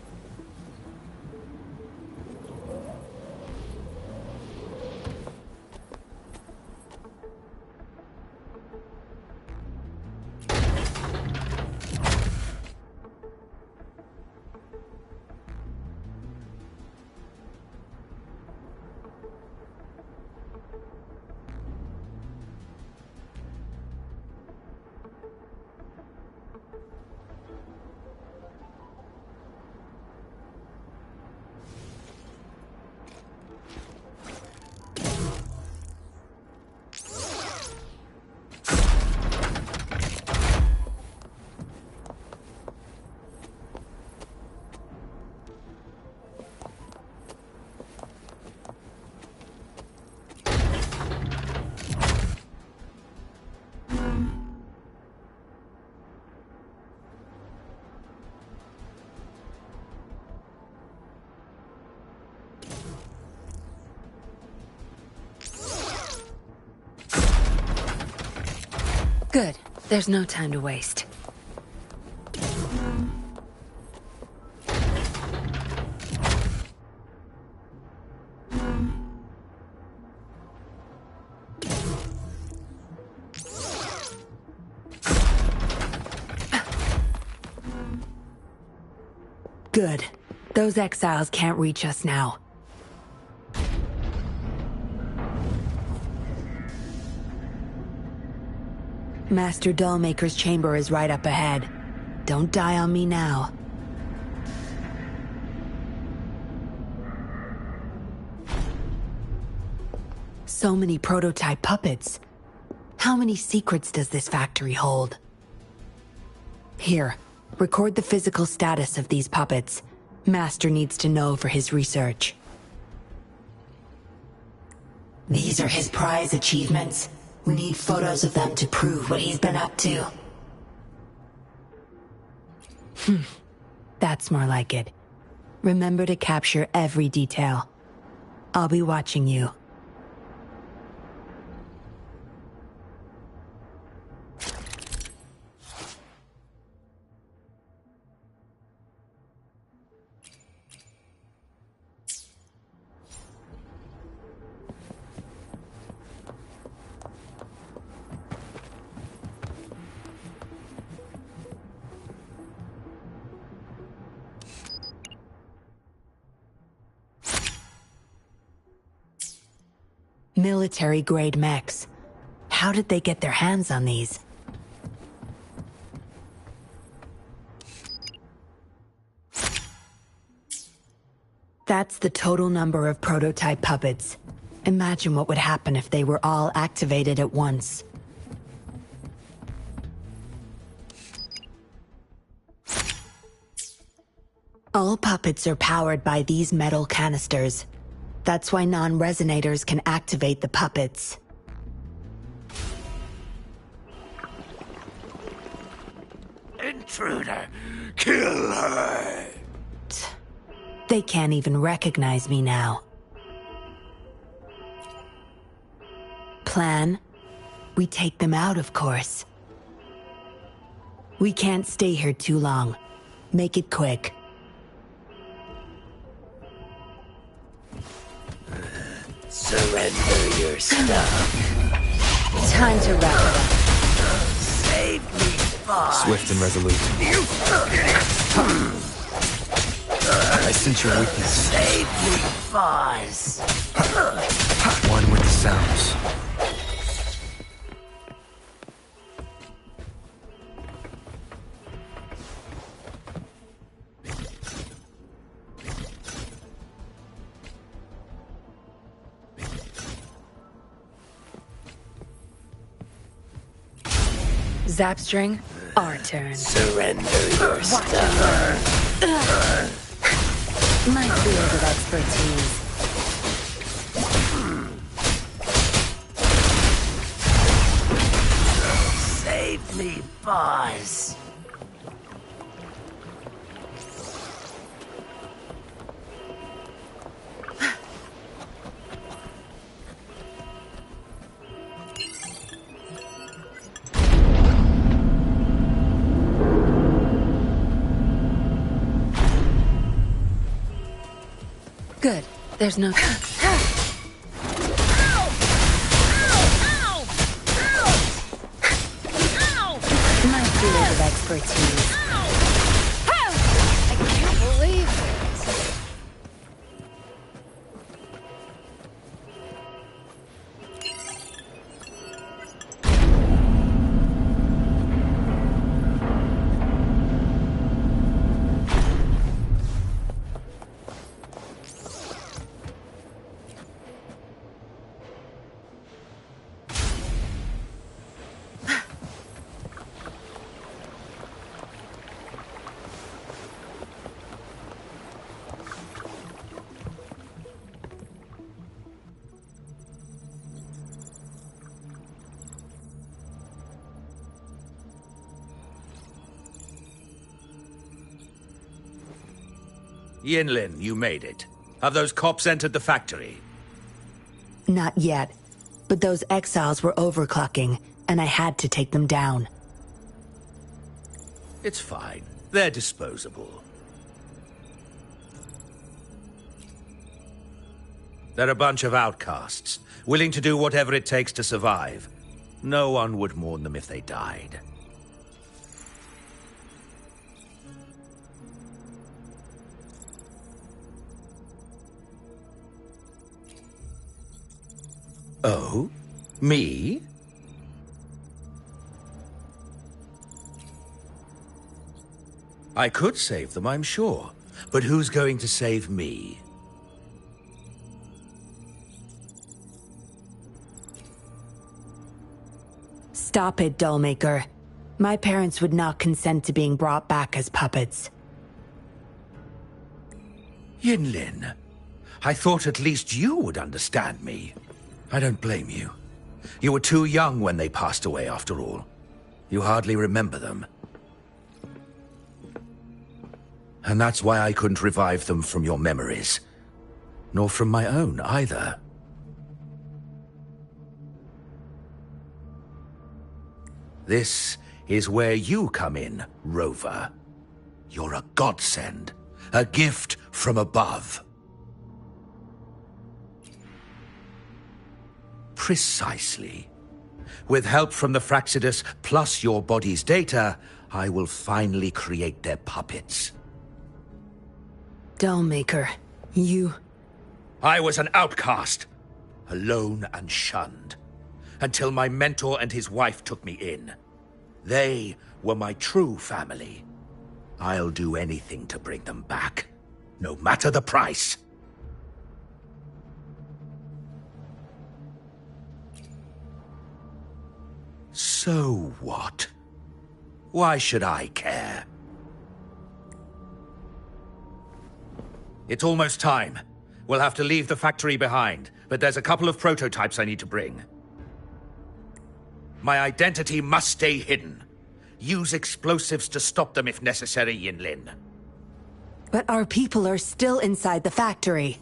G: Good. There's no time to waste. Good. Those exiles can't reach us now. Master Dollmaker's chamber is right up ahead. Don't die on me now. So many prototype puppets. How many secrets does this factory hold? Here, record the physical status of these puppets. Master needs to know for his research.
U: These are his prize achievements. We need photos of them to prove what he's been up to.
E: That's more like it. Remember to capture every detail. I'll be watching you. Military-grade mechs. How did they get their hands on these? That's the total number of prototype puppets. Imagine what would happen if they were all activated at once. All puppets are powered by these metal canisters. That's why non-resonators can activate the puppets.
P: Intruder! Kill her!
E: They can't even recognize me now. Plan? We take them out, of course. We can't stay here too long. Make it quick.
S: Surrender your stuff.
E: Time to wrap it up.
S: Save me, boss.
C: Swift and resolute. I sense your weakness.
S: Save me, boss.
C: One with the sounds.
E: Zapstring, our turn.
S: Surrender your stuff.
E: My field of expertise.
S: Save me, boss.
E: Good. There's no time. My field of expertise.
A: I can't believe it.
P: Yinlin, you made it. Have those cops entered the factory?
E: Not yet. But those exiles were overclocking, and I had to take them down.
P: It's fine. They're disposable. They're a bunch of outcasts, willing to do whatever it takes to survive. No one would mourn them if they died. Oh? Me? I could save them, I'm sure. But who's going to save me?
E: Stop it, Dollmaker. My parents would not consent to being brought back as puppets.
P: Yinlin, I thought at least you would understand me. I don't blame you. You were too young when they passed away, after all. You hardly remember them. And that's why I couldn't revive them from your memories. Nor from my own, either. This is where you come in, Rover. You're a godsend. A gift from above. Precisely. With help from the Fraxidus plus your body's data, I will finally create their puppets.
E: Dollmaker, you...
P: I was an outcast, alone and shunned, until my mentor and his wife took me in. They were my true family. I'll do anything to bring them back, no matter the price. So what? Why should I care? It's almost time. We'll have to leave the factory behind, but there's a couple of prototypes I need to bring. My identity must stay hidden. Use explosives to stop them if necessary, Yinlin.
E: But our people are still inside the factory.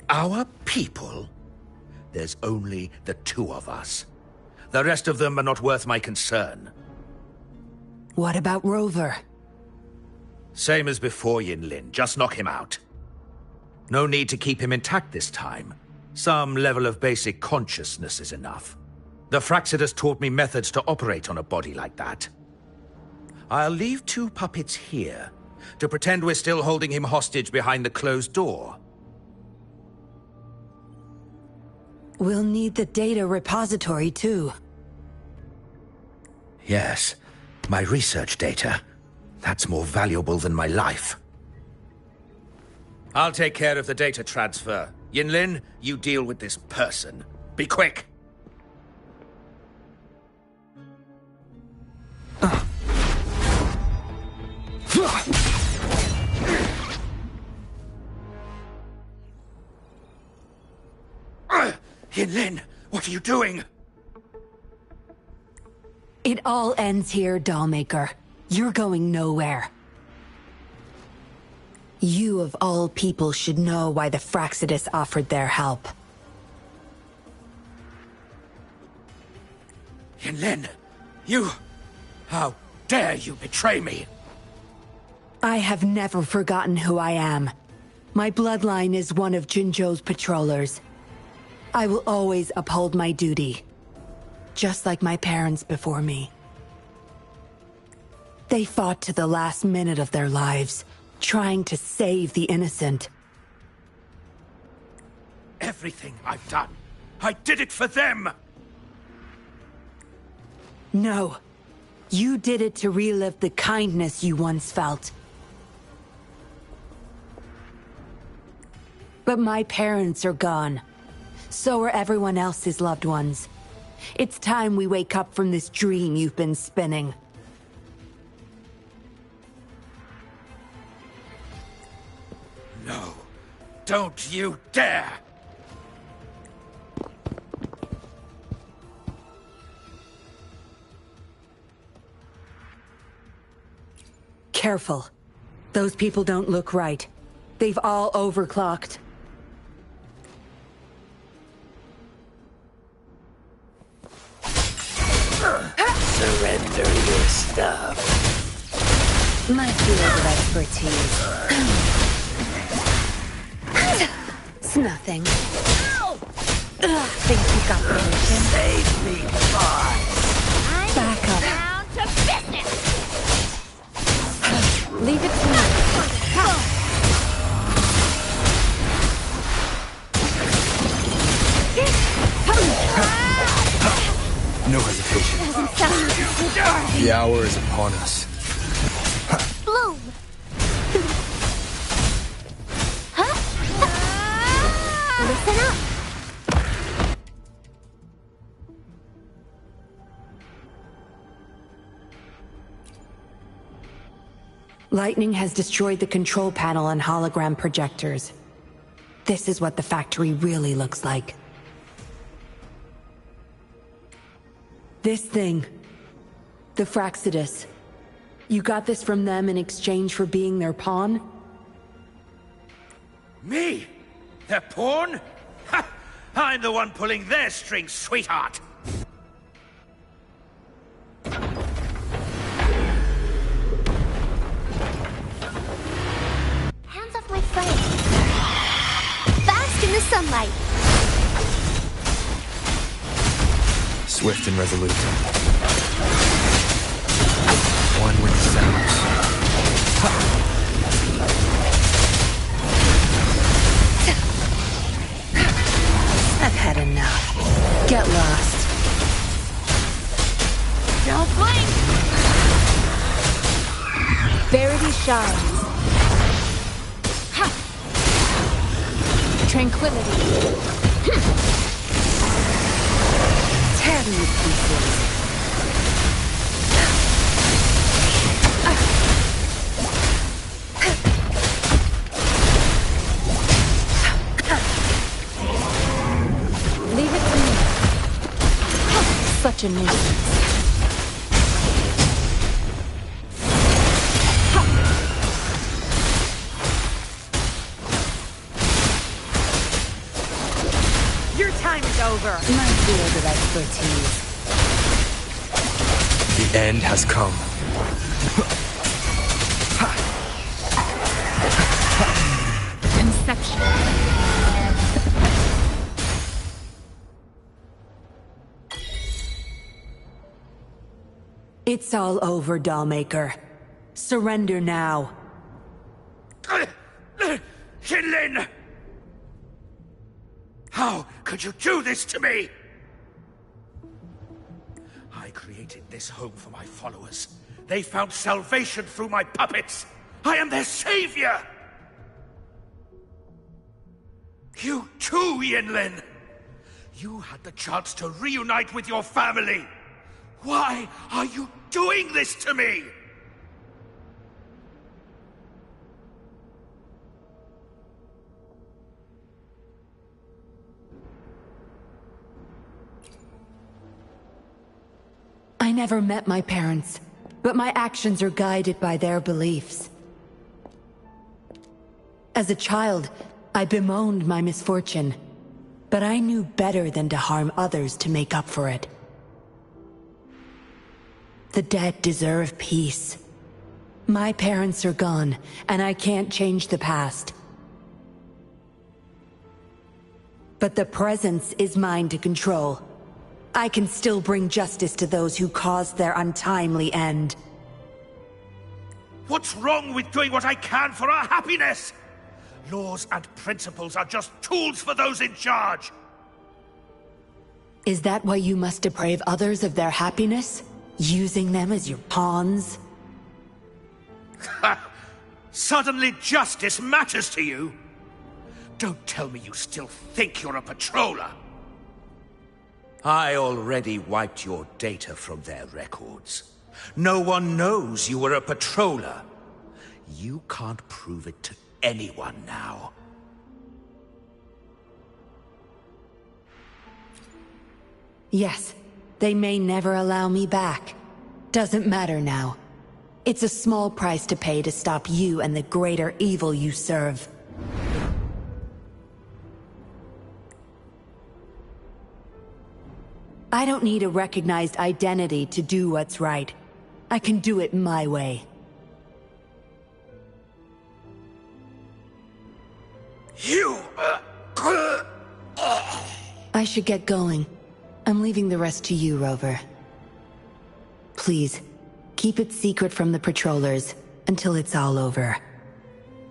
P: Our people? There's only the two of us. The rest of them are not worth my concern.
E: What about Rover?
P: Same as before, Yinlin. Just knock him out. No need to keep him intact this time. Some level of basic consciousness is enough. The Fraxidus taught me methods to operate on a body like that. I'll leave two puppets here to pretend we're still holding him hostage behind the closed door.
E: We'll need the data repository, too.
P: Yes, my research data. That's more valuable than my life. I'll take care of the data transfer. Yinlin, you deal with this person. Be quick! Yinlin, what are you doing?
E: It all ends here, Dollmaker. You're going nowhere. You of all people should know why the Fraxidus offered their help.
P: Yinlin, you... How dare you betray me?
E: I have never forgotten who I am. My bloodline is one of Jinzhou's patrollers. I will always uphold my duty, just like my parents before me. They fought to the last minute of their lives, trying to save the innocent.
P: Everything I've done, I did it for them!
E: No. You did it to relive the kindness you once felt. But my parents are gone. So are everyone else's loved ones. It's time we wake up from this dream you've been spinning.
P: No. Don't you dare!
E: Careful. Those people don't look right. They've all overclocked.
S: Surrender your stuff.
B: My field of expertise. It's nothing. Think you got permission?
S: Save me, boss.
B: Back up.
A: Down to business!
B: Leave it to me.
C: No hesitation. The hour is upon us.
O: Bloom! Huh? Listen up!
E: Lightning has destroyed the control panel and hologram projectors. This is what the factory really looks like. This thing. The Fraxidus. You got this from them in exchange for being their pawn?
P: Me? Their pawn? Ha! I'm the one pulling their strings, sweetheart!
O: Hands off my friend. Fast in the sunlight.
C: Swift and resolute. One with the sounds.
E: I've had enough. Get lost.
A: Don't blink!
D: Verity shines. Tranquility.
E: Tear me to pieces. machinations.
B: Your time is over.
E: My field of expertise.
C: The end has come.
F: Conception.
E: It's all over, Dollmaker. Surrender now.
P: Jinlin! How could you do this to me? I created this home for my followers. They found salvation through my puppets. I am their savior! You too, Yinlin! You had the chance to reunite with your family. Why are you doing this to me?
E: I never met my parents, but my actions are guided by their beliefs. As a child, I bemoaned my misfortune, but I knew better than to harm others to make up for it. The dead deserve peace. My parents are gone, and I can't change the past. But the present is mine to control. I can still bring justice to those who caused their untimely end.
P: What's wrong with doing what I can for our happiness? Laws and principles are just tools for those in charge.
E: Is that why you must deprave others of their happiness? Using them as your pawns?
P: Suddenly justice matters to you? Don't tell me you still think you're a patroller. I already wiped your data from their records. No one knows you were a patroller. You can't prove it to anyone now.
E: Yes, they may never allow me back. Doesn't matter now. It's a small price to pay to stop you and the greater evil you serve. I don't need a recognized identity to do what's right. I can do it my way.
P: You...
E: I should get going. I'm leaving the rest to you, Rover. Please, keep it secret from the patrollers until it's all over.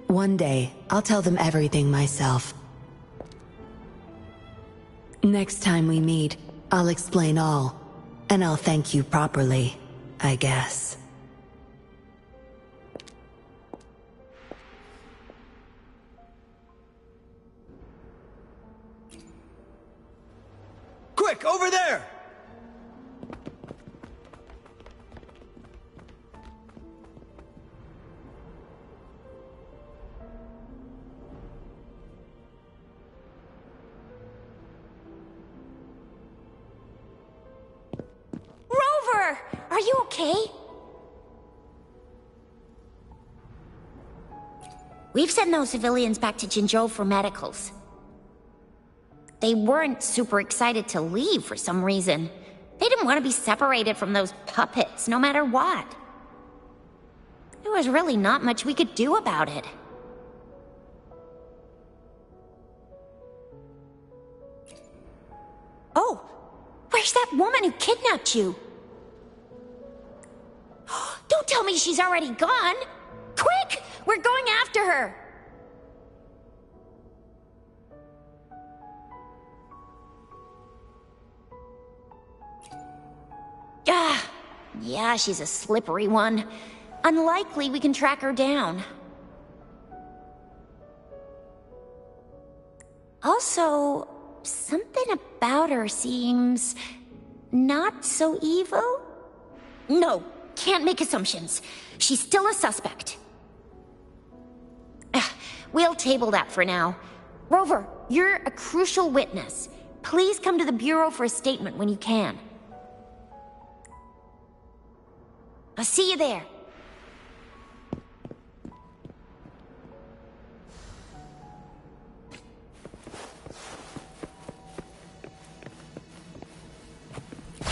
E: One day, I'll tell them everything myself. Next time we meet, I'll explain all, and I'll thank you properly, I guess.
I: Quick, over there!
B: Rover! Are you okay? We've sent those civilians back to Jinzhou for medicals. They weren't super excited to leave for some reason. They didn't want to be separated from those puppets, no matter what. There was really not much we could do about it. Oh, where's that woman who kidnapped you? Don't tell me she's already gone! Quick! We're going after her! Yeah, she's a slippery one. Unlikely we can track her down. Also, something about her seems not so evil? No, can't make assumptions. She's still a suspect. We'll table that for now. Rover, you're a crucial witness. Please come to the Bureau for a statement when you can. I'll see you there.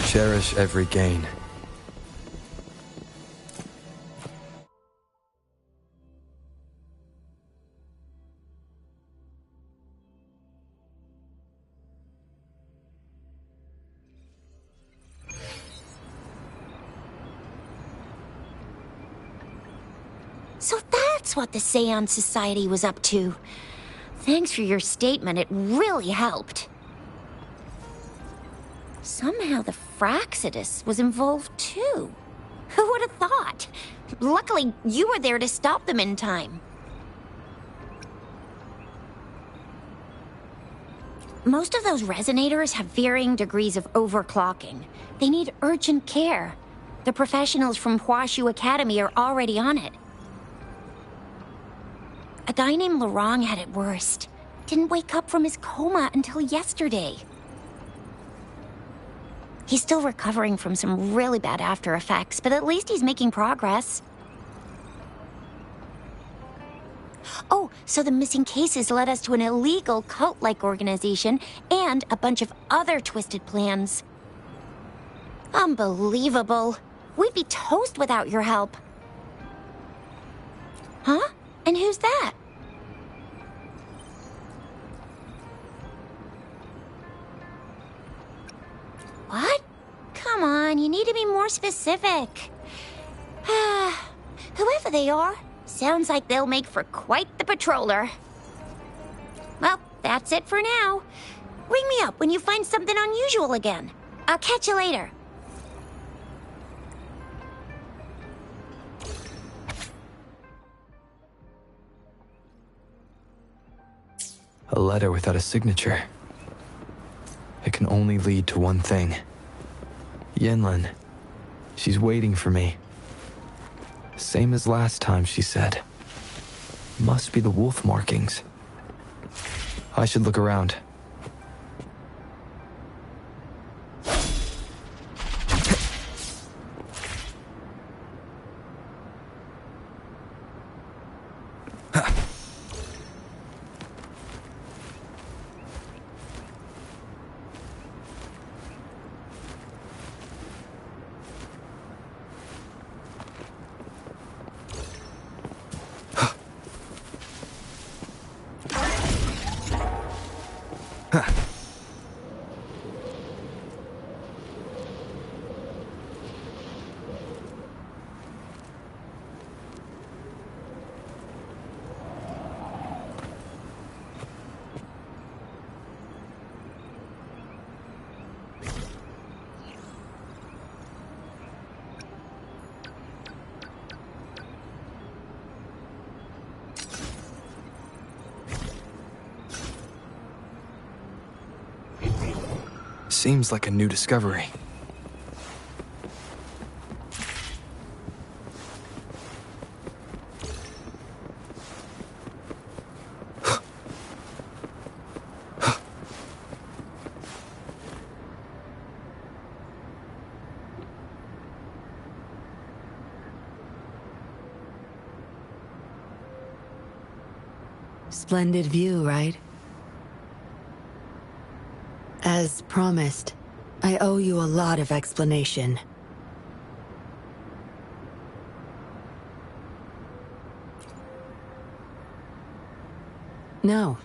C: Cherish every gain.
B: So that's what the Seance Society was up to. Thanks for your statement, it really helped. Somehow the Fraccidus was involved too. Who would have thought? Luckily, you were there to stop them in time. Most of those resonators have varying degrees of overclocking. They need urgent care. The professionals from Huashu Academy are already on it. A guy named Lorong had it worst. Didn't wake up from his coma until yesterday. He's still recovering from some really bad after effects, but at least he's making progress. Oh, so the missing cases led us to an illegal cult-like organization and a bunch of other twisted plans. Unbelievable. We'd be toast without your help. Huh? And who's that? What? Come on, you need to be more specific. Whoever they are, sounds like they'll make for quite the patroller. Well, that's it for now. Ring me up when you find something unusual again. I'll catch you later.
C: A letter without a signature. It can only lead to one thing. Yinlin. She's waiting for me. Same as last time, she said. Must be the wolf markings. I should look around. Seems like a new discovery.
E: Splendid view, right? As promised, I owe you a lot of explanation. No,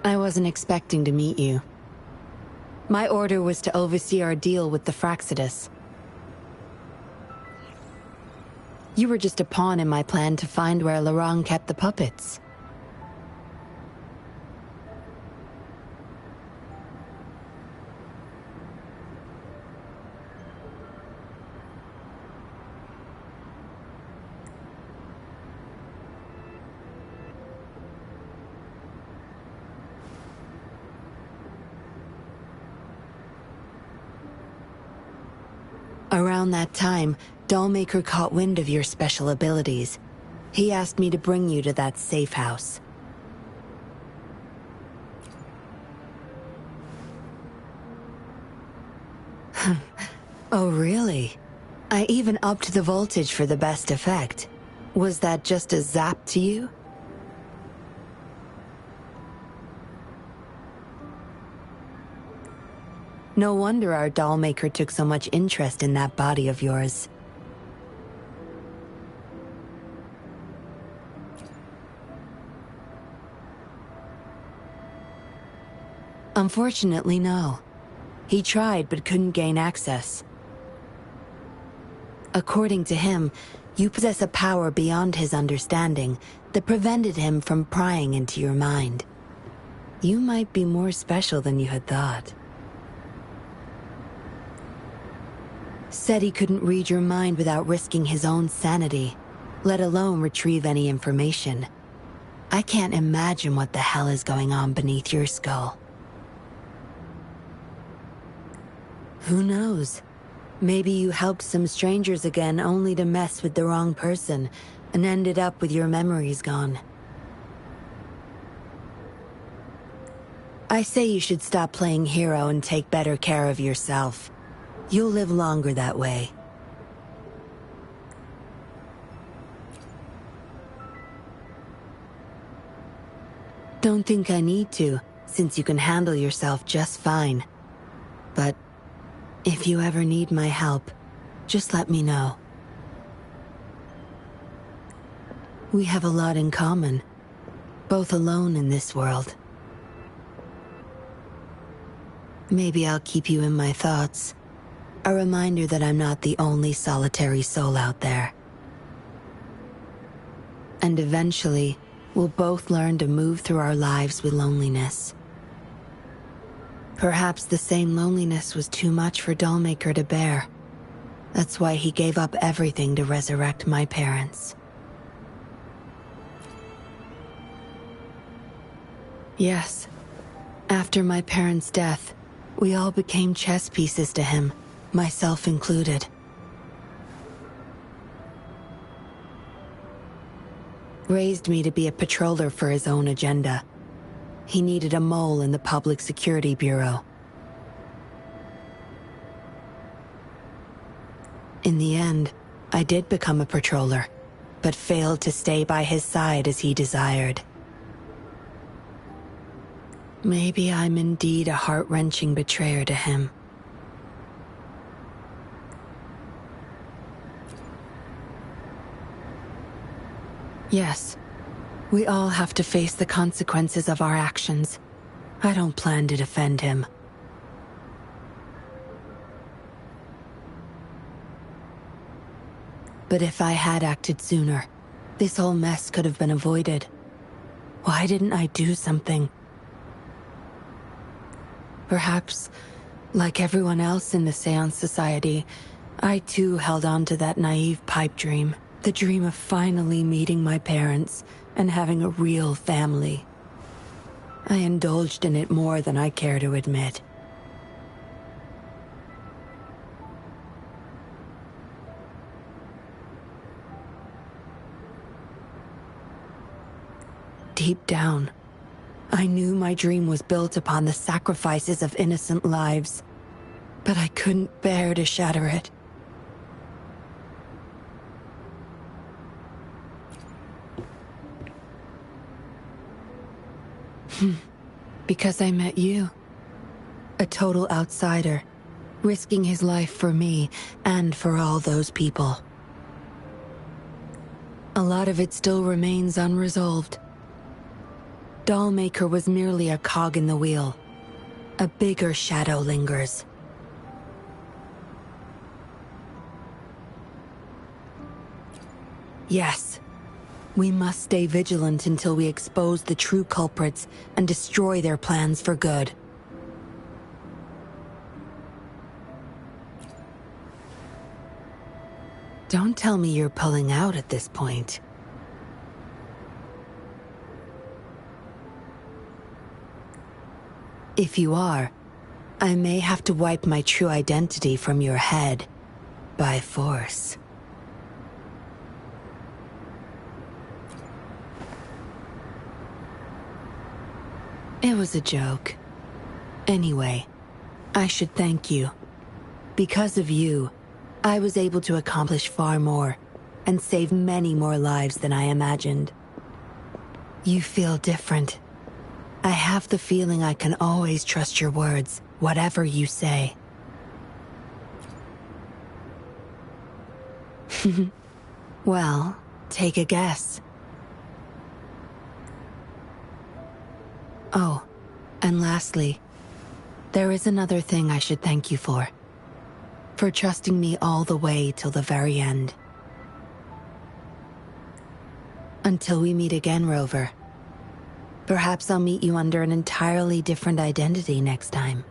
E: I wasn't expecting to meet you. My order was to oversee our deal with the Fraccidus. You were just a pawn in my plan to find where Lorong kept the puppets. Around that time, Dollmaker caught wind of your special abilities. He asked me to bring you to that safe house. Oh, really? I even upped the voltage for the best effect. Was that just a zap to you? No wonder our doll maker took so much interest in that body of yours. Unfortunately, no. He tried but couldn't gain access. According to him, you possess a power beyond his understanding that prevented him from prying into your mind. You might be more special than you had thought. Said he couldn't read your mind without risking his own sanity, let alone retrieve any information. I can't imagine what the hell is going on beneath your skull. Who knows? Maybe you helped some strangers again only to mess with the wrong person and ended up with your memories gone. I say you should stop playing hero and take better care of yourself. You'll live longer that way. Don't think I need to, since you can handle yourself just fine. But if you ever need my help, just let me know. We have a lot in common, both alone in this world. Maybe I'll keep you in my thoughts. A reminder that I'm not the only solitary soul out there. And eventually, we'll both learn to move through our lives with loneliness. Perhaps the same loneliness was too much for Dollmaker to bear. That's why he gave up everything to resurrect my parents. Yes, after my parents' death, we all became chess pieces to him, myself included. Raised me to be a patroller for his own agenda. He needed a mole in the Public Security Bureau. In the end, I did become a patroller, but failed to stay by his side as he desired. Maybe I'm indeed a heart-wrenching betrayer to him. Yes, we all have to face the consequences of our actions. I don't plan to defend him. But if I had acted sooner, this whole mess could have been avoided. Why didn't I do something? Perhaps, like everyone else in the Seance Society, I too held on to that naive pipe dream. The dream of finally meeting my parents and having a real family. I indulged in it more than I care to admit. Deep down, I knew my dream was built upon the sacrifices of innocent lives, but I couldn't bear to shatter it. Because I met you. A total outsider, risking his life for me and for all those people. A lot of it still remains unresolved. Dollmaker was merely a cog in the wheel. A bigger shadow lingers. Yes. We must stay vigilant until we expose the true culprits and destroy their plans for good. Don't tell me you're pulling out at this point. If you are, I may have to wipe my true identity from your head by force. It was a joke. Anyway, I should thank you. Because of you, I was able to accomplish far more, and save many more lives than I imagined. You feel different. I have the feeling I can always trust your words, whatever you say. Well, take a guess. Oh, and lastly, there is another thing I should thank you for. For trusting me all the way till the very end. Until we meet again, Rover. Perhaps I'll meet you under an entirely different identity next time.